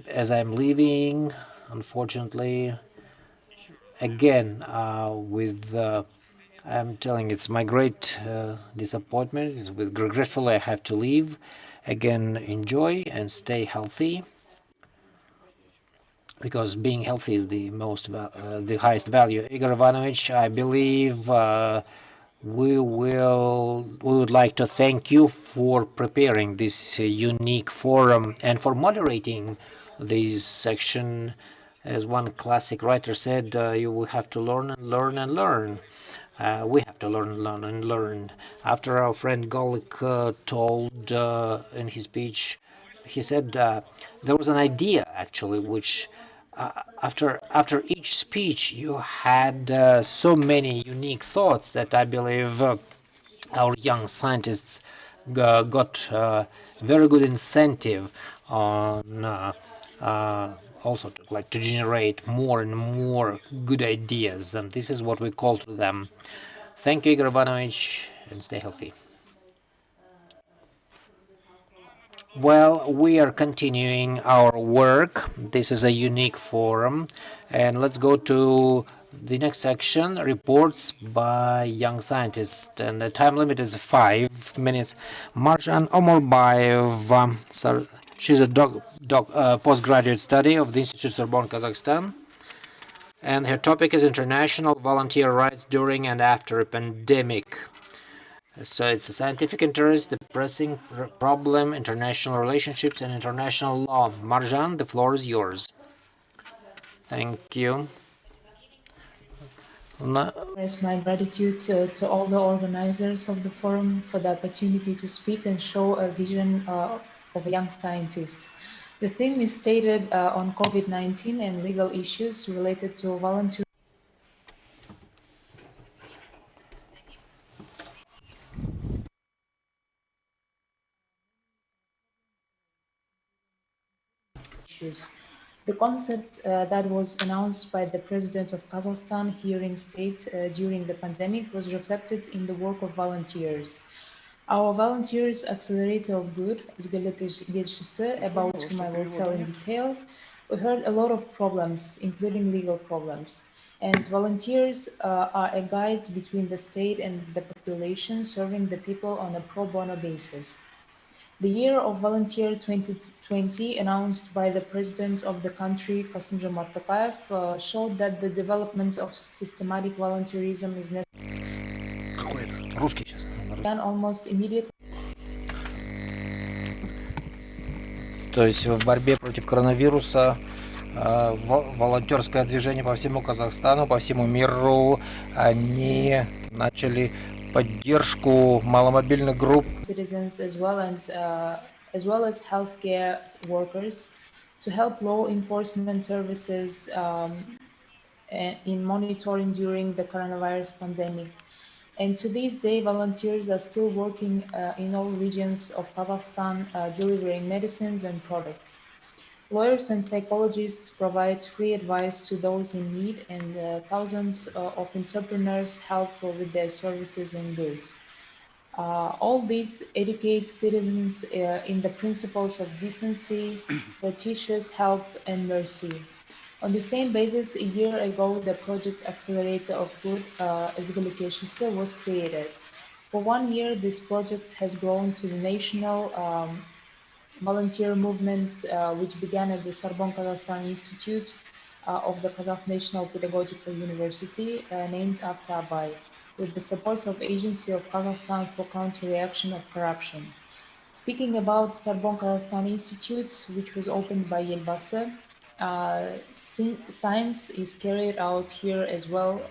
as I'm leaving, unfortunately, again, I'm telling it's my great disappointment. It's with regretfully I have to leave. Again, enjoy and stay healthy, because being healthy is the highest value. Igor Ivanovich, I believe we would like to thank you for preparing this unique forum and for moderating this section. As one classic writer said, you will have to learn and learn and learn. We have to learn and learn. After our friend Golik told in his speech, he said there was an idea actually, which after each speech you had so many unique thoughts that I believe our young scientists got very good incentive on also to generate more and more good ideas, and this is what we call to them. Thank you, Igor Ivanovich, and stay healthy. Well, we are continuing our work. This is a unique forum, and let's go to the next section, reports by young scientists, and the time limit is 5 minutes. Marjan Omorbayev, she's a postgraduate study of the Institute Sorbonne, Kazakhstan, and her topic is international volunteer rights during and after a pandemic. So it's a scientific interest, the pressing problem, international relationships, and international law. Marjan, the floor is yours. Thank you. Express my gratitude to all the organizers of the forum for the opportunity to speak and show a vision of a young scientist. The theme is stated on COVID-19 and legal issues related to volunteer issues. The concept that was announced by the President of Kazakhstan here in state during the pandemic was reflected in the work of volunteers. Our volunteers Accelerator of Good, about whom I will tell in detail, we heard a lot of problems, including legal problems. And volunteers are a guide between the state and the population, serving the people on a pro bono basis. The Year of Volunteer 2020, announced by the President of the country, Kassym-Jomart Tokayev, showed that the development of systematic volunteerism is necessary and almost immediately. То есть в борьбе против коронавируса волонтерское движение по всему Казахстану, по всему миру, они начали поддержку маломобильных групп. Citizens as well as healthcare workers to help law enforcement services in monitoring during the coronavirus pandemic. And to this day, volunteers are still working in all regions of Kazakhstan, delivering medicines and products. Lawyers and psychologists provide free advice to those in need, and thousands of entrepreneurs help with their services and goods. All these educate citizens in the principles of decency, courteous help, and mercy. On the same basis, a year ago, the project Accelerator of Good was created. For 1 year, this project has grown to the national volunteer movement, which began at the Sorbonne Kazakhstan Institute of the Kazakh National Pedagogical University, named after Abay, with the support of Agency of Kazakhstan for Counter-Reaction of Corruption. Speaking about Sorbonne Kazakhstan Institute, which was opened by Elbasy, science is carried out here as well,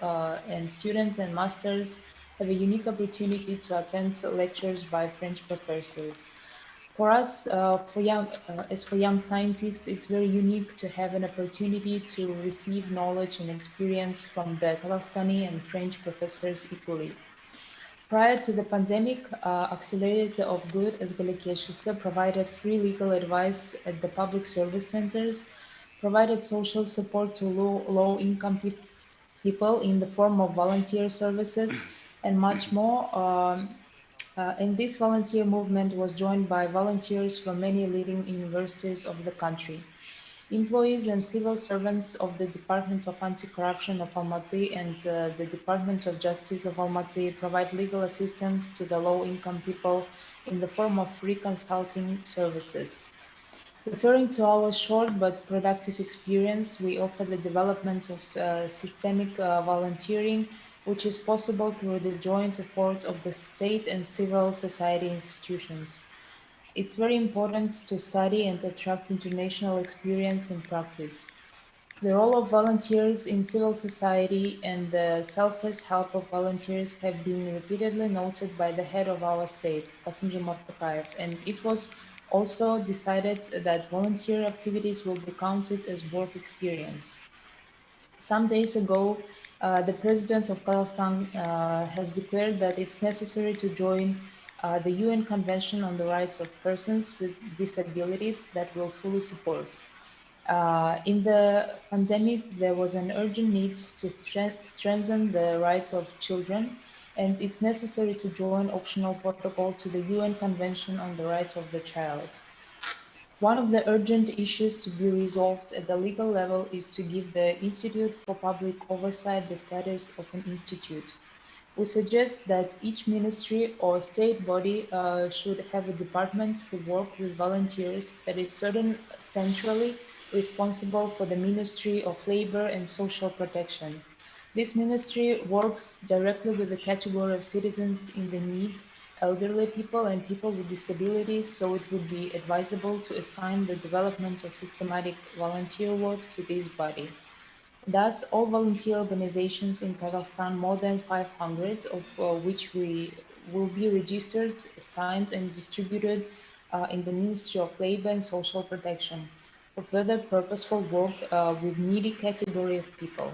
and students and masters have a unique opportunity to attend lectures by French professors. For us, for young scientists, it's very unique to have an opportunity to receive knowledge and experience from the Kazakhstani and French professors equally. Prior to the pandemic, Accelerator of Good provided free legal advice at the public service centers, provided social support to low-income people in the form of volunteer services, and much more. And this volunteer movement was joined by volunteers from many leading universities of the country. Employees and civil servants of the Department of Anti-Corruption of Almaty and the Department of Justice of Almaty provide legal assistance to the low-income people in the form of free consulting services. Referring to our short but productive experience, we offer the development of systemic volunteering, which is possible through the joint effort of the state and civil society institutions. It's very important to study and attract international experience and practice. The role of volunteers in civil society and the selfless help of volunteers have been repeatedly noted by the head of our state, Kassym-Jomart Tokayev, and it was also decided that volunteer activities will be counted as work experience. Some days ago, the president of Kazakhstan has declared that it's necessary to join the UN Convention on the Rights of Persons with Disabilities that will fully support. In the pandemic, there was an urgent need to strengthen the rights of children, and it's necessary to join optional protocol to the UN Convention on the Rights of the Child. One of the urgent issues to be resolved at the legal level is to give the Institute for Public Oversight the status of an institute. We suggest that each ministry or state body should have a department who work with volunteers that is certain centrally responsible for the Ministry of Labor and Social Protection. This ministry works directly with the category of citizens in the need, elderly people and people with disabilities, so it would be advisable to assign the development of systematic volunteer work to this body. Thus, all volunteer organizations in Kazakhstan, more than 500, of which we will be registered, assigned, and distributed in the Ministry of Labor and Social Protection for further purposeful work with needy category of people.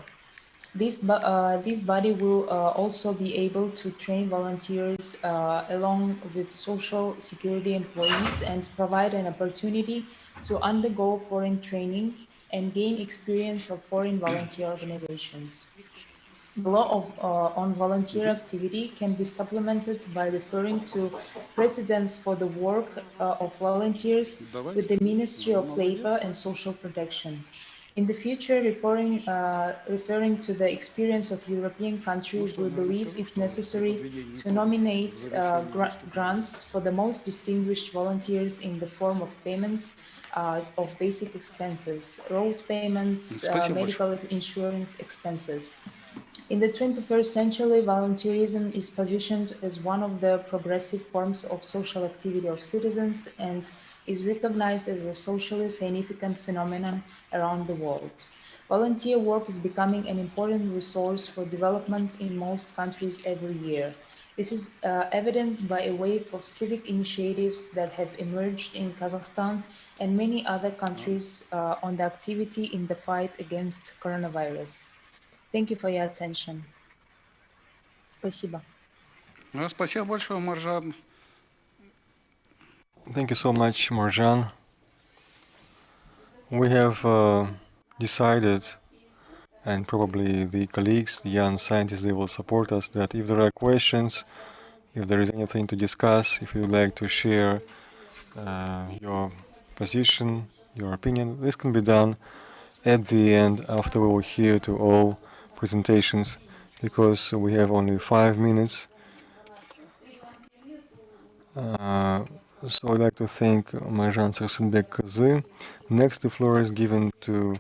This body will also be able to train volunteers along with social security employees and provide an opportunity to undergo foreign training and gain experience of foreign volunteer organizations. The law on volunteer activity can be supplemented by referring to precedents for the work of volunteers with the Ministry of Labor and Social Protection. In the future, referring to the experience of European countries, we believe it's necessary to nominate grants for the most distinguished volunteers in the form of payment of basic expenses, road payments, medical insurance expenses. In the 21st century, volunteerism is positioned as one of the progressive forms of social activity of citizens and is recognized as a socially significant phenomenon around the world. Volunteer work is becoming an important resource for development in most countries every year. This is evidenced by a wave of civic initiatives that have emerged in Kazakhstan and many other countries on the activity in the fight against coronavirus. Thank you for your attention. Спасибо. Спасибо большое, Маржан. Thank you so much, Marjan. We have decided, and probably the colleagues, the young scientists, they will support us, that if there are questions, if there is anything to discuss, if you'd like to share your position, your opinion, this can be done at the end after we will hear to all presentations, because we have only 5 minutes. So I'd like to thank Marjan Sarsenbek-Kızı. Next, the floor is given to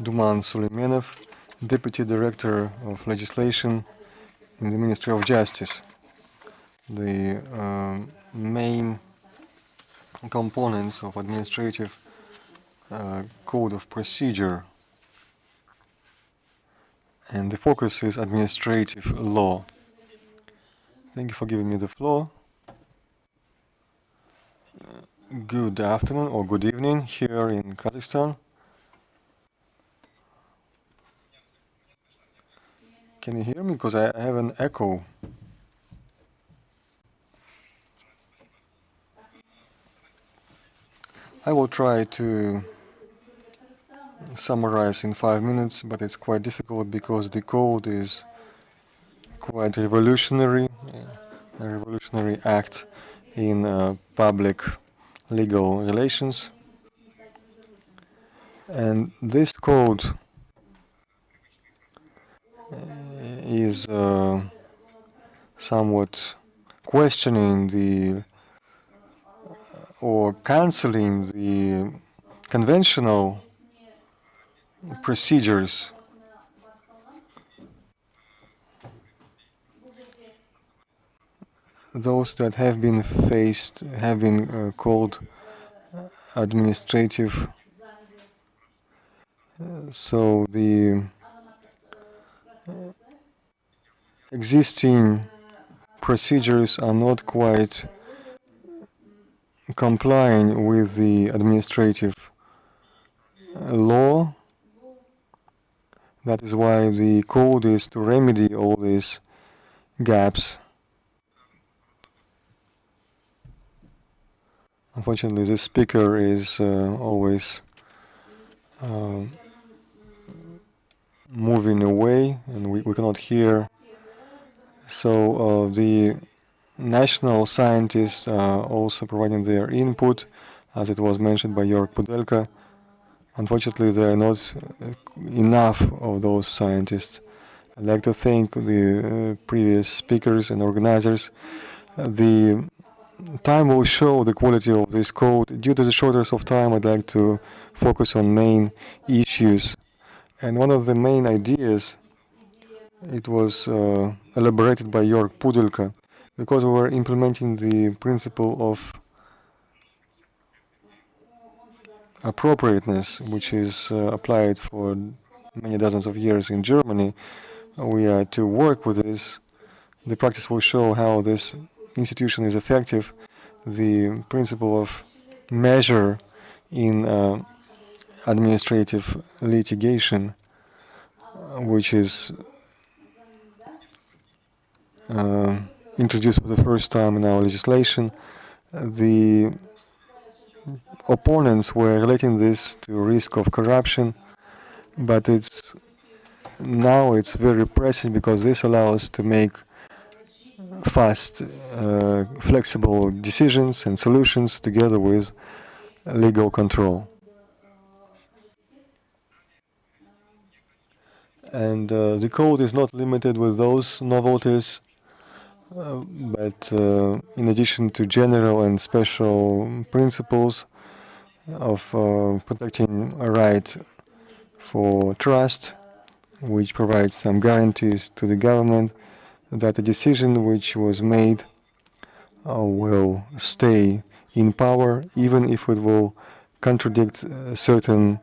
Duman Suleymanov, Deputy Director of Legislation in the Ministry of Justice. The main components of administrative code of procedure, and the focus is administrative law. Thank you for giving me the floor. Good afternoon or good evening here in Kazakhstan. Can you hear me? Because I have an echo. I will try to summarize in 5 minutes, but it's quite difficult because the code is quite revolutionary, a revolutionary act in public legal relations. And this code is somewhat questioning the or canceling the conventional procedures those that have been called administrative So the existing procedures are not quite complying with the administrative law. That is why the code is to remedy all these gaps. Unfortunately, the speaker is always moving away, and we cannot hear. So the national scientists are also providing their input, as it was mentioned by Jörg Pudelka. Unfortunately, there are not enough of those scientists. I'd like to thank the previous speakers and organizers. The time will show the quality of this code. Due to the shortness of time, I'd like to focus on main issues. And one of the main ideas, it was elaborated by Jörg Pudelka, because we were implementing the principle of appropriateness, which is applied for many dozens of years in Germany. We are to work with this. The practice will show how this institution is effective. The principle of measure in administrative litigation, which is introduced for the first time in our legislation. The opponents were relating this to risk of corruption, but now it's very pressing because this allows to make fast, flexible decisions and solutions together with legal control. And the code is not limited with those novelties, but in addition to general and special principles of protecting a right for trust, which provides some guarantees to the government that a decision which was made will stay in power, even if it will contradict certain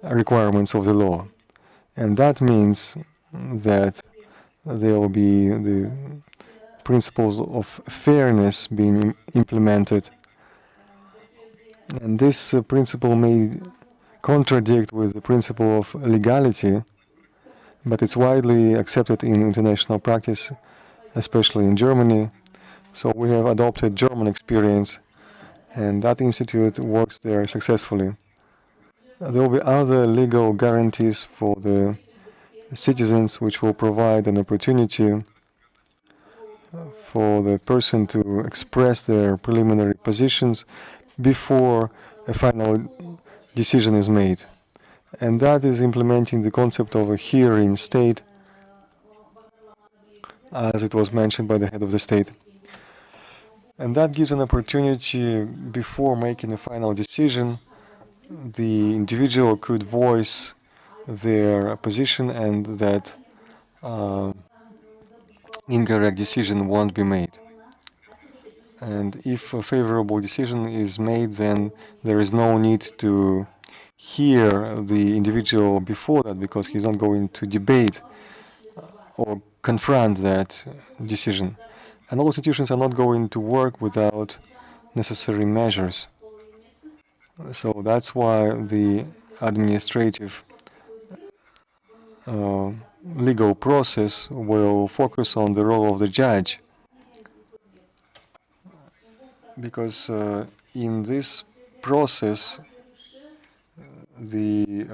requirements of the law. And that means that there will be the principles of fairness being implemented. And this principle may contradict with the principle of legality, but it's widely accepted in international practice, especially in Germany. So we have adopted German experience, and that institute works there successfully. There will be other legal guarantees for the citizens, which will provide an opportunity for the person to express their preliminary positions before a final decision is made. And that is implementing the concept of a hearing state, as it was mentioned by the head of the state. And that gives an opportunity before making a final decision. The individual could voice their position, and that incorrect decision won't be made. And if a favorable decision is made, then there is no need to hear the individual before that, because he's not going to debate or confront that decision. And all institutions are not going to work without necessary measures. So that's why the administrative legal process will focus on the role of the judge, because in this process the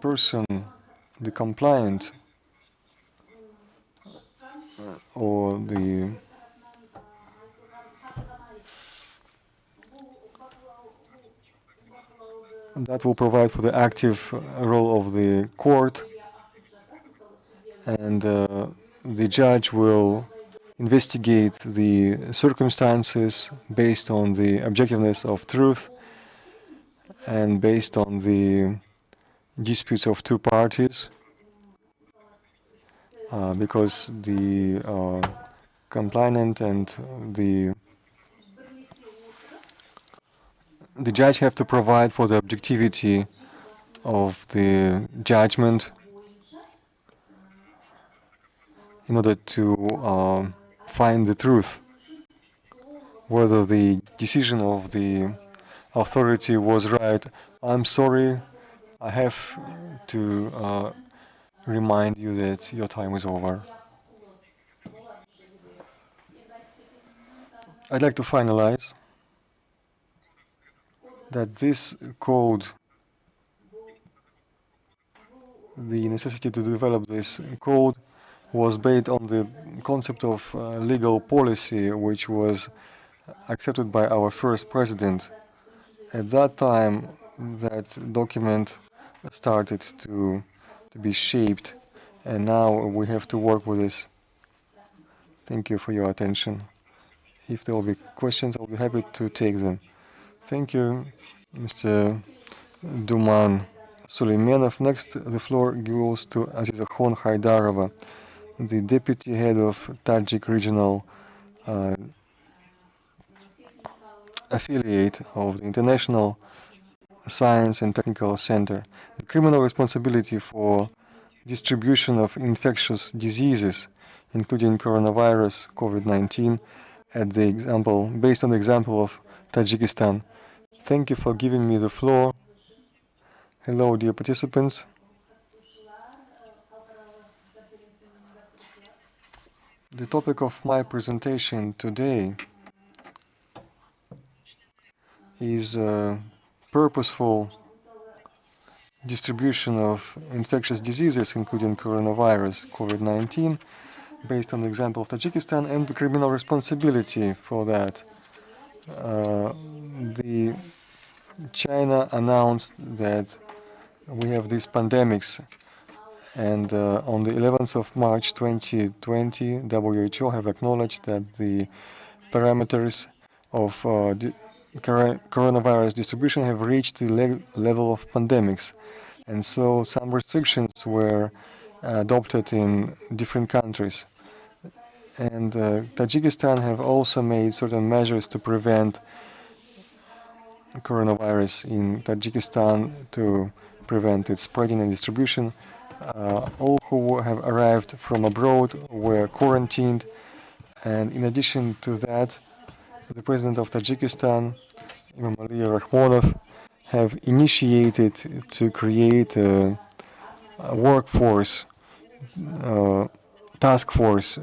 person, the compliant, or that will provide for the active role of the court, and the judge will investigate the circumstances based on the objectiveness of truth and based on the disputes of two parties, because the complainant and the the judge have to provide for the objectivity of the judgment in order to find the truth, whether the decision of the authority was right. I'm sorry, I have to remind you that your time is over. I'd like to finalize that this code, the necessity to develop this code, was based on the concept of legal policy, which was accepted by our first president. At that time, that document started to be shaped, and now we have to work with this. Thank you for your attention. If there will be questions, I'll be happy to take them. Thank you, Mr. Duman Suleimanov. Next, the floor goes to Azizakhan Haidarova, the deputy head of Tajik regional affiliate of the International Science and Technical Center. The criminal responsibility for distribution of infectious diseases, including coronavirus, COVID-19, based on the example of Tajikistan. Thank you for giving me the floor. Hello, dear participants. The topic of my presentation today is purposeful distribution of infectious diseases, including coronavirus, COVID-19, based on the example of Tajikistan and the criminal responsibility for that. China announced that we have these pandemics, and on the 11th of March 2020, WHO have acknowledged that the parameters of coronavirus distribution have reached the level of pandemics, and so some restrictions were adopted in different countries. And Tajikistan have also made certain measures to prevent coronavirus in Tajikistan, to prevent its spreading and distribution. All who have arrived from abroad were quarantined, and in addition to that, the president of Tajikistan, Imamali Rahmonov, have initiated to create a workforce, task force,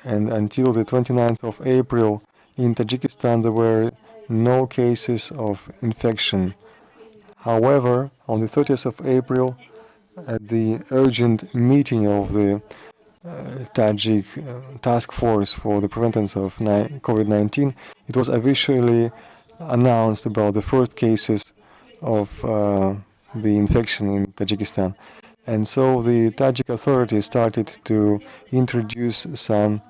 and until the 29th of April in Tajikistan there were no cases of infection. However, on the 30th of April, at the urgent meeting of the Tajik task force for the prevention of COVID-19, it was officially announced about the first cases of the infection in Tajikistan. And so the Tajik authorities started to introduce some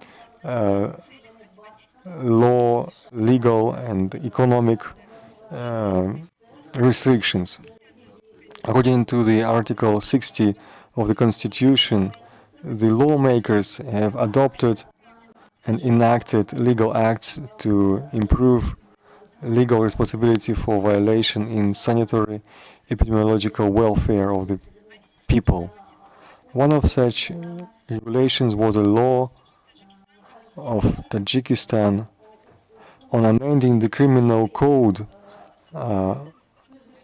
legal and economic restrictions. According to the Article 60 of the Constitution, the lawmakers have adopted and enacted legal acts to improve legal responsibility for violation in sanitary epidemiological welfare of the people. One of such regulations was a law of Tajikistan on amending the criminal code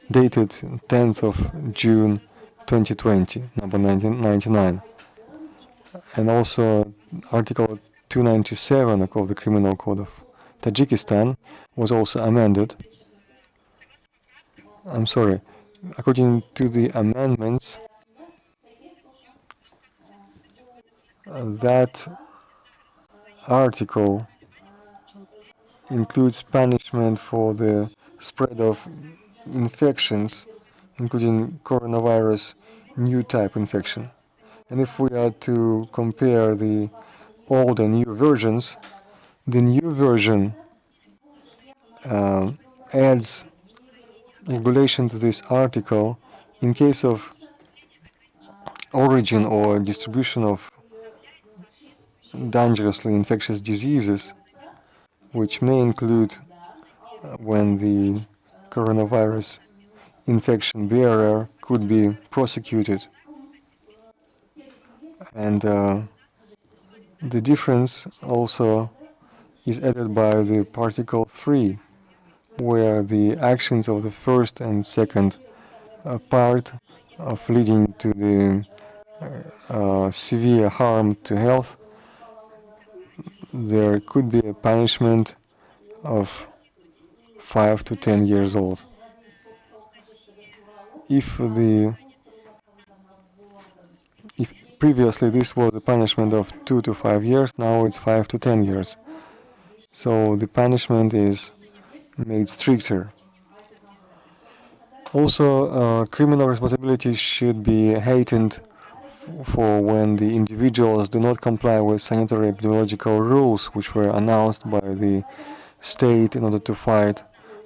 dated 10th of June 2020, number 1999. And also Article 297 of the Criminal Code of Tajikistan was also amended. I'm sorry, according to the amendments, that article includes punishment for the spread of infections, including coronavirus new type infection. And if we are to compare the old and new versions, the new version adds regulation to this article in case of origin or distribution of dangerously infectious diseases, which may include when the coronavirus infection bearer could be prosecuted. And the difference also is added by the particle 3, where the actions of the first and second part of leading to the severe harm to health, there could be a punishment of 5 to 10 years old. If previously this was a punishment of 2 to 5 years, now it's 5 to 10 years. So the punishment is made stricter. Also, criminal responsibility should be heightened for when the individuals do not comply with sanitary epidemiological rules which were announced by the state in order to fight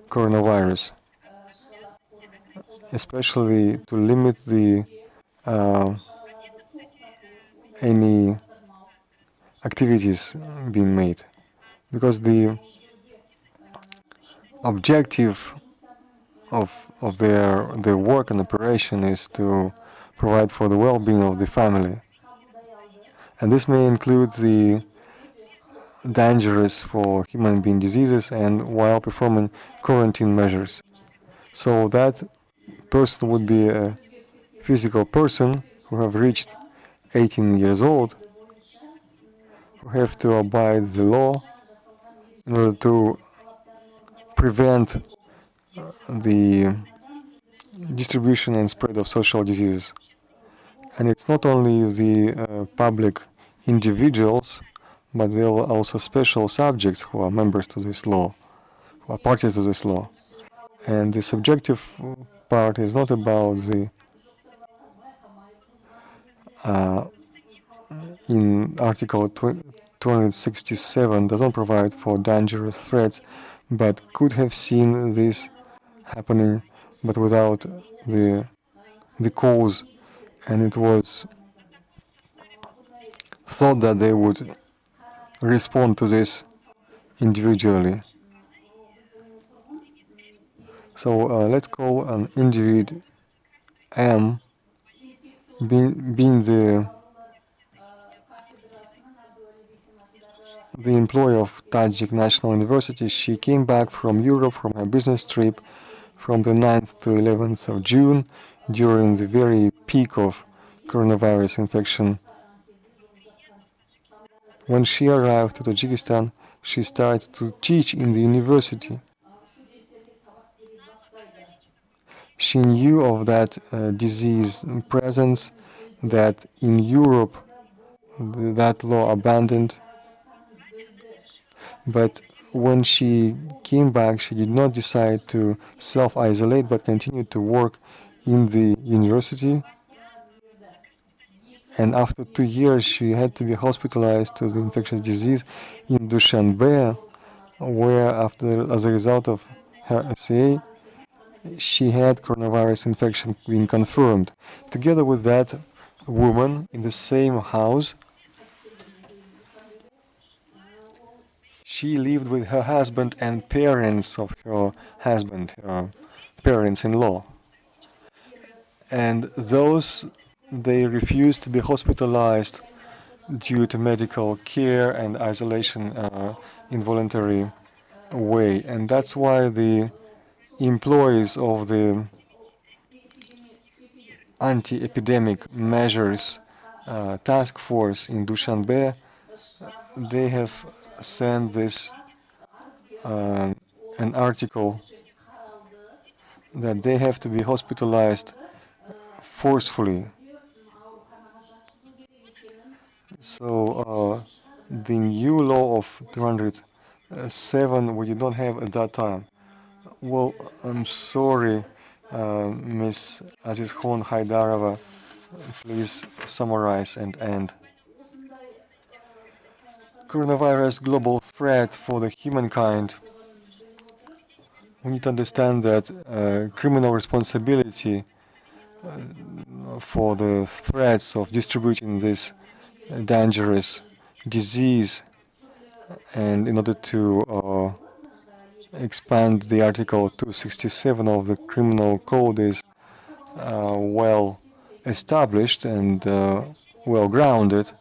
coronavirus, especially to limit the any activities being made, because the objective of their work and operation is to provide for the well-being of the family, and this may include the dangerous for human being diseases and while performing quarantine measures. So that person would be a physical person who have reached 18 years old, who have to abide the law in order to prevent the distribution and spread of social diseases. And it's not only the public individuals, but there are also special subjects who are members to this law, who are parties to this law. And the subjective part is not about the in Article 267 doesn't provide for dangerous threats, but could have seen this happening, but without the cause, and it was thought that they would respond to this individually. So let's call an individual M being the employee of Tajik National University. She came back from Europe from her business trip from the 9th to 11th of June during the very peak of coronavirus infection. When she arrived to Tajikistan, she started to teach in the university. She knew of that disease presence, that in Europe that law abandoned. But when she came back, she did not decide to self-isolate, but continued to work in the university. And after 2 years, she had to be hospitalized to the infectious disease in Dushanbe, where as a result of her SA, she had coronavirus infection being confirmed. Together with that woman in the same house, she lived with her husband and parents of her husband, her parents-in-law. And those, they refused to be hospitalized due to medical care and isolation involuntary way. And that's why the employees of the anti-epidemic measures task force in Dushanbe, they have sent this an article that they have to be hospitalized forcefully. So the new law of 207 we did not have at that time. Well, I'm sorry, Ms. Azizkhon Haidarova, please summarize and end. Coronavirus global threat for the humankind. We need to understand that criminal responsibility for the threats of distributing this dangerous disease, and in order to expand the Article 267 of the Criminal Code is well established and well grounded,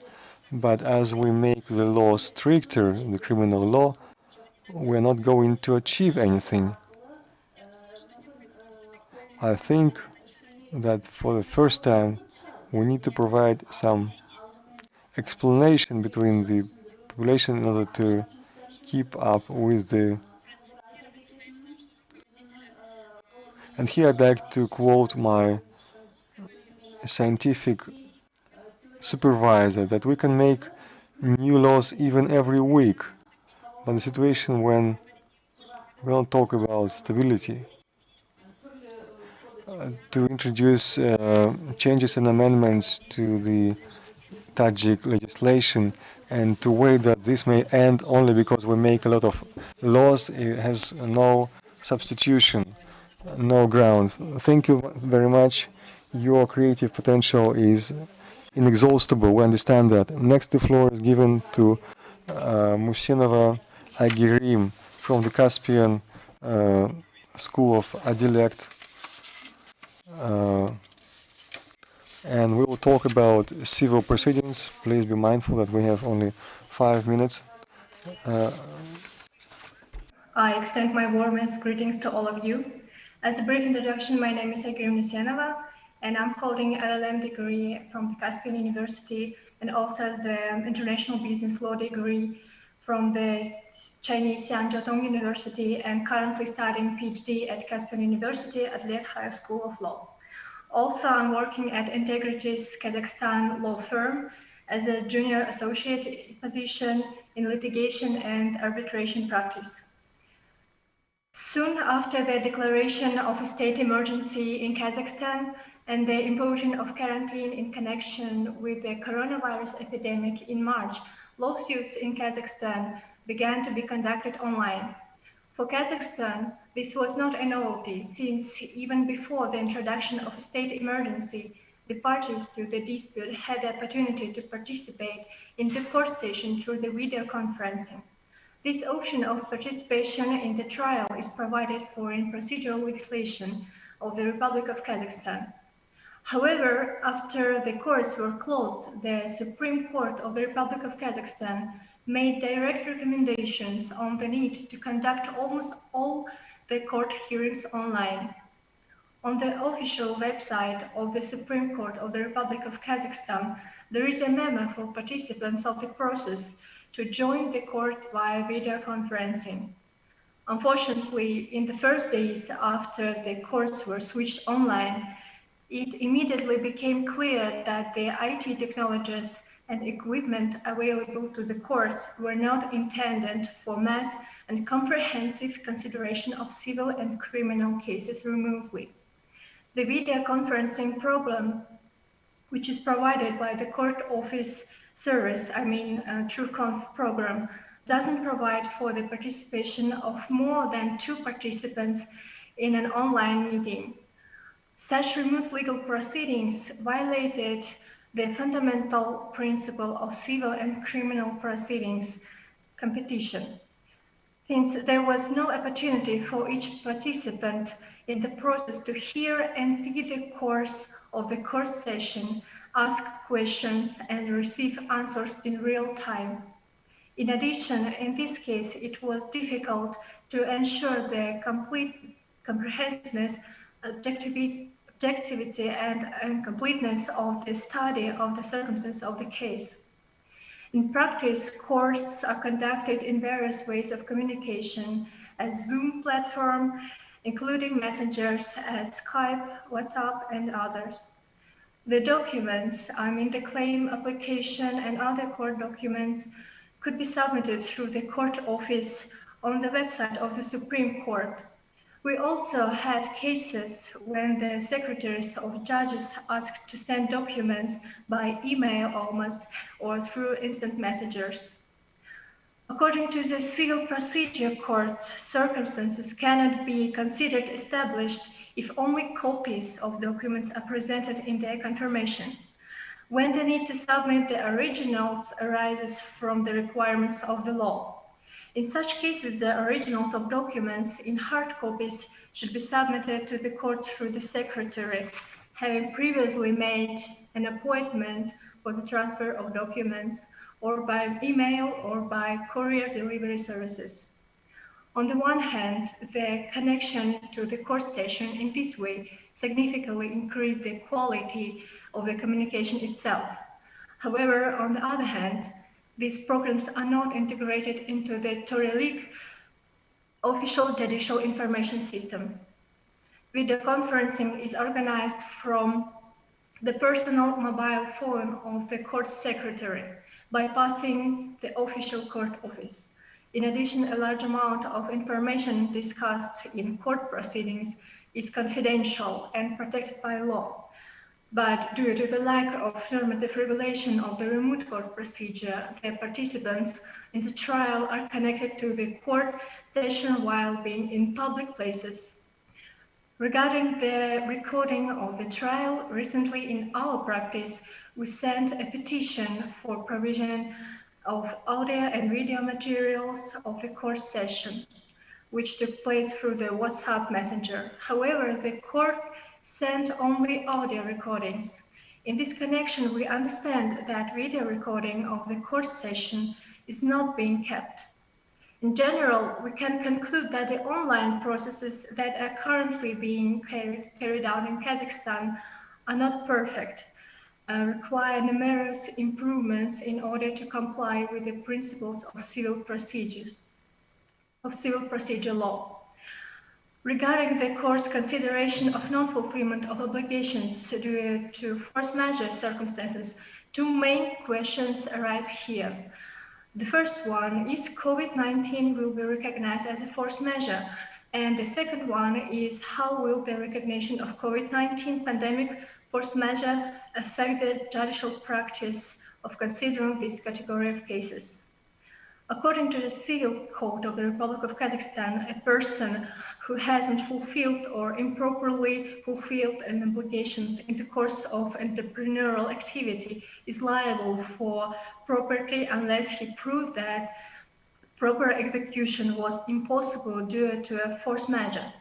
but as we make the law stricter, the criminal law, we're not going to achieve anything. I think that for the first time we need to provide some explanation between the population in order to keep up with the. And here I'd like to quote my scientific supervisor that we can make new laws even every week, but the situation when we don't talk about stability, to introduce changes and amendments to the Tajik legislation and to wait that this may end only because we make a lot of laws, it has no substitution, no grounds. Thank you very much. Your creative potential is inexhaustible. We understand that. Next, the floor is given to Musinova Agirim from the Caspian School of Adilect. And we will talk about civil proceedings. Please be mindful that we have only 5 minutes. I extend my warmest greetings to all of you. As a brief introduction, my name is Agirim Nisyanova, and I'm holding an LLM degree from the Caspian University and also the International Business Law degree from the Chinese Xianjiang University, and currently studying PhD at Caspian University at High School of Law. Also, I'm working at Integrity's Kazakhstan law firm as a junior associate position in litigation and arbitration practice. Soon after the declaration of a state emergency in Kazakhstan and the imposition of quarantine in connection with the coronavirus epidemic in March, lawsuits in Kazakhstan began to be conducted online. For Kazakhstan, this was not a novelty, since even before the introduction of a state emergency, the parties to the dispute had the opportunity to participate in the court session through the video conferencing. This option of participation in the trial is provided for in procedural legislation of the Republic of Kazakhstan. However, after the courts were closed, the Supreme Court of the Republic of Kazakhstan made direct recommendations on the need to conduct almost all the court hearings online. On the official website of the Supreme Court of the Republic of Kazakhstan, there is a memo for participants of the process to join the court via video conferencing. Unfortunately, in the first days after the courts were switched online, it immediately became clear that the IT technologies and equipment available to the courts were not intended for mass and comprehensive consideration of civil and criminal cases remotely. The video conferencing program, which is provided by the court office service, TrueConf program, doesn't provide for the participation of more than 2 participants in an online meeting. Such remote legal proceedings violated the fundamental principle of civil and criminal proceedings competition, since there was no opportunity for each participant in the process to hear and see the course of the court session, ask questions, and receive answers in real time. In addition, in this case, it was difficult to ensure the complete comprehensiveness, objectivity, and completeness of the study of the circumstances of the case. In practice, courts are conducted in various ways of communication, as Zoom platform, including messengers as Skype, WhatsApp, and others. The documents, the claim application and other court documents, could be submitted through the court office on the website of the Supreme Court. We also had cases when the secretaries of judges asked to send documents by email almost or through instant messengers. According to the Civil Procedure Court, circumstances cannot be considered established if only copies of documents are presented in their confirmation. When the need to submit the originals arises from the requirements of the law. In such cases, the originals of documents in hard copies should be submitted to the court through the secretary, having previously made an appointment for the transfer of documents, or by email or by courier delivery services. On the one hand, the connection to the court session in this way significantly increased the quality of the communication itself. However, on the other hand, these programs are not integrated into the Torelik official judicial information system. Video conferencing is organized from the personal mobile phone of the court secretary, bypassing the official court office. In addition, a large amount of information discussed in court proceedings is confidential and protected by law. But due to the lack of normative regulation of the remote court procedure, the participants in the trial are connected to the court session while being in public places. Regarding the recording of the trial, recently in our practice, we sent a petition for provision of audio and video materials of the court session, which took place through the WhatsApp messenger. However, the court sent only audio recordings. In this connection, we understand that video recording of the court session is not being kept. In general, we can conclude that the online processes that are currently being carried out in Kazakhstan are not perfect, require numerous improvements in order to comply with the principles of civil procedure law. Regarding the court's consideration of non-fulfillment of obligations due to force majeure circumstances, two main questions arise here. The first one is COVID-19 will be recognized as a force majeure, and the second one is how will the recognition of COVID-19 pandemic force majeure affect the judicial practice of considering this category of cases. According to the Civil Code of the Republic of Kazakhstan, a person who hasn't fulfilled or improperly fulfilled an obligations in the course of entrepreneurial activity is liable for property unless he proved that proper execution was impossible due to a force majeure.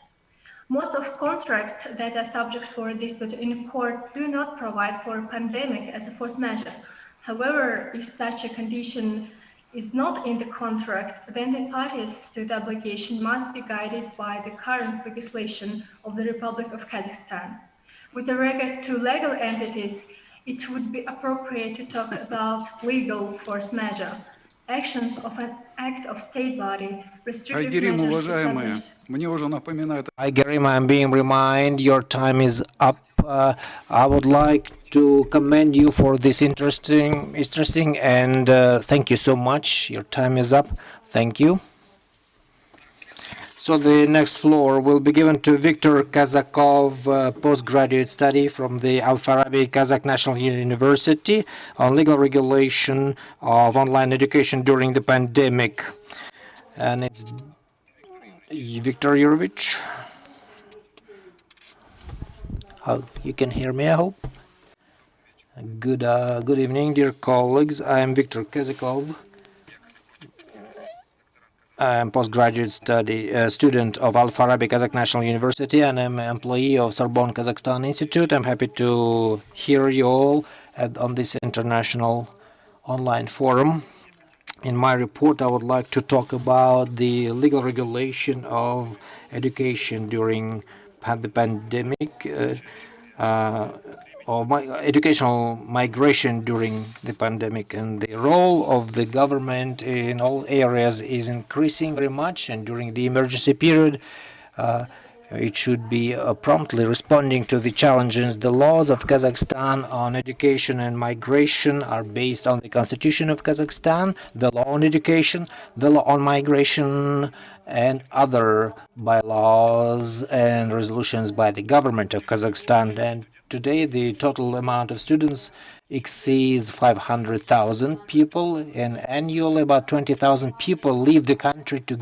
Most of contracts that are subject for dispute in court do not provide for a pandemic as a force majeure. However, if such a condition is not in the contract, then the parties to the obligation must be guided by the current legislation of the Republic of Kazakhstan. With regard to legal entities, it would be appropriate to talk about legal force majeure, actions of an act of state body, restrictive measures established. Hi, Garima, I'm being reminded your time is up. I would like to commend you for this interesting and thank you so much. Your time is up. Thank you. So the next floor will be given to Viktor Kazakov, postgraduate study from the Al-Farabi Kazakh National University on legal regulation of online education during the pandemic. And it's Viktor Yurovich. You can hear me, I hope. Good evening, dear colleagues. I am Viktor Kazakov. I am postgraduate student of Al-Farabi Kazakh National University, and I'm an employee of Sorbonne Kazakhstan Institute. I'm happy to hear you all on this international online forum. In my report, I would like to talk about the legal regulation of education during the pandemic, or educational migration during the pandemic, and the role of the government in all areas is increasing very much, and during the emergency period it should be promptly responding to the challenges. The laws of Kazakhstan on education and migration are based on the Constitution of Kazakhstan, the law on education, the law on migration, and other bylaws and resolutions by the government of Kazakhstan. And today, the total amount of students exceeds 500,000 people, and annually about 20,000 people leave the country to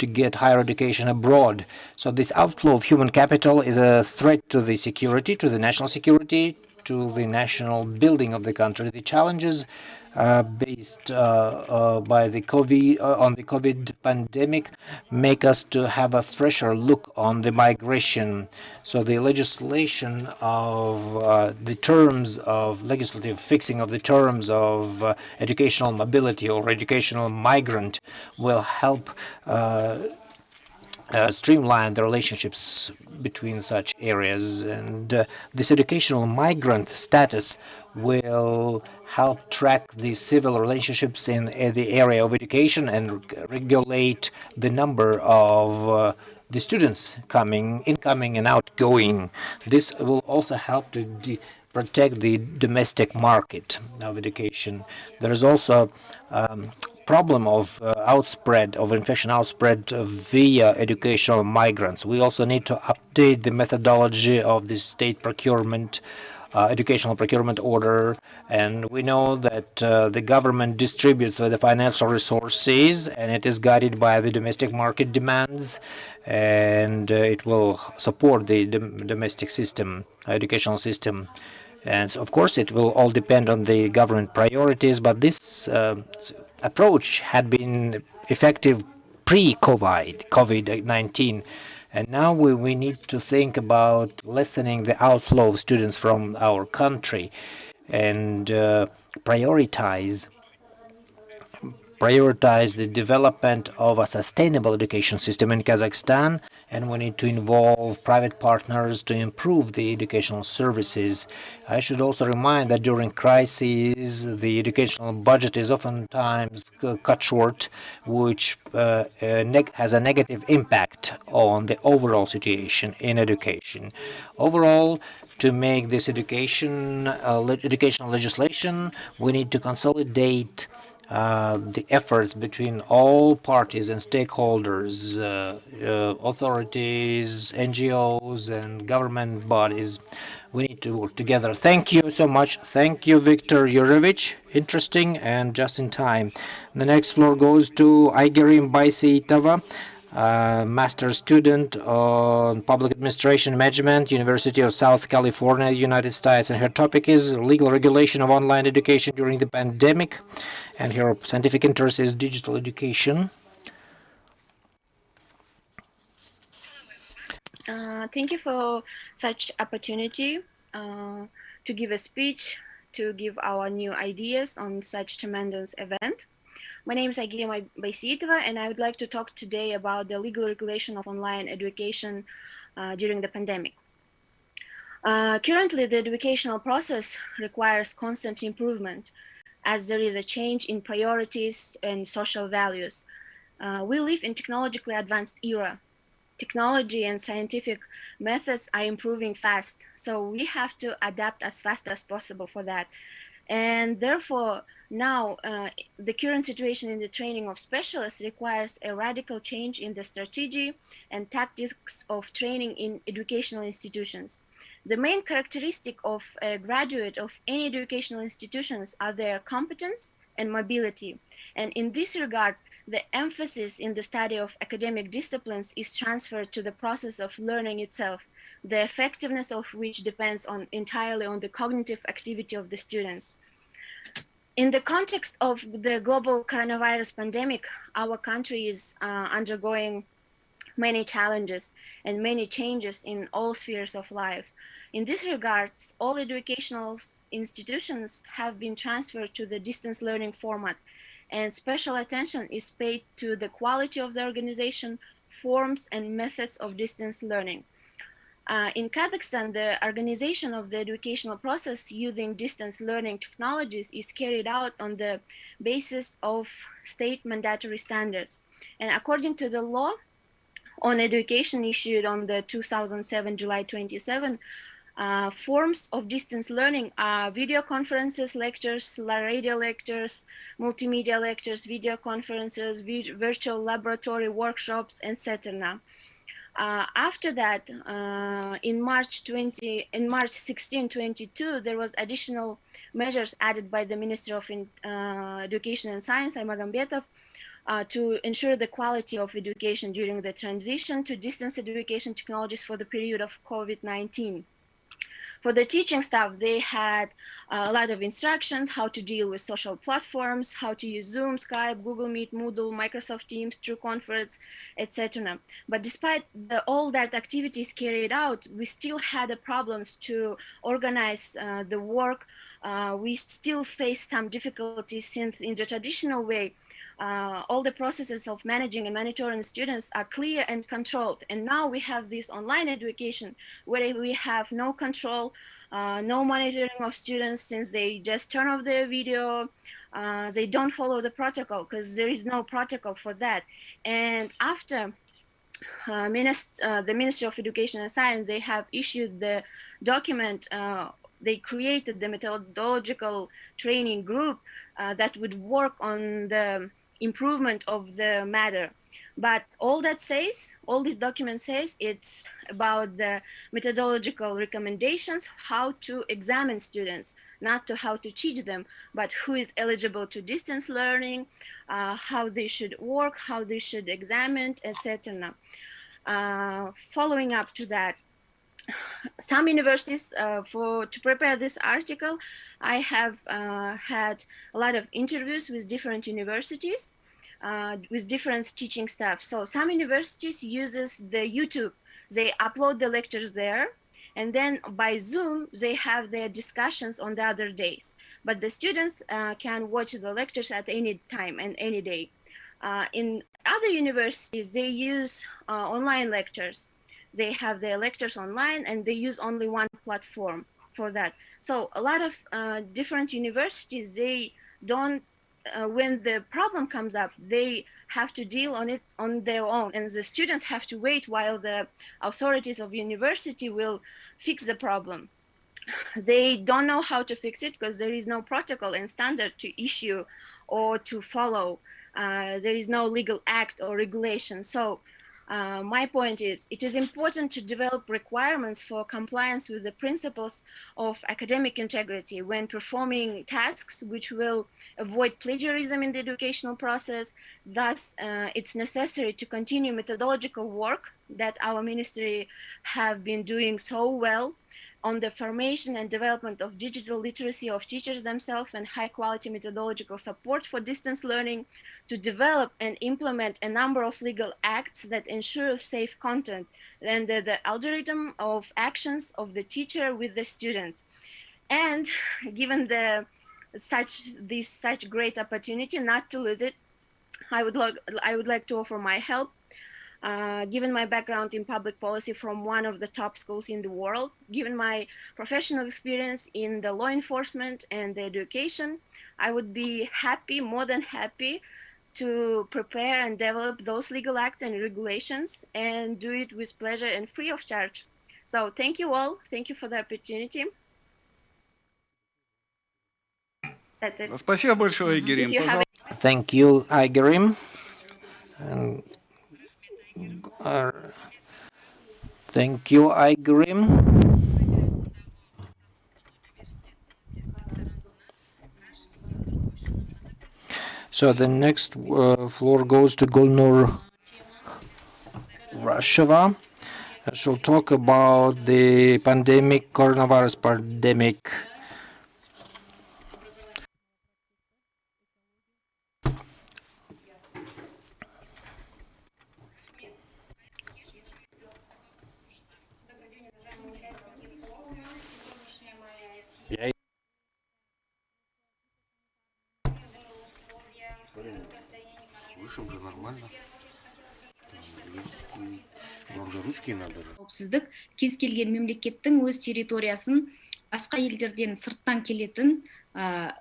get higher education abroad. So this outflow of human capital is a threat to the security, to the national security, to the national building of the country. The challenges based by the COVID on the COVID pandemic make us to have a fresher look on the migration. So the legislation of the terms of legislative fixing of the terms of educational mobility or educational migrant will help streamline the relationships between such areas. And this educational migrant status will help track the civil relationships in the area of education and regulate the number of the students incoming and outgoing. This will also help to protect the domestic market of education. There is also problem of infection outspread via educational migrants. We also need to update the methodology of the state procurement, educational procurement order, and we know that the government distributes the financial resources and it is guided by the domestic market demands, and it will support the domestic system, educational system. And so of course, it will all depend on the government priorities, but this approach had been effective pre-COVID-19. And now we need to think about lessening the outflow of students from our country and prioritize the development of a sustainable education system in Kazakhstan, and we need to involve private partners to improve the educational services. I should also remind that during crises, the educational budget is oftentimes cut short, which has a negative impact on the overall situation in education. Overall, to make this educational legislation, we need to consolidate the efforts between all parties and stakeholders, authorities, NGOs, and government bodies. We need to work together. Thank you so much. Thank you, Viktor Yurovich. Interesting and just in time. The next floor goes to Elbasy, master student on public administration management, University of South California, United States, and her topic is legal regulation of online education during the pandemic, and her scientific interest is digital education. Thank you for such opportunity to give a speech, to give our new ideas on such tremendous event. My name is Elbasy, and I would like to talk today about the legal regulation of online education during the pandemic. Currently, the educational process requires constant improvement as there is a change in priorities and social values. We live in technologically advanced era. Technology and scientific methods are improving fast, so we have to adapt as fast as possible for that. And therefore, now the current situation in the training of specialists requires a radical change in the strategy and tactics of training in educational institutions. The main characteristic of a graduate of any educational institutions are their competence and mobility. And in this regard, the emphasis in the study of academic disciplines is transferred to the process of learning itself, the effectiveness of which depends entirely on the cognitive activity of the students. In the context of the global coronavirus pandemic, our country is undergoing many challenges and many changes in all spheres of life. In this regard, all educational institutions have been transferred to the distance learning format, and special attention is paid to the quality of the organization, forms, and methods of distance learning. In Kazakhstan, the organization of the educational process using distance learning technologies is carried out on the basis of state mandatory standards. And according to the law on education issued on the 2007 July 27, forms of distance learning are video conferences, lectures, radio lectures, multimedia lectures, video conferences, virtual laboratory workshops, etc. After that, in March 16, 2022, there was additional measures added by the Minister of Education and Science, Nazarbayev, to ensure the quality of education during the transition to distance education technologies for the period of COVID-19. For the teaching staff, they had a lot of instructions, how to deal with social platforms, how to use Zoom, Skype, Google Meet, Moodle, Microsoft Teams, TrueConference, etc. But despite all that activities carried out, we still had problems to organize the work. We still face some difficulties since in the traditional way, all the processes of managing and monitoring students are clear and controlled. And now we have this online education where we have no control, no monitoring of students since they just turn off their video. They don't follow the protocol because there is no protocol for that. And after the Ministry of Education and Science, they have issued the document. They created the methodological training group that would work on the improvement of the matter. But all this document says, it's about the methodological recommendations, how to examine students, not to how to teach them, but who is eligible to distance learning, how they should work, how they should examine, etc. Following up to that, some universities, to prepare this article, I have had a lot of interviews with different universities, with different teaching staff. So some universities uses the YouTube. They upload the lectures there, and then by Zoom, they have their discussions on the other days. But the students can watch the lectures at any time and any day. In other universities, they use online lectures. They have their lectures online and they use only one platform for that. So a lot of different universities, they don't, when the problem comes up, they have to deal on it on their own. And the students have to wait while the authorities of university will fix the problem. They don't know how to fix it because there is no protocol and standard to issue or to follow. There is no legal act or regulation. So my point is, it is important to develop requirements for compliance with the principles of academic integrity when performing tasks which will avoid plagiarism in the educational process. Thus, it's necessary to continue methodological work that our ministry have been doing so well on the formation and development of digital literacy of teachers themselves and high quality methodological support for distance learning, to develop and implement a number of legal acts that ensure safe content and the algorithm of actions of the teacher with the students. And given such great opportunity, not to lose it, I would like to offer my help. Given my background in public policy from one of the top schools in the world, given my professional experience in the law enforcement and the education, I would be happy, more than happy, to prepare and develop those legal acts and regulations and do it with pleasure and free of charge. So thank you all. Thank you for the opportunity. That's it. Спасибо большое, Игорим. Thank you, Igerim. And thank you, Igerim. So the next floor goes to Gulnur Rasheva. She'll talk about the pandemic, coronavirus pandemic. Қауіпсіздік кез келген мемлекеттің өз территориясын басқа елдерден сырттан келетін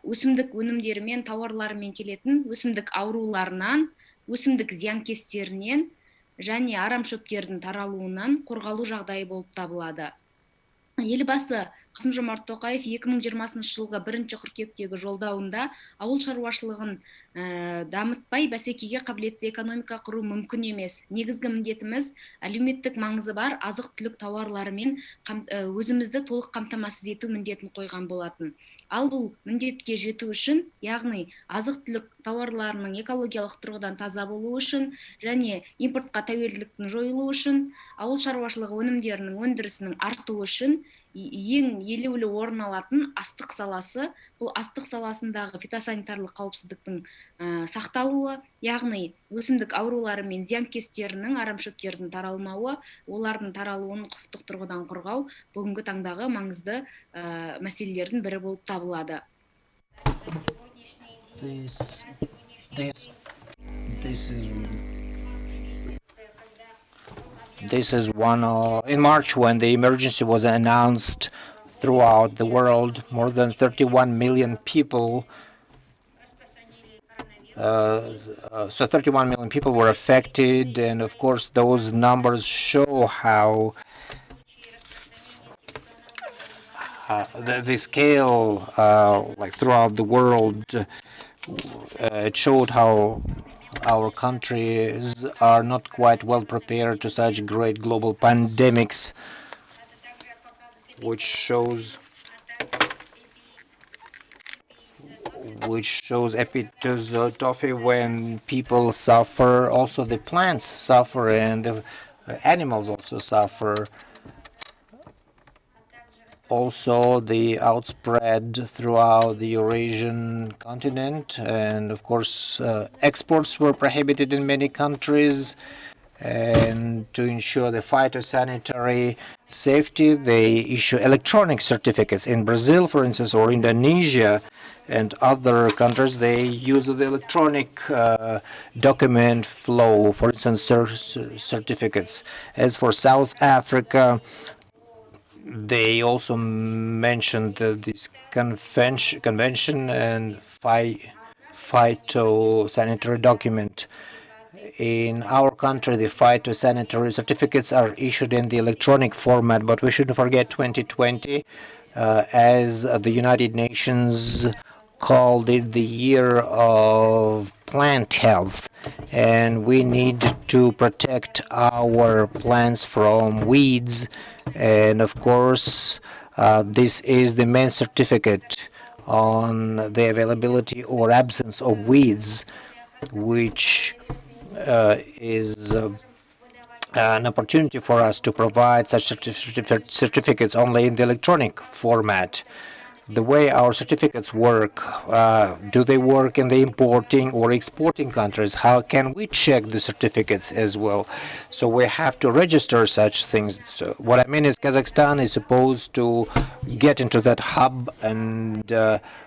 өсімдік өнімдерімен, тауарларымен келетін өсімдік ауруларынан, өсімдік зиянкестерінен және арамшөптердің таралуынан қорғалу жағдайы болып табылады. Елбасы Қасым-Жомарт Тоқаев 2020 жылғы 1 қыркүйектегі жолдауында ауыл шаруашылығын дамытпай бәсекеге қабілетті экономика құру мүмкін емес. Негізгі міндетіміз әлеуметтік маңызы бар азық-түлік тауарларымен өзімізді толық қамтамасыз ету міндетін қойған болатын. Ал бұл міндетке жету үшін, яғни азық-түлік тауарларының экологиялық тұрғыдан таза болуы үшін және импортқа тәуелділіктің жойылуы үшін, ауыл шаруашылығы өнімдерінің өндірісінің артуы үшін ең елеулі орын алатын астық саласы. Бұл астық саласындағы фитосанитарлық қауіпсіздіктің сақталуы, яғни өсімдік аурулары мен зиянкестерінің, арамшөптердің таралмауы, олардың таралуын құқықтық тұрғыдан қорғау бүгінгі таңдағы маңызды мәселелердің бірі болып табылады. This is one in March when the emergency was announced throughout the world. More than 31 million people. So 31 million people were affected, and of course those numbers show how the scale, like throughout the world, it showed how our countries are not quite well prepared to such great global pandemics, which shows epitophy when people suffer, also the plants suffer, and the animals also suffer. Also the outspread throughout the Eurasian continent, and of course exports were prohibited in many countries, and to ensure the phytosanitary safety they issue electronic certificates. In Brazil, for instance, or Indonesia and other countries, they use the electronic document flow, for instance, certificates. As for South Africa, they also mentioned this convention and phytosanitary document. In our country, the phytosanitary certificates are issued in the electronic format, but we shouldn't forget 2020, as the United Nations called it the year of plant health, and we need to protect our plants from weeds. And of course, this is the main certificate on the availability or absence of weeds, which is an opportunity for us to provide such certificates only in the electronic format. The way our certificates work, do they work in the importing or exporting countries? How can we check the certificates as well? So we have to register such things. So what I mean is Kazakhstan is supposed to get into that hub, and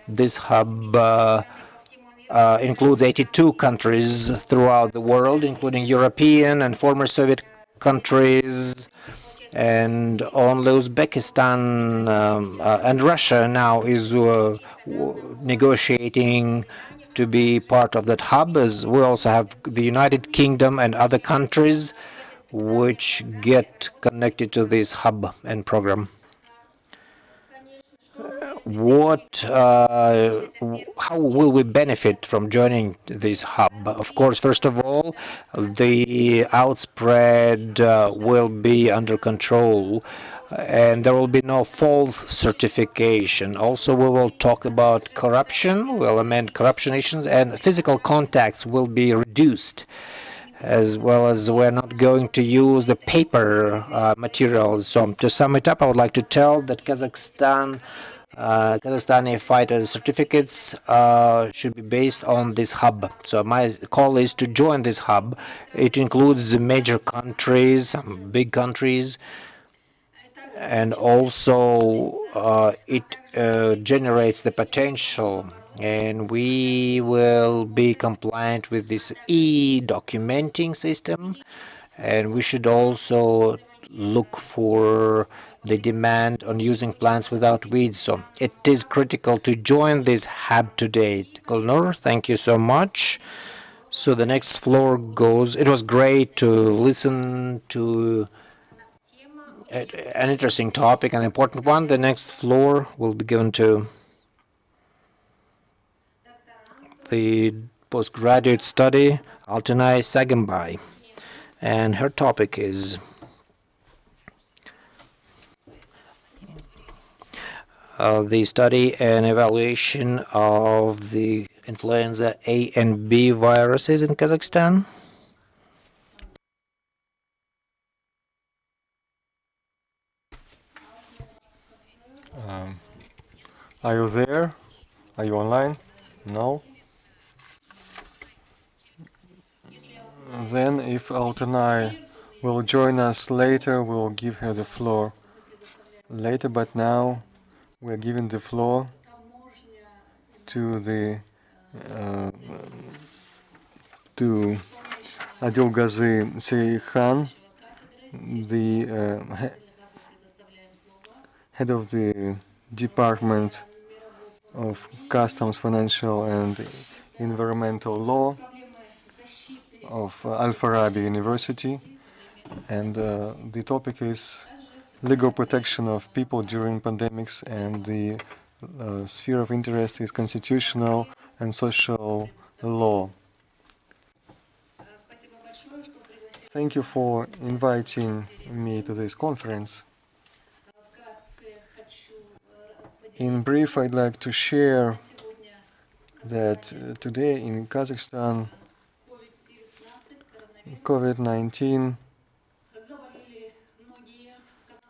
this hub includes 82 countries throughout the world, including European and former Soviet countries. And only Uzbekistan and Russia now is negotiating to be part of that hub. As we also have the United Kingdom and other countries which get connected to this hub and program. How will we benefit from joining this hub? Of course, first of all, the outspread will be under control, and there will be no false certification. Also, we will talk about corruption. We'll amend corruption issues, and physical contacts will be reduced, as well as we're not going to use the paper materials. So to sum it up, I would like to tell that Kazakhstani phyto certificates should be based on this hub. So my call is to join this hub. It includes major countries, some big countries, and also it generates the potential, and we will be compliant with this e-documenting system, and we should also look for the demand on using plants without weeds. So it is critical to join this hub today. Golnur, thank you so much. So the next floor goes. It was great to listen to an interesting topic, an important one. The next floor will be given to the postgraduate study, Altunay Sagambai, and her topic is the study and evaluation of the influenza A and B viruses in Kazakhstan. Are you there? Are you online? No? Then if Altanai will join us later, we'll give her the floor later, but now we're giving the floor to the to Adilgazi Seikhan, the head of the Department of Customs, Financial and Environmental Law of Al-Farabi University, and the topic is legal protection of people during pandemics, and the sphere of interest is constitutional and social law. Thank you for inviting me to this conference. In brief, I'd like to share that today in Kazakhstan, COVID-19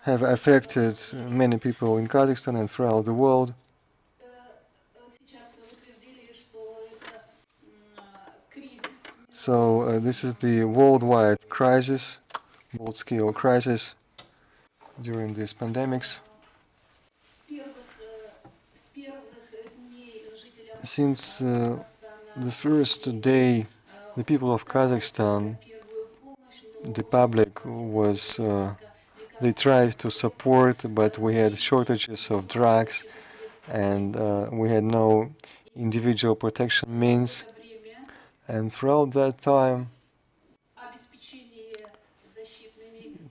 have affected many people in Kazakhstan and throughout the world. So this is the worldwide crisis, world-scale crisis during these pandemics. Since the first day, the people of Kazakhstan, the public was, they tried to support, but we had shortages of drugs, and we had no individual protection means. And throughout that time,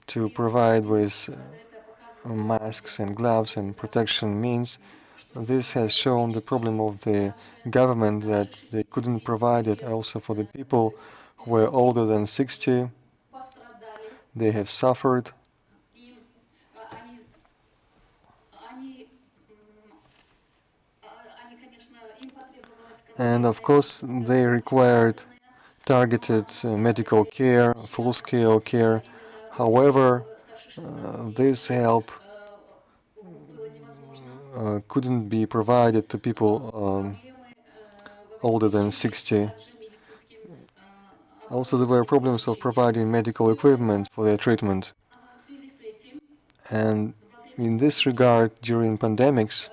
to provide with masks and gloves and protection means, this has shown the problem of the government that they couldn't provide it also for the people who were older than 60. They have suffered. And of course, they required targeted medical care, full-scale care. However, this help couldn't be provided to people older than 60. Also, there were problems of providing medical equipment for their treatment. And in this regard, during pandemics,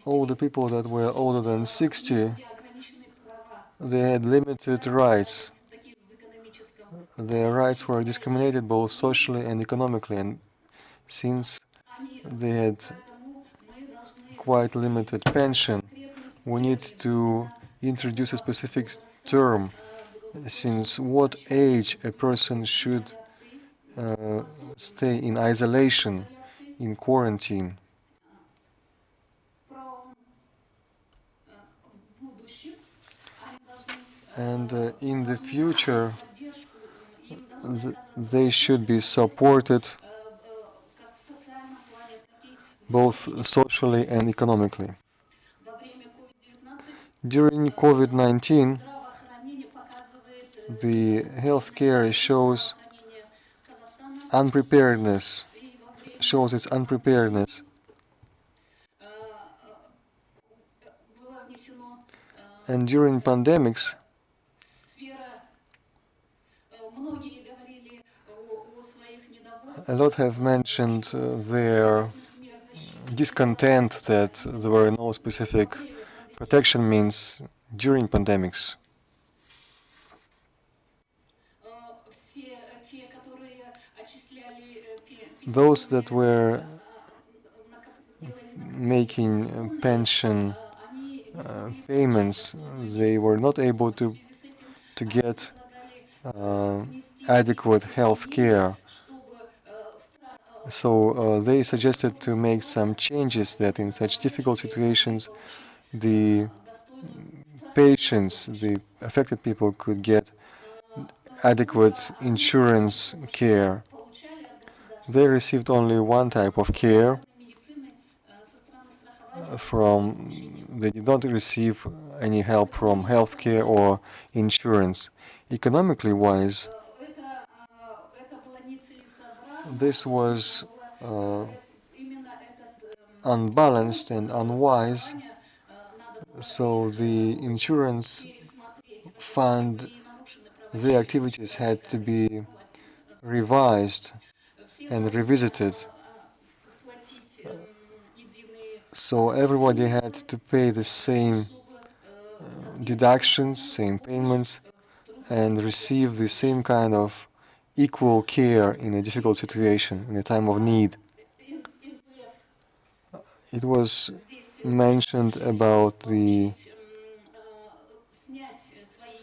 all the people that were older than 60, they had limited rights. Their rights were discriminated both socially and economically, and since they had quite limited pension, we need to introduce a specific term, since what age a person should stay in isolation, in quarantine. And in the future, they should be supported both socially and economically. During COVID-19, the healthcare shows unpreparedness, shows its unpreparedness. And during pandemics, a lot have mentioned their discontent that there were no specific protection means during pandemics. Those that were making pension payments, they were not able to get adequate health care. So they suggested to make some changes that in such difficult situations, the patients, the affected people could get adequate insurance care. They received only one type of care they did not receive any help from healthcare or insurance. Economically wise, this was unbalanced and unwise. So the insurance fund, their activities had to be revised and revisited. So everybody had to pay the same deductions, same payments, and receive the same kind of equal care in a difficult situation, in a time of need. It was mentioned about the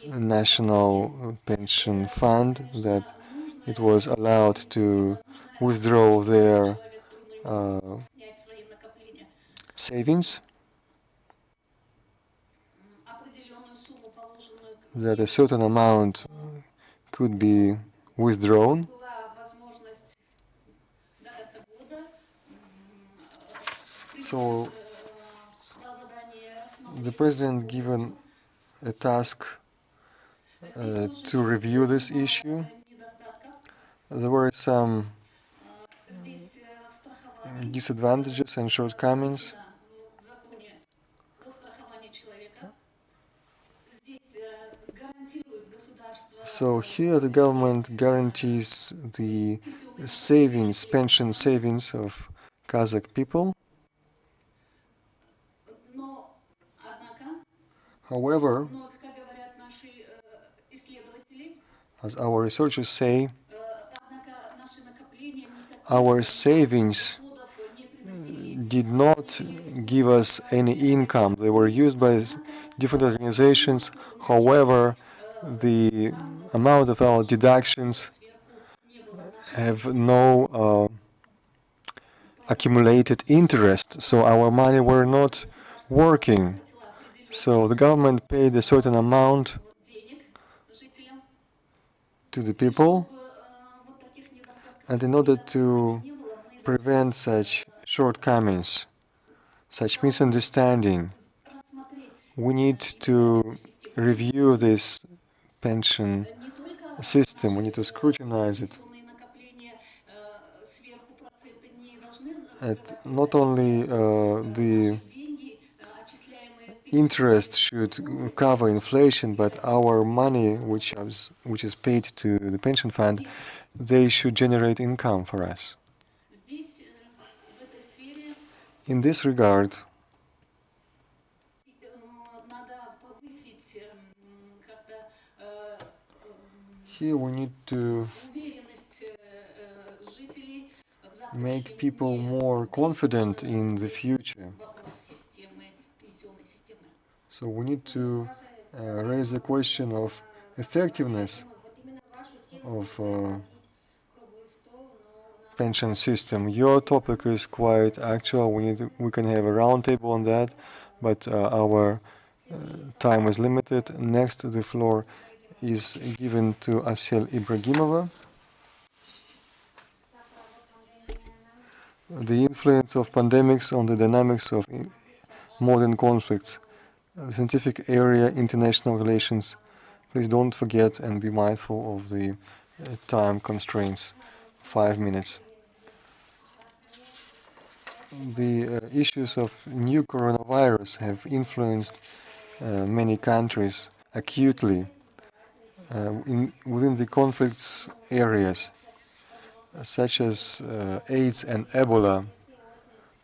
National Pension Fund that it was allowed to withdraw their savings, that a certain amount could be withdrawn. So the president given a task to review this issue. There were some disadvantages and shortcomings. So here the government guarantees the savings, pension savings of Kazakh people. However, as our researchers say, our savings did not give us any income. They were used by different organizations. However, the amount of our deductions have no accumulated interest, so our money were not working. So the government paid a certain amount to the people, and in order to prevent such shortcomings, such misunderstanding, we need to review this pension system. We need to scrutinize it. And not only the interest should cover inflation, but our money, which is paid to the pension fund, they should generate income for us. In this regard, here we need to make people more confident in the future. So we need to raise the question of effectiveness of pension system. Your topic is quite actual. We can have a roundtable on that, but our time is limited. Next, the floor is given to Asel Ibragimova. The influence of pandemics on the dynamics of modern conflicts. Scientific area, international relations. Please don't forget and be mindful of the time constraints. 5 minutes. The issues of new coronavirus have influenced many countries acutely within the conflicts areas, such as AIDS and Ebola.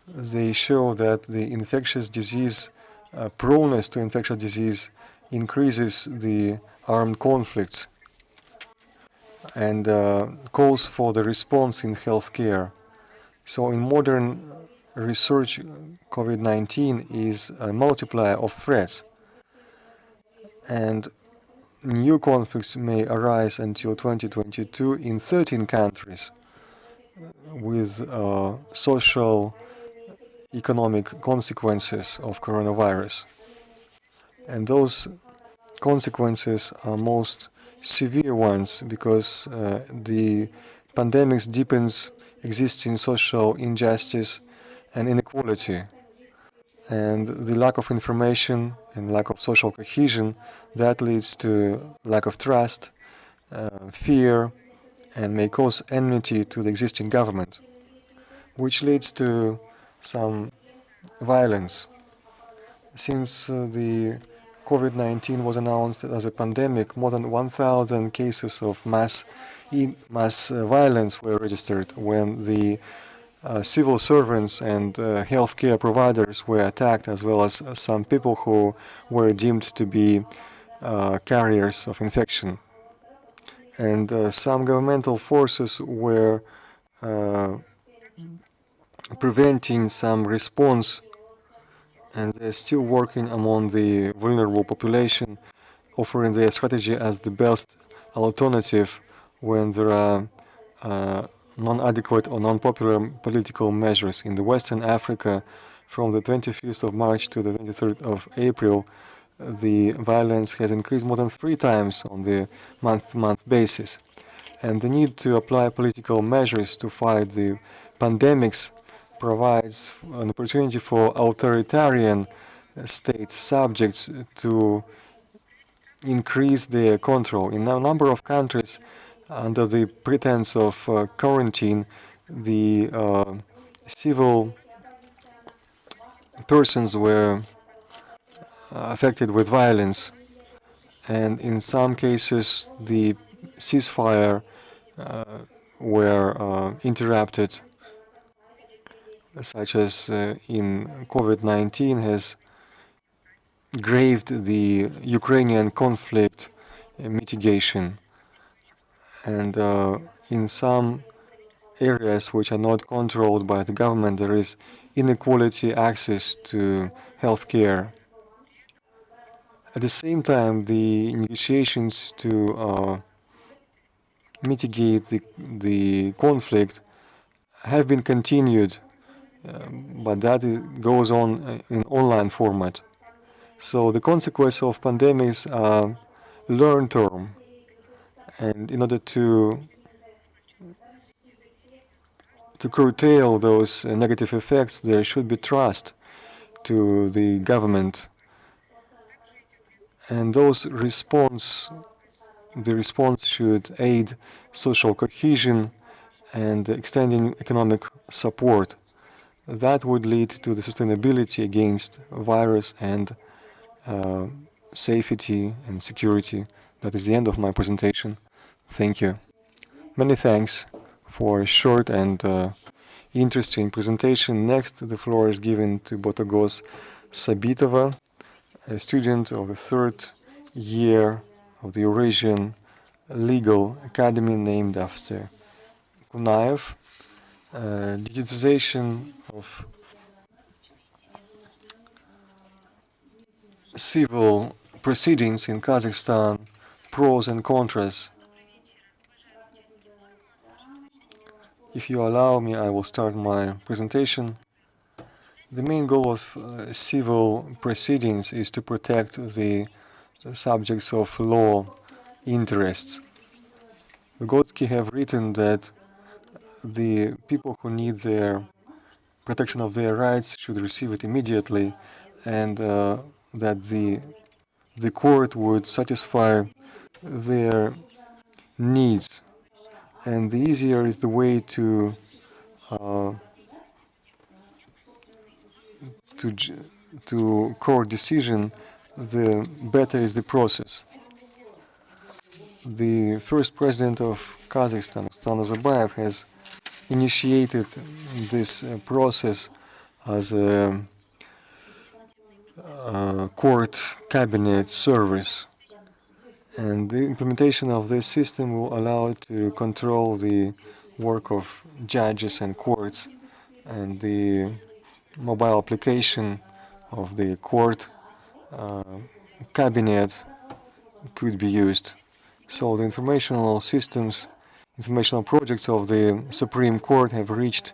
They show that the infectious disease proneness to infectious disease increases the armed conflicts and calls for the response in healthcare. So in modern research, COVID-19 is a multiplier of threats, and new conflicts may arise until 2022 in 13 countries with social economic consequences of coronavirus. And those consequences are most severe ones because the pandemics deepens existing social injustice and inequality. And the lack of information and lack of social cohesion, that leads to lack of trust, fear, and may cause enmity to the existing government, which leads to some violence. Since the COVID-19 was announced as a pandemic, more than 1,000 cases of mass violence were registered when the civil servants and healthcare providers were attacked, as well as some people who were deemed to be carriers of infection. And some governmental forces were preventing some response, and they're still working among the vulnerable population, offering their strategy as the best alternative when there are non-adequate or non-popular political measures. In the Western Africa, from the 25th of March to the 23rd of April, the violence has increased more than 3 times on the month-to-month basis. And the need to apply political measures to fight the pandemics provides an opportunity for authoritarian state subjects to increase their control. In a number of countries, under the pretense of quarantine, the civil persons were affected with violence, and in some cases the ceasefire were interrupted, such as in COVID-19 has graved the Ukrainian conflict mitigation. And in some areas which are not controlled by the government, there is inequality access to healthcare. At the same time, the negotiations to mitigate the conflict have been continued, but that goes on in online format. So the consequence of pandemics are long-term, and in order to curtail those negative effects, there should be trust to the government, and the response should aid social cohesion and extending economic support. That would lead to the sustainability against virus and safety and security. That is the end of my presentation. Thank you. Many thanks for a short and interesting presentation. Next, the floor is given to Botogos Sabitova, a student of the 3rd year of the Eurasian Legal Academy, named after Kunaev. Digitization of civil proceedings in Kazakhstan, pros and contras. If you allow me, I will start my presentation. The main goal of civil proceedings is to protect the subjects of law interests. Vygotsky have written that the people who need their protection of their rights should receive it immediately, and that the court would satisfy their needs. And the easier is the way to court decision, the better is the process. The first president of Kazakhstan, Nazarbayev, has initiated this process as a court cabinet service, and the implementation of this system will allow it to control the work of judges and courts, and the mobile application of the court cabinet could be used. So the informational systems, informational projects of the Supreme Court have reached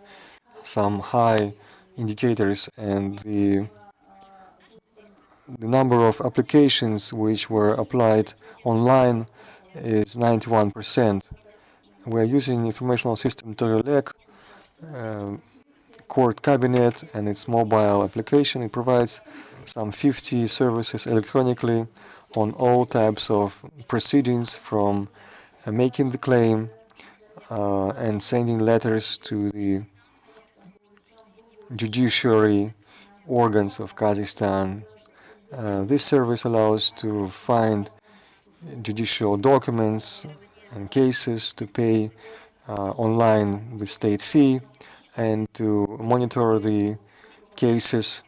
some high indicators, and the number of applications which were applied online is 91%. We are using informational system Torelek, court cabinet, and its mobile application. It provides some 50 services electronically on all types of proceedings, from making the claim and sending letters to the judiciary organs of Kazakhstan. This service allows to find judicial documents and cases, to pay online the state fee, and to monitor the cases.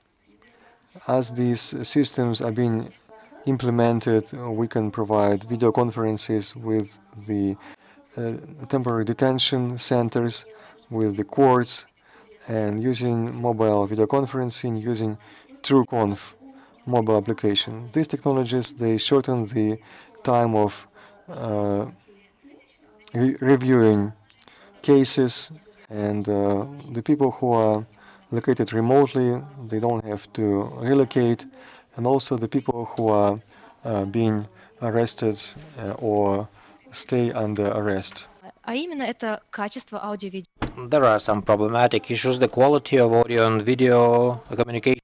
As these systems are being implemented, we can provide video conferences with the temporary detention centers, with the courts, and using mobile video conferencing, using TrueConf mobile application. These technologies, they shorten the time of reviewing cases, and the people who are located remotely, they don't have to relocate, and also the people who are being arrested or stay under arrest. There are some problematic issues. The quality of audio and video communication.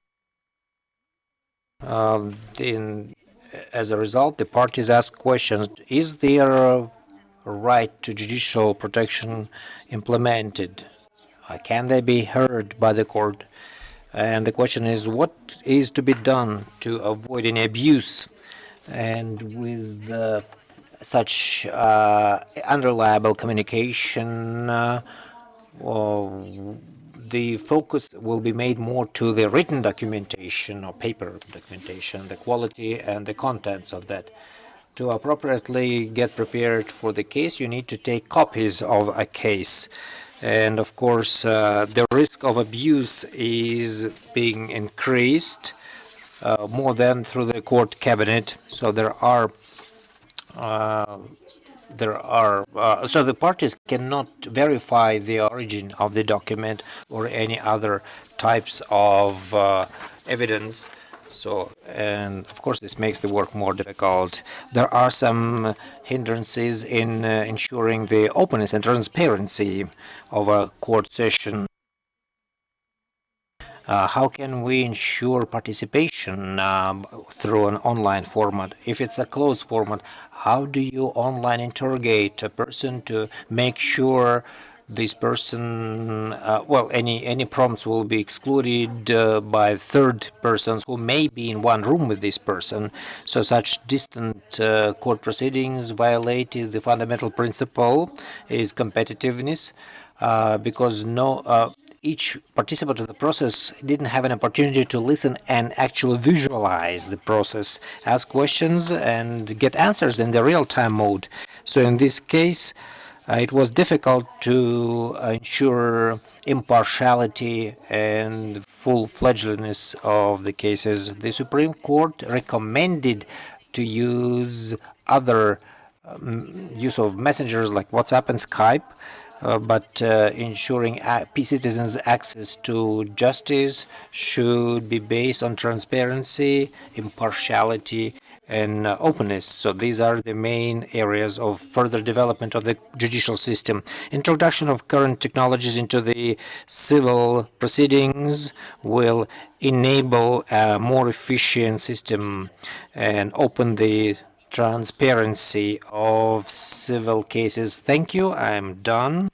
As a result, the parties ask questions. Is there a right to judicial protection implemented? Can they be heard by the court? And the question is, what is to be done to avoid any abuse? And with such unreliable communication, the focus will be made more to the written documentation or paper documentation, the quality and the contents of that. To appropriately get prepared for the case, you need to take copies of a case. And of course, the risk of abuse is being increased more than through the court cabinet. So so the parties cannot verify the origin of the document or any other types of evidence. And of course, this makes the work more difficult. There are some hindrances in ensuring the openness and transparency of a court session. How can we ensure participation through an online format? If it's a closed format, how do you online interrogate a person to make sure this person, any prompts will be excluded by third persons who may be in one room with this person. So such distant court proceedings violated the fundamental principle is competitiveness, because each participant of the process didn't have an opportunity to listen and actually visualize the process, ask questions and get answers in the real-time mode. So in this case, it was difficult to ensure impartiality and full-fledgedness of the cases. The Supreme Court recommended to use other use of messengers like WhatsApp and Skype, but ensuring citizens' access to justice should be based on transparency, impartiality, and openness. So these are the main areas of further development of the judicial system. Introduction of current technologies into the civil proceedings will enable a more efficient system and open the transparency of civil cases. Thank you. I'm done.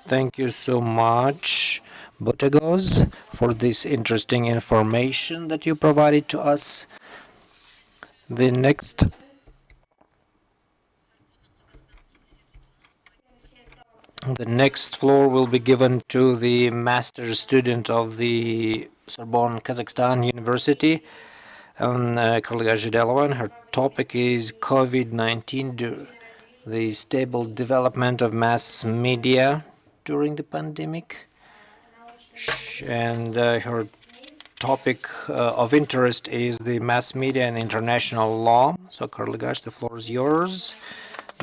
Thank you so much, Butagos, for this interesting information that you provided to us. The next floor will be given to the master's student of the Sorbonne, Kazakhstan University, Karolga Zhidelova, and her topic is COVID-19, the stable development of mass media during the pandemic. And her topic of interest is the mass media and international law. So, Karolga, the floor is yours.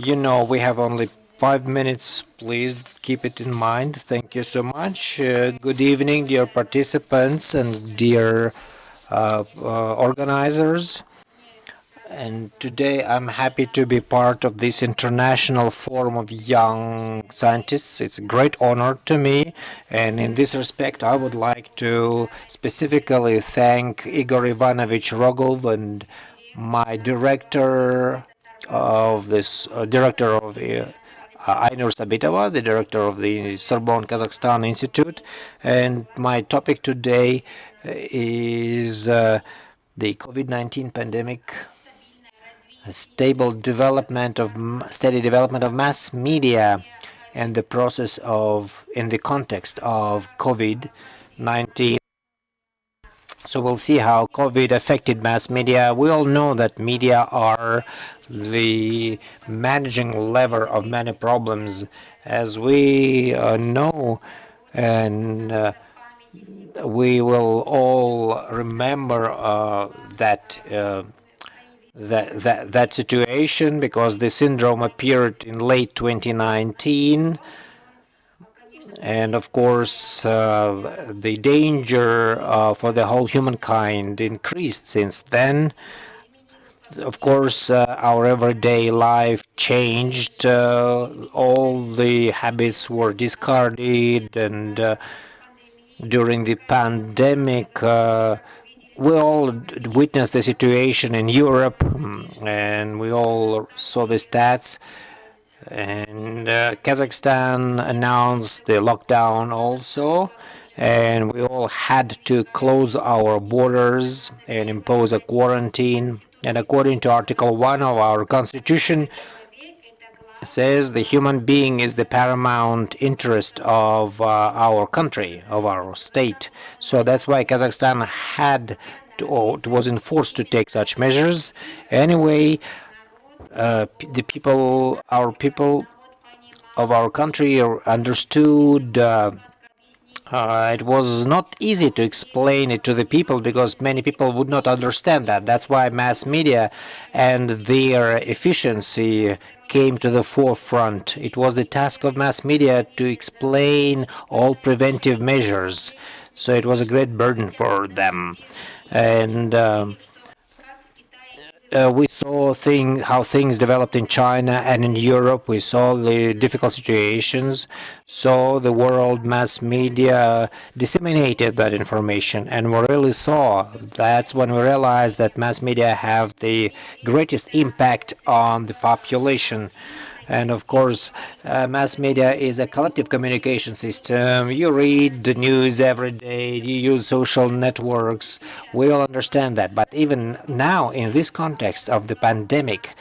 You know, we have only 5 minutes. Please keep it in mind. Thank you so much. Good evening, dear participants and dear organizers. And today I'm happy to be part of this international forum of young scientists. It's a great honor to me. And in this respect, I would like to specifically thank Igor Ivanovich Rogov and my director of Ainur Sabitova, the director of the Sorbonne Kazakhstan Institute. And my topic today is the COVID-19 pandemic, a steady development of mass media, and the process of, in the context of COVID-19. So we'll see how COVID affected mass media. We all know that media are the managing lever of many problems, as we know, and we will all remember that situation, because the syndrome appeared in late 2019. And of course, the danger for the whole humankind increased since then. Of course, our everyday life changed. All the habits were discarded, and during the pandemic, we all witnessed the situation in Europe, and we all saw the stats. And Kazakhstan announced the lockdown also, and we all had to close our borders and impose a quarantine. And according to Article 1 of our Constitution, says the human being is the paramount interest of our country, of our state. So that's why Kazakhstan had to, or was enforced to take such measures. Anyway, the people, our people of our country understood. It was not easy to explain it to the people, because many people would not understand that. That's why mass media and their efficiency came to the forefront. It was the task of mass media to explain all preventive measures. So it was a great burden for them. And we saw how things developed in China and in Europe. We saw the difficult situations. So the world mass media disseminated that information, and we really saw. That's when we realized that mass media have the greatest impact on the population. And of course, mass media is a collective communication system. You read the news every day, you use social networks. We all understand that. But even now, in this context of the pandemic,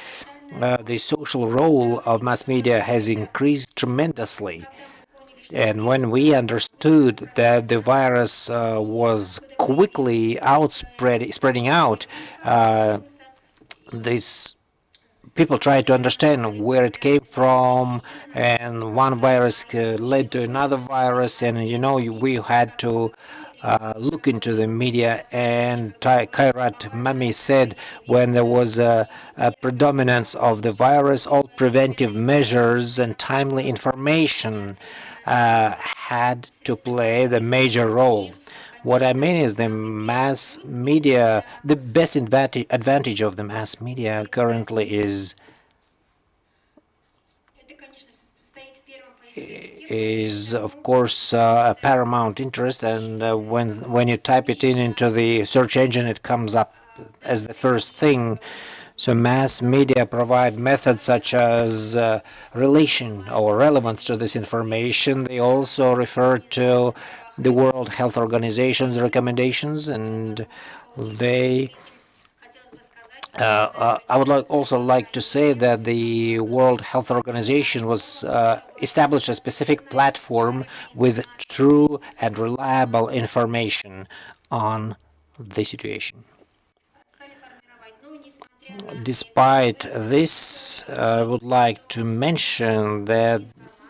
the social role of mass media has increased tremendously. And when we understood that the virus was quickly spreading out, this people tried to understand where it came from, and one virus led to another virus, and we had to look into the media. And Kairat Mami said, when there was a predominance of the virus, all preventive measures and timely information had to play the major role. What I mean is the mass media, the best advantage of the mass media currently is of course a paramount interest, and when you type it into the search engine, it comes up as the first thing. So mass media provide methods such as relation or relevance to this information. They also refer to the World Health Organization's recommendations, and they I would also like to say that the World Health Organization was established a specific platform with true and reliable information on the situation. Despite this, I would like to mention that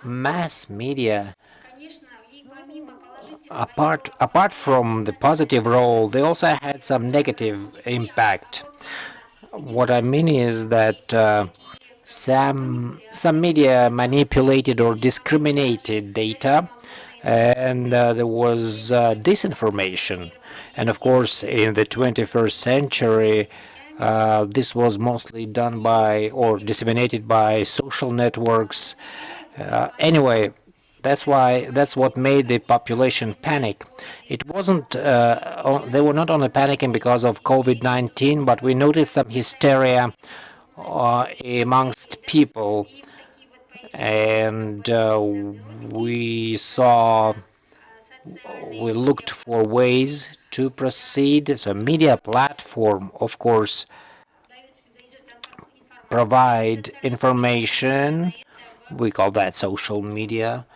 mass media, apart from the positive role, they also had some negative impact. What I mean is that some media manipulated or discriminated data, and there was disinformation. And of course, in the 21st century, this was mostly done by or disseminated by social networks. Anyway, that's what made the population panic. It wasn't. They were not only panicking because of COVID-19, but we noticed some hysteria amongst people, and we saw we looked for ways to proceed. So media platform, of course, provide information. We call that social media.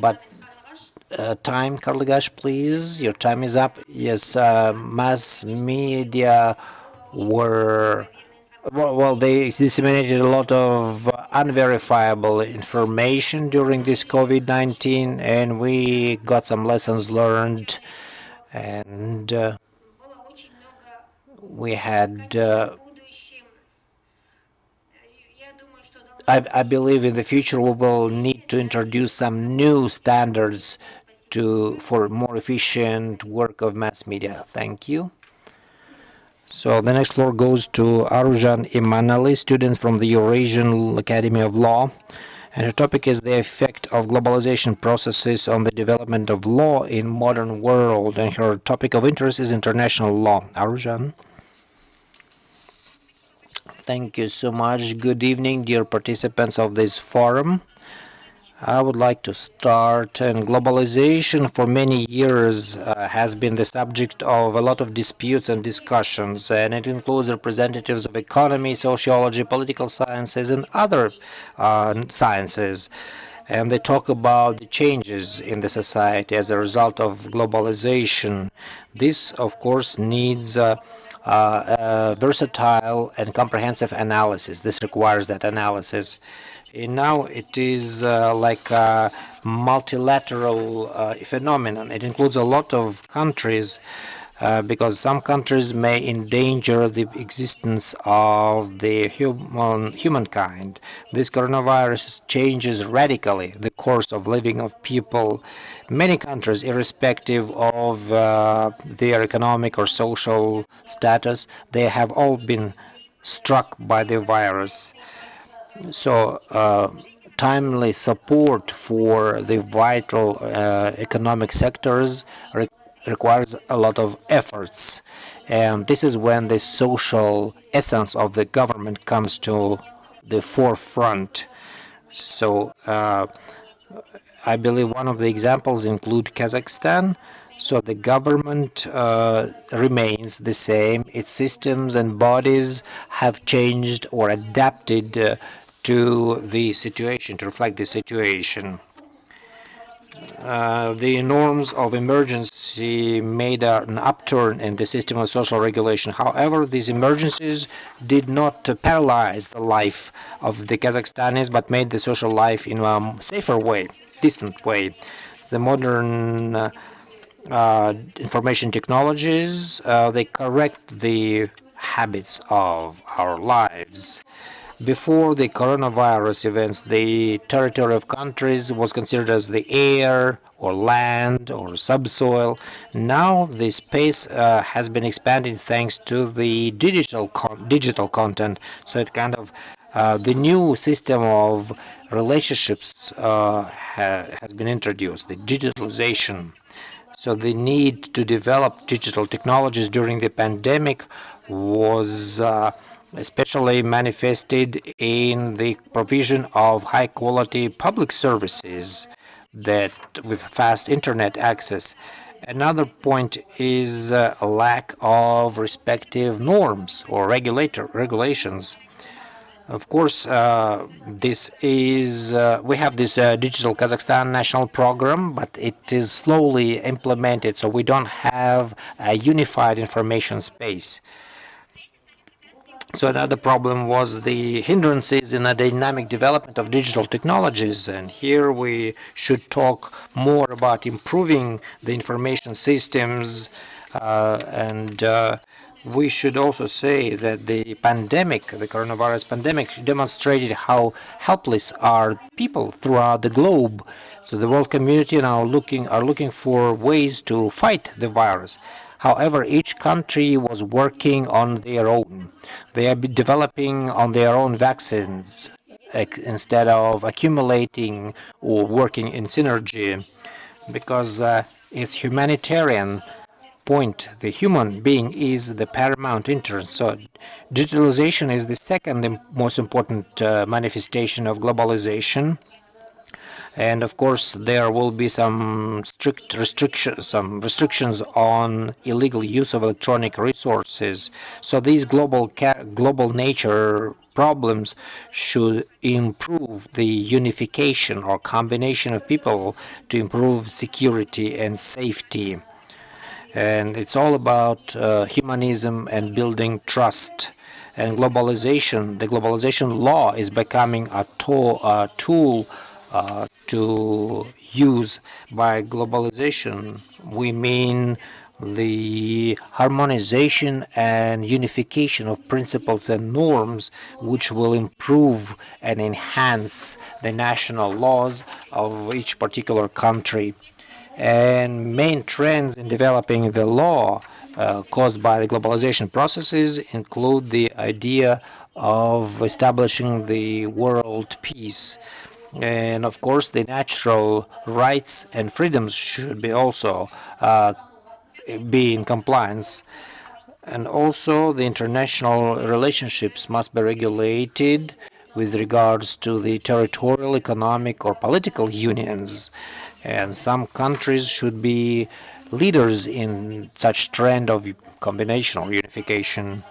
But time, Karligash, please. Your time is up. Yes, mass media were well, they disseminated a lot of unverifiable information during this COVID-19, and we got some lessons learned, and we had. I believe in the future we will need to introduce some new standards for more efficient work of mass media. Thank you. So the next floor goes to Aruzhan Imanali, student from the Eurasian Academy of Law. And her topic is the effect of globalization processes on the development of law in modern world. And her topic of interest is international law. Aruzhan. Thank you so much. Good evening, dear participants of this forum. I would like to start, and globalization for many years has been the subject of a lot of disputes and discussions, and it includes representatives of economy, sociology, political sciences, and other sciences. And they talk about the changes in the society as a result of globalization. This, of course, needs a versatile and comprehensive analysis. This requires that analysis. And now it is like a multilateral phenomenon. It includes a lot of countries because some countries may endanger the existence of the humankind. This coronavirus changes radically the course of living of people. Many countries, irrespective of their economic or social status, they have all been struck by the virus. So timely support for the vital economic sectors requires a lot of efforts. And this is when the social essence of the government comes to the forefront. So I believe one of the examples include Kazakhstan. So the government remains the same. Its systems and bodies have changed or adapted to the situation, to reflect the situation. The norms of emergency made an upturn in the system of social regulation. However, these emergencies did not paralyze the life of the Kazakhstanis, but made the social life in a safer way, distant way. The modern information technologies, they correct the habits of our lives. Before the coronavirus events, the territory of countries was considered as the air or land or subsoil. Now the space has been expanded thanks to the digital content. So it kind of the new system of relationships has been introduced, the digitalization. So the need to develop digital technologies during the pandemic was especially manifested in the provision of high-quality public services that with fast internet access. Another point is a lack of respective norms or regulations. Of course, this is we have this Digital Kazakhstan national program, but it is slowly implemented, so we don't have a unified information space. So another problem was the hindrances in the dynamic development of digital technologies, and here we should talk more about improving the information systems, and we should also say that the pandemic, the coronavirus pandemic, demonstrated how helpless are people throughout the globe. So the world community now are looking for ways to fight the virus. However, each country was working on their own. They are developing on their own vaccines instead of accumulating or working in synergy, because it's humanitarian point. The human being is the paramount interest. So digitalization is the second most important manifestation of globalization. And of course, there will be some restrictions on illegal use of electronic resources. So these global nature problems should improve the unification or combination of people to improve security and safety. And it's all about humanism and building trust. And globalization, the globalization law is becoming a tool to use. By globalization, we mean the harmonization and unification of principles and norms which will improve and enhance the national laws of each particular country. And main trends in developing the law caused by the globalization processes include the idea of establishing the world peace. And of course, the natural rights and freedoms should be also be in compliance. And also, the international relationships must be regulated with regards to the territorial, economic, or political unions. And some countries should be leaders in such trend of combination or unification.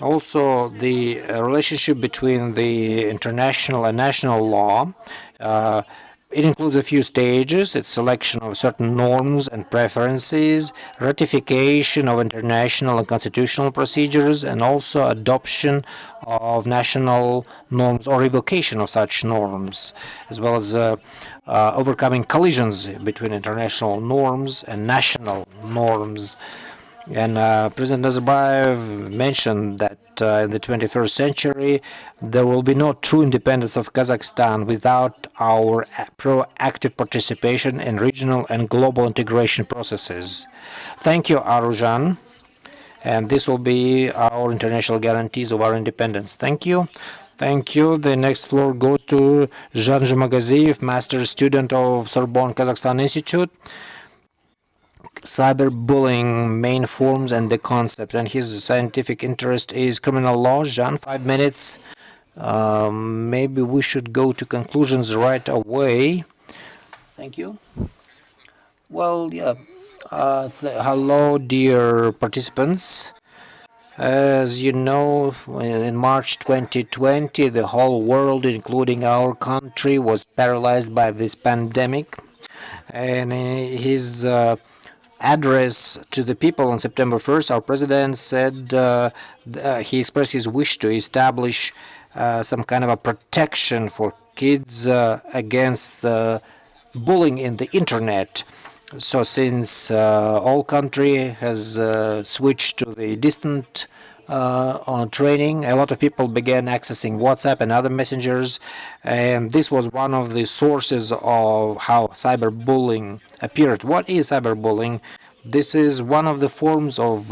Also, the relationship between the international and national law, it includes a few stages. It's selection of certain norms and preferences, ratification of international and constitutional procedures, and also adoption of national norms or revocation of such norms, as well as overcoming collisions between international norms and national norms. And President Nazarbayev mentioned that in the 21st century, there will be no true independence of Kazakhstan without our proactive participation in regional and global integration processes. Thank you, Arujan. And this will be our international guarantees of our independence. Thank you. Thank you. The next floor goes to Jan Jumagaziyev, master's student of Sorbonne Kazakhstan Institute. Cyberbullying, main forms and the concept, and his scientific interest is criminal law. Jean, 5 minutes. Maybe we should go to conclusions right away. Thank you. Well, yeah. Hello, dear participants. As you know, in March 2020, the whole world, including our country, was paralyzed by this pandemic. And in his address to the people on September 1st, our president said he expressed his wish to establish some kind of a protection for kids against bullying in the internet. So since all country has switched to the distant on training, a lot of people began accessing WhatsApp and other messengers, and this was one of the sources of how cyberbullying appeared. What is cyberbullying? This is one of the forms of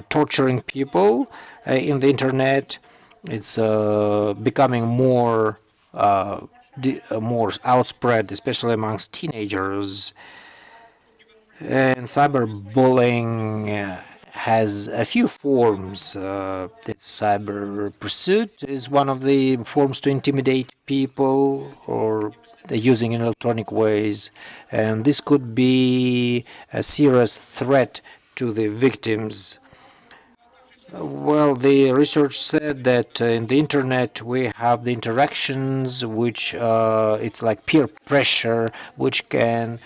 torturing people in the internet. It's becoming more outspread, especially amongst teenagers. And cyberbullying has a few forms. Cyber pursuit is one of the forms to intimidate people or using in electronic ways, and this could be a serious threat to the victims. Well, the research said that in the internet we have the interactions which it's like peer pressure, which can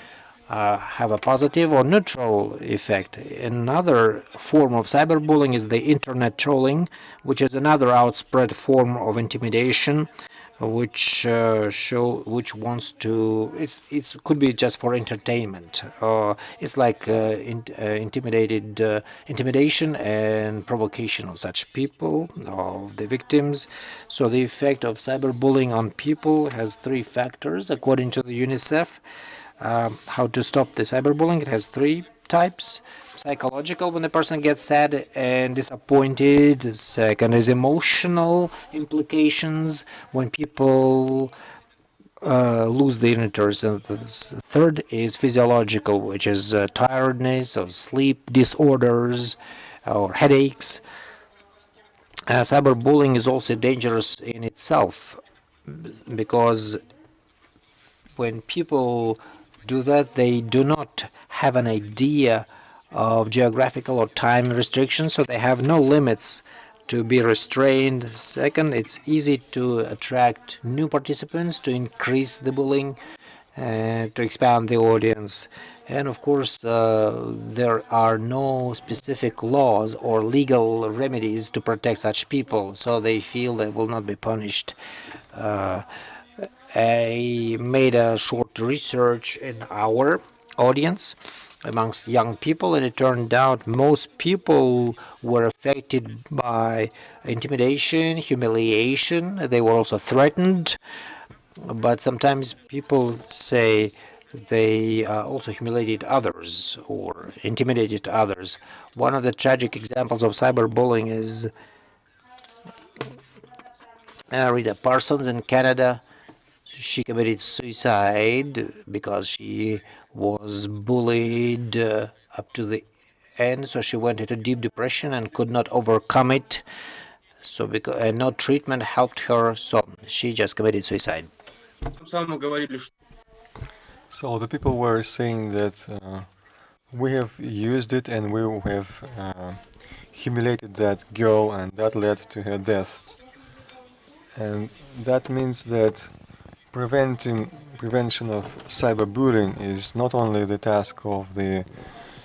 have a positive or neutral effect. Another form of cyberbullying is the internet trolling, which is another outspread form of intimidation, which wants to. It could be just for entertainment. It's like intimidation and provocation of such people, of the victims. So the effect of cyberbullying on people has 3 factors, according to the UNICEF. How to stop the cyberbullying? It has 3 types. Psychological, when the person gets sad and disappointed. Second is emotional implications, when people lose their interest. And the third is physiological, which is tiredness or sleep disorders or headaches. Cyberbullying is also dangerous in itself because when people do that, they do not have an idea of geographical or time restrictions, so they have no limits to be restrained. Second, it's easy to attract new participants, to increase the bullying, to expand the audience. And of course, there are no specific laws or legal remedies to protect such people, so they feel they will not be punished. I made a short research in our audience amongst young people, and it turned out most people were affected by intimidation, humiliation. They were also threatened, but sometimes people say they also humiliated others or intimidated others. One of the tragic examples of cyberbullying is Rita Parsons in Canada. She committed suicide because she was bullied up to the end, so she went into deep depression and could not overcome it. So because no treatment helped her, so she just committed suicide. So the people were saying that we have used it and we have humiliated that girl, and that led to her death. And that means that prevention of cyberbullying is not only the task of the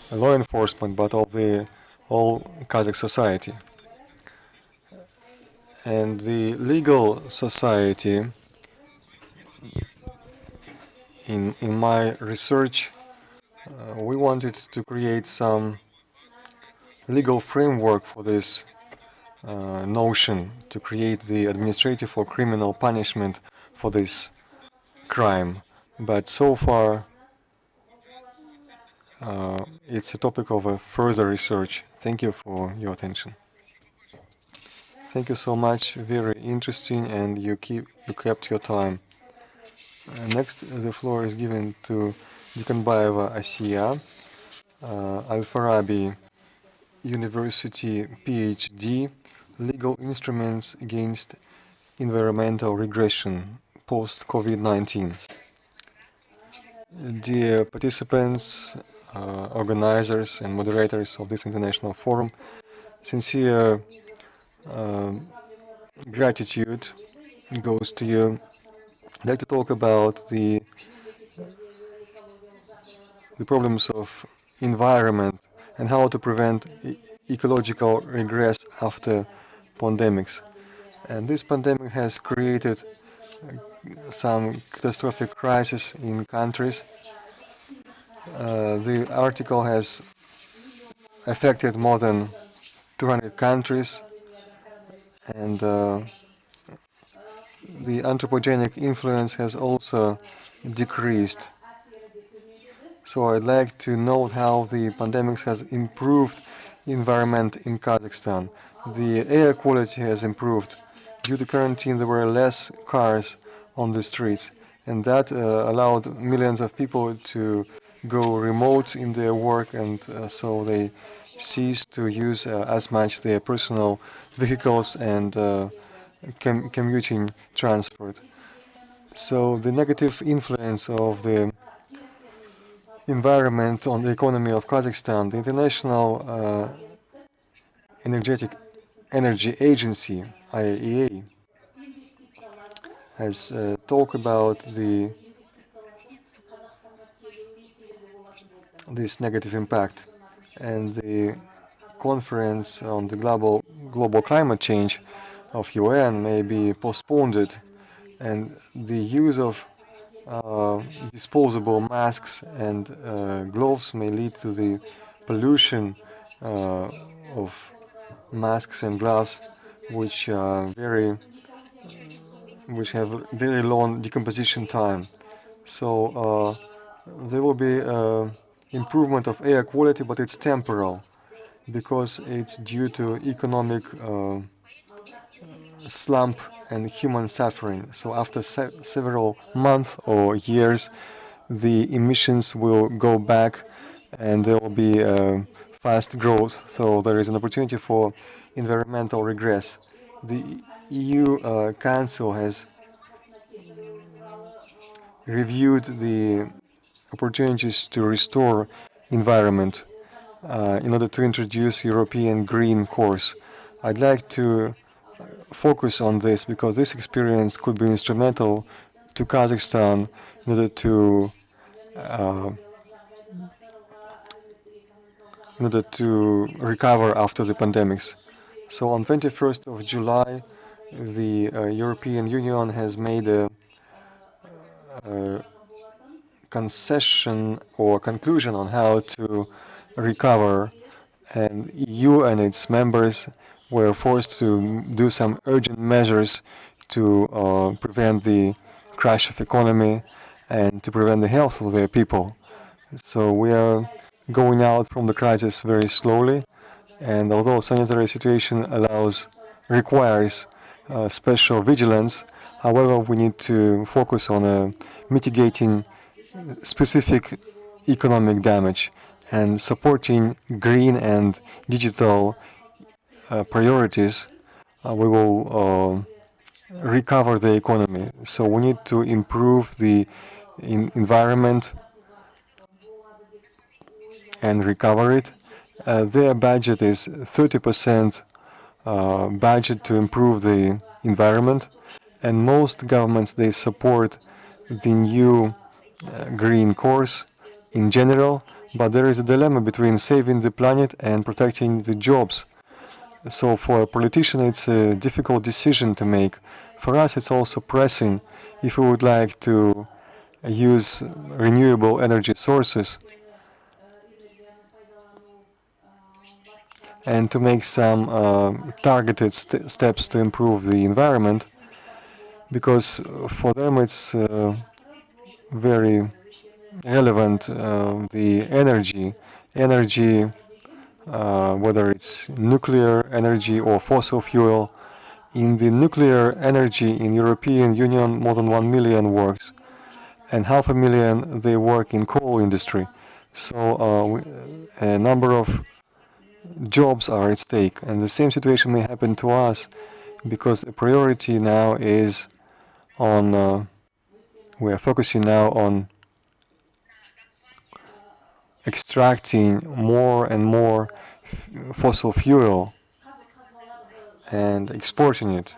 law enforcement, but of the whole Kazakh society. And the legal society, in my research, we wanted to create some legal framework for this notion, to create the administrative or criminal punishment for this crime. But so far, it's a topic of a further research. Thank you for your attention. Thank you so much. Very interesting, and you kept your time. Next, the floor is given to Dikanbayeva Asiya, Al-Farabi University PhD, Legal Instruments Against Environmental Regression Post-COVID-19. Dear participants, organizers and moderators of this international forum, sincere gratitude goes to you. I'd like to talk about the problems of environment and how to prevent ecological regress after pandemics. And this pandemic has created some catastrophic crisis in countries. The article has affected more than 200 countries, and the anthropogenic influence has also decreased. So I'd like to note how the pandemic has improved environment in Kazakhstan. The air quality has improved. Due to quarantine, there were less cars on the streets, and that allowed millions of people to go remote in their work, and so they ceased to use as much their personal vehicles and commuting transport. So the negative influence of the environment on the economy of Kazakhstan, the International Energy Agency, IAEA, has talked about this negative impact, and the conference on the global climate change of UN may be postponed, and the use of disposable masks and gloves may lead to the pollution of masks and gloves, which have very long decomposition time. So there will be improvement of air quality, but it's temporal because it's due to economic slump and human suffering. So after several months or years, the emissions will go back and there will be fast growth. So there is an opportunity for environmental regress. The EU Council has reviewed the opportunities to restore environment in order to introduce European Green Course. I'd like to focus on this because this experience could be instrumental to Kazakhstan in order to recover after the pandemics. So on 21st of July, the European Union has made a concession or conclusion on how to recover, and EU and its members were forced to do some urgent measures to prevent the crash of economy and to prevent the health of their people. So we are going out from the crisis very slowly, and although sanitary situation requires special vigilance, however, we need to focus on mitigating specific economic damage and supporting green and digital priorities. We will recover the economy. So we need to improve the environment and recover it. Their budget is 30% budget to improve the environment, and most governments, they support the new green course in general, but there is a dilemma between saving the planet and protecting the jobs. So for a politician, it's a difficult decision to make. For us, it's also pressing if we would like to use renewable energy sources and to make some targeted steps to improve the environment, because for them it's very relevant, the energy, whether it's nuclear energy or fossil fuel. In the nuclear energy in European Union, more than 1 million works, and 500,000 they work in coal industry. So a number of jobs are at stake, and the same situation may happen to us, because the priority now is on, we are focusing now on extracting more and more fossil fuel and exporting it.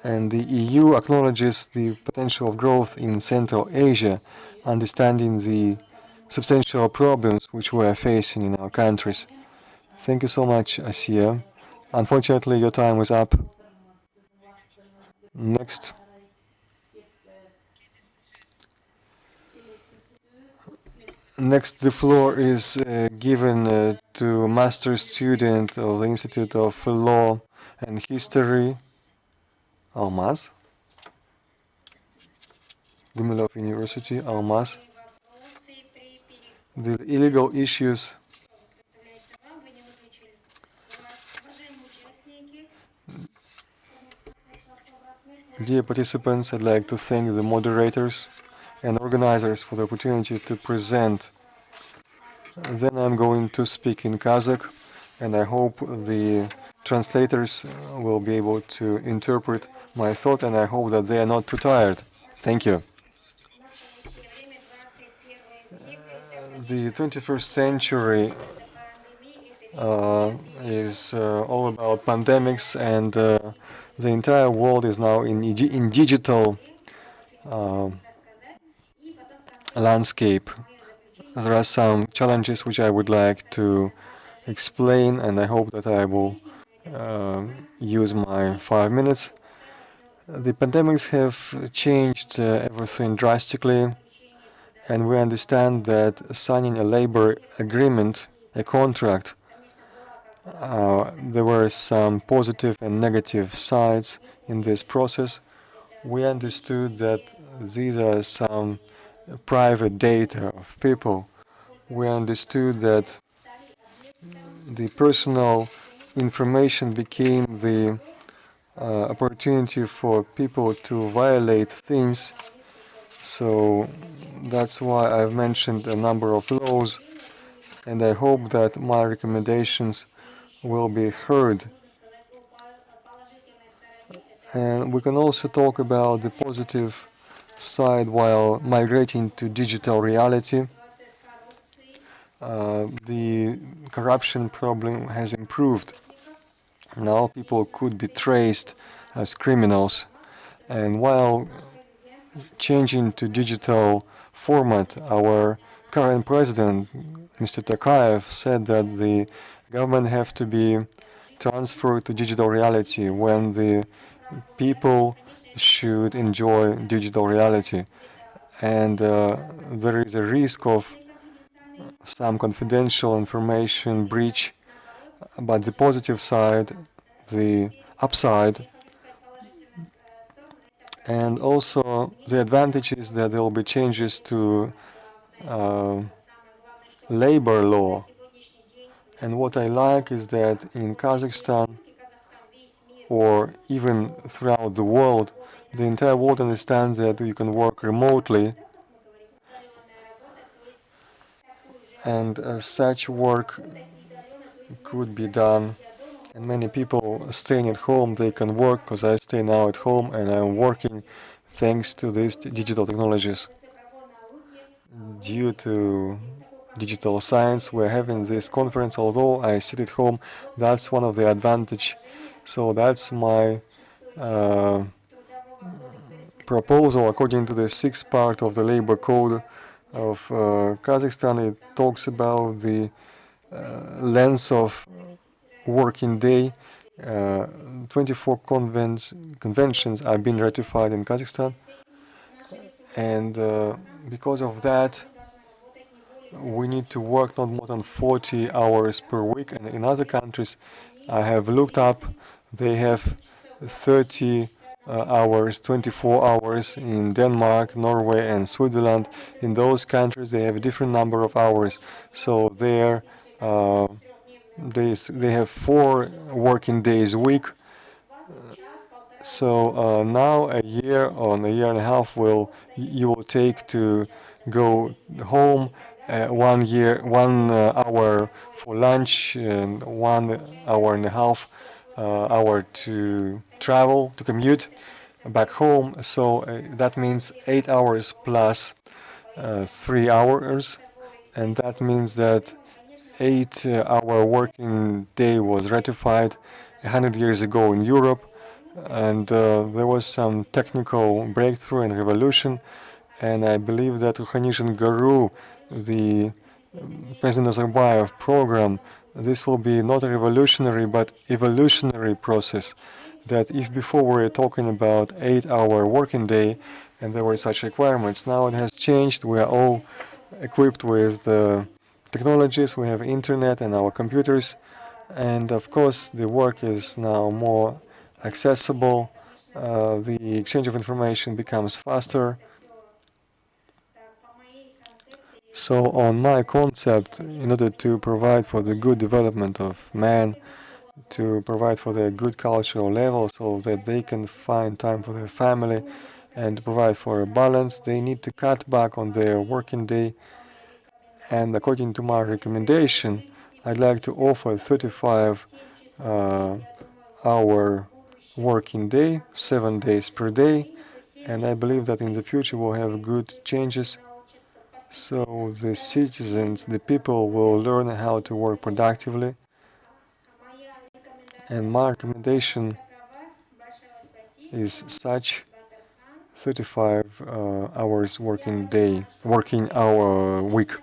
And the EU acknowledges the potential of growth in Central Asia, understanding the substantial problems which we are facing in our countries. Thank you so much, Asiya. Unfortunately, your time is up. Next. Next, the floor is given to master student of the Institute of Law and History, Almaz, Gumilov University, Almaz. The illegal issues. Dear participants, I'd like to thank the moderators and organizers for the opportunity to present. Then I'm going to speak in Kazakh, and I hope the translators will be able to interpret my thought, and I hope that they are not too tired. Thank you. The 21st century is all about pandemics, and the entire world is now in digital landscape. There are some challenges which I would like to explain, and I hope that I will use my 5 minutes. The pandemics have changed everything drastically, and we understand that signing a labor agreement, a contract, there were some positive and negative sides in this process. We understood that these are some private data of people. We understood that the personal information became the opportunity for people to violate things. So that's why I've mentioned a number of laws, and I hope that my recommendations will be heard. And we can also talk about the positive side, while migrating to digital reality, the corruption problem has improved. Now people could be traced as criminals, and while changing to digital format, our current president, Mr. Tokayev, said that the government have to be transferred to digital reality when the people should enjoy digital reality. And there is a risk of some confidential information breach, but the positive side, the upside, and also the advantage is that there will be changes to labor law. And what I like is that in Kazakhstan, or even throughout the world, the entire world understands that you can work remotely, and such work could be done. And many people staying at home, they can work, because I stay now at home and I'm working thanks to these digital technologies. Due to digital science, we're having this conference. Although I sit at home, that's one of the advantage. So that's my proposal according to the sixth part of the labor code of Kazakhstan. It talks about the length of working day. 24 conventions are being ratified in Kazakhstan, and because of that, we need to work not more than 40 hours per week. And in other countries, I have looked up, they have 30 hours, 24 hours in Denmark, Norway, and Switzerland. In those countries, they have a different number of hours. So there, they have 4 working days a week. So now a year or a year and a half you will take to go home. 1 hour for lunch and 1 hour and a half hour to travel, to commute back home. So that means 8 hours plus 3 hours, and that means that 8-hour working day was ratified 100 years ago in Europe, and there was some technical breakthrough and revolution. And I believe that Ruhanishин Guru, the President Nazarbayev program, this will be not a revolutionary but evolutionary process. That if before we were talking about 8-hour working day and there were such requirements, now it has changed. We are all equipped with technologies. We have internet and our computers, and of course the work is now more accessible. The exchange of information becomes faster. So on my concept, in order to provide for the good development of man, to provide for their good cultural level so that they can find time for their family and provide for a balance, they need to cut back on their working day. And according to my recommendation, I'd like to offer 35-hour working day, 7 days per day. And I believe that in the future we'll have good changes. So the citizens, the people will learn how to work productively. And my recommendation is such 35 hours working hour week.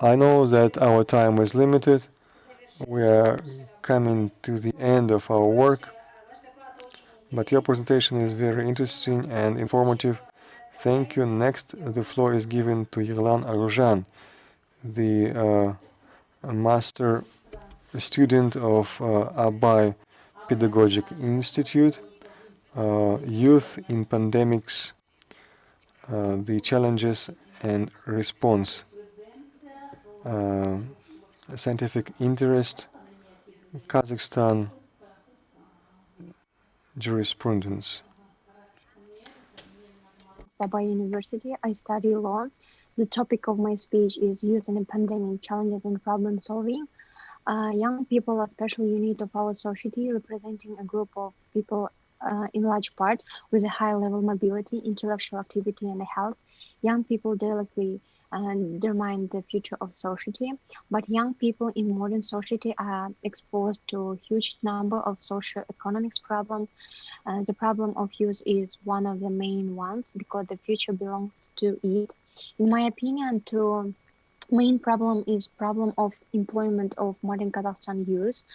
I know that our time is limited. We are coming to the end of our work, but your presentation is very interesting and informative. Thank you. Next, the floor is given to Yerlan Aruzhan, the master student of Abay Pedagogic Institute, Youth in Pandemics, the Challenges and Response, Scientific Interest, Kazakhstan Jurisprudence. Nazarbayev University, I study law. The topic of my speech is youth in a pandemic, challenges and problem solving. Young people are special unit of our society, representing a group of people in large part with a high level mobility, intellectual activity, and health. Young people directly determine the future of society, but young people in modern society are exposed to a huge number of socio-economic problems. The problem of youth is one of the main ones because the future belongs to it. In my opinion, to main problem is problem of employment of modern Kazakhstan youth.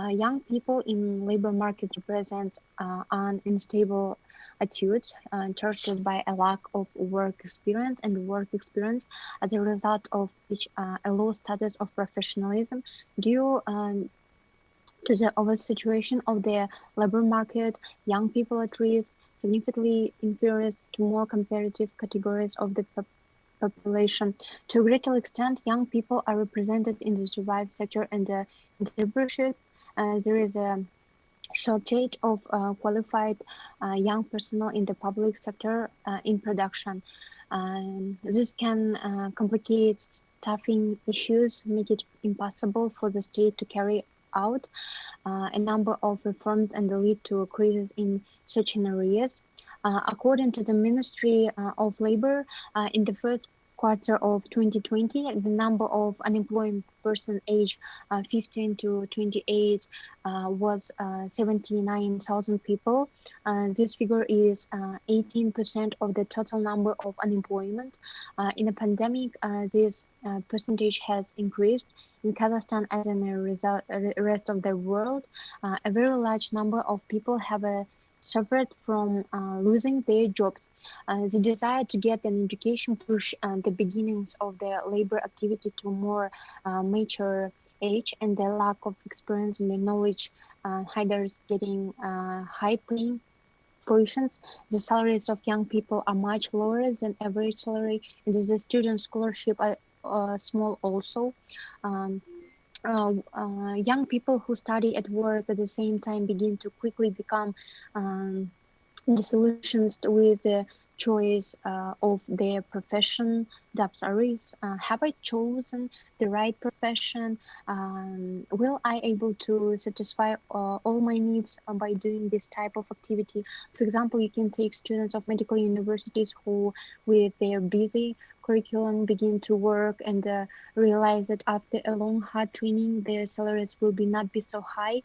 Young people in labor market represent an unstable attitudes characterized by a lack of work experience as a result of which a low status of professionalism due to the over situation of the labor market. Young people at risk significantly inferior to more competitive categories of the population. To a greater extent, young people are represented in the survival sector and the entrepreneurship. There is a shortage of qualified young personnel in the public sector in production. This can complicate staffing issues, make it impossible for the state to carry out a number of reforms and lead to a crisis in such areas. According to the Ministry of Labor, in the first quarter of 2020, the number of unemployed persons aged 15 to 28 was 79,000 people. This figure is 18% of the total number of unemployment. In a pandemic, this percentage has increased. In Kazakhstan, as in the rest of the world, a very large number of people have suffered from losing their jobs. The desire to get an education push the beginnings of the labor activity to more mature age, and the lack of experience and the knowledge hiders getting high paying positions. The salaries of young people are much lower than average salary, and the student scholarship are small also. Young people who study at work at the same time begin to quickly become disillusioned with the choice of their profession. Doubts arise. Have I chosen the right profession? Will I able to satisfy all my needs by doing this type of activity? For example, you can take students of medical universities who, with their busy curriculum, begin to work and realize that after a long hard training their salaries will not be so high.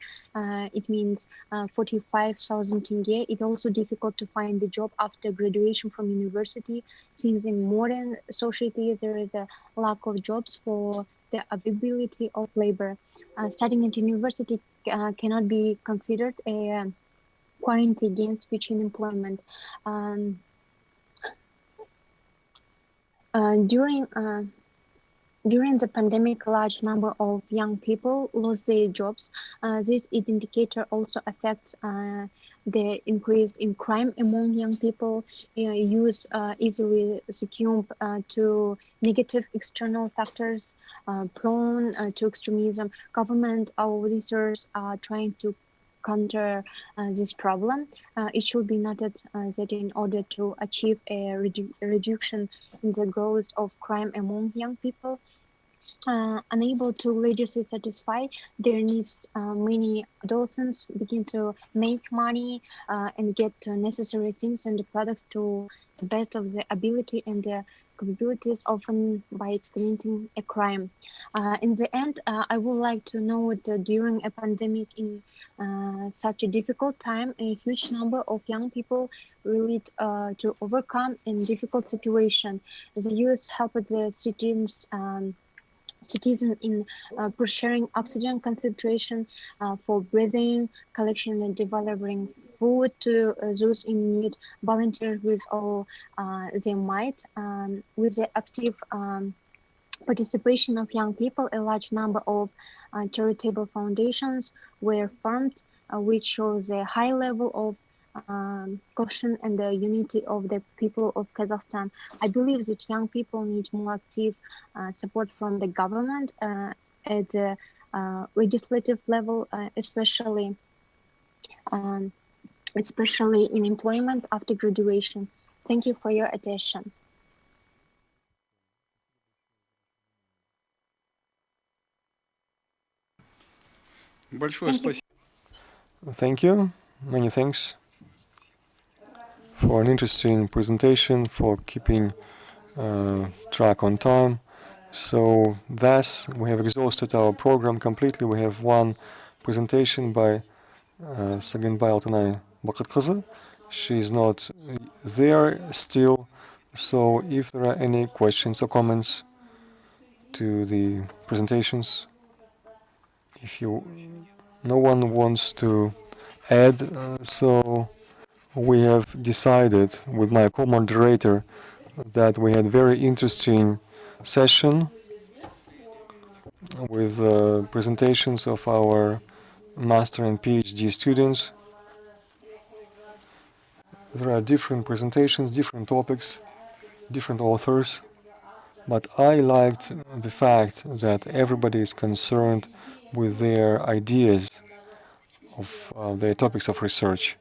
It means 45,000 tenge. It's also difficult to find the job after graduation from university, since in modern society there is a lack of jobs for the availability of labor. Studying at university cannot be considered a quarantine against future employment. During the pandemic, a large number of young people lost their jobs. This indicator also affects the increase in crime among young people. Youth easily succumb to negative external factors, prone to extremism. Government officers are trying to counter this problem. It should be noted that in order to achieve a reduction in the growth of crime among young people, unable to religiously satisfy their needs, many adolescents begin to make money and get necessary things and the products to the best of their ability and their capabilities, often by committing a crime. In the end, I would like to note that during a pandemic in such a difficult time, a huge number of young people relate to overcome in difficult situation. The youth help the citizen in procuring oxygen concentration for breathing, collection and developing food to those in need, volunteer with all their might. With the active participation of young people, a large number of charitable foundations were formed, which shows a high level of caution and the unity of the people of Kazakhstan. I believe that young people need more active support from the government at the legislative level, especially in employment after graduation. Thank you for your attention. Thank you. Many thanks. for an interesting presentation, for keeping track on time. So thus we have exhausted our program completely. We have one presentation by Saginbay Altanay Bakıtkızı. She is not there still. So if there are any questions or comments to the presentations, if no one wants to add, so we have decided with my co-moderator that we had very interesting session with presentations of our master and PhD students. There are different presentations, different topics, different authors, but I liked the fact that everybody is concerned with their ideas of their topics of research.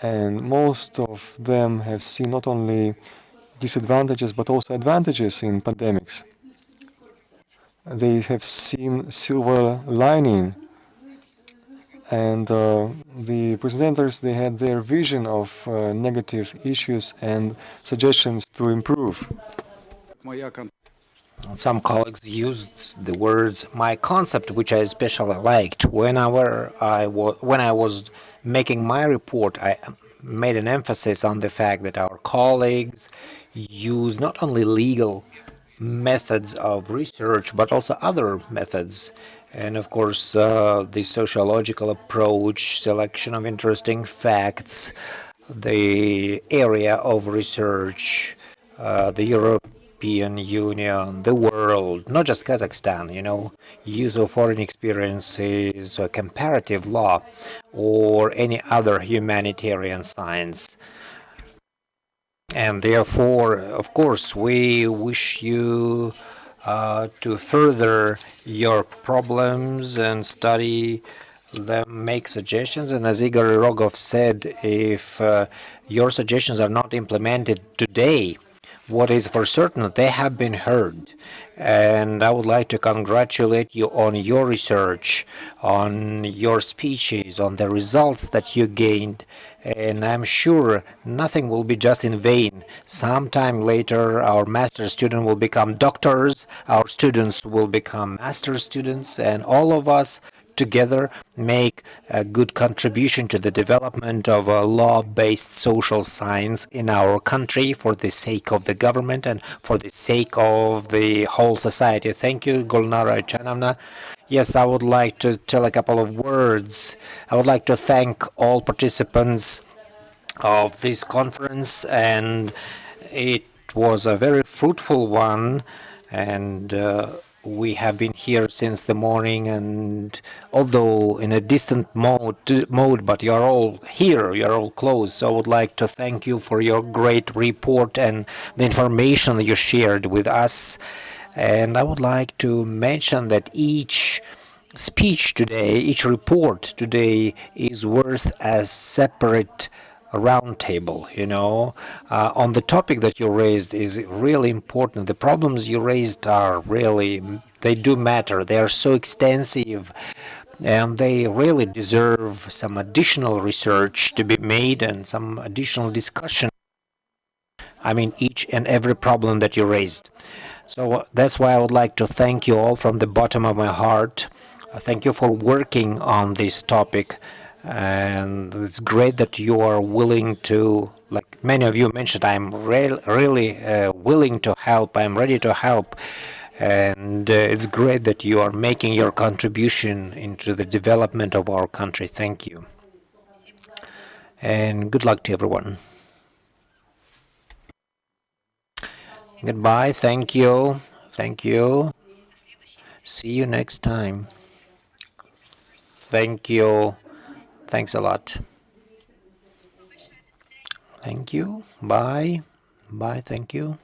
And most of them have seen not only disadvantages but also advantages in pandemics. They have seen silver lining, and the presenters, they had their vision of negative issues and suggestions to improve. Some colleagues used the words "my concept," which I especially liked. When I was making my report, I made an emphasis on the fact that our colleagues use not only legal methods of research, but also other methods. And of course, the sociological approach, selection of interesting facts, the area of research, the European Union, the world, not just Kazakhstan, use of foreign experiences, comparative law, or any other humanitarian science. And therefore, of course, we wish you to further your problems and study them, make suggestions. And as Igor Rogov said, if your suggestions are not implemented today, what is for certain, they have been heard. And I would like to congratulate you on your research, on your speeches, on the results that you gained. And I'm sure nothing will be just in vain. Sometime later, our master student will become doctors, our students will become master students, and all of us together make a good contribution to the development of a law-based social science in our country for the sake of the government and for the sake of the whole society. Thank you, Gulnara Chanovna. Yes, I would like to tell a couple of words. I would like to thank all participants of this conference, and it was a very fruitful one, and we have been here since the morning, and although in a distant mode, but you're all here, you're all close. So I would like to thank you for your great report and the information that you shared with us. And I would like to mention that each speech today, each report today is worth a separate roundtable, on the topic that you raised is really important. The problems you raised are really, they do matter. They are so extensive, and they really deserve some additional research to be made and some additional discussion. I mean, each and every problem that you raised. So that's why I would like to thank you all from the bottom of my heart. Thank you for working on this topic. And it's great that you are willing to, like many of you mentioned, I'm really willing to help. I'm ready to help. And it's great that you are making your contribution into the development of our country. Thank you. And good luck to everyone. Goodbye. Thank you. Thank you. See you next time. Thank you. Thanks a lot. Thank you. Bye. Bye. Thank you.